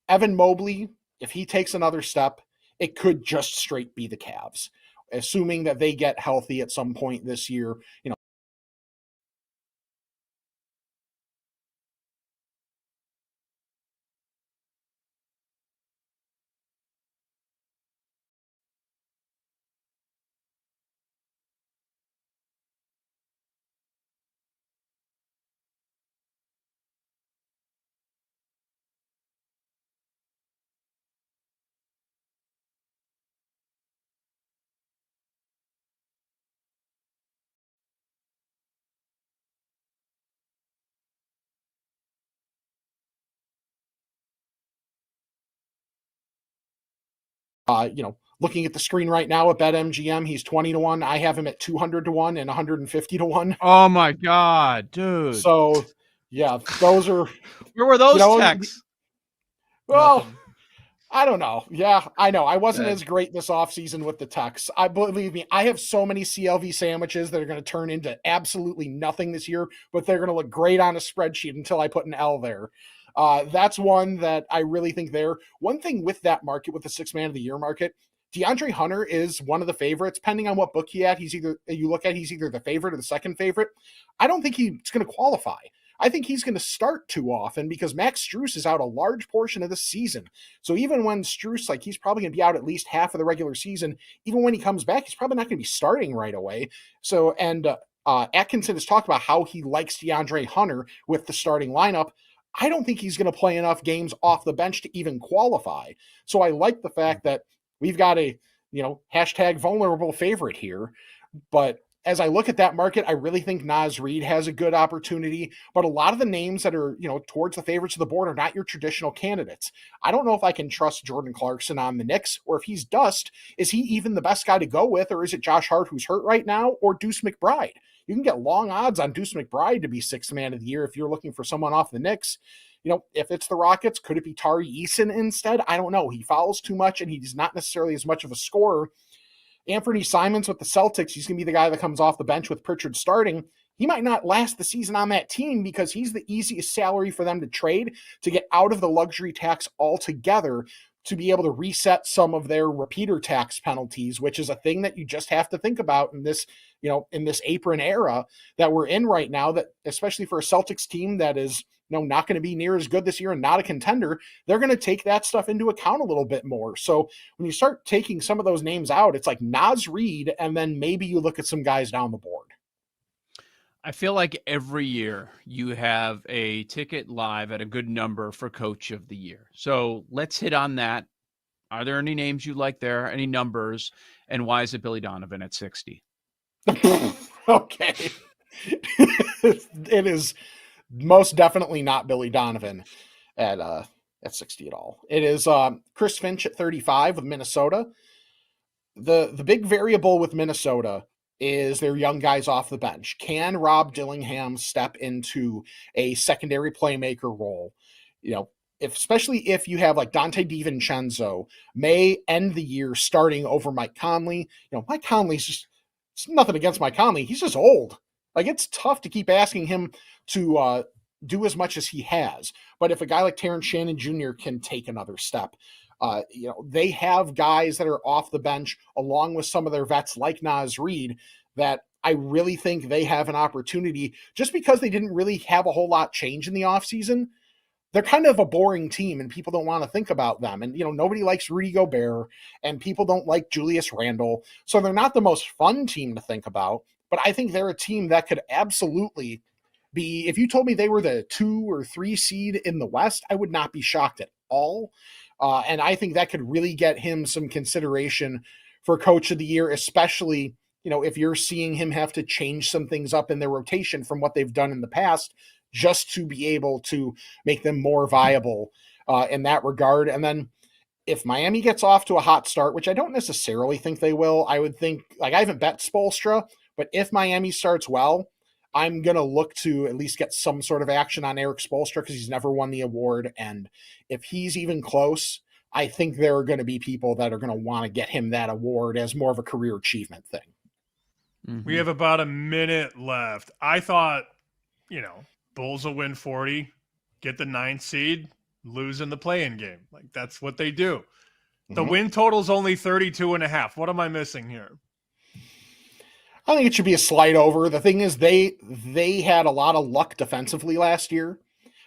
[SPEAKER 17] Evan Mobley, if he takes another step, it could just straight be the Cavs, assuming that they get healthy at some point this year. Looking at the screen right now at BetMGM, he's 20-1. I have him at 200-1 and 150-1.
[SPEAKER 13] Oh my God, dude.
[SPEAKER 17] So yeah, those are
[SPEAKER 13] where were those texts?
[SPEAKER 17] Well,
[SPEAKER 13] Nothing.
[SPEAKER 17] I don't know. Yeah, I know. I wasn't as great this offseason with the texts. Believe me, I have so many CLV sandwiches that are going to turn into absolutely nothing this year, but they're going to look great on a spreadsheet until I put an L there. That's one that I really think there. One thing with that market, with the 6 man of the year market, DeAndre Hunter is one of the favorites. Depending on what book he's either the favorite or the second favorite. I don't think he's going to qualify. I think he's going to start too often because Max Strus is out a large portion of the season. So even when Strus, he's probably going to be out at least half of the regular season, even when he comes back, he's probably not going to be starting right away. So, Atkinson has talked about how he likes DeAndre Hunter with the starting lineup. I don't think he's going to play enough games off the bench to even qualify. So I like the fact that we've got a, hashtag vulnerable favorite here. But as I look at that market, I really think Naz Reid has a good opportunity, but a lot of the names that are, towards the favorites of the board are not your traditional candidates. I don't know if I can trust Jordan Clarkson on the Knicks, or if he's dust, is he even the best guy to go with, or is it Josh Hart who's hurt right now, or Deuce McBride? You can get long odds on Deuce McBride to be 6th man of the year if you're looking for someone off the Knicks. If it's the Rockets, could it be Tari Eason instead? I don't know. He fouls too much, and he's not necessarily as much of a scorer. Anthony Simons with the Celtics, he's going to be the guy that comes off the bench with Pritchard starting. He might not last the season on that team because he's the easiest salary for them to trade to get out of the luxury tax altogether, to be able to reset some of their repeater tax penalties, which is a thing that you just have to think about in this, in this apron era that we're in right now, that especially for a Celtics team that is, not going to be near as good this year and not a contender, they're going to take that stuff into account a little bit more. So when you start taking some of those names out, it's like Naz Reid, and then maybe you look at some guys down the board.
[SPEAKER 13] I feel like every year you have a ticket live at a good number for Coach of the Year. So let's hit on that. Are there any names you like there? Any numbers? And why is it Billy Donovan at 60?
[SPEAKER 17] Okay. It is most definitely not Billy Donovan at 60 at all. It is Chris Finch at 35 with Minnesota. The big variable with Minnesota is their young guys off the bench. Can Rob Dillingham step into a secondary playmaker role? Especially if you have like Dante DiVincenzo may end the year starting over Mike Conley. Mike Conley's just, it's nothing against Mike Conley. He's just old. It's tough to keep asking him to do as much as he has. But if a guy like Terrence Shannon Jr. can take another step, they have guys that are off the bench along with some of their vets like Naz Reid that I really think they have an opportunity, just because they didn't really have a whole lot change in the offseason. They're kind of a boring team and people don't want to think about them. And, nobody likes Rudy Gobert and people don't like Julius Randle. So they're not the most fun team to think about, but I think they're a team that could absolutely be, if you told me they were the 2 or 3 seed in the West, I would not be shocked at all. And I think that could really get him some consideration for Coach of the Year, especially, if you're seeing him have to change some things up in their rotation from what they've done in the past, just to be able to make them more viable in that regard. And then if Miami gets off to a hot start, which I don't necessarily think they will, I would think, I haven't bet Spoelstra, but if Miami starts well, I'm going to look to at least get some sort of action on Eric Spoelstra because he's never won the award. And if he's even close, I think there are going to be people that are going to want to get him that award as more of a career achievement thing.
[SPEAKER 14] Mm-hmm. We have about a minute left. I thought, Bulls will win 40, get the 9th seed, lose in the play-in game. That's what they do. Mm-hmm. The win total's only 32.5. What am I missing here?
[SPEAKER 17] I think it should be a slight over. The thing is, they had a lot of luck defensively last year.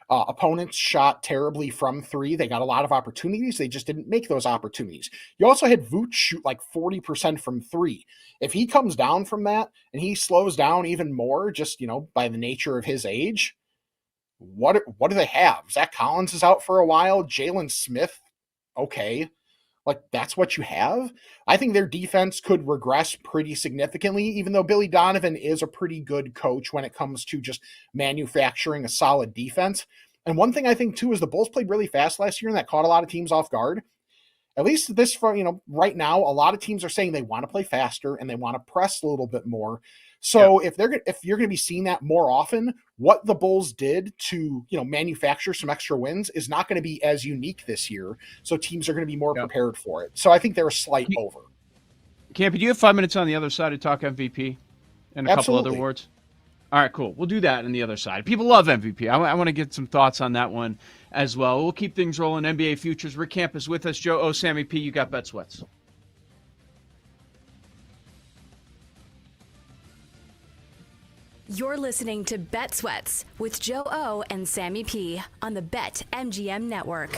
[SPEAKER 17] Opponents shot terribly from 3. They got a lot of opportunities. They just didn't make those opportunities. You also had Vooch shoot 40% from 3. If he comes down from that and he slows down even more, just, by the nature of his age, what do they have? Zach Collins is out for a while. Jalen Smith, okay. That's what you have? I think their defense could regress pretty significantly, even though Billy Donovan is a pretty good coach when it comes to just manufacturing a solid defense. And one thing I think, too, is the Bulls played really fast last year, and that caught a lot of teams off guard. at least this for right now, a lot of teams are saying they want to play faster and they want to press a little bit more. So if you're going to be seeing that more often, what the Bulls did to manufacture some extra wins is not going to be as unique this year. So teams are going to be more prepared for it. So I think they're a slight over.
[SPEAKER 13] Campy, do you have 5 minutes on the other side to talk MVP and a couple other
[SPEAKER 17] Absolutely.
[SPEAKER 13] awards? All right, cool. We'll do that on the other side. People love MVP. I want to get some thoughts on that one as well. We'll keep things rolling. NBA futures. Rick Camp is with us. Joe O, Sammy P. You got Bet Sweats.
[SPEAKER 8] You're listening to Bet Sweats with Joe O and Sammy P on the BetMGM Network.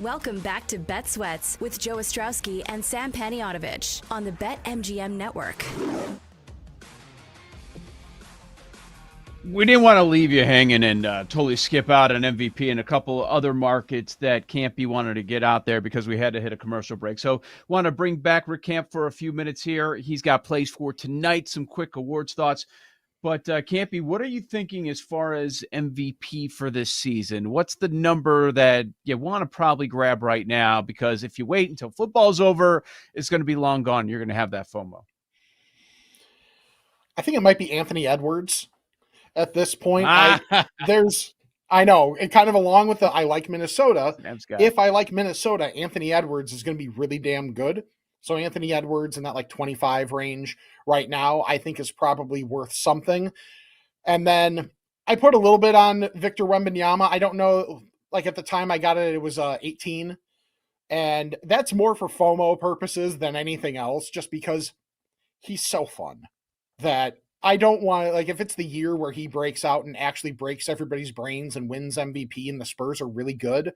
[SPEAKER 8] Welcome back to Bet Sweats with Joe Ostrowski and Sam Paniotovich on the BetMGM Network.
[SPEAKER 13] We didn't want to leave you hanging and totally skip out on MVP and a couple other markets that Campy wanted to get out there because we had to hit a commercial break. So want to bring back Rick Camp for a few minutes here. He's got plays for tonight, some quick awards thoughts. But Campy, what are you thinking as far as MVP for this season? What's the number that you want to probably grab right now? Because if you wait until football's over, it's going to be long gone. You're going to have that FOMO.
[SPEAKER 17] I think it might be Anthony Edwards at this point. I know, and kind of along with I like Minnesota. If I like Minnesota, Anthony Edwards is going to be really damn good. So Anthony Edwards in that like 25 range right now, I think is probably worth something. And then I put a little bit on Victor Wembanyama. I don't know, like at the time I got it was 18. And that's more for FOMO purposes than anything else, just because he's so fun that I don't want to, like, if it's the year where he breaks out and actually breaks everybody's brains and wins MVP and the Spurs are really good,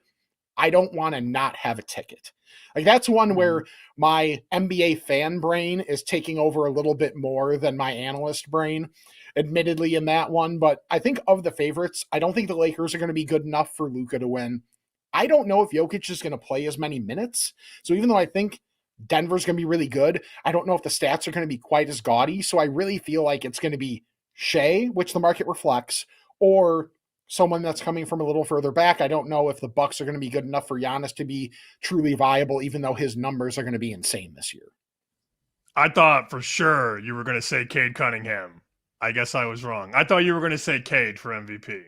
[SPEAKER 17] I don't want to not have a ticket. Like, that's one where my NBA fan brain is taking over a little bit more than my analyst brain, admittedly, in that one. But I think of the favorites, I don't think the Lakers are going to be good enough for Luka to win. I don't know if Jokic is going to play as many minutes. So even though I think Denver's going to be really good, I don't know if the stats are going to be quite as gaudy. So I really feel like it's going to be Shea, which the market reflects, or someone that's coming from a little further back. I don't know if the Bucks are going to be good enough for Giannis to be truly viable, even though his numbers are going to be insane this year.
[SPEAKER 14] I thought for sure you were going to say Cade Cunningham. I guess I was wrong. I thought you were going to say Cade for MVP.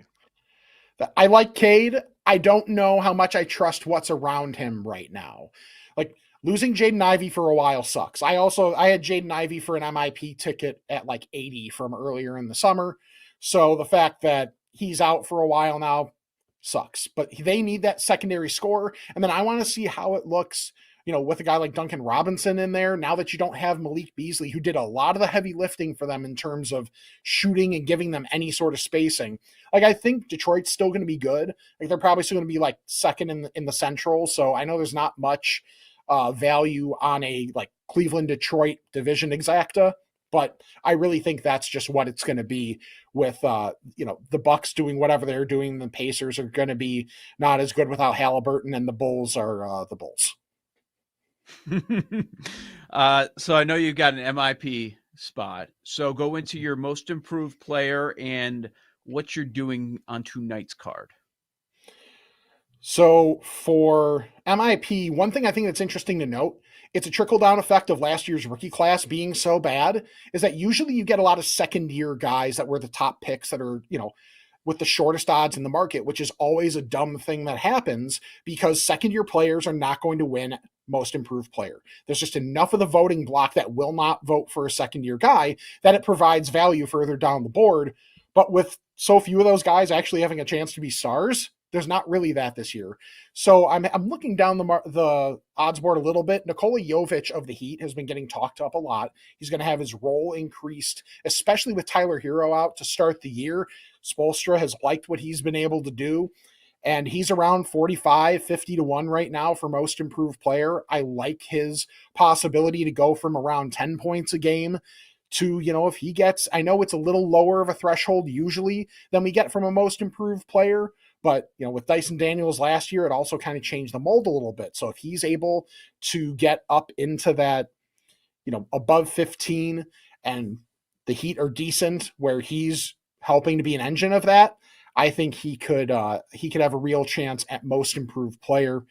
[SPEAKER 17] I like Cade. I don't know how much I trust what's around him right now. Like, losing Jaden Ivey for a while sucks. I had Jaden Ivey for an MIP ticket at like 80 from earlier in the summer. So the fact that he's out for a while now sucks, but they need that secondary score. And then I want to see how it looks, with a guy like Duncan Robinson in there, now that you don't have Malik Beasley, who did a lot of the heavy lifting for them in terms of shooting and giving them any sort of spacing. Like, I think Detroit's still going to be good. Like, they're probably still going to be like second in the Central. So I know there's not much value on a like Cleveland-Detroit division exacta, but I really think that's just what it's going to be with, the Bucks doing whatever they're doing. The Pacers are going to be not as good without Halliburton, and the Bulls are the Bulls.
[SPEAKER 13] So I know you've got an MIP spot. So go into your most improved player and what you're doing on tonight's card.
[SPEAKER 17] So for MIP, one thing I think that's interesting to note, it's a trickle-down effect of last year's rookie class being so bad, is that usually you get a lot of second-year guys that were the top picks that are, with the shortest odds in the market, which is always a dumb thing that happens because second-year players are not going to win most improved player. There's just enough of the voting block that will not vote for a second-year guy that it provides value further down the board. But with so few of those guys actually having a chance to be stars, there's not really that this year. So I'm looking down the odds board a little bit. Nikola Jovic of the Heat has been getting talked up a lot. He's going to have his role increased, especially with Tyler Hero out to start the year. Spoelstra has liked what he's been able to do, and he's around 45, 50 to 1 right now for most improved player. I like his possibility to go from around 10 points a game to, if he gets, I know it's a little lower of a threshold usually than we get from a most improved player, but, with Dyson Daniels last year, it also kind of changed the mold a little bit. So if he's able to get up into that, above 15 and the Heat are decent where he's helping to be an engine of that, I think he could have a real chance at most improved player.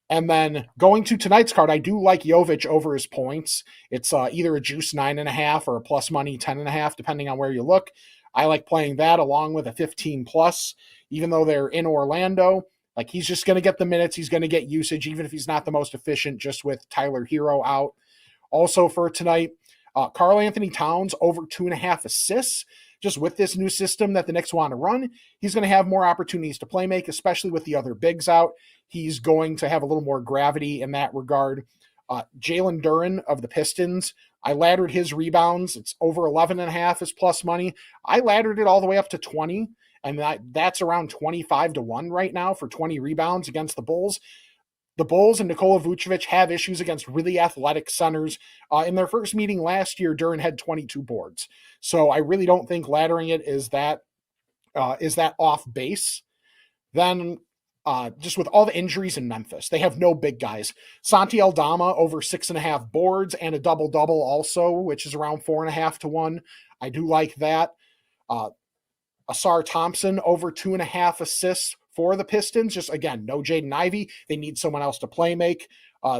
[SPEAKER 17] And then going to tonight's card, I do like Jovic over his points. It's either a juice 9.5 or a plus money 10.5, depending on where you look. I like playing that along with a 15 plus, even though they're in Orlando. Like, he's just going to get the minutes. He's going to get usage, even if he's not the most efficient, just with Tyler Hero out. Also for tonight, Karl Anthony Towns over 2.5 assists. just with this new system that the Knicks want to run, he's going to have more opportunities to play make, especially with the other bigs out. He's going to have a little more gravity in that regard. Jalen Duren of the Pistons, I laddered his rebounds. It's over 11.5 is plus money. I laddered it all the way up to 20, and that's around 25-1 right now for 20 rebounds against the Bulls. The Bulls and Nikola Vucevic have issues against really athletic centers. In their first meeting last year, Duren had 22 boards. So I really don't think laddering it is that off base. Then just with all the injuries in Memphis, they have no big guys. Santi Aldama over 6.5 boards and a double-double also, which is around 4.5-1. I do like that. Asar Thompson over 2.5 assists for the Pistons. Just, again, no Jaden Ivey. They need someone else to play make.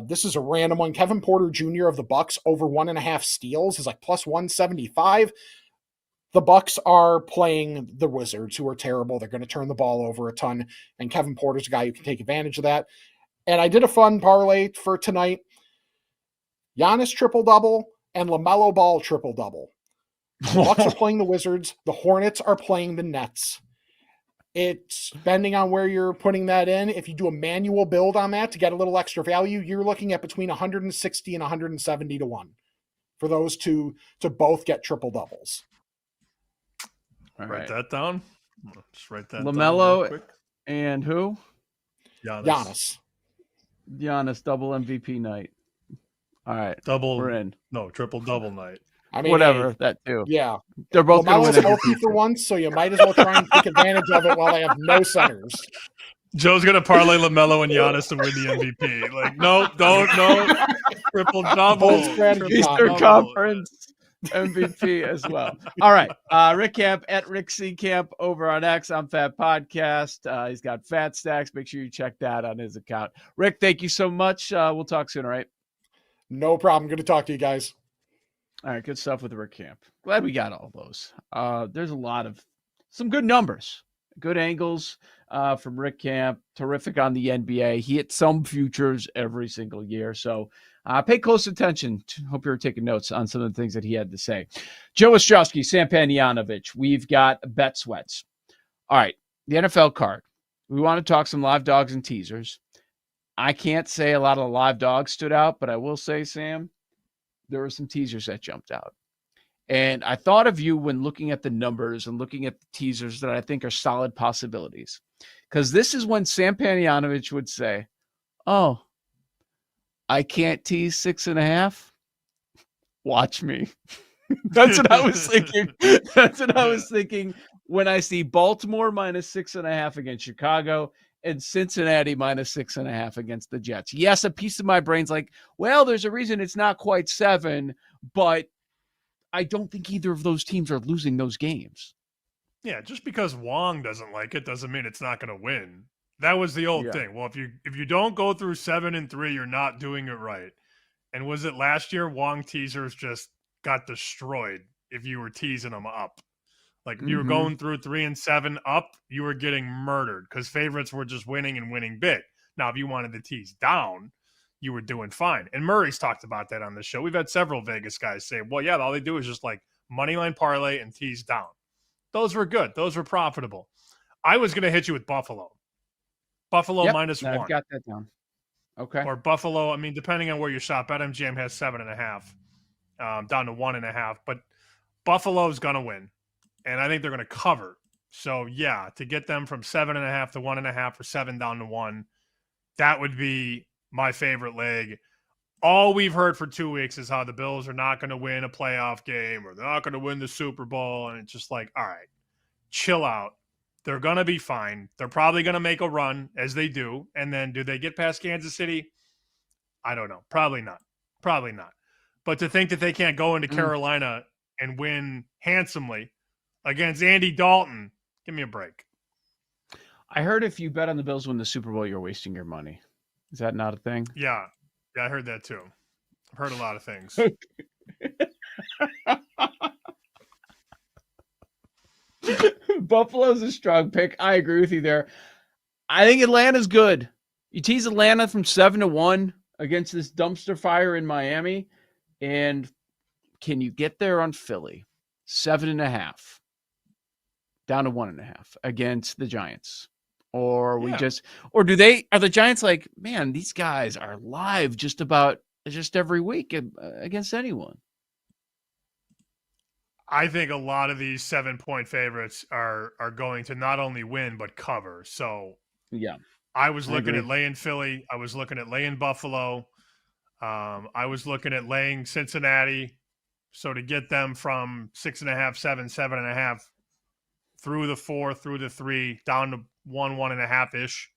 [SPEAKER 17] This is a random one. Kevin Porter Jr. of the Bucks over 1.5 steals is like plus 175. The Bucks are playing the Wizards, who are terrible. They're going to turn the ball over a ton, and Kevin Porter's a guy who can take advantage of that. And I did a fun parlay for tonight. Giannis triple-double and LaMelo Ball triple-double. The Bucks are playing the Wizards. The Hornets are playing the Nets. It's depending on where you're putting that in. If you do a manual build on that to get a little extra value, you're looking at between 160 and 170-1 for those two to both get triple-doubles.
[SPEAKER 14] Write that down. Just write that down.
[SPEAKER 13] LaMelo and who?
[SPEAKER 14] Giannis.
[SPEAKER 13] Giannis double MVP night. All right.
[SPEAKER 14] We're
[SPEAKER 13] in.
[SPEAKER 14] No, triple-double night.
[SPEAKER 17] I mean,
[SPEAKER 13] whatever,
[SPEAKER 17] hey,
[SPEAKER 13] that too.
[SPEAKER 17] Yeah.
[SPEAKER 13] They're both going to win
[SPEAKER 17] healthy for once, so you might as well try and take advantage of it while they have no centers.
[SPEAKER 14] Joe's going to parlay LaMelo and Giannis to win the MVP. Like, no. Triple-double.
[SPEAKER 13] Eastern Conference MVP as well. All right. Rick Camp at Rick C. Camp over on X. I'm Fat Podcast. He's got Fat Stacks. Make sure you check that on his account. Rick, thank you so much. We'll talk soon, all right?
[SPEAKER 17] No problem. Good to talk to you guys.
[SPEAKER 13] All right, good stuff with Rick Camp. Glad we got all those. There's some good numbers, good angles from Rick Camp. Terrific on the NBA. He hits some futures every single year. So pay close attention. Hope you're taking notes on some of the things that he had to say. Joe Ostrowski, Sam Panayonovich. We've got Bet Sweats. All right, the NFL card. We want to talk some live dogs and teasers. I can't say a lot of the live dogs stood out, but I will say, Sam, there were some teasers that jumped out. And I thought of you when looking at the numbers and looking at the teasers that I think are solid possibilities. Because this is when Sam Panayonovich would say, oh, I can't tease 6.5. Watch me. That's what I was thinking. That's what I was thinking when I see Baltimore minus 6.5 against Chicago and Cincinnati minus 6.5 against the Jets. Yes, a piece of my brain's like, well, there's a reason it's not quite 7, but I don't think either of those teams are losing those games.
[SPEAKER 14] Yeah, just because Wong doesn't like it doesn't mean it's not going to win. That was the old thing. Well, if you don't go through 7 and 3, you're not doing it right. And was it last year Wong teasers just got destroyed if you were teasing them up? Like if you were going through 3 and 7 up, you were getting murdered because favorites were just winning and winning big. Now, if you wanted to tease down, you were doing fine. And Murray's talked about that on the show. We've had several Vegas guys say, well, yeah, all they do is just like moneyline parlay and tease down. Those were good. Those were profitable. I was going to hit you with Buffalo. Buffalo minus 1.
[SPEAKER 13] I've got that down. Okay.
[SPEAKER 14] Or Buffalo, I mean, depending on where you shop, BetMGM has 7.5, down to 1.5. But Buffalo's going to win. And I think they're going to cover. So, yeah, to get them from 7.5 to 1.5 or 7 down to 1, that would be my favorite leg. All we've heard for 2 weeks is how the Bills are not going to win a playoff game or they're not going to win the Super Bowl. And it's just like, all right, chill out. They're going to be fine. They're probably going to make a run as they do. And then do they get past Kansas City? I don't know. Probably not. Probably not. But to think that they can't go into Carolina and win handsomely against Andy Dalton, give me a break.
[SPEAKER 13] I heard if you bet on the Bills win the Super Bowl, you're wasting your money. Is that not a thing?
[SPEAKER 14] Yeah. Yeah, I heard that too. I've heard a lot of things.
[SPEAKER 13] Buffalo's a strong pick. I agree with you there. I think Atlanta's good. You tease Atlanta from 7-1 against this dumpster fire in Miami. And can you get there on Philly? 7.5. down to 1.5 against the Giants. Or we
[SPEAKER 14] Yeah.
[SPEAKER 13] are the Giants like, man, these guys are live just every week against anyone?
[SPEAKER 14] I think a lot of these 7-point favorites are going to not only win but cover. So
[SPEAKER 13] yeah,
[SPEAKER 14] I was
[SPEAKER 13] I
[SPEAKER 14] looking
[SPEAKER 13] agree.
[SPEAKER 14] at laying Philly. I was looking at laying Buffalo. I was looking at laying Cincinnati. So to get them from 6.5, 7, 7.5 through the 4, through the 3, down to 1.5 ish,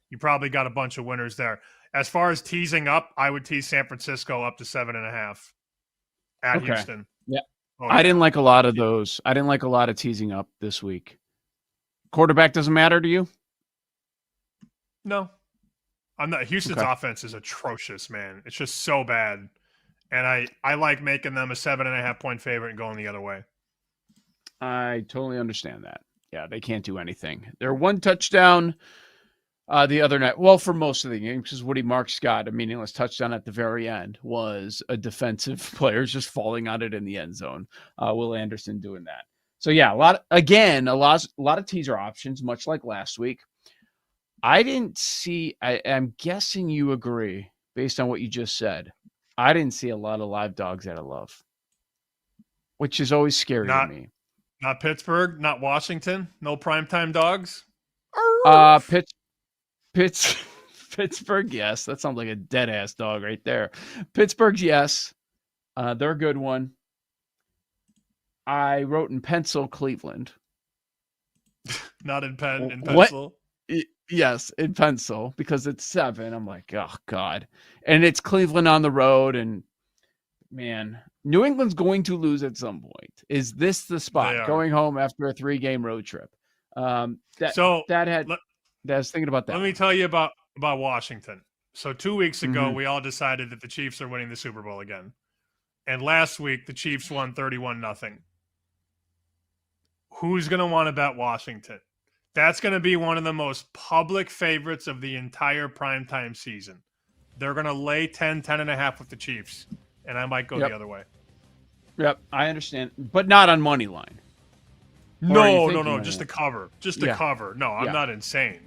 [SPEAKER 14] you probably got a bunch of winners there. As far as teasing up, I would tease San Francisco up to 7.5 at
[SPEAKER 13] Okay.
[SPEAKER 14] Houston.
[SPEAKER 13] Yeah.
[SPEAKER 14] Oh,
[SPEAKER 13] I didn't like a lot of those. I didn't like a lot of teasing up this week. Quarterback doesn't matter to you?
[SPEAKER 14] No. I'm not. Houston's
[SPEAKER 13] Okay.
[SPEAKER 14] offense is atrocious, man. It's just so bad. And I like making them a 7.5-point favorite and going the other way.
[SPEAKER 13] I totally understand that. Yeah, they can't do anything. They're one touchdown the other night. Well, for most of the game, because Woody Marks got a meaningless touchdown at the very end was a defensive player just falling on it in the end zone. Will Anderson doing that. So yeah, a lot of teaser options, much like last week. I didn't see. I'm guessing you agree based on what you just said. I didn't see a lot of live dogs that I love, which is always scary to me.
[SPEAKER 14] Not Pittsburgh, not Washington, no primetime dogs.
[SPEAKER 13] Pittsburgh, yes. That sounds like a dead ass dog right there. Pittsburgh's yes. They're a good one. I wrote in pencil Cleveland.
[SPEAKER 14] Not in pen, in pencil.
[SPEAKER 13] Yes, in pencil, because it's 7. I'm like, oh God. And it's Cleveland on the road, and man, New England's going to lose at some point. Is this the spot? Going home after a 3-game road trip. I was thinking about that.
[SPEAKER 14] Let me tell you about Washington. So 2 weeks ago, we all decided that the Chiefs are winning the Super Bowl again. And last week, the Chiefs won 31-0. Who's going to want to bet Washington? That's going to be one of the most public favorites of the entire primetime season. They're going to lay 10.5 with the Chiefs, and I might go the other way.
[SPEAKER 13] Yep, I understand, but not on money line.
[SPEAKER 14] No, just the cover. Just the cover. No, I'm not insane.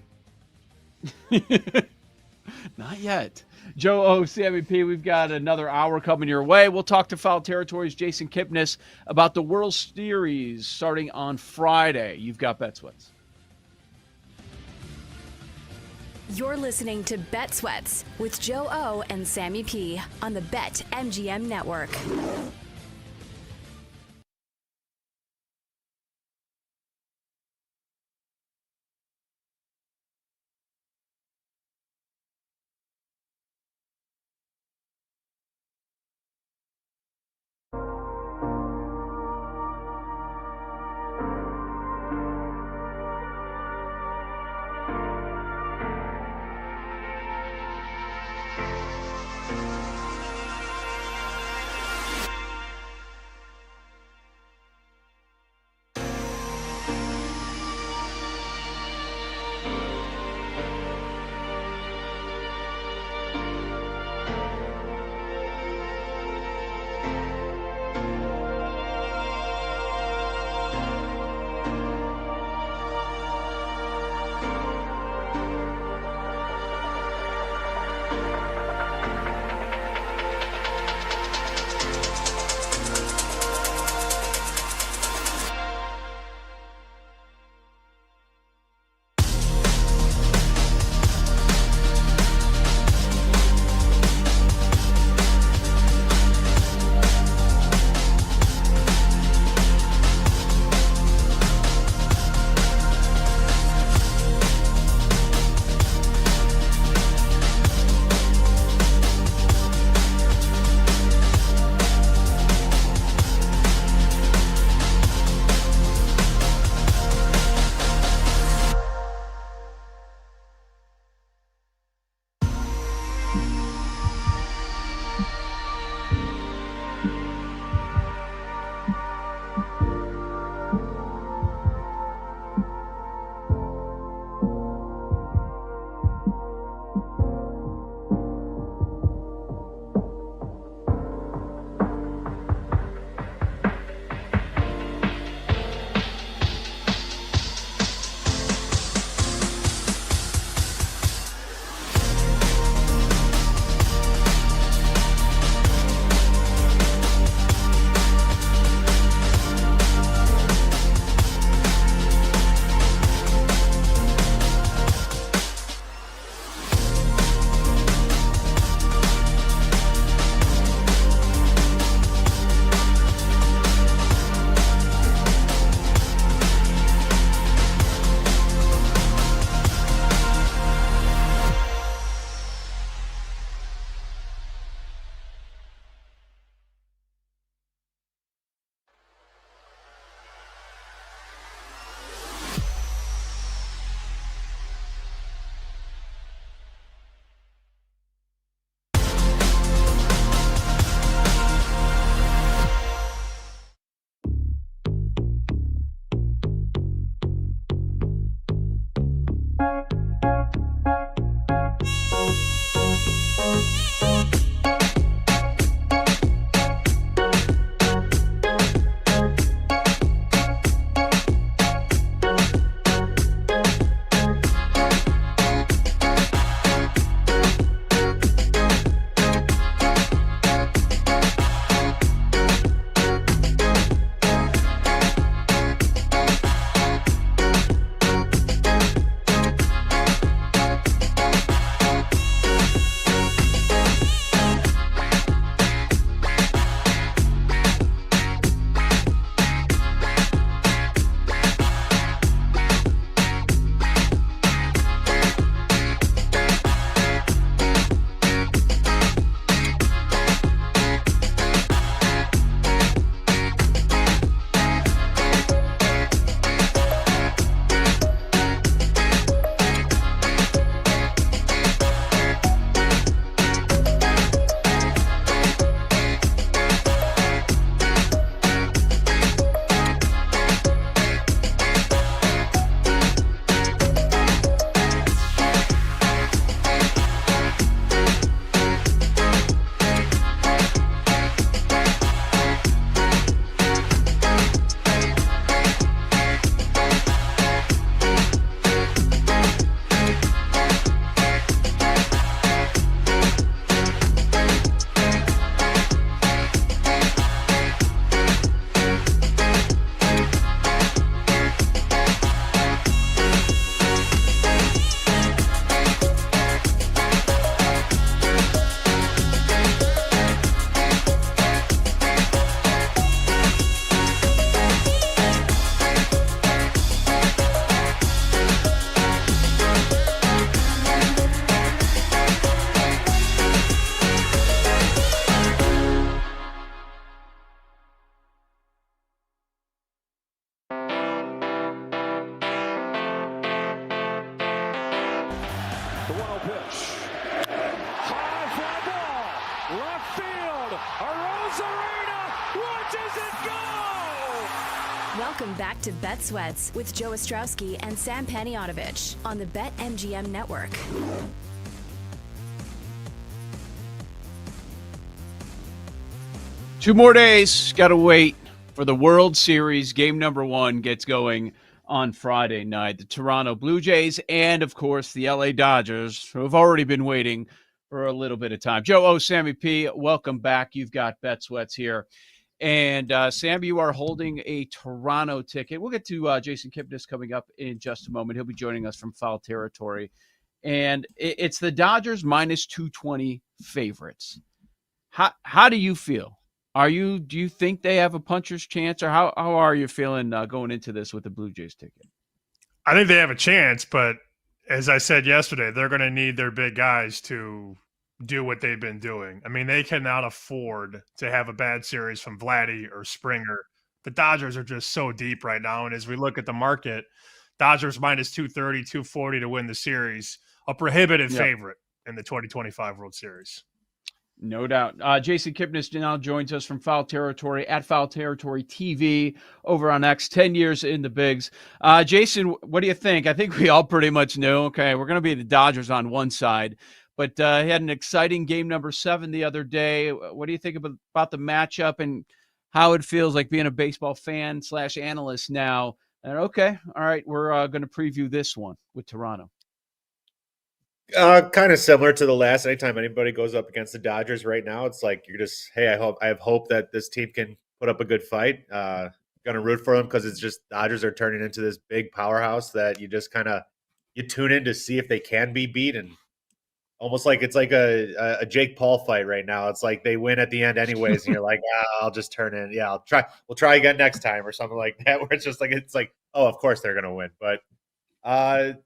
[SPEAKER 13] Not yet. Joe O, Sammy P, we've got another hour coming your way. We'll talk to Foul Territory's Jason Kipnis about the World Series starting on Friday. You've got Bet Sweats.
[SPEAKER 8] You're listening to Bet Sweats with Joe O and Sammy P on the BetMGM Network. Welcome back to Bet Sweats with Joe Ostrowski and Sam Paniotovich on the BetMGM Network.
[SPEAKER 13] 2 more days. Got to wait for the World Series. Game number 1 gets going on Friday night. The Toronto Blue Jays and, of course, the LA Dodgers, who have already been waiting for a little bit of time. Joe O, Sammy P, welcome back. You've got Bet Sweats here. And, Sam, you are holding a Toronto ticket. We'll get to Jason Kipnis coming up in just a moment. He'll be joining us from Foul Territory. And it's the Dodgers minus 220 favorites. How do you feel? Do you think they have a puncher's chance, or how are you feeling going into this with the Blue Jays ticket?
[SPEAKER 14] I think they have a chance, but as I said yesterday, they're going to need their big guys to do what they've been doing. I mean, they cannot afford to have a bad series from Vladdy or Springer. The Dodgers are just so deep right now, and as we look at the market, Dodgers minus 230, 240 to win the series, a prohibitive favorite in the 2025 World Series.
[SPEAKER 13] No doubt. Jason Kipnis now joins us from Foul Territory at Foul Territory TV over on X, 10 years in the bigs. Jason, what do you think? I think we all pretty much know, okay, we're going to be the Dodgers on one side, but he had an exciting game number 7 the other day. What do you think about the matchup and how it feels like being a baseball fan / analyst now? And okay, all right, we're going to preview this one with Toronto.
[SPEAKER 18] Kind of similar to the last. Anytime anybody goes up against the Dodgers right now, it's like you're just, hey, I have hope that this team can put up a good fight. Gonna root for them because it's just Dodgers are turning into this big powerhouse that you just kind of you tune in to see if they can be beat, and almost like it's like a Jake Paul fight right now. It's like they win at the end anyways, and you're like, I'll just turn in. Yeah, we'll try again next time or something like that. Where it's just like oh, of course they're gonna win, but.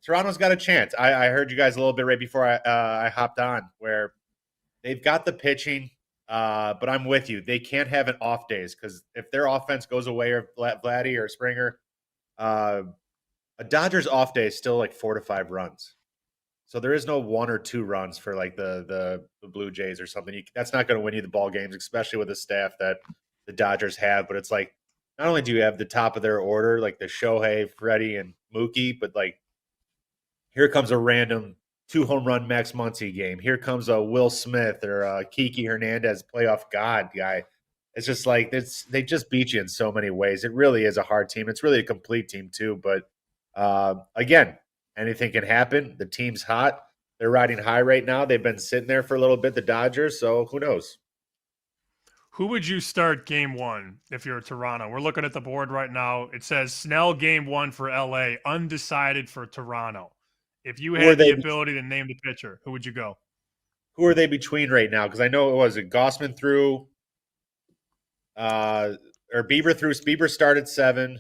[SPEAKER 18] Toronto's got a chance. I heard you guys a little bit right before I hopped on, where they've got the pitching, but I'm with you. They can't have an off days, because if their offense goes away, or Vladdy or Springer, a Dodgers off day is still like 4 to 5 runs. So there is no 1 or 2 runs for like the Blue Jays or something. That's not going to win you the ball games, especially with the staff that the Dodgers have. But it's like, not only do you have the top of their order, like the Shohei, Freddie, and Mookie, but like here comes a random 2-home run Max Muncy game. Here comes a Will Smith or a Kiki Hernandez playoff god guy. It's just like they just beat you in so many ways. It really is a hard team. It's really a complete team too. But again, anything can happen. The team's hot. They're riding high right now. They've been sitting there for a little bit, the Dodgers. So who knows?
[SPEAKER 14] Who would you start game 1 if you're Toronto? We're looking at the board right now. It says Snell game 1 for LA, undecided for Toronto. If you had the ability to name the pitcher, who would you go?
[SPEAKER 18] Who are they between right now? Because I know Gossman threw, or Bieber threw. Bieber started 7.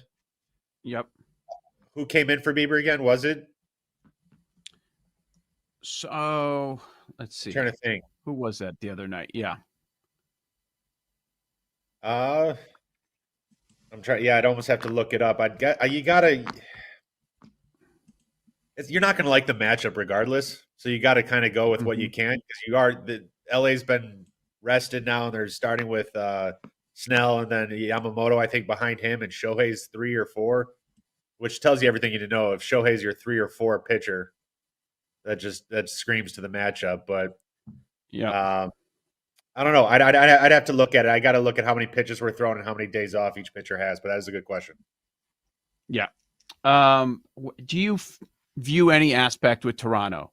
[SPEAKER 13] Yep.
[SPEAKER 18] Who came in for Bieber again? Was it?
[SPEAKER 13] So let's see.
[SPEAKER 18] I'm trying to think.
[SPEAKER 13] Who was that the other night? Yeah.
[SPEAKER 18] I'm trying. Yeah, I'd almost have to look it up. You gotta. You're not gonna like the matchup regardless, so you got to kind of go with what you can, because LA's been rested now, and they're starting with Snell and then Yamamoto, I think, behind him, and Shohei's 3 or 4, which tells you everything you need to know. If Shohei's your 3 or 4 pitcher, that screams to the matchup. But
[SPEAKER 13] yeah.
[SPEAKER 18] I don't know. I'd have to look at it. I got to look at how many pitches we're throwing and how many days off each pitcher has. But that is a good question.
[SPEAKER 13] Yeah. Do you view any aspect with Toronto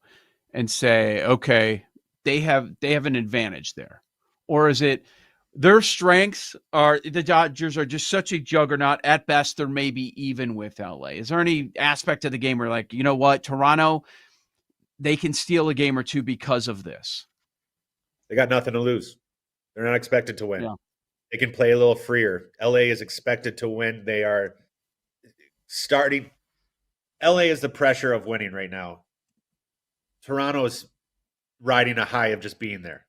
[SPEAKER 13] and say, okay, they have an advantage there, or is it their strengths are the Dodgers are just such a juggernaut? At best, they're maybe even with LA. Is there any aspect of the game where, like, you know what, Toronto, they can steal a game or two because of this?
[SPEAKER 18] They got nothing to lose. They're not expected to win.
[SPEAKER 13] Yeah.
[SPEAKER 18] They can play a little freer. LA is expected to win. They are starting. LA is the pressure of winning right now. Toronto is riding a high of just being there.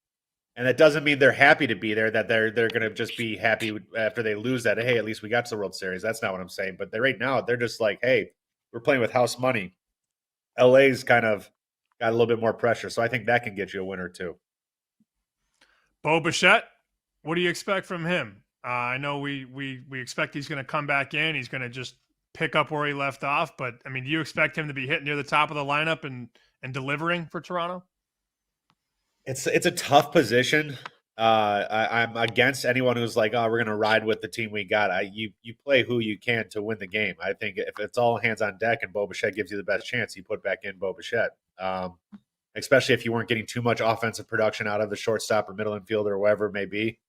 [SPEAKER 18] And that doesn't mean they're happy to be there, that they're going to just be happy after they lose that. Hey, at least we got to the World Series. That's not what I'm saying. But right now, they're just like, hey, we're playing with house money. LA's kind of got a little bit more pressure. So I think that can get you a winner too.
[SPEAKER 14] Bo Bichette, what do you expect from him? I know we expect he's going to come back in. He's going to just pick up where he left off. But, I mean, do you expect him to be hitting near the top of the lineup and delivering for Toronto?
[SPEAKER 18] It's a tough position. I'm against anyone who's like, oh, we're going to ride with the team we got. You play who you can to win the game. I think if it's all hands on deck and Bo Bichette gives you the best chance, you put back in Bo Bichette. Especially if you weren't getting too much offensive production out of the shortstop or middle infielder or whoever it may be.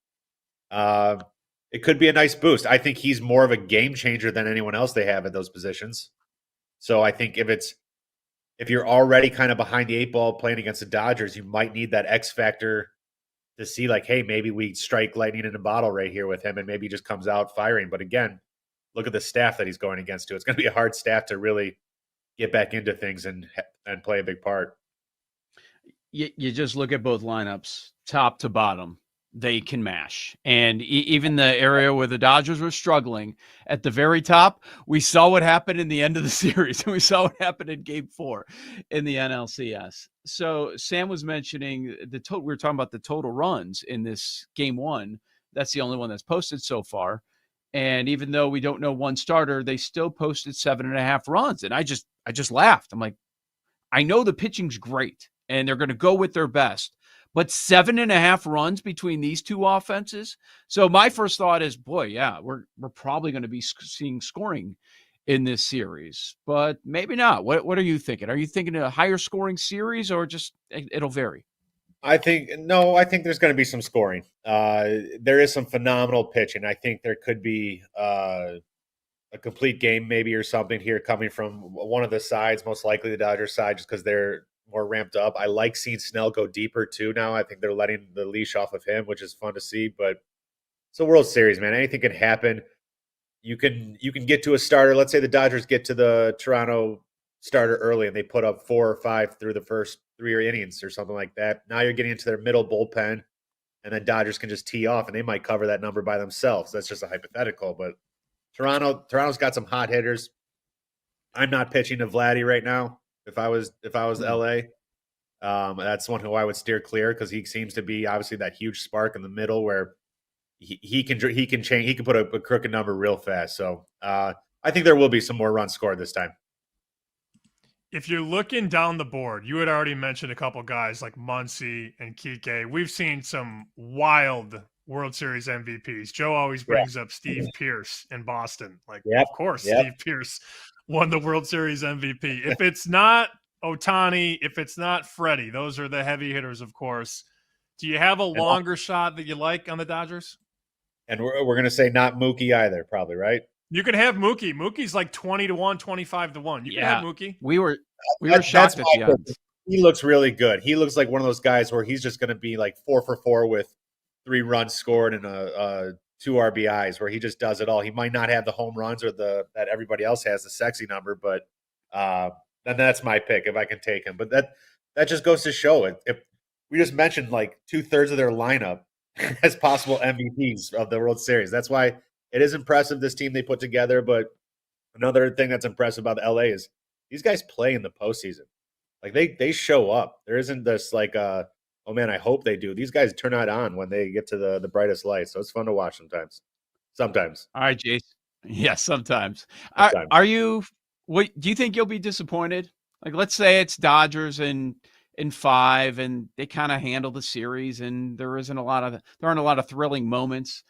[SPEAKER 18] It could be a nice boost. I think he's more of a game changer than anyone else they have at those positions. So I think if you're already kind of behind the eight ball playing against the Dodgers, you might need that X factor to see like, hey, maybe we strike lightning in a bottle right here with him and maybe he just comes out firing. But again, look at the staff that he's going against too. It's going to be a hard staff to really get back into things and play a big part.
[SPEAKER 13] You just look at both lineups, top to bottom. They can mash. And even the area where the Dodgers were struggling at the very top, we saw what happened in the end of the series. And we saw what happened in Game 4 in the NLCS. So Sam was mentioning we were talking about the total runs in this Game 1. That's the only one that's posted so far. And even though we don't know one starter, they still posted 7.5 runs. And I just laughed. I'm like, I know the pitching's great and they're going to go with their best. But 7.5 runs between these two offenses. So my first thought is, boy, yeah, we're probably going to be seeing scoring in this series, but maybe not. What are you thinking? Are you thinking a higher scoring series or just it'll vary?
[SPEAKER 18] I think there's going to be some scoring. There is some phenomenal pitching. I think there could be a complete game maybe or something here coming from one of the sides, most likely the Dodgers side, just because they're more ramped up. I like seeing Snell go deeper too now. I think they're letting the leash off of him, which is fun to see. But it's a World Series, man. Anything can happen. You can get to a starter. Let's say the Dodgers get to the Toronto starter early and they put up 4 or 5 through the first 3 innings or something like that. Now you're getting into their middle bullpen, and then Dodgers can just tee off and they might cover that number by themselves. That's just a hypothetical. But Toronto's got some hot hitters. I'm not pitching to Vladdy right now. If I was LA, that's one who I would steer clear because he seems to be obviously that huge spark in the middle where he can change. He can put a crooked number real fast. So I think there will be some more runs scored this time.
[SPEAKER 14] If you're looking down the board, you had already mentioned a couple guys like Muncy and Kike. We've seen some wild World Series MVPs. Joe always brings up Steve Pearce in Boston. Of course, Steve Pearce won the World Series MVP. If it's not Ohtani, if it's not Freddie, those are the heavy hitters, of course. Do you have a longer shot that you like on the Dodgers?
[SPEAKER 18] And we're going to say not Mookie either, probably, right?
[SPEAKER 14] You can have Mookie. Mookie's like 20-1, 25-1. You can have Mookie.
[SPEAKER 13] We were shocked at the odds.
[SPEAKER 18] He looks really good. He looks like one of those guys where he's just going to be like 4 for 4 with 3 runs scored and 2 RBIs, where he just does it all. He might not have the home runs or that everybody else has, the sexy number, but then that's my pick if I can take him. But that just goes to show it. If we just mentioned like 2/3 of their lineup as possible MVPs of the World Series, that's why it is impressive, this team they put together. But another thing that's impressive about LA is these guys play in the postseason. Like they show up. There isn't this like oh man, I hope they do. These guys turn out on when they get to the brightest light. So it's fun to watch sometimes.
[SPEAKER 13] All right, Jace. Yeah, sometimes. Are you? What do you think you'll be disappointed? Like, let's say it's Dodgers in 5, and they kind of handle the series, and there aren't a lot of thrilling moments.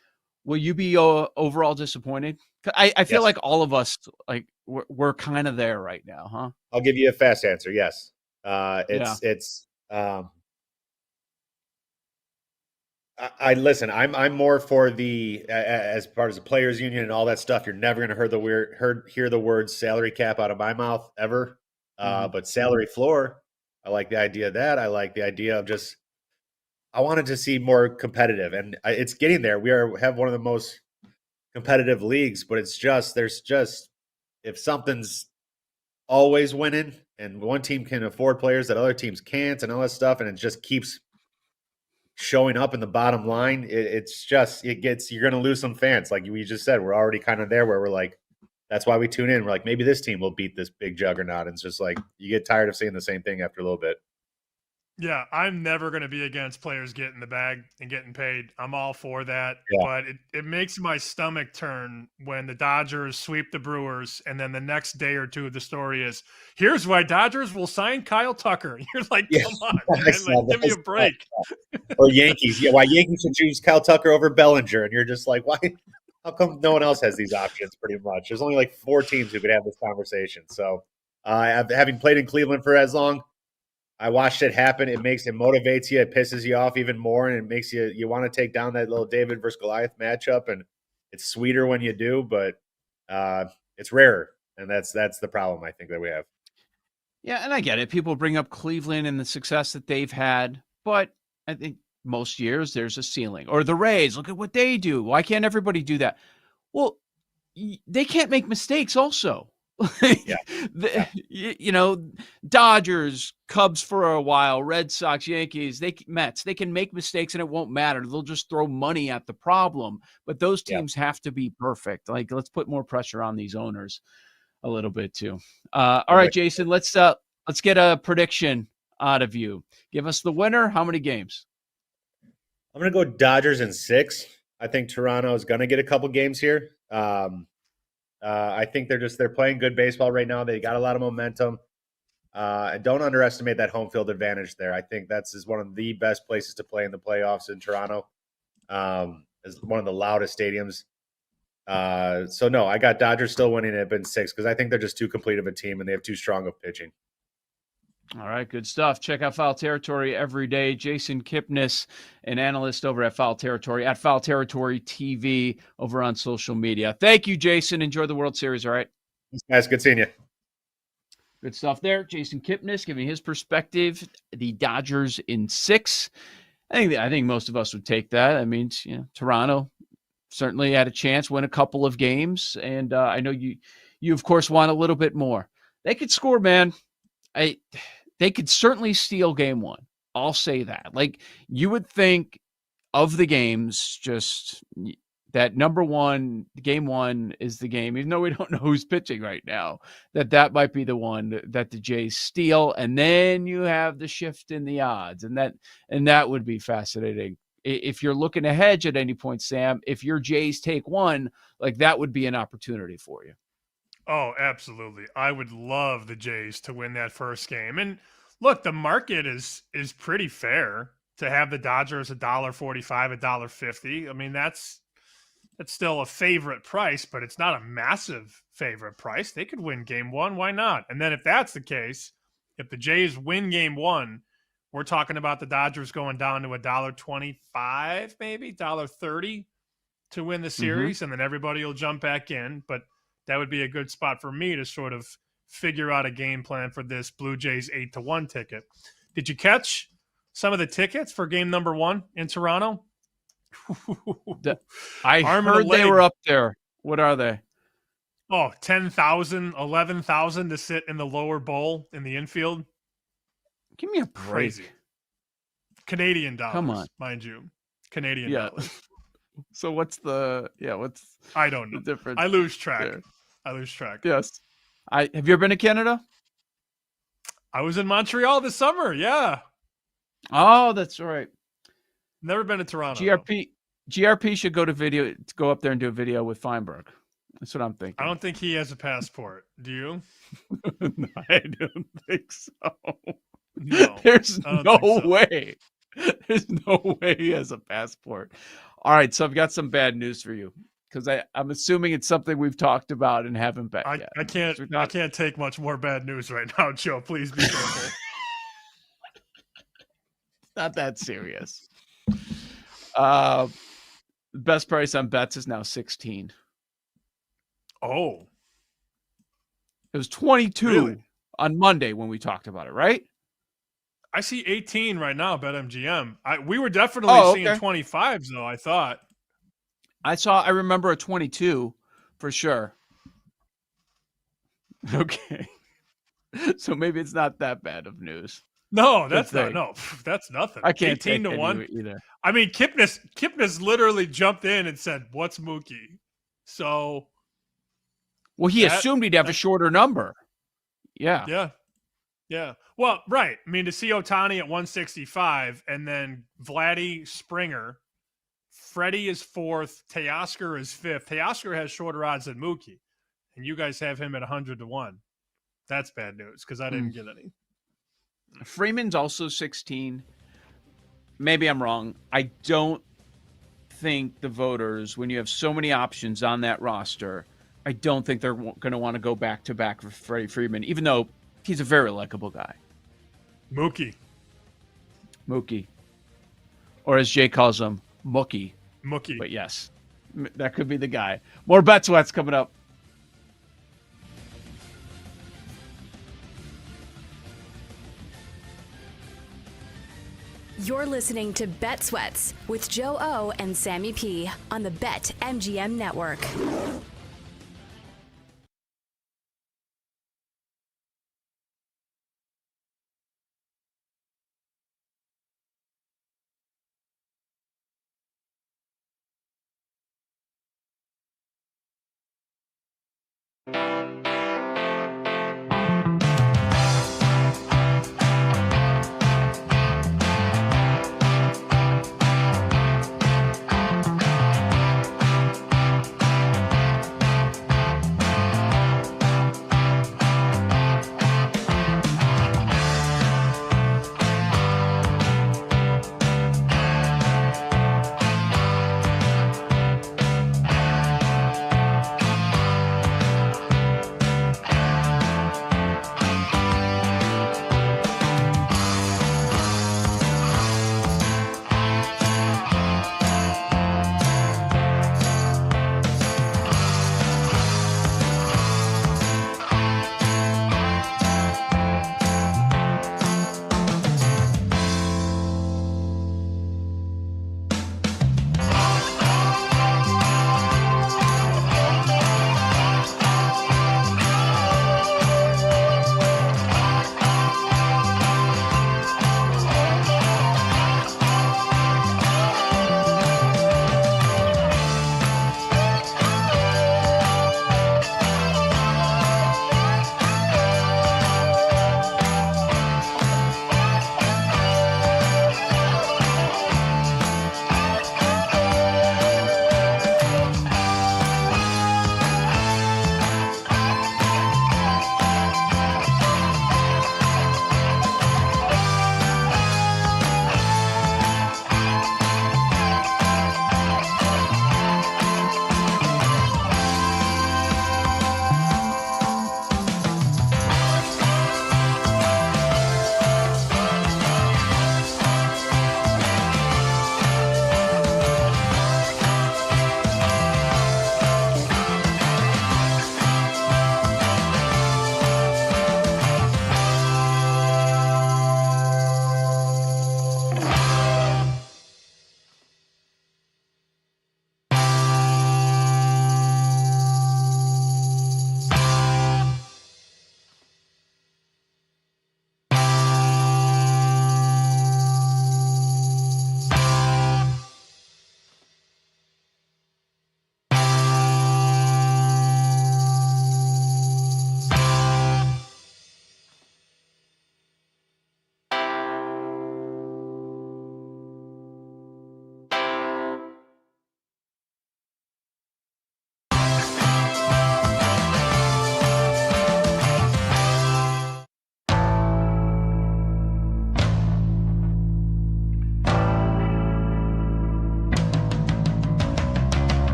[SPEAKER 13] Will you be overall disappointed? I feel like all of us, like we're kind of there right now, huh?
[SPEAKER 18] I'll give you a fast answer. Yes. I listen. I'm more for the as part of the players' union and all that stuff. You're never going to hear the words salary cap out of my mouth ever. But salary floor, I like the idea of that. I like the idea of just. I wanted to see more competitive, and it's getting there. We have one of the most competitive leagues, but there's just if something's always winning, and one team can afford players that other teams can't, and all that stuff, and it just keeps showing up in the bottom line, you're going to lose some fans. Like we just said, we're already kind of there where we're like, that's why we tune in. We're like, maybe this team will beat this big juggernaut. And it's just like, you get tired of seeing the same thing after a little bit.
[SPEAKER 14] Yeah, I'm never going to be against players getting the bag and getting paid. I'm all for that.
[SPEAKER 18] Yeah.
[SPEAKER 14] But it makes my stomach turn when the Dodgers sweep the Brewers, and then the next day or two, the story is, here's why Dodgers will sign Kyle Tucker. You're like,
[SPEAKER 18] Yeah,
[SPEAKER 14] come on,
[SPEAKER 18] I
[SPEAKER 14] man.
[SPEAKER 18] saw
[SPEAKER 14] Like, give me a
[SPEAKER 18] that.
[SPEAKER 14] break.
[SPEAKER 18] Or Yankees. Yeah, why Yankees should choose Kyle Tucker over Bellinger, and you're just like, why? How come no one else has these options? Pretty much, there's only like 4 teams who could have this conversation. So, having played in Cleveland for as long, I watched it happen. It motivates you. It pisses you off even more, and it makes you want to take down that little David versus Goliath matchup. And it's sweeter when you do, but it's rarer, and that's the problem I think that we have.
[SPEAKER 13] Yeah, and I get it. People bring up Cleveland and the success that they've had, but I think most years there's a ceiling. Or the Rays, look at what they do. Why can't everybody do that? Well, they can't make mistakes also. You know, Dodgers, Cubs for a while, Red Sox, Yankees, Mets, they can make mistakes and it won't matter. They'll just throw money at the problem. But those teams have to be perfect. Like, let's put more pressure on these owners a little bit too. All right, Jason, let's get a prediction out of you. Give us the winner. How many games?
[SPEAKER 18] I'm going to go Dodgers in 6. I think Toronto is going to get a couple games here. I think they're playing good baseball right now. They got a lot of momentum. And don't underestimate that home field advantage there. I think is one of the best places to play in the playoffs in Toronto. Is one of the loudest stadiums. So no, I got Dodgers still winning it in 6 because I think they're just too complete of a team and they have too strong of pitching.
[SPEAKER 13] All right, good stuff. Check out Foul Territory every day. Jason Kipnis, an analyst over at Foul Territory TV over on social media. Thank you, Jason. Enjoy the World Series, all right?
[SPEAKER 18] Thanks, guys. Good seeing you.
[SPEAKER 13] Good stuff there. Jason Kipnis giving his perspective. The Dodgers in 6. I think most of us would take that. I mean, Toronto certainly had a chance, win a couple of games, and I know you of course want a little bit more. They could score, man. They could certainly steal game 1. I'll say that. Like, you would think of the games, just that number 1, game 1 is the game, even though we don't know who's pitching right now, that might be the one that the Jays steal, and then you have the shift in the odds, and that would be fascinating. If you're looking to hedge at any point, Sam, if your Jays take 1, like, that would be an opportunity for you.
[SPEAKER 14] Oh, absolutely. I would love the Jays to win that first game. And look, the market is pretty fair to have the Dodgers $1.45, $1.50. I mean, that's still a favorite price, but it's not a massive favorite price. They could win game 1. Why not? And then if that's the case, if the Jays win game 1, we're talking about the Dodgers going down to $1.25, maybe $1.30 to win the series, and then everybody will jump back in. But that would be a good spot for me to sort of figure out a game plan for this Blue Jays 8-1 ticket. Did you catch some of the tickets for game number 1 in Toronto?
[SPEAKER 13] I heard they were up there. What are they?
[SPEAKER 14] Oh, 10,000, 11,000 to sit in the lower bowl in the infield.
[SPEAKER 13] Give me a break.
[SPEAKER 14] Crazy. Canadian dollars,
[SPEAKER 13] come on,
[SPEAKER 14] mind you. Canadian dollars.
[SPEAKER 13] So what's
[SPEAKER 14] I don't know.
[SPEAKER 13] The difference?
[SPEAKER 14] I lose track.
[SPEAKER 13] There.
[SPEAKER 14] I lose track.
[SPEAKER 13] Yes. Have you ever been to Canada?
[SPEAKER 14] I was in Montreal this summer. Yeah.
[SPEAKER 13] Oh, that's right.
[SPEAKER 14] Never been to Toronto.
[SPEAKER 13] GRP should go up there and do a video with Feinberg. That's what I'm thinking.
[SPEAKER 14] I don't think he has a passport. Do you?
[SPEAKER 13] I don't think so.
[SPEAKER 14] No,
[SPEAKER 13] There's no way. There's no way he has a passport. All right, so I've got some bad news for you because I'm assuming it's something we've talked about and haven't bet yet.
[SPEAKER 14] I can't take much more bad news right now, Joe. Please be careful.
[SPEAKER 13] Not that serious. Best price on bets is now 16.
[SPEAKER 14] Oh.
[SPEAKER 13] It was 22 on Monday when we talked about it, right?
[SPEAKER 14] I see 18 right now, BetMGM. We were definitely seeing 25s, though, I thought.
[SPEAKER 13] I remember a 22 for sure. Okay. So maybe it's not that bad of news.
[SPEAKER 14] No, that's nothing.
[SPEAKER 13] I can't
[SPEAKER 14] 18
[SPEAKER 13] take
[SPEAKER 14] to 1
[SPEAKER 13] either.
[SPEAKER 14] I mean, Kipnis literally jumped in and said, "What's Mookie?" So,
[SPEAKER 13] well, he assumed he'd have a shorter number. Yeah.
[SPEAKER 14] Yeah. Yeah. Well, right. I mean, to see Ohtani at 165 and then Vladdy, Springer, Freddie is 4th, Teoscar is 5th. Teoscar has shorter odds than Mookie, and you guys have him at 100-1. That's bad news because I didn't get any.
[SPEAKER 13] Freeman's also 16. Maybe I'm wrong. I don't think the voters, when you have so many options on that roster, I don't think they're going to want to go back-to-back for Freddie Freeman, even though he's a very likable guy.
[SPEAKER 14] Mookie.
[SPEAKER 13] Or as Jay calls him, Mookie. But yes, that could be the guy. More Bet Sweats coming up.
[SPEAKER 8] You're listening to Bet Sweats with Joe O and Sammy P on the BetMGM Network.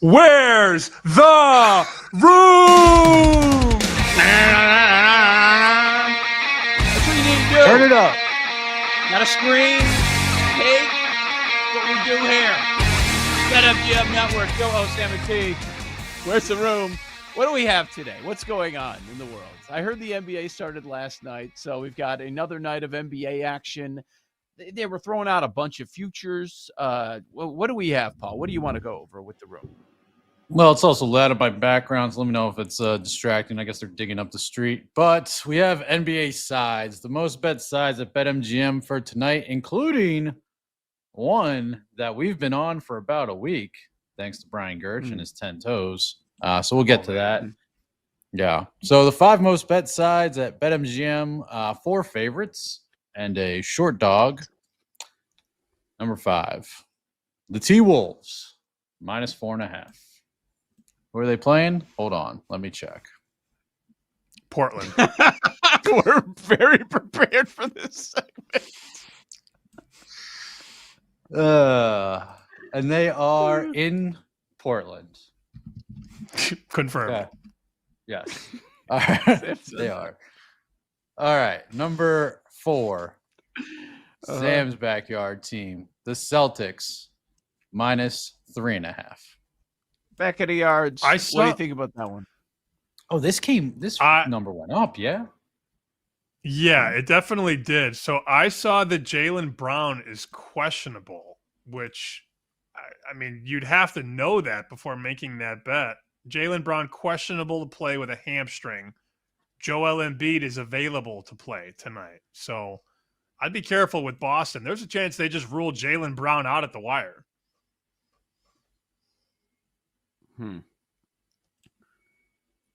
[SPEAKER 14] Where's the room?
[SPEAKER 13] That's what you need to do.
[SPEAKER 16] Turn it up.
[SPEAKER 13] Gotta scream. Take what we do here. BetMGM Network. Go host Sam and T. Where's the room? What do we have today? What's going on in the world? I heard the NBA started last night, so we've got another night of NBA action. They were throwing out a bunch of futures. What do we have, Paul? What do you want to go over with the room?
[SPEAKER 16] Well, it's also loud in my background, so let me know if it's distracting. I guess they're digging up the street. But we have NBA sides, the most bet sides at BetMGM for tonight, including one that we've been on for about a week, thanks to Brian Gertch and his 10 toes. So we'll get to that. Yeah. So the 5 most bet sides at BetMGM, 4 favorites and a short dog. Number 5, the T-Wolves, -4.5. Who are they playing? Hold on. Let me check.
[SPEAKER 14] Portland.
[SPEAKER 13] We're very prepared for this segment.
[SPEAKER 16] And they are in Portland.
[SPEAKER 14] Confirmed.
[SPEAKER 16] Yeah. Yes. All right. They are. All right. Number 4. Sam's backyard team. The Celtics, -3.5.
[SPEAKER 13] Back of the yards. What do you think about that one?
[SPEAKER 16] Oh, this number went up, yeah?
[SPEAKER 14] Yeah, it definitely did. So I saw that Jaylen Brown is questionable, which, I mean, you'd have to know that before making that bet. Jaylen Brown questionable to play with a hamstring. Joel Embiid is available to play tonight. So I'd be careful with Boston. There's a chance they just rule Jaylen Brown out at the wire.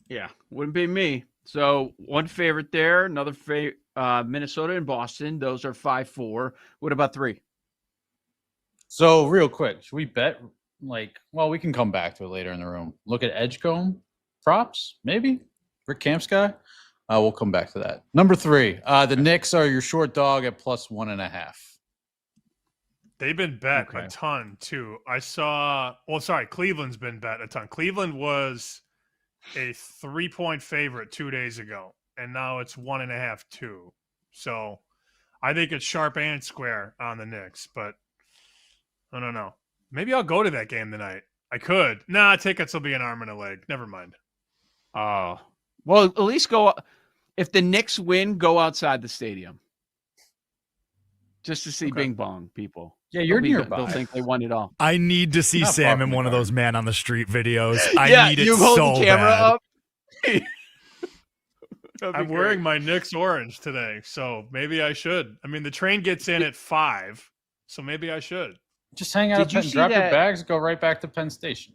[SPEAKER 13] Yeah, wouldn't be me. So one favorite there, another favorite, Minnesota and Boston. Those are 5-4. What about 3?
[SPEAKER 16] So real quick, should we bet? We can come back to it later in the room. Look at Edgecombe props, maybe Rick Camps guy. We'll come back to that. Number 3, the Knicks are your short dog at +1.5.
[SPEAKER 14] They've been bet a ton, too. Cleveland's been bet a ton. Cleveland was a 3-point favorite 2 days ago, and now it's 1.5, 2. So I think it's sharp and square on the Knicks, but I don't know. Maybe I'll go to that game tonight. I could. Nah, tickets will be an arm and a leg. Never mind.
[SPEAKER 13] Oh. Well, at least go. If the Knicks win, go outside the stadium. Just to see Bing Bong people.
[SPEAKER 16] Yeah, you're nearby.
[SPEAKER 13] They'll think they won it all.
[SPEAKER 19] I need to see Sam in one of those man on the street videos. I need it
[SPEAKER 13] you hold
[SPEAKER 19] so
[SPEAKER 13] the camera
[SPEAKER 19] bad.
[SPEAKER 13] up.
[SPEAKER 14] I'm wearing my Knicks orange today, so maybe I should. I mean, the train gets in at 5, so maybe I should.
[SPEAKER 16] Just hang out at Penn, drop your bags, go right back to Penn Station.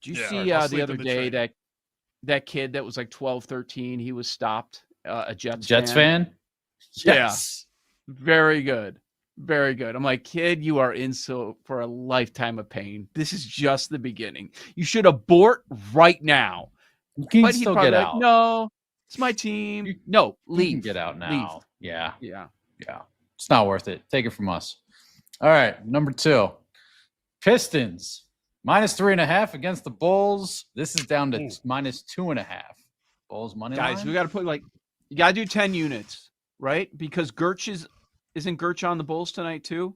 [SPEAKER 13] Did you see the other day that kid that was like 12, 13, he was stopped, a Jets fan? Yes. Yeah. Very good. Very good. I'm like, kid, you are in for a lifetime of pain. This is just the beginning. You should abort right now.
[SPEAKER 16] You can still get out.
[SPEAKER 13] Like, no, it's my team. No, leave.
[SPEAKER 16] You can get out now.
[SPEAKER 13] Leave.
[SPEAKER 16] Yeah.
[SPEAKER 13] Yeah.
[SPEAKER 16] Yeah. It's not worth it. Take it from us. All right. Number 2. Pistons. -3.5 against the Bulls. This is down to -2.5. Bulls money
[SPEAKER 13] Guys,
[SPEAKER 16] line.
[SPEAKER 13] we got to put you got to do 10 units, right? Because isn't Gertch on the Bulls tonight too?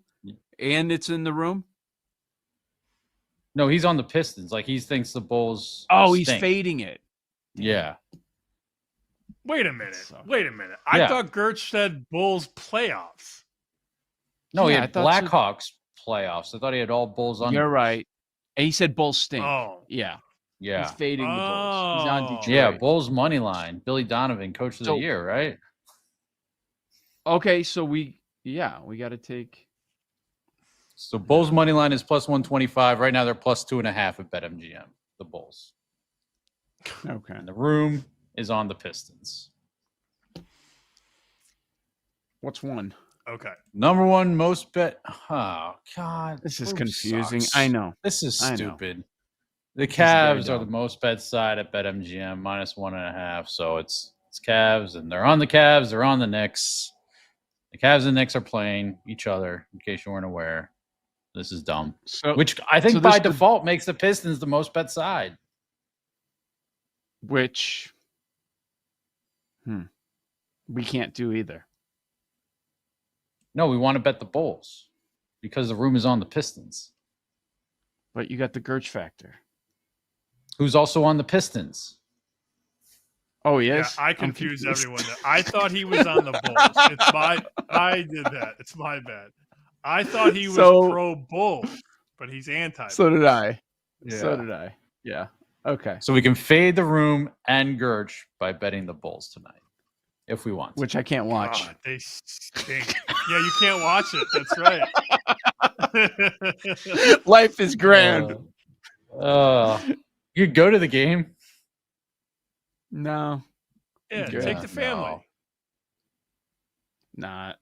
[SPEAKER 13] And it's in the room?
[SPEAKER 16] No, he's on the Pistons. Like, he thinks the Bulls
[SPEAKER 13] he's
[SPEAKER 16] stink.
[SPEAKER 13] fading it.
[SPEAKER 16] Yeah.
[SPEAKER 14] Wait a minute. I thought Gertch said Bulls playoffs.
[SPEAKER 16] No, he had Blackhawks playoffs. I thought he had all Bulls on.
[SPEAKER 13] You're right. And he said Bulls stink.
[SPEAKER 14] Oh.
[SPEAKER 13] Yeah.
[SPEAKER 16] Yeah.
[SPEAKER 13] He's fading the Bulls. He's on Detroit.
[SPEAKER 16] Yeah, Bulls money line. Billy Donovan, coach of the year, right?
[SPEAKER 13] Okay, so we got to take.
[SPEAKER 16] So Bulls money line is +125. Right now they're +2.5 at BetMGM. The Bulls.
[SPEAKER 13] Okay.
[SPEAKER 16] And the room is on the Pistons.
[SPEAKER 13] What's one?
[SPEAKER 14] Okay.
[SPEAKER 16] Number 1 most bet. Oh God,
[SPEAKER 13] this is confusing.
[SPEAKER 16] Sucks.
[SPEAKER 13] I know.
[SPEAKER 16] This is stupid. The Cavs are the most bet side at BetMGM, -1.5. So it's Cavs, and they're on the Cavs. They're on the Knicks. The Cavs and Knicks are playing each other, in case you weren't aware. This is dumb.
[SPEAKER 13] So,
[SPEAKER 16] Which I think
[SPEAKER 13] so
[SPEAKER 16] by
[SPEAKER 13] this would-
[SPEAKER 16] default makes the Pistons the most bet side.
[SPEAKER 13] which we can't do either.
[SPEAKER 16] No, we want to bet the Bulls because the room is on the Pistons.
[SPEAKER 13] But you got the Gertz factor.
[SPEAKER 16] Who's also on the Pistons?
[SPEAKER 13] Oh, he
[SPEAKER 14] Yeah,
[SPEAKER 13] is?
[SPEAKER 14] I
[SPEAKER 13] I'm
[SPEAKER 14] confused
[SPEAKER 13] confused.
[SPEAKER 14] everyone. I thought he was on the Bulls. I did that. It's my bad. I thought he was pro Bull, but he's anti.
[SPEAKER 13] So did I.
[SPEAKER 16] Yeah.
[SPEAKER 13] So did I. Yeah. Okay.
[SPEAKER 16] So we can fade the room and Gertz by betting the Bulls tonight, if we want to.
[SPEAKER 13] Which I can't watch.
[SPEAKER 14] God, they stink. Yeah, you can't watch it. That's right.
[SPEAKER 13] Life is grand.
[SPEAKER 16] You could go to the game.
[SPEAKER 13] No.
[SPEAKER 14] Yeah, take the family.
[SPEAKER 13] Not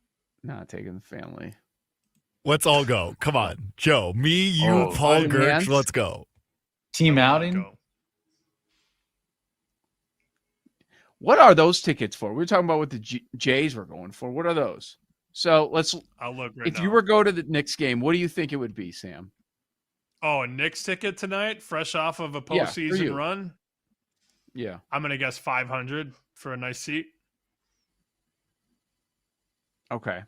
[SPEAKER 13] taking the family.
[SPEAKER 19] Let's all go. Come on. Joe, me, you,
[SPEAKER 13] Oh,
[SPEAKER 19] Paul,
[SPEAKER 13] team
[SPEAKER 19] Gertz,
[SPEAKER 13] hands?
[SPEAKER 19] let's go.
[SPEAKER 16] Team outing?
[SPEAKER 13] What are those tickets for? We were talking about what the Jays were going for. What are those? So
[SPEAKER 14] I'll look right
[SPEAKER 13] if
[SPEAKER 14] now.
[SPEAKER 13] you were to go to the Knicks game, what do you think it would be, Sam?
[SPEAKER 14] Oh, a Knicks ticket tonight, fresh off of a
[SPEAKER 13] Yeah, for
[SPEAKER 14] postseason
[SPEAKER 13] you.
[SPEAKER 14] run?
[SPEAKER 13] Yeah.
[SPEAKER 14] I'm going to guess 500 for a nice seat.
[SPEAKER 13] Okay.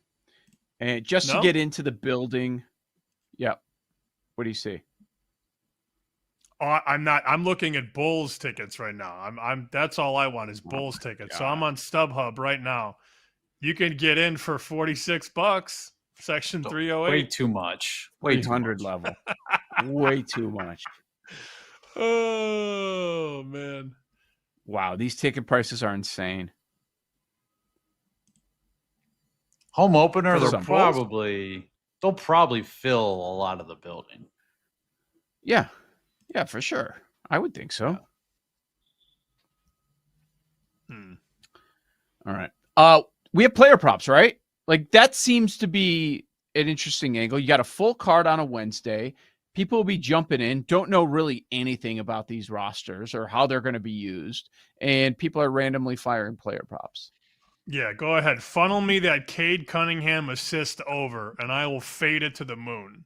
[SPEAKER 13] And just to
[SPEAKER 14] No?
[SPEAKER 13] get into the building. Yep. What do you see?
[SPEAKER 14] Oh, I'm looking at Bulls tickets right now. I'm that's all I want is Bulls tickets. So I'm on StubHub right now. You can get in for $46, section 308.
[SPEAKER 16] Way too much. Way too
[SPEAKER 13] 300
[SPEAKER 16] much.
[SPEAKER 13] level. Way too much.
[SPEAKER 14] Oh, man.
[SPEAKER 13] Wow, these ticket prices are insane.
[SPEAKER 16] Home opener,
[SPEAKER 13] For
[SPEAKER 16] they'll
[SPEAKER 13] some Bulls?
[SPEAKER 16] probably fill a lot of the building.
[SPEAKER 13] Yeah. Yeah, for sure. I would think so. All right. We have player props, right? Like that seems to be an interesting angle. You got a full card on a Wednesday. People will be jumping in, don't know really anything about these rosters or how they're going to be used, and people are randomly firing player props.
[SPEAKER 14] Yeah, go ahead. Funnel me that Cade Cunningham assist over, and I will fade it to the moon.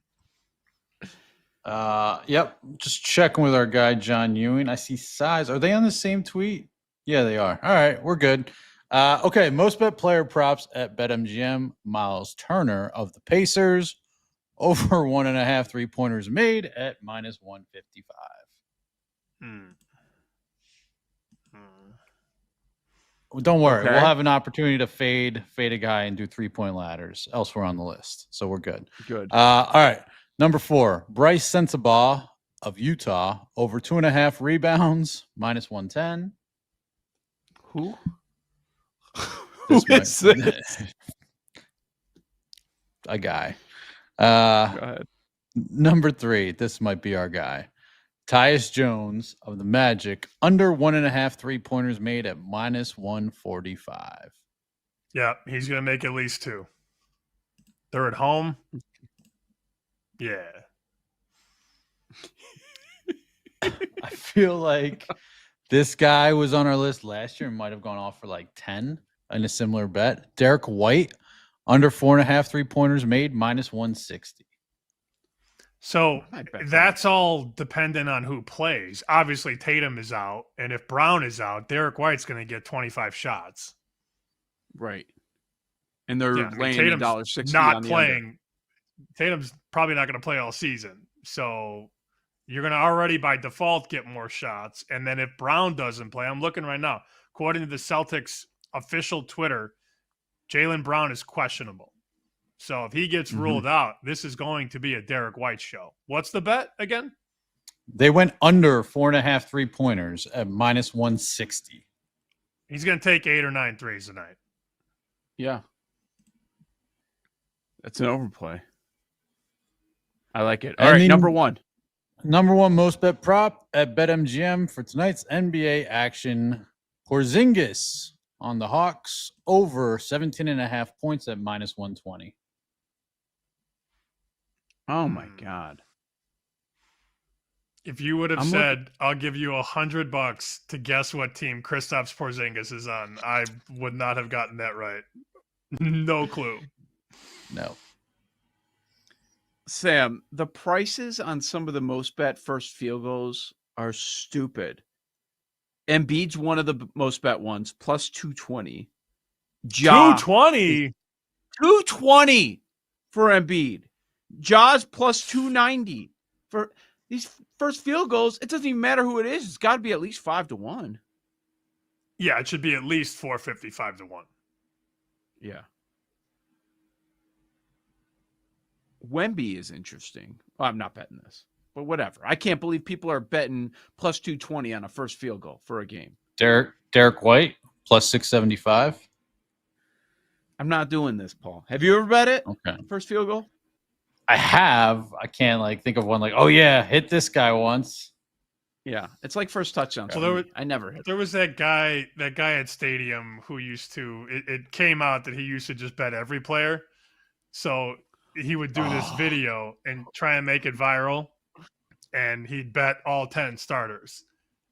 [SPEAKER 16] Yep. Just checking with our guy, John Ewing. I see size. Are they on the same tweet? Yeah, they are. All right, we're good. Okay, most bet player props at BetMGM. Miles Turner of the Pacers. Over 1.5 3-pointers made at minus 155. Well, don't worry.
[SPEAKER 13] Okay.
[SPEAKER 16] We'll have an opportunity to fade a guy and do 3-point ladders elsewhere on the list. So we're good.
[SPEAKER 13] Good.
[SPEAKER 16] All right. Number 4, Bryce Sensabaugh of Utah. Over 2.5 rebounds, minus 110.
[SPEAKER 13] Who?
[SPEAKER 16] This
[SPEAKER 13] Who is
[SPEAKER 16] might-
[SPEAKER 13] this?
[SPEAKER 16] A guy.
[SPEAKER 13] Go ahead.
[SPEAKER 16] Number 3, this might be our guy. Tyus Jones of the Magic, under 1.5 3-pointers made at minus 145.
[SPEAKER 14] Yeah, he's going to make at least 2. They're at home. Yeah.
[SPEAKER 16] I feel like this guy was on our list last year and might have gone off for like 10 in a similar bet. Derek White, under 4.5 3-pointers made, minus 160.
[SPEAKER 14] So that's all dependent on who plays. Obviously, Tatum is out, and if Brown is out, Derek White's going to get 25 shots.
[SPEAKER 13] Right. And they're
[SPEAKER 14] Yeah, I mean,
[SPEAKER 13] laying
[SPEAKER 14] Tatum's
[SPEAKER 13] $1.60
[SPEAKER 14] not
[SPEAKER 13] on the
[SPEAKER 14] playing. Tatum's probably not going to play all season. So you're going to already by default get more shots. And then if Brown doesn't play, I'm looking right now, according to the Celtics official Twitter, Jaylen Brown is questionable. So if he gets ruled out, this is going to be a Derek White show. What's the bet again?
[SPEAKER 16] They went under 4.5 3-pointers at minus 160.
[SPEAKER 14] He's going to take 8 or 9 threes tonight.
[SPEAKER 13] Yeah. That's an overplay. I like it. All
[SPEAKER 16] And
[SPEAKER 13] right,
[SPEAKER 16] then-
[SPEAKER 13] number 1.
[SPEAKER 16] Number 1 most bet prop at BetMGM for tonight's NBA action. Porzingis on the Hawks, over 17.5 points at minus 120.
[SPEAKER 13] Oh my God.
[SPEAKER 14] If you would have
[SPEAKER 13] I'm
[SPEAKER 14] said, I'll give you $100 to guess what team Kristaps Porzingis is on, I would not have gotten that right. No clue.
[SPEAKER 16] No.
[SPEAKER 13] Sam, the prices on some of the most bet first field goals are stupid. Embiid's one of the most bet ones, plus 220.
[SPEAKER 14] 220?
[SPEAKER 13] 220 for Embiid. Jaws plus 290 for these first field goals. It doesn't even matter who it is. It's got to be at least 5-1.
[SPEAKER 14] Yeah, it should be at least 455 to 1.
[SPEAKER 13] Yeah. Wemby is interesting. Well, I'm not betting this, but whatever. I can't believe people are betting plus 220 on a first field goal for a game.
[SPEAKER 16] Derek White plus 675.
[SPEAKER 13] I'm not doing this, Paul. Have you ever bet it?
[SPEAKER 16] Okay.
[SPEAKER 13] First field goal?
[SPEAKER 16] I have. I can't think of one oh yeah, hit this guy once.
[SPEAKER 13] Yeah, it's like first touchdown.
[SPEAKER 14] Well,
[SPEAKER 13] I never hit.
[SPEAKER 14] There was that guy at Stadium who used to. It came out that he used to just bet every player. So he would do this video and try and make it viral, and he'd bet all 10 starters,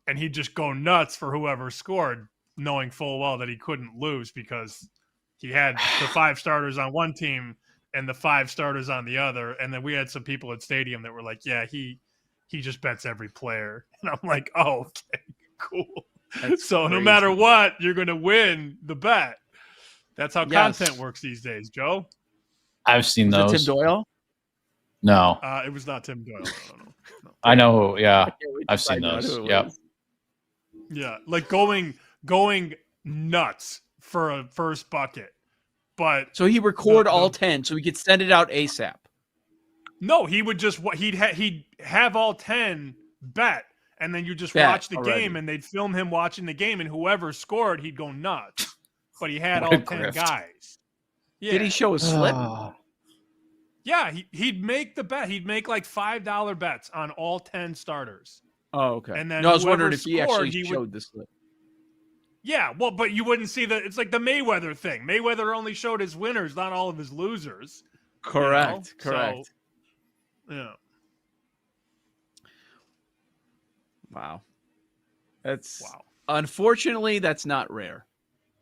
[SPEAKER 14] and he'd just go nuts for whoever scored, knowing full well that he couldn't lose because he had the 5 starters on one team and the 5 starters on the other. And then we had some people at Stadium that were like, yeah, he just bets every player. And I'm like, oh, okay, cool.
[SPEAKER 13] That's
[SPEAKER 14] so
[SPEAKER 13] crazy.
[SPEAKER 14] No matter what, you're going to win the bet. That's how
[SPEAKER 13] Yes.
[SPEAKER 14] content works these days, Joe.
[SPEAKER 16] I've seen
[SPEAKER 13] Was
[SPEAKER 16] those.
[SPEAKER 13] it Tim Doyle?
[SPEAKER 16] No.
[SPEAKER 14] It was not Tim Doyle. No.
[SPEAKER 16] I know who. Yeah.
[SPEAKER 13] can't wait to
[SPEAKER 16] I've seen
[SPEAKER 13] find out
[SPEAKER 16] those.
[SPEAKER 13] who it
[SPEAKER 16] Yep.
[SPEAKER 13] was.
[SPEAKER 14] Yeah, like going nuts for a first bucket. But
[SPEAKER 13] So he record all 10 so he could send it out ASAP.
[SPEAKER 14] no, he would just he'd have all 10 bet, and then you just
[SPEAKER 13] Bet
[SPEAKER 14] watch the
[SPEAKER 13] already.
[SPEAKER 14] game, and they'd film him watching the game, and whoever scored, he'd go nuts. But he had
[SPEAKER 16] What
[SPEAKER 14] all
[SPEAKER 16] a
[SPEAKER 14] 10
[SPEAKER 16] grift.
[SPEAKER 14] guys. Yeah.
[SPEAKER 13] Did he show a slip?
[SPEAKER 14] Yeah, he'd make the bet. He'd make like $5 bets on all 10 starters.
[SPEAKER 13] Oh, okay.
[SPEAKER 14] And then
[SPEAKER 13] no, I was
[SPEAKER 14] whoever
[SPEAKER 13] wondering if he
[SPEAKER 14] scored,
[SPEAKER 13] actually
[SPEAKER 14] he
[SPEAKER 13] showed
[SPEAKER 14] would,
[SPEAKER 13] the slip.
[SPEAKER 14] Yeah, well, but you wouldn't see it's like the Mayweather thing. Mayweather only showed his winners, not all of his losers.
[SPEAKER 13] Correct.
[SPEAKER 14] You know?
[SPEAKER 13] Correct.
[SPEAKER 14] So, yeah.
[SPEAKER 13] Wow. Unfortunately, that's not rare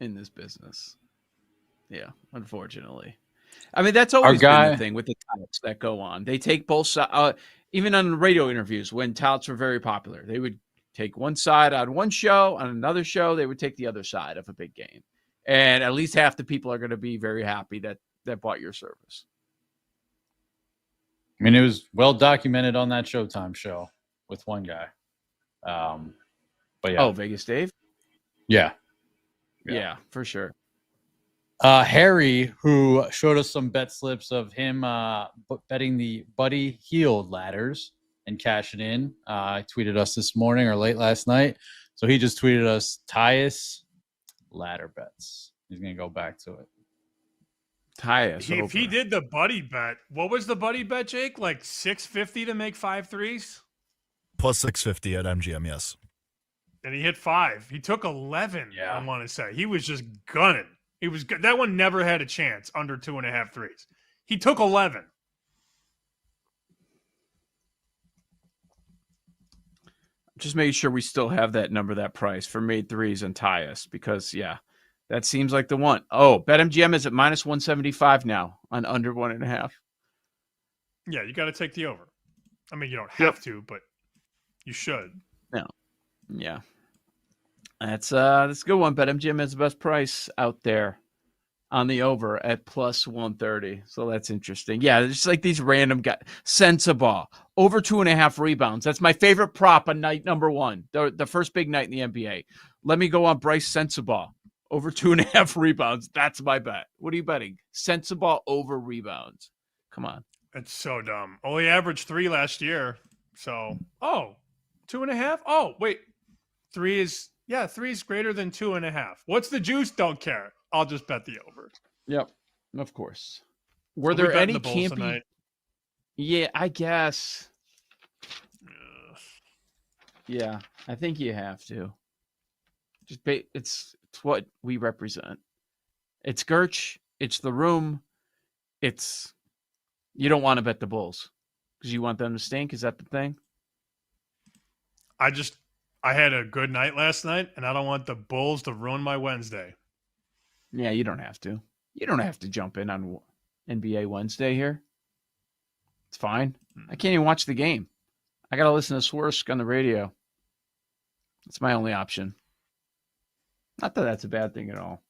[SPEAKER 13] in this business. Yeah, unfortunately. I mean, that's always been the thing with the touts that go on. They take both sides. Even on radio interviews, when touts were very popular, they would take one side on one show, on another show, they would take the other side of a big game. And at least half the people are going to be very happy that bought your service.
[SPEAKER 16] I mean, it was well documented on that Showtime show with one guy. But yeah.
[SPEAKER 13] Oh, Vegas Dave?
[SPEAKER 16] Yeah.
[SPEAKER 13] Yeah, for sure.
[SPEAKER 16] Harry, who showed us some bet slips of him betting the Buddy Hield ladders and cashing in. Tweeted us this morning or late last night. So he just tweeted us Tyus ladder bets. He's going to go back to it.
[SPEAKER 13] Tyus.
[SPEAKER 14] If he did the buddy bet, what was the buddy bet, Jake? Like 650 to make 5 threes?
[SPEAKER 19] Plus 650 at MGM, yes.
[SPEAKER 14] And he hit 5. He took 11, I want to say. He was just gunning. That one never had a chance under 2.5 threes. He took 11.
[SPEAKER 13] Just making sure we still have that number, that price for made threes and Tyus, because that seems like the one. Oh, BetMGM is at minus 175 now on under 1.5.
[SPEAKER 14] Yeah, you got to take the over. I mean, you don't have to, but you should.
[SPEAKER 13] No. Yeah. That's a good one. BetMGM has the best price out there on the over at plus 130. So that's interesting. Yeah, it's like these random guys. Sensabaugh, over 2.5 rebounds. That's my favorite prop on night number 1, the first big night in the NBA. Let me go on Bryce Sensabaugh, over 2.5 rebounds. That's my bet. What are you betting? Sensabaugh over rebounds. Come on.
[SPEAKER 14] It's so dumb. Only averaged 3 last year. So, 2.5? Oh, wait. 3 is greater than 2.5. What's the juice? Don't care. I'll just bet the over.
[SPEAKER 13] Yep, of course. Were there any campy?
[SPEAKER 14] Tonight?
[SPEAKER 13] Yeah, I guess. Yeah, I think you have to. It's what we represent. It's Gertch. It's the room. You don't want to bet the Bulls because you want them to stink. Is that the thing?
[SPEAKER 14] I had a good night last night, and I don't want the Bulls to ruin my Wednesday.
[SPEAKER 13] Yeah, you don't have to. You don't have to jump in on NBA Wednesday here. It's fine. I can't even watch the game. I got to listen to Swersk on the radio. It's my only option. Not that that's a bad thing at all.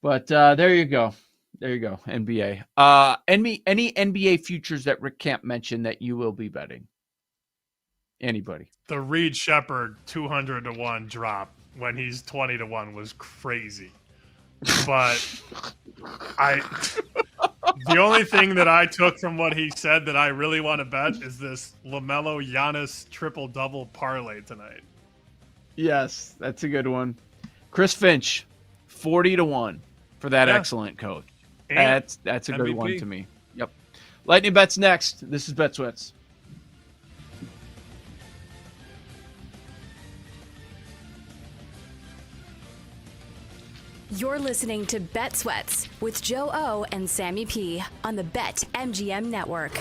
[SPEAKER 13] But there you go. There you go. NBA. Any NBA futures that Rick Camp mentioned that you will be betting? Anybody?
[SPEAKER 14] The Reed Shepherd 200-1 drop when he's 20-1 was crazy. But the only thing that I took from what he said that I really want to bet is this LaMelo Giannis triple-double parlay tonight.
[SPEAKER 13] Yes, that's a good one. Chris Finch, 40-1 for that excellent coach. That's a good
[SPEAKER 14] MVP.
[SPEAKER 13] one to me. Yep. Lightning Bets next. This is BetSweats.
[SPEAKER 8] You're listening to BetSweats with Joe O and Sammy P on the BetMGM Network.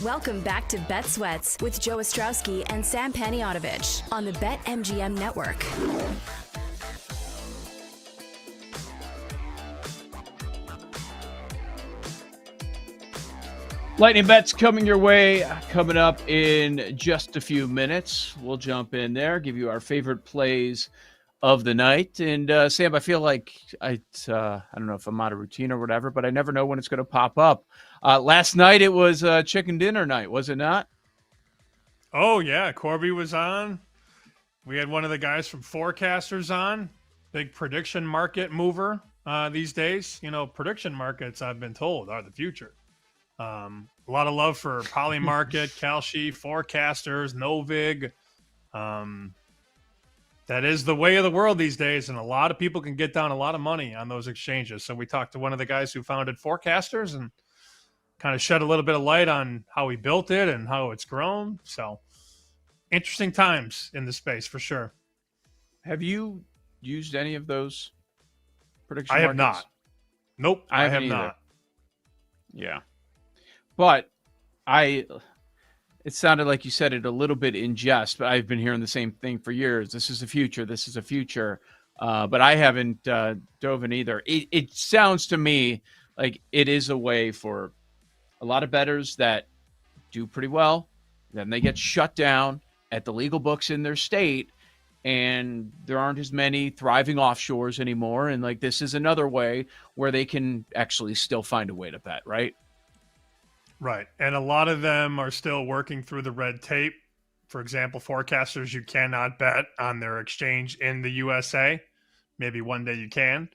[SPEAKER 8] Welcome back to Bet Sweats with Joe Ostrowski and Sam Paniotovich on the BetMGM Network.
[SPEAKER 13] Lightning bets coming your way, coming up in just a few minutes. We'll jump in there, give you our favorite plays of the night. And Sam, I feel like I don't know if I'm out of routine or whatever, but I never know when it's going to pop up. Last night it was chicken dinner night, was it not?
[SPEAKER 14] Oh, yeah. Corby was on. We had one of the guys from Forecasters on. Big prediction market mover these days. You know, prediction markets, I've been told, are the future. A lot of love for Polymarket, Kalshi, Forecasters, Novig. That is the way of the world these days, and a lot of people can get down a lot of money on those exchanges. So we talked to one of the guys who founded Forecasters and kind of shed a little bit of light on how he built it and how it's grown. So interesting times in the space for sure.
[SPEAKER 13] Have you used any of those prediction
[SPEAKER 14] I have
[SPEAKER 13] markets?
[SPEAKER 14] not. Nope, I have
[SPEAKER 13] haven't either.
[SPEAKER 14] not.
[SPEAKER 13] Yeah. But it sounded like you said it a little bit in jest, but I've been hearing the same thing for years. This is the future. This is the future. But I haven't dove in either. It sounds to me like it is a way for a lot of bettors that do pretty well. Then they get shut down at the legal books in their state, and there aren't as many thriving offshores anymore. And like, this is another way where they can actually still find a way to bet, right?
[SPEAKER 14] Right. And a lot of them are still working through the red tape. For example, Forecasters, you cannot bet on their exchange in the USA. Maybe one day you can.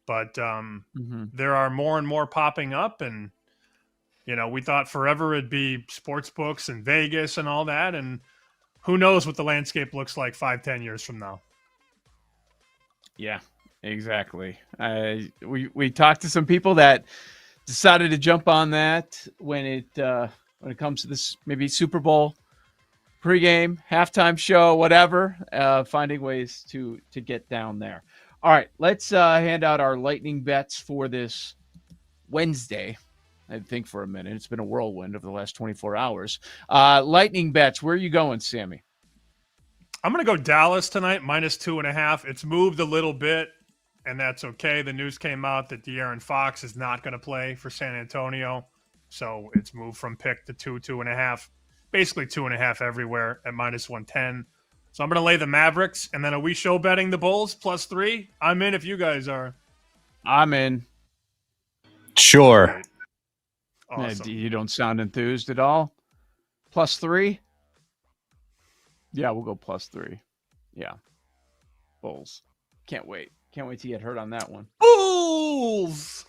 [SPEAKER 14] But there are more and more popping up. And, you know, we thought forever it'd be sports books and Vegas and all that. And who knows what the landscape looks like 5-10 years from now.
[SPEAKER 13] Yeah, exactly. We talked to some people that decided to jump on that when it comes to this maybe Super Bowl pregame, halftime show, whatever, finding ways to get down there. All right, let's hand out our lightning bets for this Wednesday. I think for a minute. It's been a whirlwind over the last 24 hours. Lightning bets, where are you going, Sammy?
[SPEAKER 14] I'm going to go Dallas tonight, -2.5. It's moved a little bit, and that's okay. The news came out that De'Aaron Fox is not going to play for San Antonio, so it's moved from pick to 2.5. Basically 2.5 everywhere at -110. So I'm going to lay the Mavericks, and then are we show betting the Bulls +3? I'm in if you guys are.
[SPEAKER 13] I'm in.
[SPEAKER 19] Sure.
[SPEAKER 14] Awesome.
[SPEAKER 13] You don't sound enthused at all. +3? Yeah, we'll go +3. Yeah. Bulls. Can't wait. Can't wait to get hurt on that one.
[SPEAKER 14] Bulls!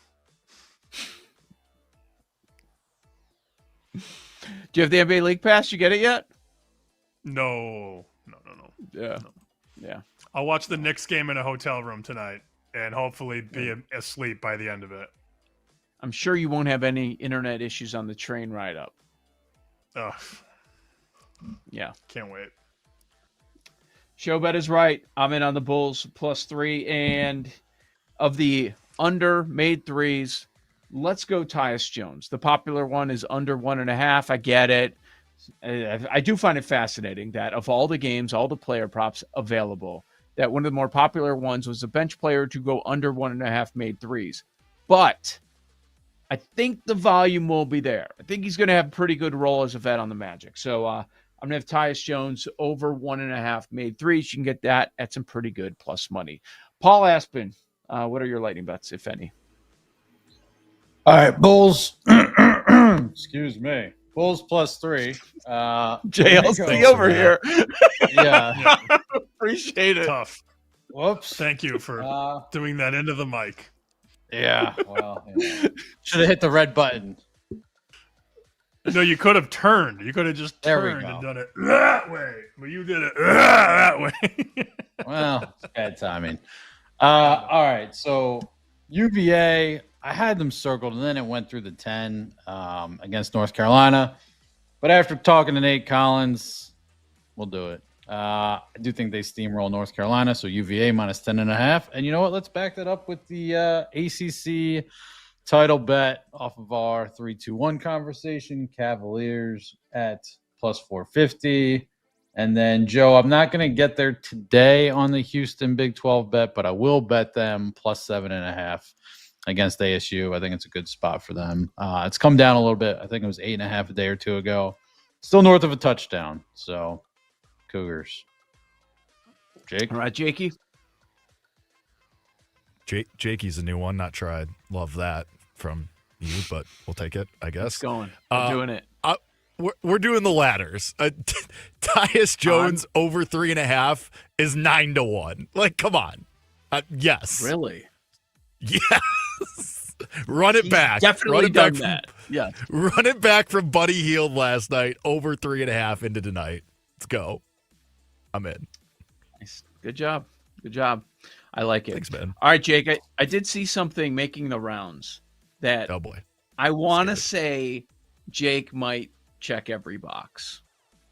[SPEAKER 13] Do you have the NBA League Pass? You get it yet?
[SPEAKER 14] No.
[SPEAKER 13] Yeah. Yeah.
[SPEAKER 14] I'll watch the Knicks game in a hotel room tonight and hopefully be asleep by the end of it.
[SPEAKER 13] I'm sure you won't have any internet issues on the train ride up.
[SPEAKER 14] Ugh.
[SPEAKER 13] Yeah.
[SPEAKER 14] Can't wait.
[SPEAKER 13] Showbet is right. I'm in on the Bulls +3. And of the under made threes, let's go Tyus Jones. The popular one is under 1.5. I get it. I do find it fascinating that of all the games, all the player props available, that one of the more popular ones was a bench player to go under 1.5 made threes. But I think the volume will be there. I think he's going to have a pretty good role as a vet on the Magic. So I'm going to have Tyus Jones over 1.5 made threes. You can get that at some pretty good plus money. Paul Aspen, what are your lightning bets, if any?
[SPEAKER 16] All right, Bulls. Excuse me. Bulls +3.
[SPEAKER 13] JLC over here.
[SPEAKER 16] Yeah.
[SPEAKER 13] Appreciate it.
[SPEAKER 14] Tough.
[SPEAKER 16] Whoops.
[SPEAKER 14] Thank you for doing that into the mic.
[SPEAKER 16] Yeah. Well, should have hit the red button.
[SPEAKER 14] No, you could have turned. You could have just turned and done it that way. But you did it that way.
[SPEAKER 16] Well, it's bad timing. All right. So UVA, I had them circled, and then it went through the 10 against North Carolina. But after talking to Nate Collins, we'll do it. I do think they steamroll North Carolina, so UVA -10.5. And you know what? Let's back that up with the ACC title bet off of our 3-2-1 conversation. Cavaliers at plus 450. And then, Joe, I'm not going to get there today on the Houston Big 12 bet, but I will bet them plus 7.5 against ASU. I think it's a good spot for them. It's come down a little bit. I think it was 8.5 a day or two ago. Still north of a touchdown. So, Cougars. Jake?
[SPEAKER 13] All right, Jakey.
[SPEAKER 19] Jakey's a new one, not tried. Love that from you, but we'll take it, I guess.
[SPEAKER 13] It's going. We're doing it.
[SPEAKER 19] We're doing the ladders. Tyus Jones over 3.5 is 9-1. Like, come on. Yes.
[SPEAKER 13] Really?
[SPEAKER 19] Yes. Run it back.
[SPEAKER 13] Definitely
[SPEAKER 19] Run it
[SPEAKER 13] done
[SPEAKER 19] back
[SPEAKER 13] that. Yeah.
[SPEAKER 19] Run it back from Buddy Hield last night over 3.5 into tonight. Let's go. I'm in.
[SPEAKER 13] Nice. Good job. Good job. I like it.
[SPEAKER 19] Thanks, man.
[SPEAKER 13] All right, Jake. I did see something making the rounds that I want to say Jake might check every box.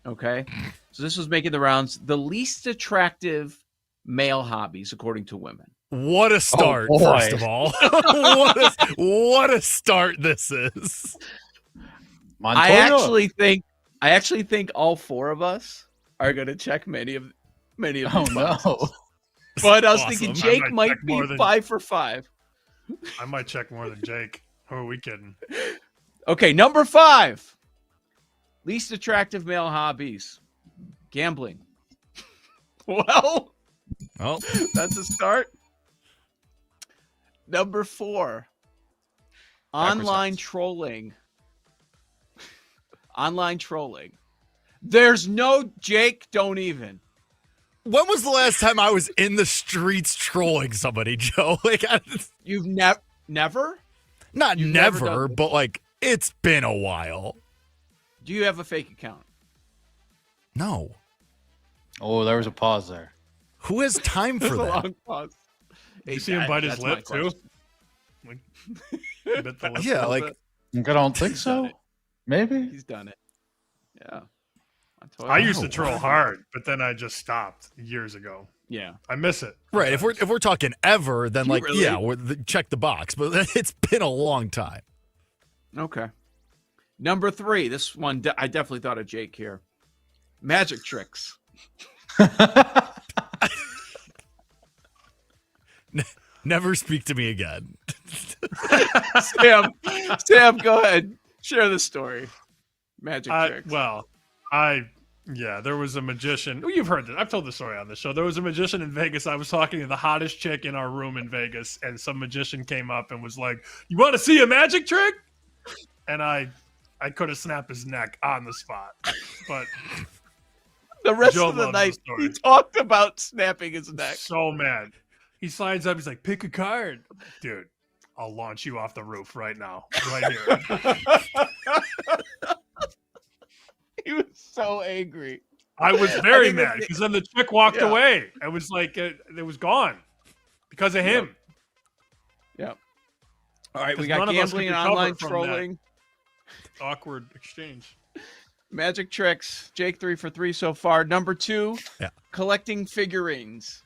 [SPEAKER 13] Okay? So this was making the rounds. The least attractive male hobbies, according to women.
[SPEAKER 19] What a start, first of all. what a start this is.
[SPEAKER 13] I actually think all four of us are going to check many of these boxes.
[SPEAKER 16] No.
[SPEAKER 13] But I was
[SPEAKER 14] Awesome.
[SPEAKER 13] thinking Jake might be 5 for 5.
[SPEAKER 14] I might check more than Jake. Who are we kidding?
[SPEAKER 13] Okay, number 5. Least attractive male hobbies. Gambling. Well, that's a start. Number 4. Online trolling. Online trolling. There's no Jake, don't even.
[SPEAKER 19] When was the last time I was in the streets trolling somebody, Joe? Like,
[SPEAKER 13] You've never?
[SPEAKER 19] Not
[SPEAKER 13] You've
[SPEAKER 19] never, but like it's been a while.
[SPEAKER 13] Do you have a fake account?
[SPEAKER 19] No.
[SPEAKER 16] Oh, there was a pause there.
[SPEAKER 19] Who has time for
[SPEAKER 13] There's
[SPEAKER 19] that?
[SPEAKER 13] a long pause.
[SPEAKER 14] Did you see him bite his lip too? Like, bit the lip
[SPEAKER 19] Yeah,
[SPEAKER 14] a little
[SPEAKER 19] like
[SPEAKER 14] bit.
[SPEAKER 16] I don't think so. Maybe.
[SPEAKER 13] He's done it. Yeah.
[SPEAKER 14] I used to troll hard, but then I just stopped years ago.
[SPEAKER 13] Yeah,
[SPEAKER 14] I miss it.
[SPEAKER 19] Right. If we're talking ever, then
[SPEAKER 13] Do you
[SPEAKER 19] like
[SPEAKER 13] really?
[SPEAKER 19] yeah, check the box. But it's been a long time.
[SPEAKER 13] Okay. Number 3. This one, I definitely thought of Jake here. Magic tricks.
[SPEAKER 19] Never speak to me again.
[SPEAKER 13] Sam, go ahead. Share the story. Magic tricks.
[SPEAKER 14] There was a magician. You've heard it. I've told the story on the show. There was a magician in Vegas. I was talking to the hottest chick in our room in Vegas, and some magician came up and was like, "You want to see a magic trick?" And I could have snapped his neck on the spot, but
[SPEAKER 13] the rest
[SPEAKER 14] Joe
[SPEAKER 13] of the
[SPEAKER 14] loves
[SPEAKER 13] night,
[SPEAKER 14] story.
[SPEAKER 13] he talked about snapping his neck.
[SPEAKER 14] So mad. He slides up. He's like, "Pick a card, dude. I'll launch you off the roof right now, right here."
[SPEAKER 13] He was so angry.
[SPEAKER 14] I was very mad because then the chick walked away. It was like it was gone because of him.
[SPEAKER 13] Yep. All right, we
[SPEAKER 14] 'Cause
[SPEAKER 13] got
[SPEAKER 14] none of us
[SPEAKER 13] gambling
[SPEAKER 14] could
[SPEAKER 13] and
[SPEAKER 14] recover
[SPEAKER 13] online
[SPEAKER 14] from
[SPEAKER 13] trolling.
[SPEAKER 14] that awkward exchange.
[SPEAKER 13] Magic tricks. Jake 3 for 3 so far. Number 2, collecting figurines.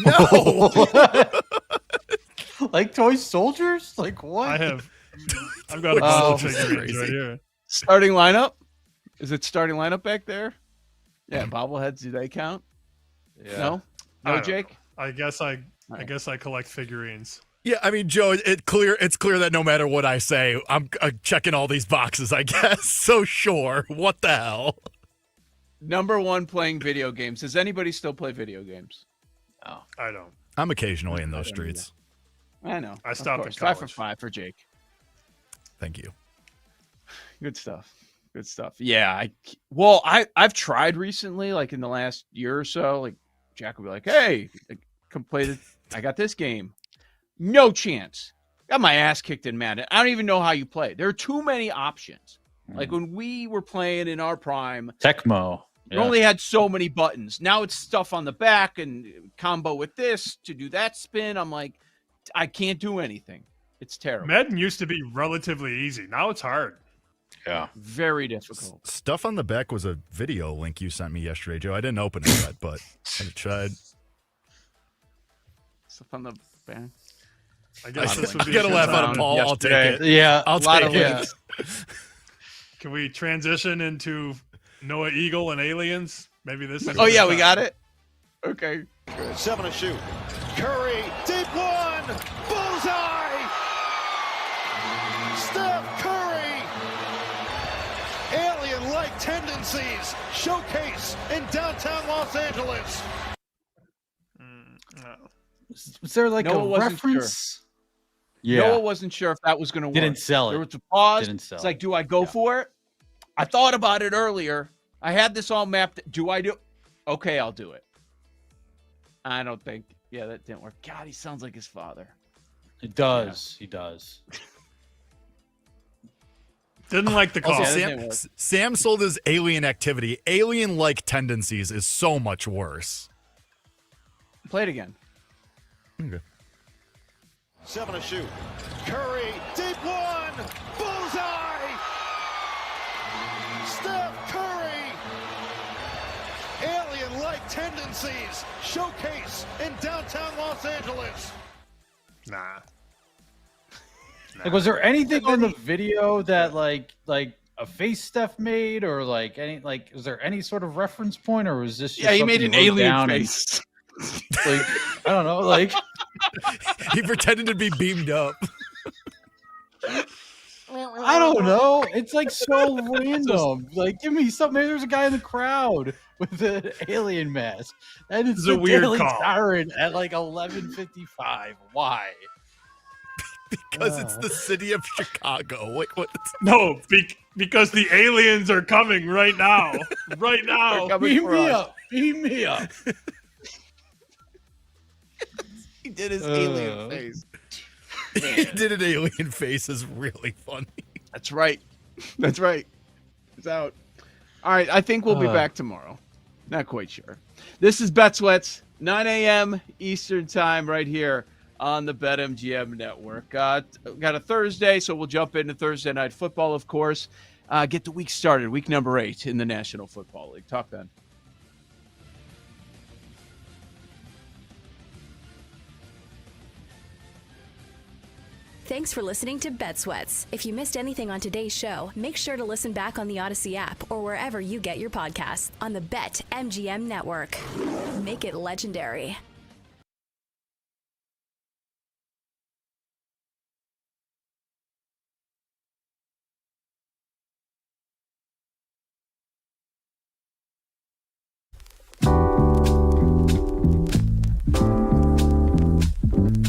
[SPEAKER 19] No.
[SPEAKER 16] Like toy soldiers? Like what?
[SPEAKER 14] I've got a bunch of figurines right here.
[SPEAKER 13] Starting lineup? Is it starting lineup back there? Yeah, bobbleheads, do they count?
[SPEAKER 16] Yeah.
[SPEAKER 13] No?
[SPEAKER 14] I
[SPEAKER 13] No,
[SPEAKER 14] don't
[SPEAKER 13] Jake?
[SPEAKER 14] know. I guess I collect figurines.
[SPEAKER 19] Yeah, I mean, Joe, it's clear that no matter what I say, I'm checking all these boxes, I guess. So sure, what the hell?
[SPEAKER 13] Number 1, playing video games. Does anybody still play video games?
[SPEAKER 14] Oh, I don't.
[SPEAKER 19] I'm occasionally in those streets.
[SPEAKER 13] I know.
[SPEAKER 14] I stopped
[SPEAKER 13] Of
[SPEAKER 14] in
[SPEAKER 13] course. 5
[SPEAKER 14] college.
[SPEAKER 13] for 5 for Jake.
[SPEAKER 19] Thank you.
[SPEAKER 13] Good stuff. Good stuff. Yeah. I've tried recently, like in the last year or so. Like Jack will be like, "Hey, come play this. I got this game." No chance. Got my ass kicked in Madden. I don't even know how you play. There are too many options. Like when we were playing in our prime,
[SPEAKER 16] Tecmo.
[SPEAKER 13] you only had so many buttons. Now it's stuff on the back and combo with this to do that spin. I'm like, I can't do anything. It's terrible.
[SPEAKER 14] Madden used to be relatively easy. Now it's hard.
[SPEAKER 16] Yeah.
[SPEAKER 13] Very difficult.
[SPEAKER 19] Stuff on the back was a video link you sent me yesterday, Joe. I didn't open it yet, but I tried.
[SPEAKER 13] Stuff on the back.
[SPEAKER 14] I guess this would be
[SPEAKER 19] Get a laugh out of Paul. I'll take it.
[SPEAKER 16] Yeah,
[SPEAKER 19] I'll take it.
[SPEAKER 14] Can we transition into Noah Eagle and aliens? Maybe this is.
[SPEAKER 13] Oh yeah, we got it. Okay.
[SPEAKER 7] 7 to shoot. Curry, deep one, bullseye. Steph Curry. Alien-like tendencies showcase in downtown Los Angeles.
[SPEAKER 16] Was there like
[SPEAKER 13] Noah
[SPEAKER 16] a
[SPEAKER 13] wasn't
[SPEAKER 16] reference?
[SPEAKER 13] Sure. Noah wasn't sure if that was going to work.
[SPEAKER 16] Didn't sell it.
[SPEAKER 13] There was a pause.
[SPEAKER 16] Didn't sell
[SPEAKER 13] it's like, do I go for it? I thought about it earlier. I had this all mapped. Do I do? Okay, I'll do it. I don't think. Yeah, that didn't work. God, he sounds like his father.
[SPEAKER 16] It does. Yeah. He does.
[SPEAKER 14] Didn't like the call.
[SPEAKER 19] Also, Sam sold his alien activity. Alien-like tendencies is so much worse.
[SPEAKER 13] Play it again.
[SPEAKER 19] Okay.
[SPEAKER 7] 7 to shoot. Curry, deep one, bullseye. Steph Curry. Alien-like tendencies showcase in downtown Los Angeles.
[SPEAKER 14] Nah.
[SPEAKER 16] Like, was there anything on the video that like a face Steph made, or like any was there any sort of reference point, or was this just
[SPEAKER 13] he made an alien
[SPEAKER 16] face? Like, I don't know, like
[SPEAKER 19] he pretended to be beamed up.
[SPEAKER 16] I don't know. It's like so random. Like, give me something. Maybe there's a guy in the crowd with an alien mask, and it's
[SPEAKER 14] a weird
[SPEAKER 16] Daily
[SPEAKER 14] call.
[SPEAKER 16] Siren at like 11:55. Why?
[SPEAKER 19] Because it's the city of Chicago. Like what?
[SPEAKER 14] No, because the aliens are coming right now. Right now.
[SPEAKER 16] Beam me up. Beam me up.
[SPEAKER 13] He did his alien face.
[SPEAKER 19] He did an alien face is really funny.
[SPEAKER 13] That's right. That's right. It's out. All right. I think we'll be back tomorrow. Not quite sure. This is Bet Sweats, 9 a.m. Eastern time right here on the BetMGM network. Got a Thursday, so we'll jump into Thursday Night Football, of course. Get the week started, week number 8 in the National Football League. Talk then.
[SPEAKER 8] Thanks for listening to Bet Sweats. If you missed anything on today's show, make sure to listen back on the Odyssey app or wherever you get your podcasts on the BetMGM network. Make it legendary.